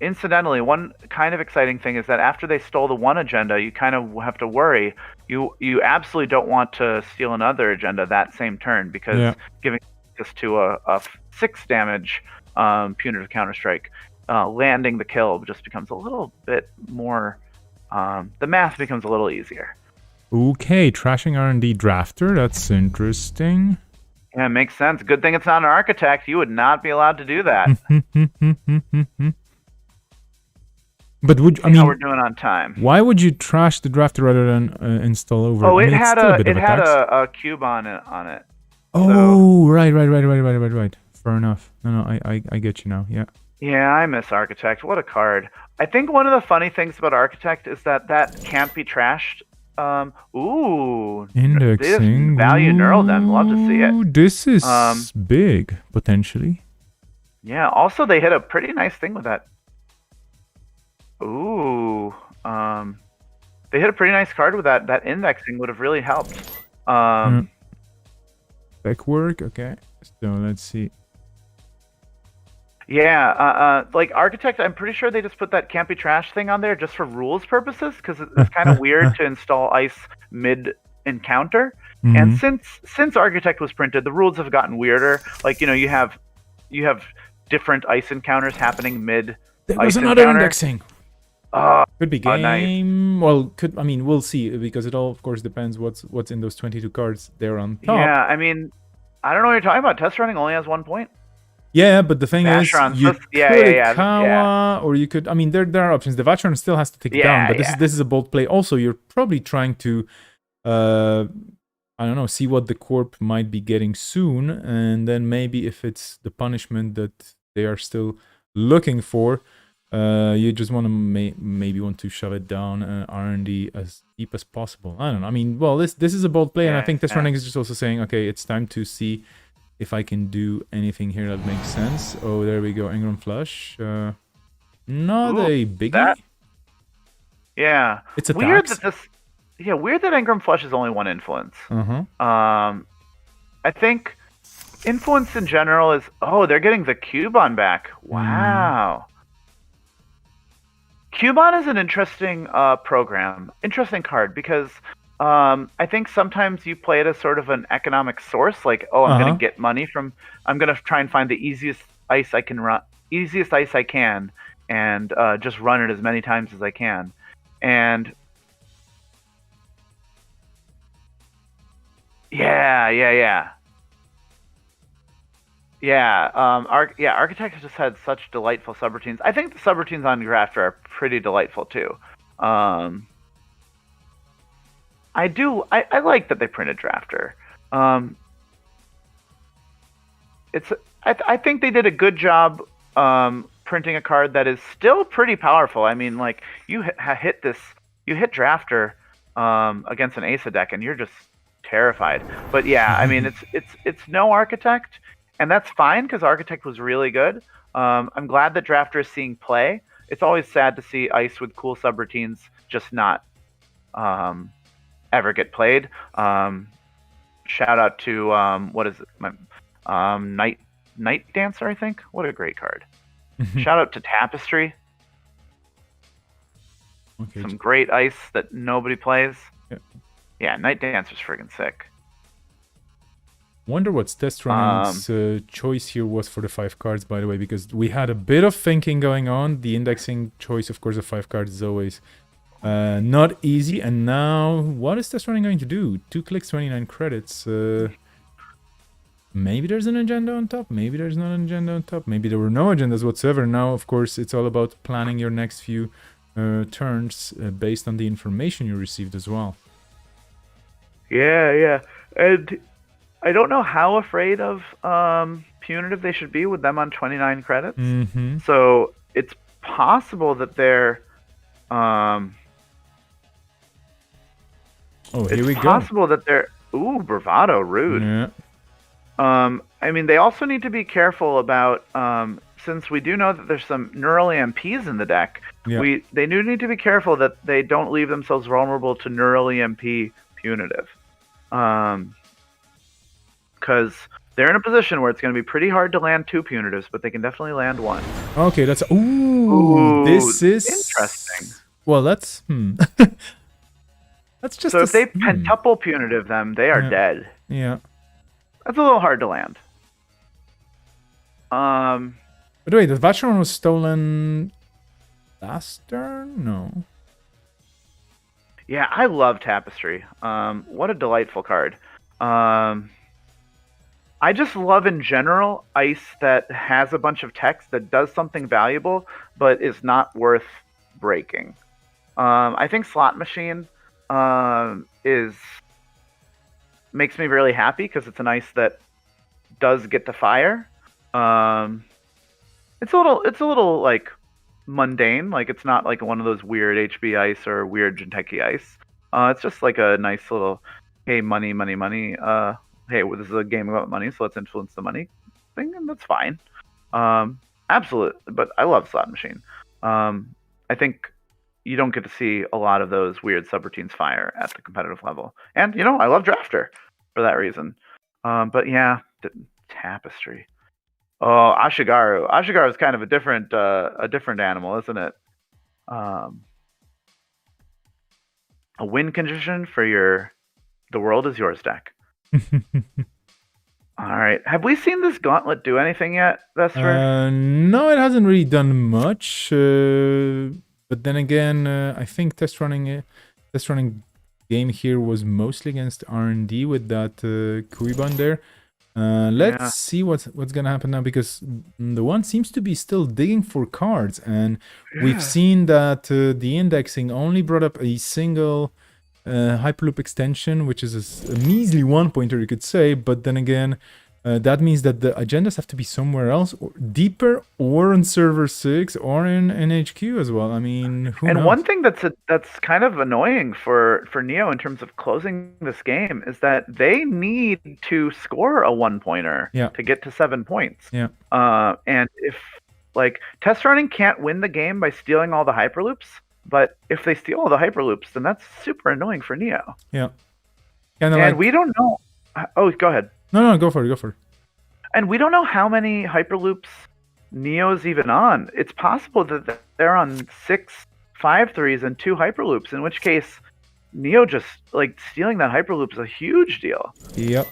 Incidentally, one kind of exciting thing is that after they stole the one agenda, you kind of have to worry. You absolutely don't want to steal another agenda that same turn because giving this to a 6 damage punitive counterstrike, landing the kill just becomes a little bit more. The math becomes a little easier. Okay, trashing R&D drafter. That's interesting. Yeah, it makes sense. Good thing it's not an architect. You would not be allowed to do that. But would I mean, how we're doing on time? Why would you trash the drafter rather than install over? Oh, I it mean, had a cube on it. Oh, so. Right. Fair enough. No, I get you now. Yeah. Yeah, I miss Architect. What a card. I think one of the funny things about Architect is that can't be trashed. Ooh. Indexing. Value neural them. Love to see it. This is big, potentially. Yeah, also they hit a pretty nice thing with that. Ooh. They hit a pretty nice card with that. That indexing would have really helped. Back work, okay. So let's see. Yeah, like Architect, I'm pretty sure they just put that can't be trash thing on there just for rules purposes, because it's kind of weird to install ice mid encounter. And since Architect was printed, the rules have gotten weirder. Like, you know, you have different ice encounters happening mid. There was another indexing. Could be game. Nice. Well, I mean, we'll see, because it all, of course, depends what's in those 22 cards there on top. Yeah, I mean, I don't know what you're talking about. Test running only has 1 point. Yeah, but the thing is, you could Kawa, or you could. I mean, there are options. The Vatron still has to take it down, but this is a bold play. Also, you're probably trying to, I don't know, see what the corp might be getting soon, and then maybe if it's the punishment that they are still looking for, you just want to maybe want to shove it down R&D as deep as possible. I don't know. I mean, well, this is a bold play, and I think this running is just also saying, okay, it's time to see if I can do anything here that makes sense. Oh, there we go. Engram Flush. Not a biggie. Yeah. It's a weird that this. Yeah, weird that Engram Flush is only 1 influence. I think influence in general is. Oh, they're getting the Cubon back. Wow. Cubon is an interesting program, interesting card, because I think sometimes you play it as sort of an economic source, like, oh, I'm going to get money from, I'm going to try and find the easiest ice I can, and just run it as many times as I can. And Architect has just had such delightful subroutines. I think the subroutines on Grafter are pretty delightful too. I like that they printed Drafter. I think they did a good job printing a card that is still pretty powerful. I mean, like, you hit Drafter against an Asa deck, and you're just terrified. But yeah, I mean, it's no Architect, and that's fine because Architect was really good. I'm glad that Drafter is seeing play. It's always sad to see ice with cool subroutines just not ever get played. Shout out to what is it? Night Dancer, I think. What a great card. Shout out to Tapestry. Okay. Some great ice that nobody plays. Yeah, Night Dancer's friggin' sick. Wonder what Test Running's choice here was for the 5 cards, by the way, because we had a bit of thinking going on. The indexing choice, of course, of 5 cards is always not easy. And now, what is Test Running going to do? 2 clicks, 29 credits. Maybe there's an agenda on top. Maybe there's not an agenda on top. Maybe there were no agendas whatsoever. Now, of course, it's all about planning your next few turns based on the information you received as well. Yeah. And I don't know how afraid of Punitive they should be with them on 29 credits. So it's possible that they're... here we go. It's possible that they're... Ooh, Bravado, rude. Yeah. I mean, they also need to be careful about... since we do know that there's some Neural EMPs in the deck, they do need to be careful that they don't leave themselves vulnerable to Neural EMP Punitive. Because they're in a position where it's going to be pretty hard to land 2 Punitives, but they can definitely land 1. Okay, that's... Ooh, this is... interesting. Well, that's... That's just... So if they pentuple Punitive them, they are dead. Yeah. That's a little hard to land. But wait, the Vatron was stolen last turn? No. Yeah, I love Tapestry. What a delightful card. I just love in general ice that has a bunch of text that does something valuable, but is not worth breaking. I think Slot Machine is makes me really happy because it's an ice that does get to fire. It's a little like mundane. Like it's not like one of those weird HB ice or weird Jinteki ice. It's just like a nice little, hey, money, money, money. Hey, well, this is a game about money, so let's influence the money thing, and that's fine. Absolutely, but I love Slot Machine. I think you don't get to see a lot of those weird subroutines fire at the competitive level, and I love Drafter for that reason. But yeah, Tapestry. Oh, Ashigaru. Ashigaru is kind of a different animal, isn't it? A win condition for your "The World Is Yours" deck. All right. Have we seen this gauntlet do anything yet, Vesper? No, it hasn't really done much. But then again, I think test running game here was mostly against R&D with that Kuiban there. Let's see what's gonna happen now, because the one seems to be still digging for cards, and we've seen that the indexing only brought up a single Hyperloop extension, which is a measly 1-pointer, you could say, but then again, that means that the agendas have to be somewhere else, or deeper, or on server 6, or in HQ as well. I mean, who knows? One thing that's kind of annoying for Neo in terms of closing this game is that they need to score a 1-pointer to get to 7 points. Yeah. And if test running can't win the game by stealing all the hyperloops, but if they steal all the hyperloops, then that's super annoying for Neo. Yeah. And we don't know. Oh, go ahead. No, go for it. And we don't know how many hyperloops Neo's even on. It's possible that they're on 6 5-3s and 2 hyperloops, in which case Neo just stealing that hyperloop is a huge deal. Yep.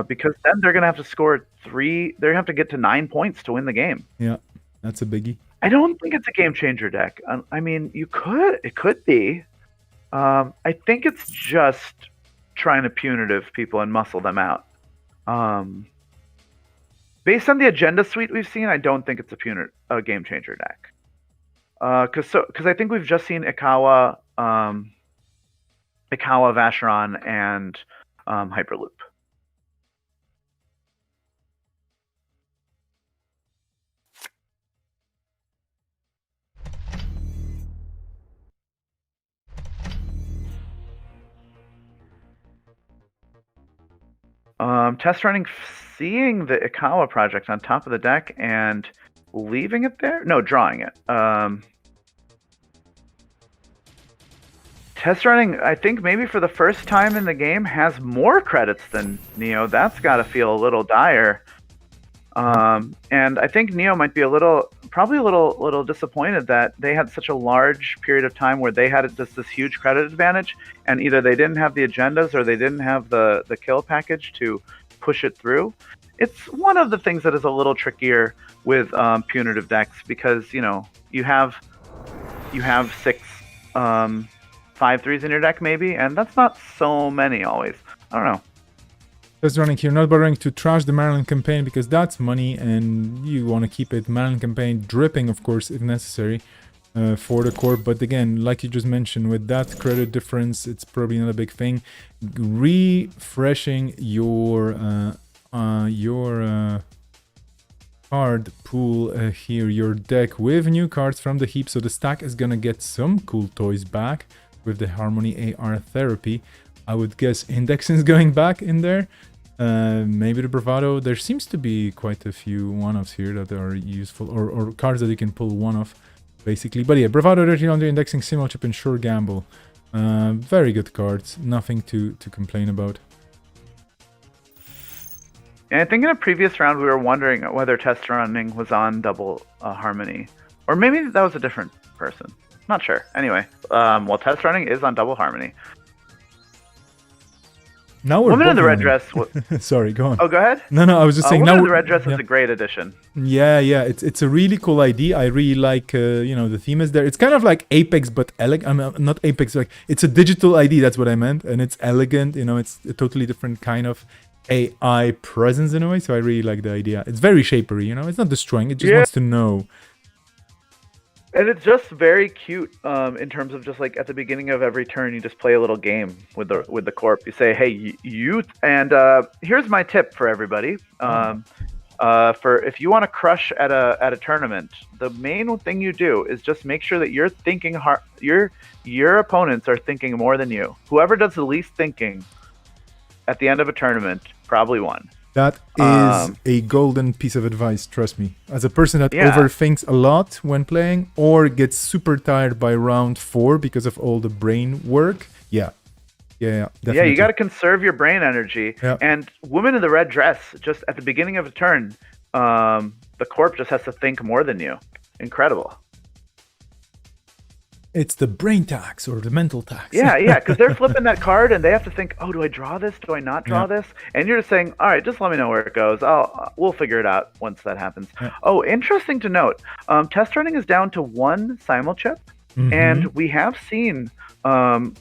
Because then they're gonna have to score 3. They're gonna have to get to 9 points to win the game. Yeah, that's a biggie. I don't think it's a game changer deck. I mean, it could be. I think it's just trying to punitive people and muscle them out. Based on the agenda suite we've seen, I don't think it's a game changer deck. Because I think we've just seen Ikawa, Vacheron, and Hyperloop. Test running, seeing the Ikawa project on top of the deck and leaving it there? No, drawing it. Test running, I think maybe for the first time in the game, has more credits than Neo. That's got to feel a little dire. And I think Neo might be probably a little disappointed that they had such a large period of time where they had just this huge credit advantage, and either they didn't have the agendas or they didn't have the kill package to push it through. It's one of the things that is a little trickier with punitive decks, because you have 6 5-3s in your deck maybe, and that's not so many always. I don't know. Just running here, not bothering to trash the Maryland campaign because that's money and you want to keep it Maryland campaign dripping, of course, if necessary, for the core. But again, like you just mentioned, with that credit difference, it's probably not a big thing. Refreshing your card pool here, your deck with new cards from the heap, so the stack is gonna get some cool toys back with the Harmony AR therapy. I would guess indexing is going back in there. Maybe the Bravado. There seems to be quite a few one-offs here that are useful, or cards that you can pull one-off, basically. But yeah, Bravado, Dirty Laundry, Indexing, Simuel Chip, and Sure Gamble. Very good cards. Nothing to complain about. And I think in a previous round we were wondering whether test running was on double Harmony. Or maybe that was a different person. Not sure. Anyway, well, test running is on double Harmony. Now we're Woman in both the Red yawning. Dress. Sorry, go on. Oh, go ahead. No, I was just saying. Woman Now in the Red Dress is a great addition. Yeah, it's a really cool idea. I really like the theme is there. It's kind of like Apex but elegant. I mean, not Apex, like it's a digital ID. That's what I meant, and it's elegant. It's a totally different kind of AI presence in a way. So I really like the idea. It's very shapery. It's not destroying. It just wants to know. And it's just very cute in terms of just like at the beginning of every turn, you just play a little game with the corp. You say, "Hey, you," and here's my tip for everybody. For if you want to crush at a tournament, the main thing you do is just make sure that you're thinking hard. Your opponents are thinking more than you. Whoever does the least thinking at the end of a tournament probably won. That is a golden piece of advice, trust me. As a person that overthinks a lot when playing or gets super tired by round 4 because of all the brain work, definitely. Yeah, you got to conserve your brain energy. Yeah. And Woman in the Red Dress, just at the beginning of a turn, the corp just has to think more than you. Incredible. It's the brain tax or the mental tax. Yeah, because they're flipping that card and they have to think, oh, do I draw this? Do I not draw this? And you're just saying, all right, just let me know where it goes. We'll figure it out once that happens. Yeah. Oh, interesting to note, test running is down to 1 simulchip, and we have seen Corporate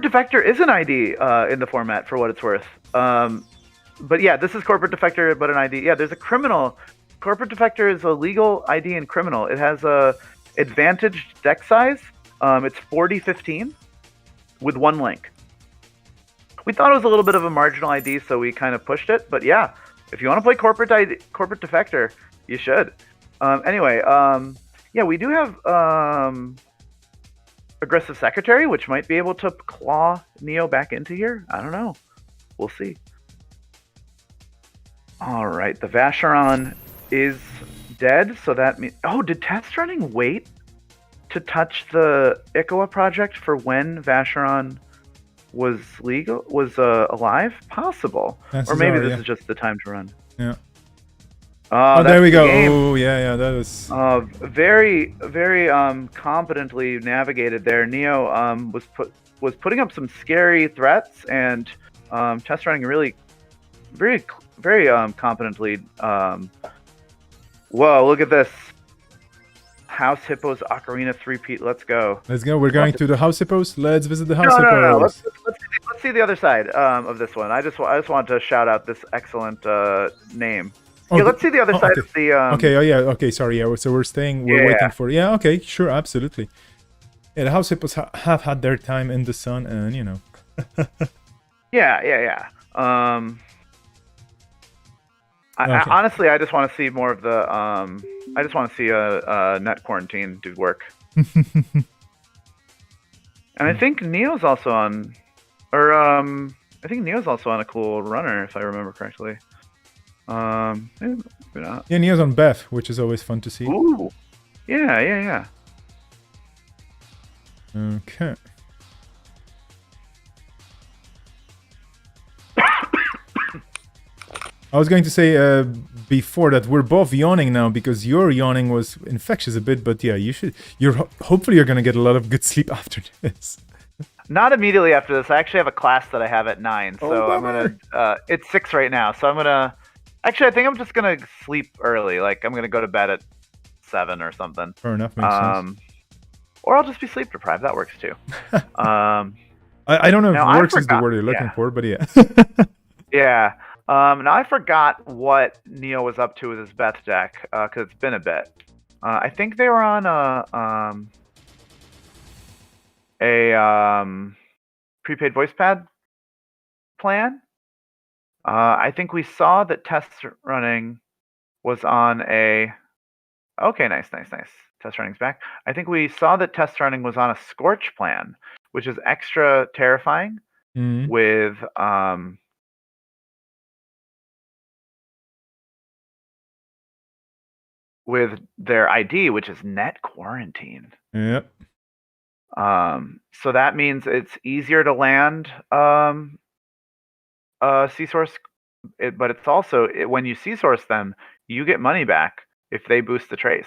Defector is an ID in the format for what it's worth. But yeah, this is Corporate Defector, but an ID. Yeah, there's a criminal. Corporate Defector is a legal ID in criminal. It has a advantaged deck size. It's 40-15 with 1 link. We thought it was a little bit of a marginal ID, so we kind of pushed it. But yeah, if you want to play Corporate Defector, you should. Anyway, yeah, we do have Aggressive Secretary, which might be able to claw Neo back into here. I don't know. We'll see. All right, the Vacheron is dead, so that means... Oh, did test running wait to touch the Ikoa project for when Vacheron was alive? Possible. Or maybe this is just the time to run. Yeah. Oh, there we go. Oh, yeah, that was... very, very competently navigated there. Neo was putting up some scary threats, and test running really very competently. Whoa, look at this. House Hippos Ocarina 3-peat. Let's go. Let's go. We're going to the House Hippos. Let's visit the House Hippos. No. Let's see the other side of this one. I just want to shout out this excellent name. Yeah, let's see the other side of the... Okay, sorry. Yeah, so we're waiting for... Yeah, okay, sure, absolutely. Yeah, the House Hippos have had their time in the sun, and, Yeah. Honestly, I just want to see more of the... I just want to see a net quarantine do work. And I think Neo's also on... Or, I think Neo's also on a cool runner, if I remember correctly. Maybe not. Yeah, Neo's on Beth, which is always fun to see. Ooh. Yeah. Okay. I was going to say before that we're both yawning now because your yawning was infectious a bit, but yeah, hopefully you're gonna get a lot of good sleep after this. Not immediately after this. I actually have a class that I have at 9, so I'm gonna. It's 6 right now, so I'm gonna. Actually, I think I'm just gonna sleep early. Like I'm gonna go to bed at 7 or something. Fair enough. Makes sense. Or I'll just be sleep deprived. That works too. I don't know if works is the word you're looking for, but yeah. Yeah. Now I forgot what Neo was up to with his Beth deck because it's been a bit. I think they were on a prepaid voice pad plan. I think we saw that test running was on a... Okay, nice. Test running's back. I think we saw that test running was on a Scorch plan, which is extra terrifying with... with their ID, which is net quarantine. Yep. So that means it's easier to land C-source, but it's also when you C-source them, you get money back if they boost the trace.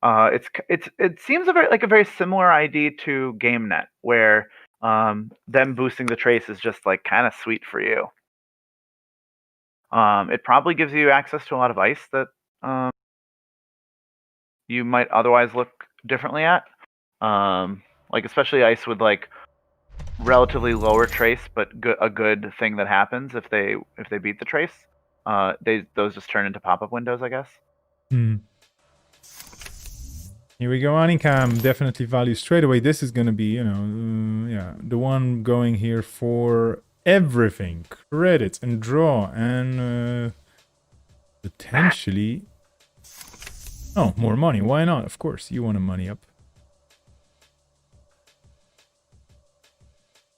It seems like a very similar ID to GameNet, where them boosting the trace is just like kind of sweet for you. It probably gives you access to a lot of ice that you might otherwise look differently at. Like especially ice with like relatively lower trace, but a good thing that happens if they beat the trace. Those just turn into pop-up windows, I guess. Here we go, Anikam. Definitely value straight away. This is gonna be, you know, yeah, the one going here for everything, credits and draw, and potentially, oh, more money. Why not? Of course, you want a money up.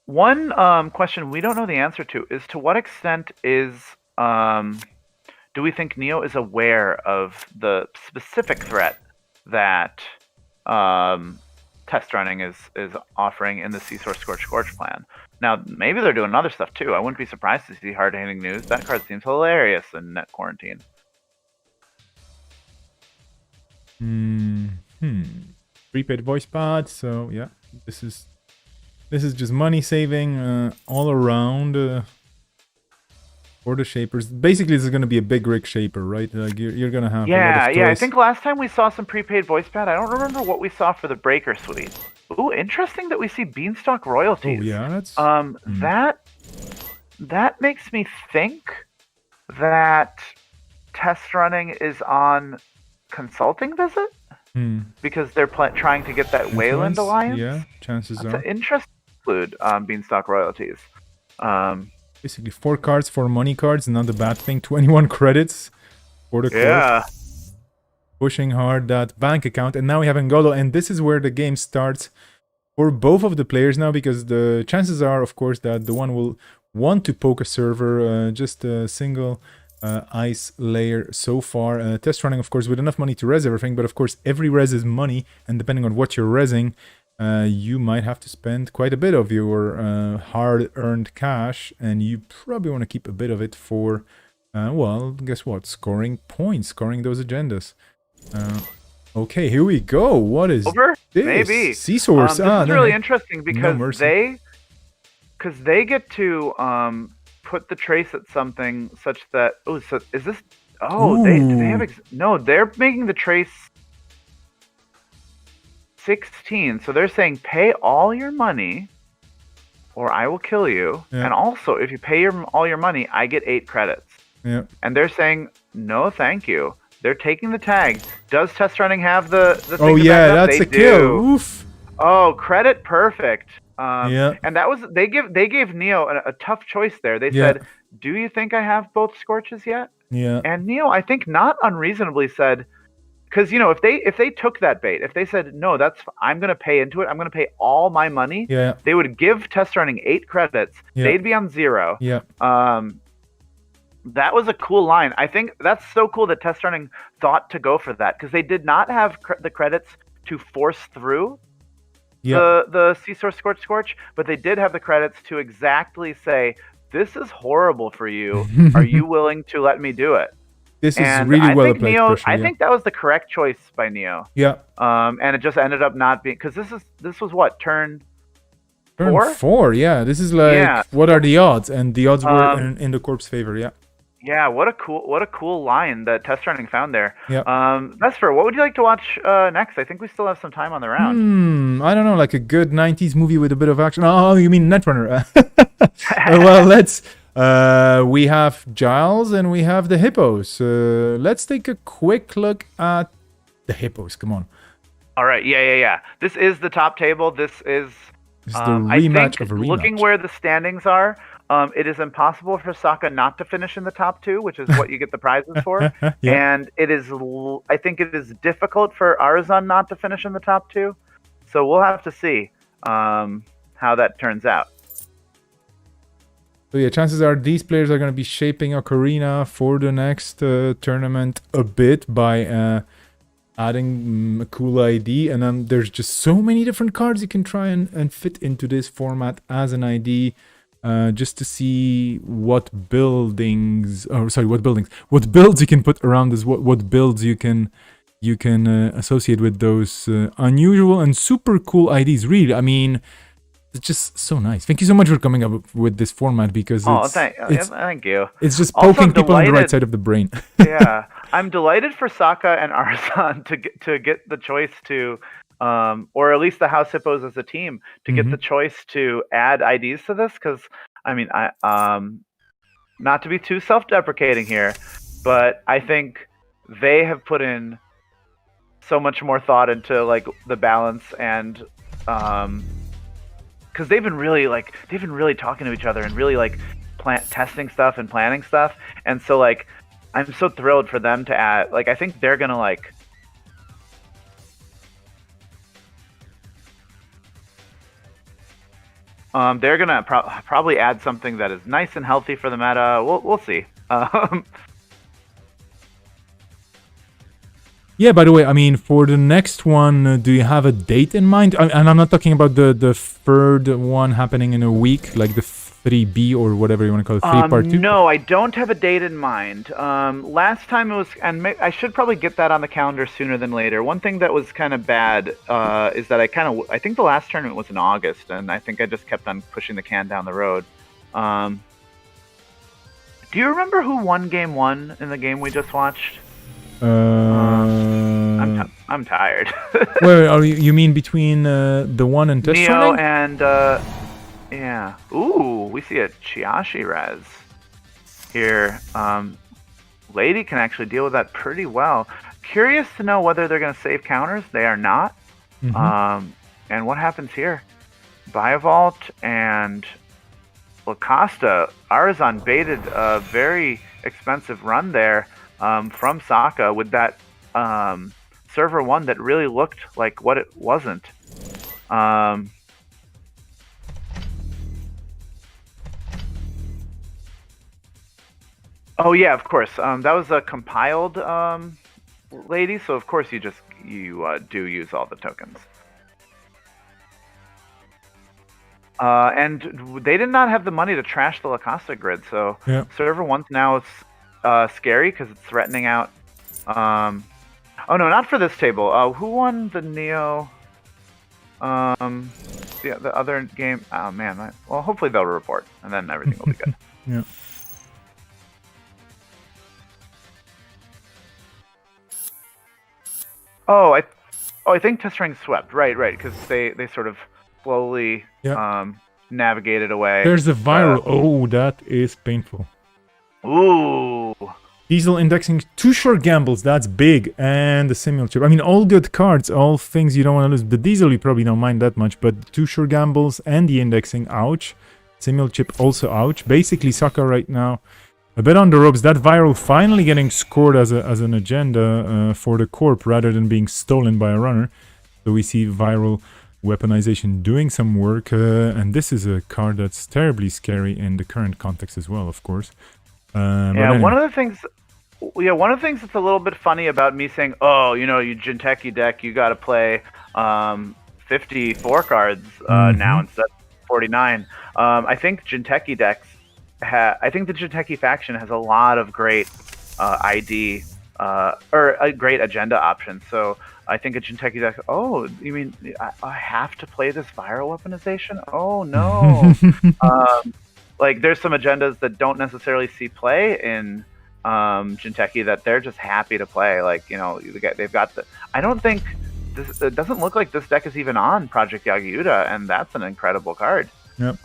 One question we don't know the answer to is to what extent is do we think Neo is aware of the specific threat that test running is offering in the C-Source Scorch plan? Now, maybe they're doing other stuff too. I wouldn't be surprised to see hard-hitting news. That card seems hilarious in Net Quarantine. Prepaid voice pad. So yeah, this is just money saving all around. For the shapers. Basically, this is going to be a big rig shaper, right? Like you're going to have a lot of choice. I think last time we saw some prepaid voice pad. I don't remember what we saw for the breaker suite. Ooh, interesting that we see Beanstalk royalties. Oh yeah, that's that makes me think that test running is on consulting visit because they're trying to get that Wayland alliance. Yeah, chances are. It's an interesting include Beanstalk royalties. Basically 4 cards, 4 money cards, not a bad thing. 21 credits for the court. Pushing hard that bank account. And now we have Ngolo. And this is where the game starts for both of the players now, because the chances are, of course, that the one will want to poke a server, just a single ice layer so far. Test running, of course, with enough money to res everything. But of course, every res is money. And depending on what you're resing, you might have to spend quite a bit of your hard-earned cash, and you probably want to keep a bit of it for, well, guess what? Scoring points, scoring those agendas. Okay, here we go. What is over? This? Maybe. C-Source. This is really interesting because they get to put the trace at something such that... Oh, so is this... Oh, do they have... No, they're making the trace... 16. So they're saying pay all your money or I will kill you. Yeah. And also, if you pay all your money, I get 8 credits. Yeah. And they're saying, no, thank you. They're taking the tag. Does test running have the thing? Oh, yeah, that's a kill. Oof. Oh, credit perfect. Yeah. And that was they gave Neo a tough choice there. They said, do you think I have both Scorches yet? Yeah. And Neo, I think not unreasonably said, because, you know, if they took that bait, if they said, no, I'm going to pay into it, I'm going to pay all my money, they would give test running 8 credits. They'd be on 0. Yeah. That was a cool line. I think that's so cool that test running thought to go for that, because they did not have the credits to force through the C-Source Scorch, but they did have the credits to exactly say, this is horrible for you. Are you willing to let me do it? This is really well applied pressure. I think that was the correct choice by Neo. Yeah. And it just ended up not being, because this was what, turn 4? 4, yeah. This is like, what are the odds? And the odds were in the Corp's favor, yeah. Yeah, what a cool line that test running found there. Yeah. Vesper, what would you like to watch next? I think we still have some time on the round. I don't know, like a good 90s movie with a bit of action. Oh, you mean Netrunner? Well, let's. We have Giles and we have the hippos. Let's take a quick look at the hippos. Come on. All right. Yeah. This is the top table. This is the rematch of a rematch. Looking where the standings are, it is impossible for Sokka not to finish in the top 2, which is what you get the prizes for. And it is, I think it is difficult for Arzan not to finish in the top 2. So we'll have to see how that turns out. So yeah, chances are these players are going to be shaping Okorina for the next tournament a bit by adding a cool ID. And there's just so many different cards you can try and fit into this format as an ID, just to see what builds you can put around this, what builds you can you can associate with those unusual and super cool IDs. Really, I mean, it's just so nice. Thank you so much for coming up with this format because thank you. It's just poking people on the right side of the brain. Yeah, I'm delighted for Sokka and Arzan to get the choice to, or at least the House Hippos as a team to get the choice to add IDs to this. Because I mean, not to be too self-deprecating here, but I think they have put in so much more thought into like the balance and because they've been really talking to each other and really like testing stuff and planning stuff, and so like I'm so thrilled for them to add, like I think they're gonna like they're gonna probably add something that is nice and healthy for the meta. We'll see. Yeah, by the way, I mean, for the next one, do you have a date in mind? And I'm not talking about the third one happening in a week, like the 3B or whatever you want to call it, 3 part 2? No, I don't have a date in mind. Last time it was, and I should probably get that on the calendar sooner than later. One thing that was kind of bad is that I think the last tournament was in August, and I think I just kept on pushing the can down the road. Do you remember who won game 1 in the game we just watched? I'm tired. Wait, you mean between the one and test Neo running? and yeah. Ooh, we see a Chiashi res here. Lady can actually deal with that pretty well. Curious to know whether they're going to save counters. They are not. And what happens here? Biovault and Lacosta. Arzan baited a very expensive run there. From Sokka with that server 1 that really looked like what it wasn't. Oh yeah, of course. That was a compiled lady, so of course you do use all the tokens. And they did not have the money to trash the Lacosta grid, so server 1's now scary because it's threatening out. Oh no, not for this table. Who won the Neo? The other game. Oh man. Well, hopefully they'll report, and then everything will be good. Yeah. I think Test Ring swept. Right, because they sort of slowly navigated away. There's a viral. Oh, that is painful. Ooh. Diesel indexing, 2 short gambles, that's big, and the simul chip. I mean, all good cards, all things you don't want to lose. The Diesel you probably don't mind that much, but 2 short gambles and the indexing, ouch. Simul chip also ouch. Basically, Sokka right now, a bit on the ropes. That viral finally getting scored as an agenda for the corp rather than being stolen by a runner. So we see viral weaponization doing some work, and this is a card that's terribly scary in the current context as well, of course. One of the things that's a little bit funny about me saying, oh, you Jinteki deck, you got to play 54 cards now instead of 49. I think Jinteki decks I think the Jinteki faction has a lot of great ID or a great agenda options. So I think a Jinteki deck. Oh, you mean I have to play this viral weaponization? Oh no. Like there's some agendas that don't necessarily see play in Jinteki that they're just happy to play. Like they've got the. I don't think this. It doesn't look like this deck is even on Project Yagiyuda, and that's an incredible card. Yep.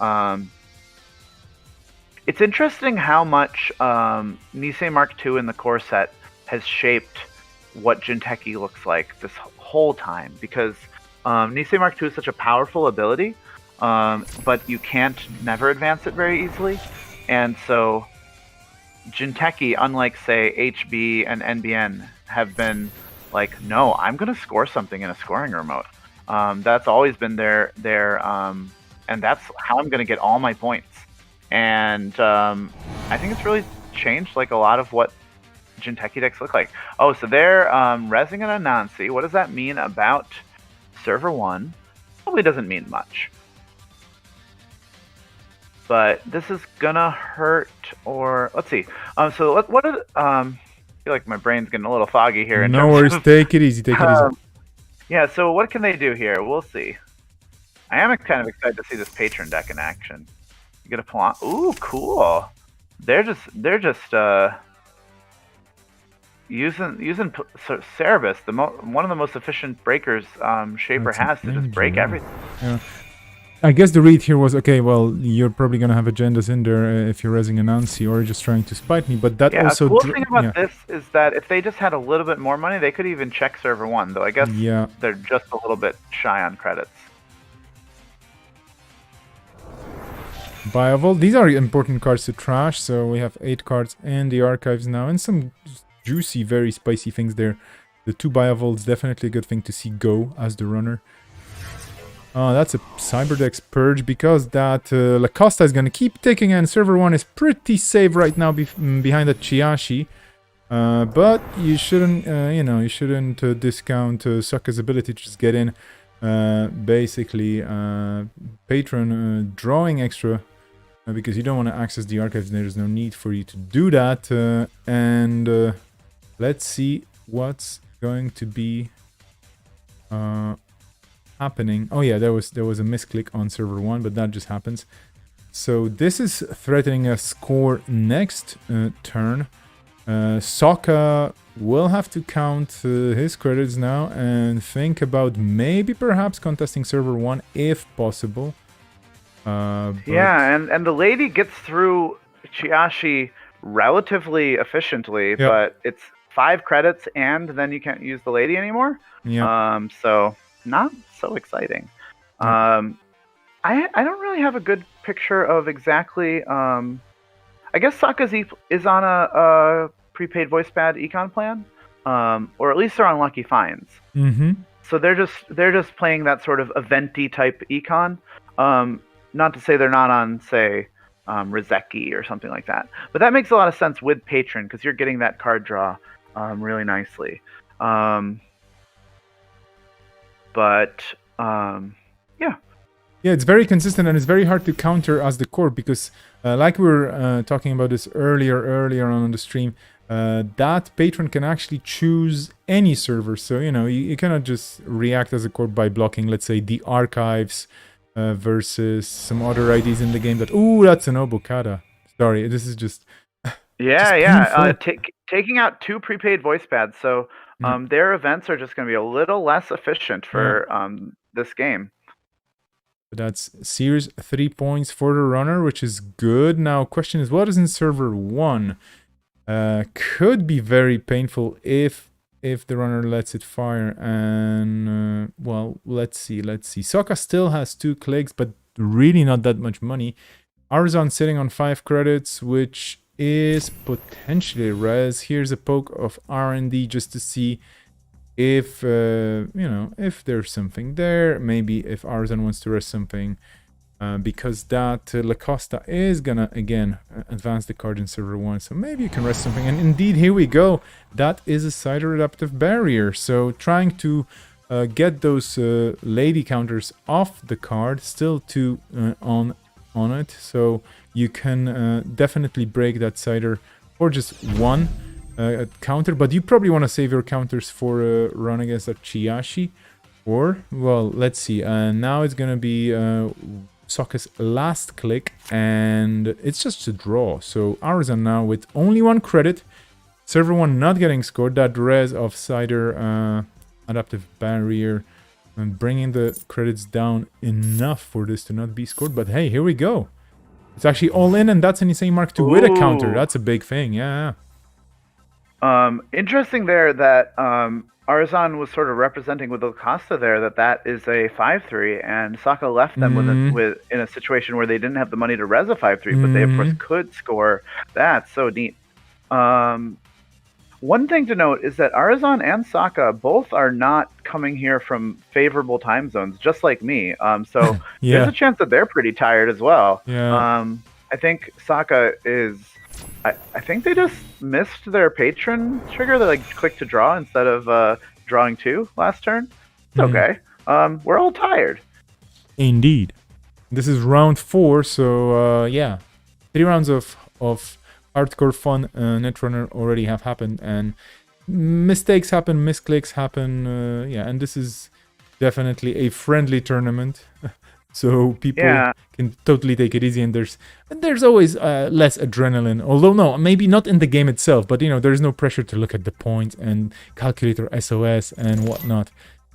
It's interesting how much Nisei Mark II in the core set has shaped what Jinteki looks like this whole time, because Nisei Mark II is such a powerful ability, but you can't never advance it very easily, and so Jinteki, unlike say HB and NBN, have been like, no, I'm going to score something in a scoring remote. That's always been their and that's how I'm going to get all my points. And I think it's really changed like a lot of what Jinteki decks look like. Oh, so they're rezzing an Anansi. What does that mean about server 1? Probably doesn't mean much. But this is gonna hurt, or let's see. So what feel like my brain's getting a little foggy here. No worries. Take it easy. Take it easy. Yeah, so what can they do here? We'll see. I am kind of excited to see this patron deck in action. You get a pull on. Ooh, cool. They're just using Cerebus, one of the most efficient breakers Shaper has to just break everything. Yeah. I guess the read here was, okay, well, you're probably going to have agendas in there if you're raising an Ansi or just trying to spite me, but that also... The cool thing about this is that if they just had a little bit more money, they could even check server 1, though I guess they're just a little bit shy on credits. Biovolt, these are important cards to trash, so we have 8 cards in the archives now, and some juicy, very spicy things there. The 2 Biovolts, definitely a good thing to see go as the runner. That's a Cyberdex Purge, because that Lacosta is going to keep ticking, and server 1 is pretty safe right now behind that Chiashi. But you shouldn't, you shouldn't discount Sokka's ability to just get in. Basically, Patron drawing extra, because you don't want to access the archives, and there's no need for you to do that. And let's see what's going to be happening. Oh yeah, there was a misclick on server 1, but that just happens. So this is threatening a score next turn. Sokka will have to count his credits now and think about maybe perhaps contesting server 1 if possible. Yeah, and the lady gets through Chiashi relatively efficiently, but it's 5 credits and then you can't use the lady anymore. Yeah. So not so exciting. I don't really have a good picture of exactly. I guess Sokka is on a prepaid voice pad econ plan, or at least they're on Lucky Finds. Mm-hmm. So they're just playing that sort of eventy type econ. Not to say they're not on, say, Rizeki or something like that, but that makes a lot of sense with Patron because you're getting that card draw really nicely. Yeah, it's very consistent and it's very hard to counter as the core because, like we were talking about this earlier on the stream, that patron can actually choose any server. So, you cannot just react as a core by blocking, let's say, the archives versus some other IDs in the game that, ooh, that's an Obokata. Sorry, this is just... taking out 2 prepaid voice pads, so their events are just going to be a little less efficient for this game. But that's series 3 points for the runner, which is good. Now, question is, what is in server 1? Could be very painful if the runner lets it fire. And, well, let's see. Sokka still has 2 clicks, but really not that much money. Arzon sitting on 5 credits, which is potentially res. Here's a poke of R&D just to see if if there's something there. Maybe if Arzon wants to res something, because that Lacosta is gonna again advance the card in server 1, so maybe you can res something. And indeed, here we go. That is a Cider Adaptive Barrier, so trying to get those lady counters off the card, still 2 on it, so you can definitely break that Cider for just 1 counter, but you probably want to save your counters for a run against that Chiashi, or, well, let's see, now it's gonna be Sokka's last click, and it's just a draw. So Arzon now with only 1 credit, server 1 not getting scored, that res of Cider Adaptive Barrier, and bringing the credits down enough for this to not be scored. But hey, here we go. It's actually all in, and that's an insane mark 2 with a counter. That's a big thing, yeah. Interesting there that Arzon was sort of representing with Lacosta there that is a 5-3, and Sokka left them with in a situation where they didn't have the money to res a 5-3, but they of course could score. That's so neat. One thing to note is that Arzon and Sokka both are not coming here from favorable time zones, just like me. So there's a chance that they're pretty tired as well. Yeah. I think Sokka is... I think they just missed their patron trigger. They clicked to draw instead of drawing 2 last turn. It's okay. We're all tired. Indeed. This is round 4, so yeah. 3 rounds of hardcore fun Netrunner already have happened, and mistakes happen, misclicks happen. And this is definitely a friendly tournament. So people can totally take it easy, and there's always less adrenaline. Although no, maybe not in the game itself, but there's no pressure to look at the points and calculator SOS and whatnot,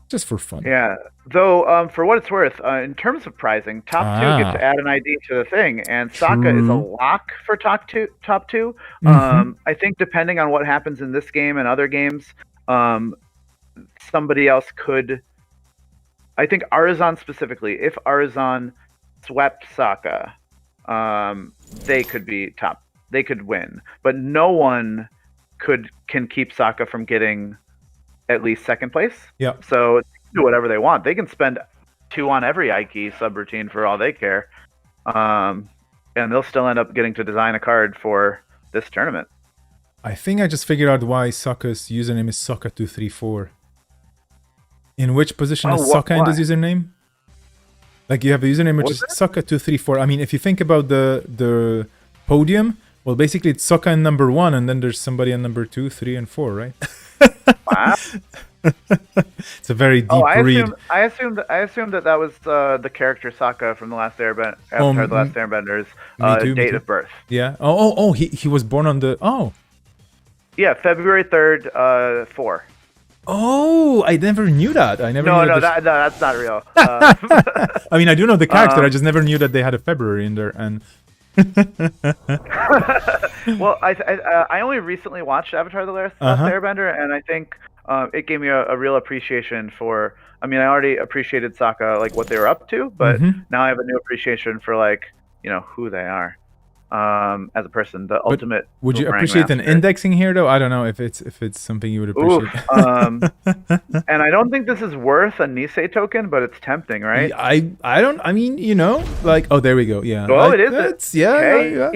just for fun. Yeah, though for what it's worth, in terms of pricing, top two get to add an ID to the thing, and Sokka is a lock for top two. I think depending on what happens in this game and other games, somebody else could. I think Arizon specifically, if Arizon swept Sokka, they could be top. They could win, but no one can keep Sokka from getting at least second place. Yeah. So they can do whatever they want. They can spend 2 on every Aiki subroutine for all they care, and they'll still end up getting to design a card for this tournament. I think I just figured out why Sokka's username is Sokka234. In which position is Sokka in this username? Like you have a username which is Sokka234. I mean, if you think about the podium, well, basically it's Sokka in number 1, and then there's somebody in number 2, 3, and 4, right? Wow. It's a very deep read. I assumed that was the character Sokka from the Last Airbender, Avatar: The Last Airbender's date of birth. Yeah. Oh, he was born on the Yeah, February 3rd, 4. Oh, I never knew that. I never. No, that's not real. I mean, I do know the character. I just never knew that they had a February in there. And well, I only recently watched Avatar: The Last Airbender, and I think it gave me a real appreciation for. I mean, I already appreciated Sokka, like what they were up to, but now I have a new appreciation for who they are. As a person, the ultimate. Would you appreciate an indexing here, though? I don't know if it's something you would appreciate. And I don't think this is worth a Nisei token, but it's tempting, right? I don't. I mean, there we go. Yeah. Oh, it is. Yeah.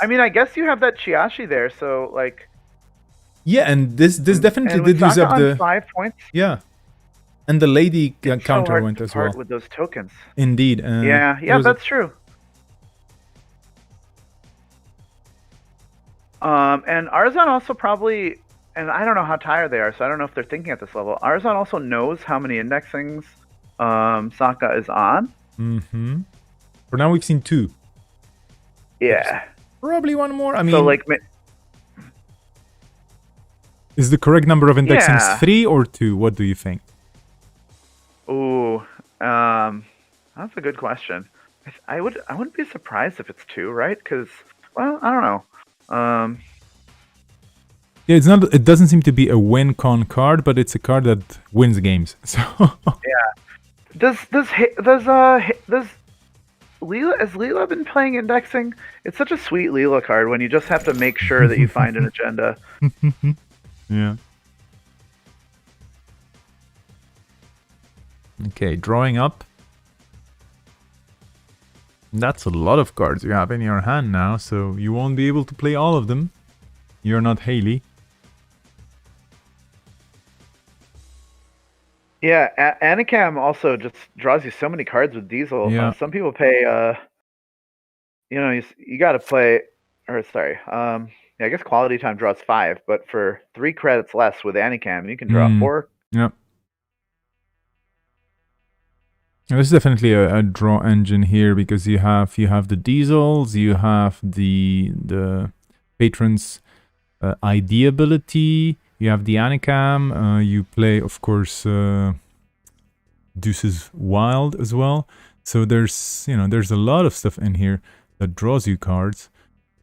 I mean, I guess you have that Chiashi there, so like. Yeah, and this definitely did use up the 5 points. Yeah. And the lady counter went as well. With those tokens. Indeed. Yeah, that's true. And Arzon also probably, and I don't know how tired they are, so I don't know if they're thinking at this level. Arzon also knows how many indexings Sokka is on. Mm-hmm. For now, we've seen 2. Yeah. Probably one more. I mean, so is the correct number of indexings 3 or 2? What do you think? Ooh, that's a good question. I wouldn't be surprised if it's 2, right? Because, well, I don't know. Yeah, it's not. It doesn't seem to be a win-con card, but it's a card that wins games. So yeah. Does Leela, has Leela been playing indexing? It's such a sweet Leela card when you just have to make sure that you find an agenda. Yeah. Okay, drawing up. That's a lot of cards you have in your hand now, so you won't be able to play all of them. You're not Haley. Yeah, Anikam also just draws you so many cards with Diesel. Yeah. Some people pay, you got to play, I guess Quality Time draws 5, but for 3 credits less with Anikam, you can draw 4. Yep. There's definitely a draw engine here because you have the diesels, you have the patrons ID ability, you have the Anikam, you play of course Deuce's Wild as well. So there's a lot of stuff in here that draws you cards,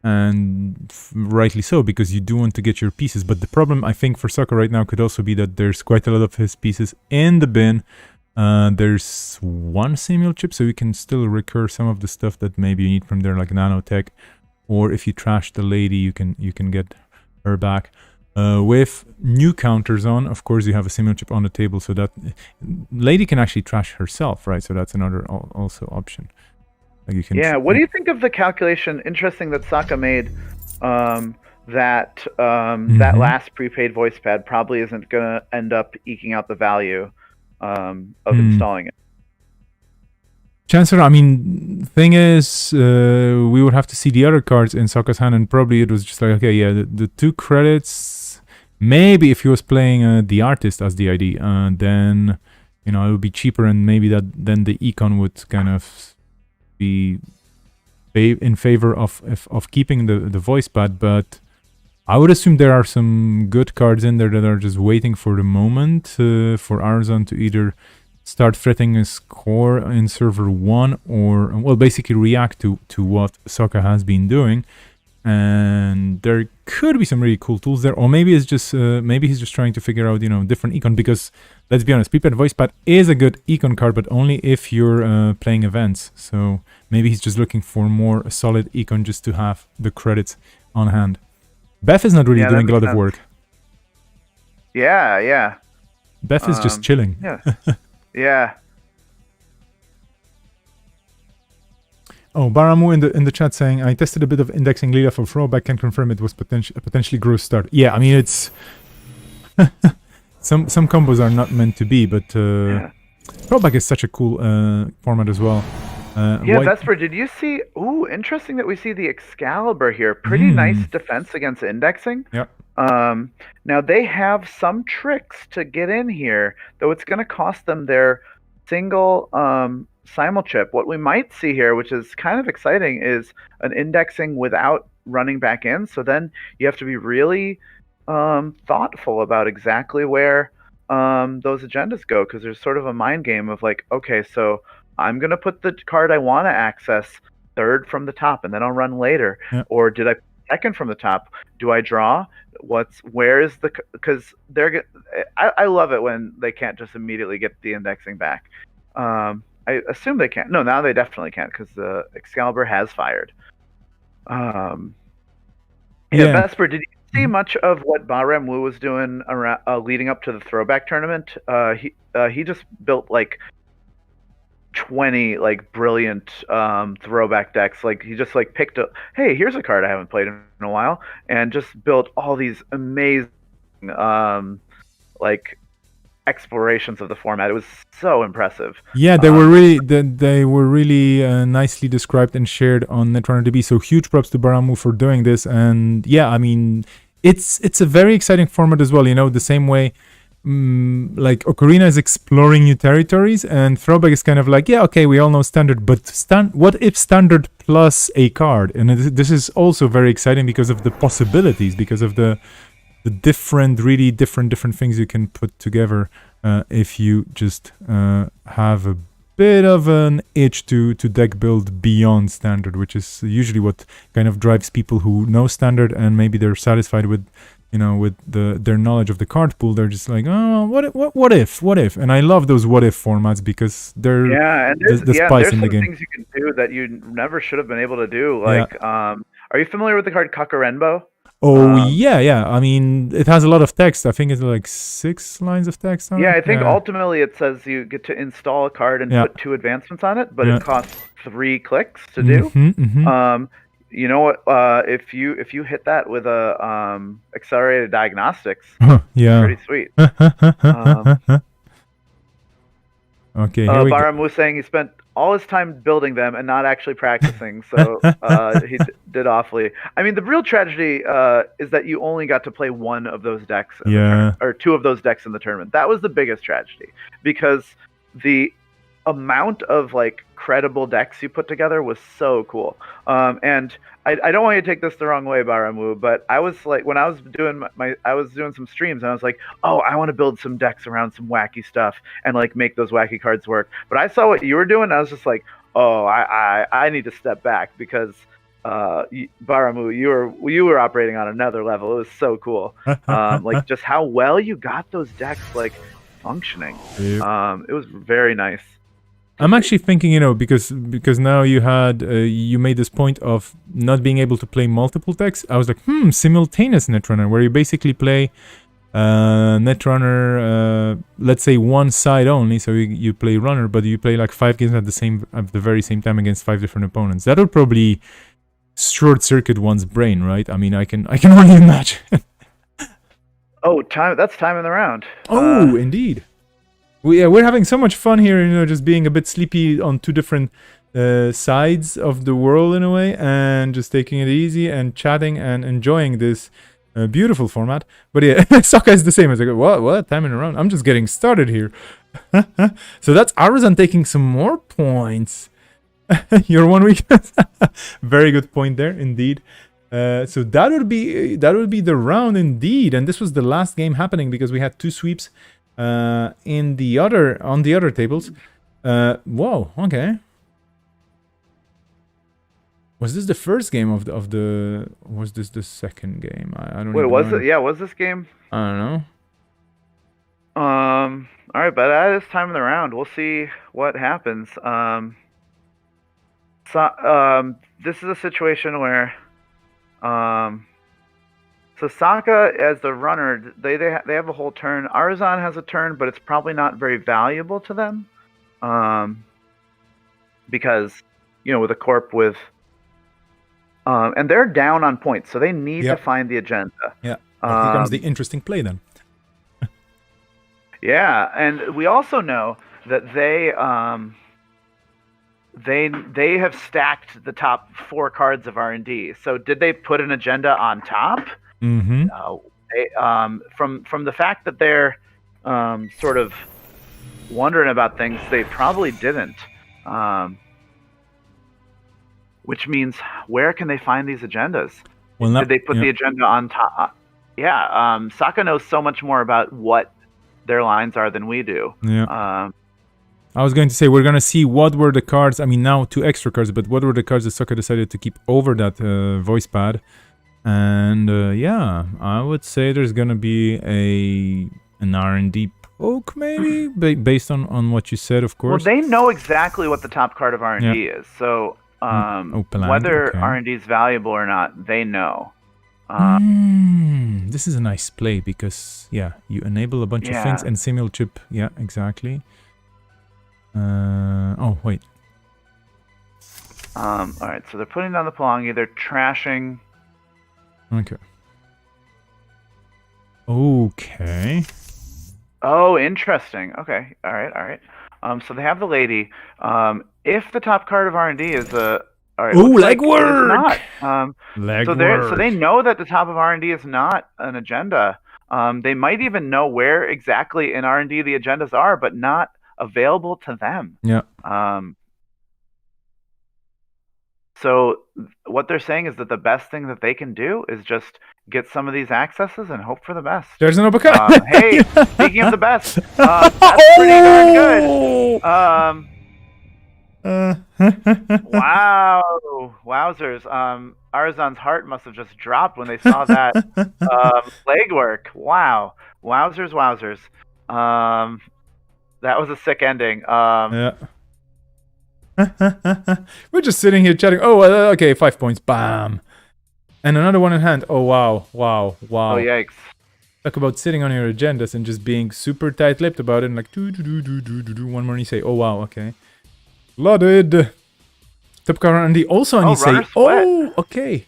and rightly so, because you do want to get your pieces. But the problem I think for Sokka right now could also be that there's quite a lot of his pieces in the bin. There's 1 Simul chip, so you can still recur some of the stuff that maybe you need from there, like nanotech, or if you trash the lady, you can get her back. With new counters on, of course, you have a Simul chip on the table, so that lady can actually trash herself, right? So that's another also option. Like you can. Yeah. What do you think of the calculation? Interesting that Sokka made that that last prepaid voice pad probably isn't gonna end up eking out the value of installing it. Chancellor, I mean, thing is, we would have to see the other cards in Sokka's hand, and probably it was just like, okay, yeah, the 2 credits. Maybe if he was playing the artist as the ID, then it would be cheaper, and maybe then the econ would kind of be in favor of keeping the voice pad. But I would assume there are some good cards in there that are just waiting for the moment for Arzon to either start fretting his core in server 1 or, well, basically react to what Sokka has been doing. And there could be some really cool tools there, or maybe it's just maybe he's just trying to figure out different econ, because let's be honest, Prepaid Voice Pad is a good econ card, but only if you're playing events. So maybe he's just looking for more solid econ just to have the credits on hand. Beth is not really doing a lot of work. Yeah. Beth is just chilling. Yeah. Yeah. Oh, Baramu in the chat saying, I tested a bit of indexing Lila for throwback, can confirm it was a potentially gross start. Yeah, I mean, it's... some combos are not meant to be, but throwback is such a cool format as well. Vesper, did you see... Ooh, interesting that we see the Excalibur here. Pretty nice defense against indexing. Yep. Now, they have some tricks to get in here, though it's going to cost them their single simulchip. What we might see here, which is kind of exciting, is an indexing without running back in. So then you have to be really thoughtful about exactly where those agendas go, because there's sort of a mind game of like, okay, so I'm going to put the card I want to access third from the top, and then I'll run later. Yep. Or did I second from the top? Do I draw? Where is the... Because I love it when they can't just immediately get the indexing back. I assume they can't. No, now they definitely can't, because the Excalibur has fired. Vesper, did you see much of what Bahram Wu was doing around, leading up to the throwback tournament? He just built like 20 like brilliant throwback decks. Like he just like picked up, hey, here's a card I haven't played in a while, and just built all these amazing like explorations of the format. It was so impressive. Yeah, they were really nicely described and shared on Netrunner DB. So huge props to Baramu for doing this. And yeah, I mean, it's a very exciting format as well. The same way like Okorina is exploring new territories, and Throwback is kind of like, yeah, okay, we all know standard, but what if standard plus a card? And this is also very exciting because of the possibilities, because of the really different things you can put together if you just have a bit of an itch to deck build beyond standard, which is usually what kind of drives people who know standard and maybe they're satisfied with their knowledge of the card pool. They're just like, oh, what if? And I love those what if formats because they're the spice in the game. There's some things you can do that you never should have been able to do. Like, are you familiar with the card Kakarenbo? Oh, yeah. I mean, it has a lot of text. I think it's like 6 lines of text on it. Yeah, I think ultimately it says you get to install a card and put 2 advancements on it, but it costs 3 clicks to do. You know what? If you hit that with a accelerated diagnostics, pretty sweet. Okay. Baram was saying he spent all his time building them and not actually practicing, so he did awfully. I mean, the real tragedy is that you only got to play one of those decks, or 2 of those decks in the tournament. That was the biggest tragedy, because the amount of like credible decks you put together was so cool. And I don't want you to take this the wrong way, Baramu, but I was like, when I was doing I was doing some streams and I was like, oh, I want to build some decks around some wacky stuff and like make those wacky cards work. But I saw what you were doing and I was just like, oh, I need to step back, because Baramu, you were operating on another level. It was so cool. Like just how well you got those decks like functioning. It was very nice. I'm actually thinking, because now you made this point of not being able to play multiple decks. I was like, simultaneous Netrunner, where you basically play Netrunner, let's say one side only, so you play runner, but you play like 5 games at the very same time against 5 different opponents. That would probably short circuit one's brain, right? I mean, I can only imagine. Oh, that's time in the round. Oh, indeed. we're having so much fun here, you know, just being a bit sleepy on two different sides of the world in a way, and just taking it easy and chatting and enjoying this beautiful format. But yeah, Sokka is the same. It's like, what? Timing around. I'm just getting started here. So that's Arzan taking some more points. You're 1 week. Very good point there, indeed. So that would be the round indeed, and this was the last game happening because we had 2 sweeps on the other tables. Whoa, okay. Was this the first game of the? Was this the second game? I don't. Wait, was it? Yeah, was this game? I don't know. All right, but that is time of the round. We'll see what happens. This is a situation where, so Sokka as the runner, they have a whole turn. Arzan has a turn, but it's probably not very valuable to them, because you know with a corp with, and they're down on points, so they need to find the agenda. Yeah, here comes the interesting play then. Yeah, and we also know that they have stacked the top 4 cards of R&D. So did they put an agenda on top? Mm-hmm. No. From the fact that they're sort of wondering about things, they probably didn't. Which means, where can they find these agendas? Well, did they put the agenda on top? Yeah, Sokka knows so much more about what their lines are than we do. Yeah. I was going to say, we're going to see what were the cards, I mean now 2 extra cards, but what were the cards that Sokka decided to keep over that voice pad. And yeah, I would say there's going to be an R&D poke maybe, based on what you said, of course. Well, they know exactly what the top card of R&D is, so whether R&D is valuable or not, they know. This is a nice play because, yeah, you enable a bunch of things and simul chip. Yeah, exactly. Oh, wait. Alright, so they're putting down the Palangi, they're trashing. Okay. Okay. Oh, interesting. Okay, alright. So they have the lady. If the top card of R&D is a... Right, ooh, legwork! So they know that the top of R&D is not an agenda. They might even know where exactly in R&D the agendas are, but not available to them. Yeah. So what they're saying is that the best thing that they can do is just get some of these accesses and hope for the best. There's an uppercut. Hey, speaking of the best, that's pretty darn good. Wow, wowzers! Arzan's heart must have just dropped when they saw that legwork. Wow, wowzers! That was a sick ending. Yeah. We're just sitting here chatting. Oh, okay, 5 points. Bam. And another one in hand. Oh, wow. Oh, yikes. Talk about sitting on your agendas and just being super tight-lipped about it and like do. One more and you say, oh, wow, okay. Loaded. Top card and also and you say, oh, okay.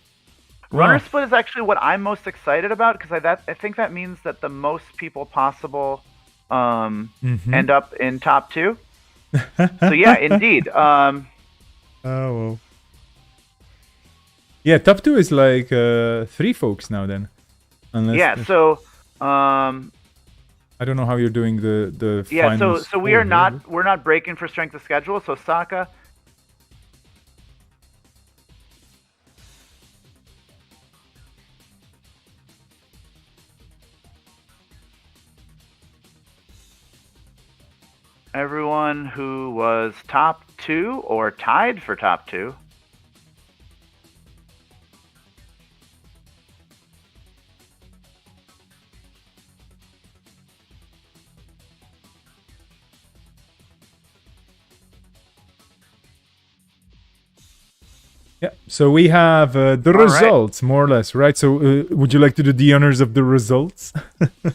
Runner split is actually what I'm most excited about because I think that means that the most people possible end up in top 2. So yeah, indeed. Oh well. Yeah, top 2 is like 3 folks now then. Unless, so I don't know how you're doing the finals. So we're not breaking for strength of schedule. So Sokka. Everyone who was top 2 or tied for top 2. Yeah, so we have the results, more or less, right? So would you like to do the honors of the results?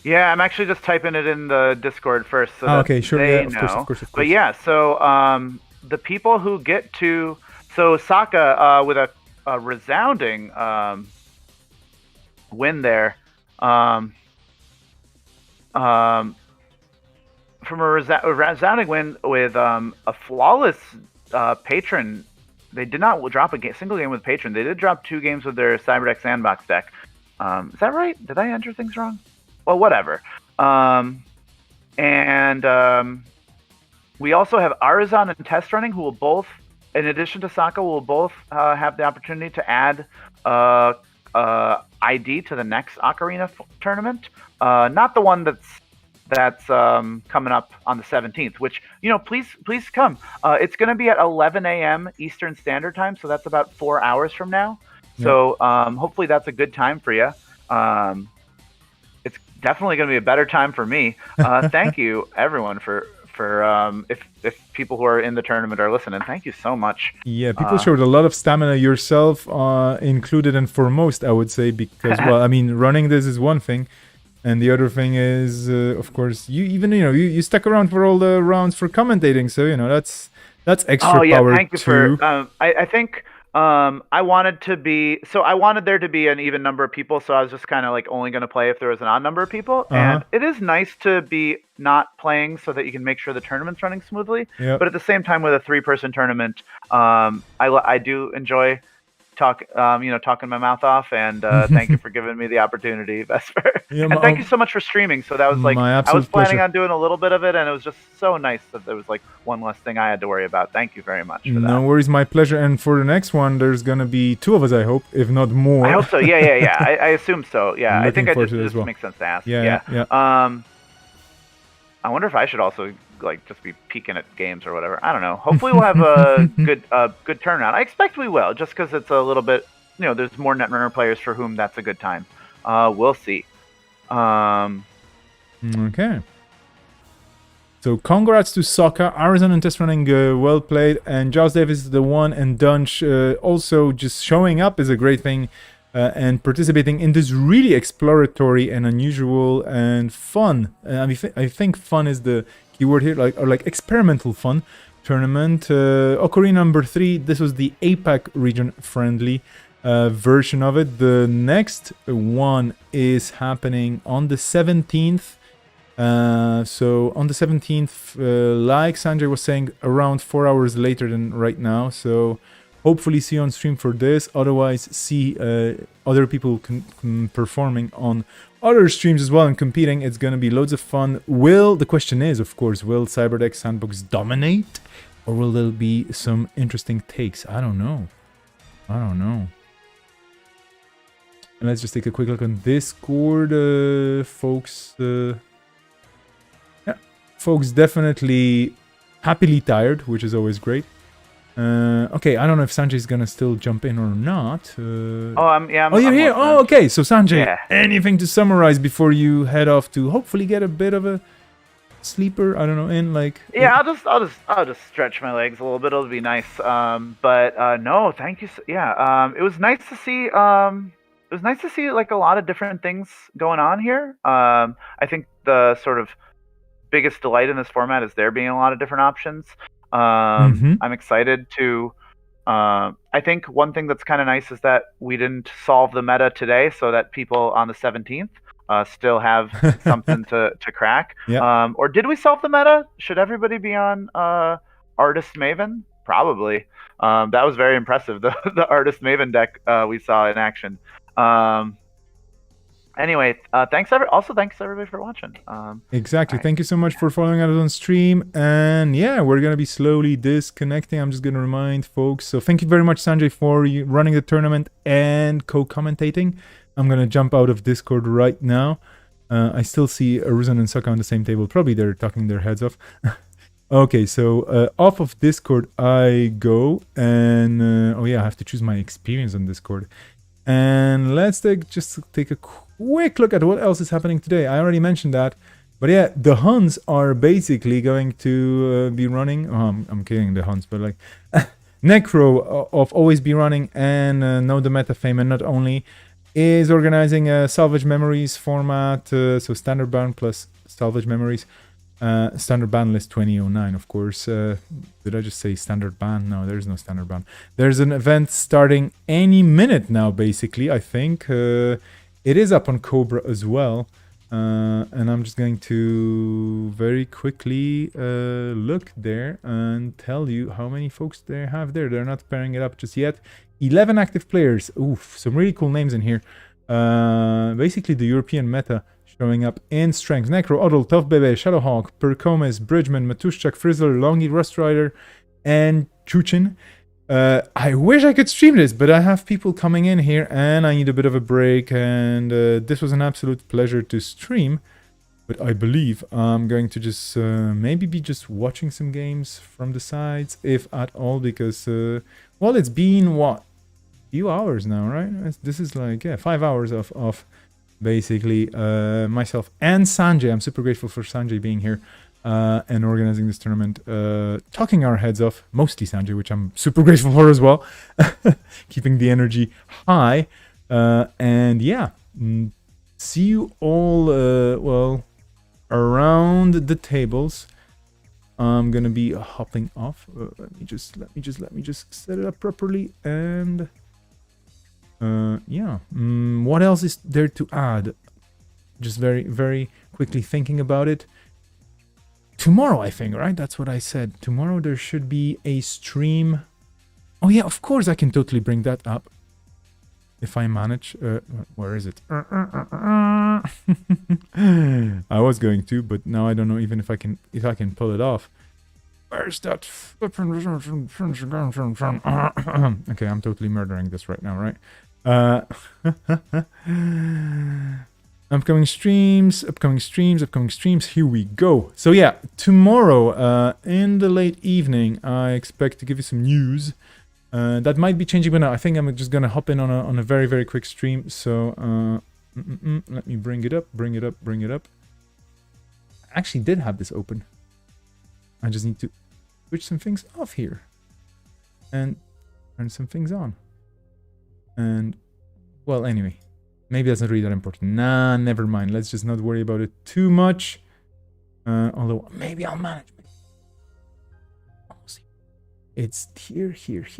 Yeah, I'm actually just typing it in the Discord first so that okay, sure, they yeah, know. Of course. But yeah, so the people who get to... So Sokka, with a resounding win there, from a resounding win with a flawless patron. They did not drop a single game with patron. They did drop 2 games with their Cyberdeck Sandbox deck. Is that right? Did I enter things wrong? Well, whatever. We also have Arizon and Test Running, who will both, in addition to Sokka, will both have the opportunity to add ID to the next Okorina tournament. Not the one that's coming up on the 17th, which, please come. It's going to be at 11 a.m. Eastern Standard Time, so that's about 4 hours from now. Yeah. So hopefully that's a good time for you. It's definitely going to be a better time for me. Thank you, everyone, for if people who are in the tournament are listening, thank you so much. Yeah, people showed a lot of stamina, yourself included and foremost, I would say, because, well, I mean, running this is one thing. And the other thing is, of course, you stuck around for all the rounds for commentating, so that's extra power. Oh yeah, thank you for. I think I wanted there to be an even number of people, so I was just kind of like only going to play if there was an odd number of people. And it is nice to be not playing so that you can make sure the tournament's running smoothly. Yep. But at the same time, with a 3-person tournament, I do enjoy talking my mouth off, and thank you for giving me the opportunity, Vesper. Yeah, and thank you so much for streaming. So that was like, I was planning on doing a little bit of it, and it was just so nice that there was like one less thing I had to worry about. Thank you very much for that. No worries, my pleasure. And for the next one, there's gonna be 2 of us, I hope, if not more. I hope so. Yeah. I assume so. Yeah, I think this makes sense to ask. Yeah. I wonder if I should also just be peeking at games or whatever. I don't know. Hopefully we'll have a good turnout. I expect we will, just because it's a little bit, there's more Netrunner players for whom that's a good time. We'll see. Okay. So congrats to Sokka, Arizon and Test Running, well played, and Giles Davis, the one, and Dunch also just showing up is a great thing. And participating in this really exploratory and unusual and fun. I think fun is the keyword here, like experimental fun tournament. Okorina number 3. This was the APAC region friendly version of it. The next one is happening on the 17th. So on the 17th, like Sanjay was saying, around 4 hours later than right now. So hopefully see you on stream for this. Otherwise, see other people performing on other streams as well and competing. It's going to be loads of fun. The question is, of course, will Cyberdeck Sandbox dominate? Or will there be some interesting takes? I don't know. And let's just take a quick look on Discord, folks. Folks definitely happily tired, which is always great. Okay, I don't know if Sanjay's gonna still jump in or not. You're here? Oh, okay. So Sanjay, anything to summarize before you head off to hopefully get a bit of a sleeper? I don't know, I'll just stretch my legs a little bit. It'll be nice. No, thank you. It was nice to see. It was nice to see like a lot of different things going on here. I think the sort of biggest delight in this format is there being a lot of different options. I'm excited to. I think one thing that's kind of nice is that we didn't solve the meta today, so that people on the 17th still have something to crack. Yep. Or did we solve the meta? Should everybody be on Artist Maven? Probably. That was very impressive. The Artist Maven deck we saw in action. Anyway, thanks everybody for watching. Exactly. Thank you so much for following us on stream. And yeah, we're going to be slowly disconnecting. I'm just going to remind folks. So thank you very much, Sanjay, for running the tournament and co-commentating. I'm going to jump out of Discord right now. I still see Aruzan and Sokka on the same table. Probably they're talking their heads off. Okay, so off of Discord I go. And I have to choose my experience on Discord. And let's take a quick look at what else is happening today. I already mentioned that. But yeah, the Huns are basically going to be running. I'm kidding, the Huns, but like Necro of Always Be Running and Know the Meta Fame, and not only, is organizing a Salvage Memories format. So Standard Ban plus Salvage Memories. Standard ban list 2009, of course. Did I just say standard ban? No, there's no standard ban. There's an event starting any minute now, basically, I think. It is up on Cobra as well. And I'm just going to very quickly look there and tell you how many folks they have there. They're not pairing it up just yet. 11 active players. Oof, some really cool names in here. Basically the European meta showing up in strength. Necro, Odol, Tough Bebe, Shadowhawk, Percomes, Bridgman, Matushchak, Frizzler, Longy, Rust Rider, and Chuchin. I wish I could stream this, but I have people coming in here and I need a bit of a break, and this was an absolute pleasure to stream. But I believe I'm going to just maybe be just watching some games from the sides, if at all, because, well, it's been, what, few hours now, right? This is like, yeah, 5 hours of basically myself and Sanjay. I'm super grateful for Sanjay being here. And organizing this tournament, talking our heads off, mostly Sanjay, which I'm super grateful for as well, keeping the energy high, and yeah, see you all, well, around the tables. I'm gonna be hopping off. Let me just set it up properly, and yeah, what else is there to add? Just very quickly thinking about it. Tomorrow, I think, right? That's what I said. Tomorrow there should be a stream. Oh yeah, of course I can totally bring that up. If I manage. Where is it? I was going to, but now I don't know even if I can pull it off. Where's that? Okay, I'm totally murdering this right now, right? Upcoming streams, here we go. So yeah, tomorrow in the late evening, I expect to give you some news. That might be changing, but no, I think I'm just gonna hop in on a very quick stream. So let me bring it up. I actually did have this open. I just need to switch some things off here and turn some things on. And, well, anyway. Maybe that's not really that important. Nah, never mind. Let's just not worry about it too much. Although, maybe I'll manage. It's here,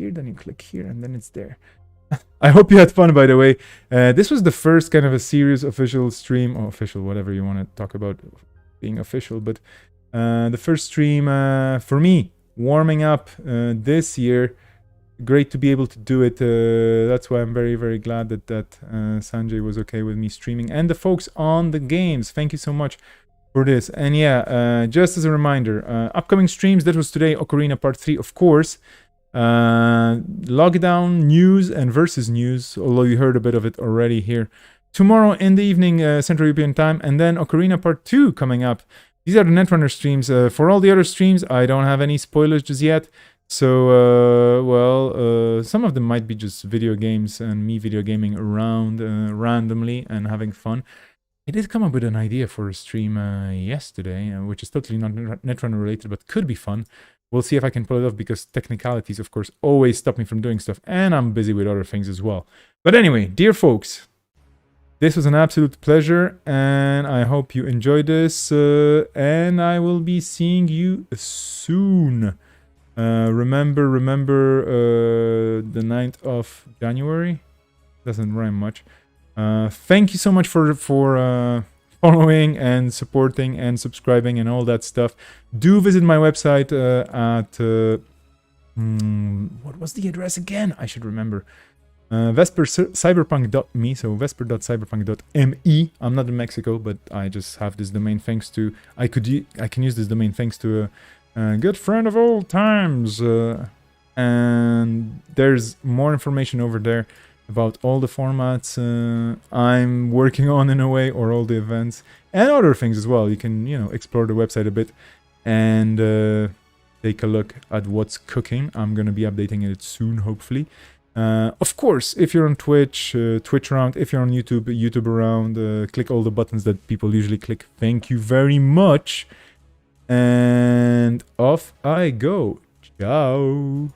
then you click here, and then it's there. I hope you had fun, by the way. This was the first kind of a serious official stream, or official, whatever you want to talk about being official, but the first stream for me, warming up this year. Great to be able to do it. That's why I'm very glad that Sanjay was okay with me streaming, and the folks on the games. Thank you so much for this. And yeah, just as a reminder, upcoming streams. That was today, Okorina Part 3, of course. Lockdown news and versus news, although you heard a bit of it already here. Tomorrow in the evening, Central European time, and then Okorina Part 2 coming up. These are the Netrunner streams. For all the other streams, I don't have any spoilers just yet. So, well, some of them might be just video games and me video gaming around randomly and having fun. I did come up with an idea for a stream yesterday, which is totally not Netrunner related, but could be fun. We'll see if I can pull it off, because technicalities, of course, always stop me from doing stuff, and I'm busy with other things as well. But anyway, dear folks, this was an absolute pleasure, and I hope you enjoyed this, and I will be seeing you soon. Remember the 9th of January. Doesn't rhyme much. Thank you so much for following and supporting and subscribing and all that stuff. Do visit my website at what was the address again? I should remember. vespercyberpunk.me, so vesper.cyberpunk.me. I'm not in Mexico, but I just have this domain thanks to I can use this domain thanks to a good friend of old times, and there's more information over there about all the formats I'm working on in a way, or all the events and other things as well. You can, explore the website a bit and take a look at what's cooking. I'm gonna be updating it soon, hopefully. Of course, if you're on Twitch, Twitch around. If you're on YouTube, YouTube around. Click all the buttons that people usually click. Thank you very much. And off I go. Ciao.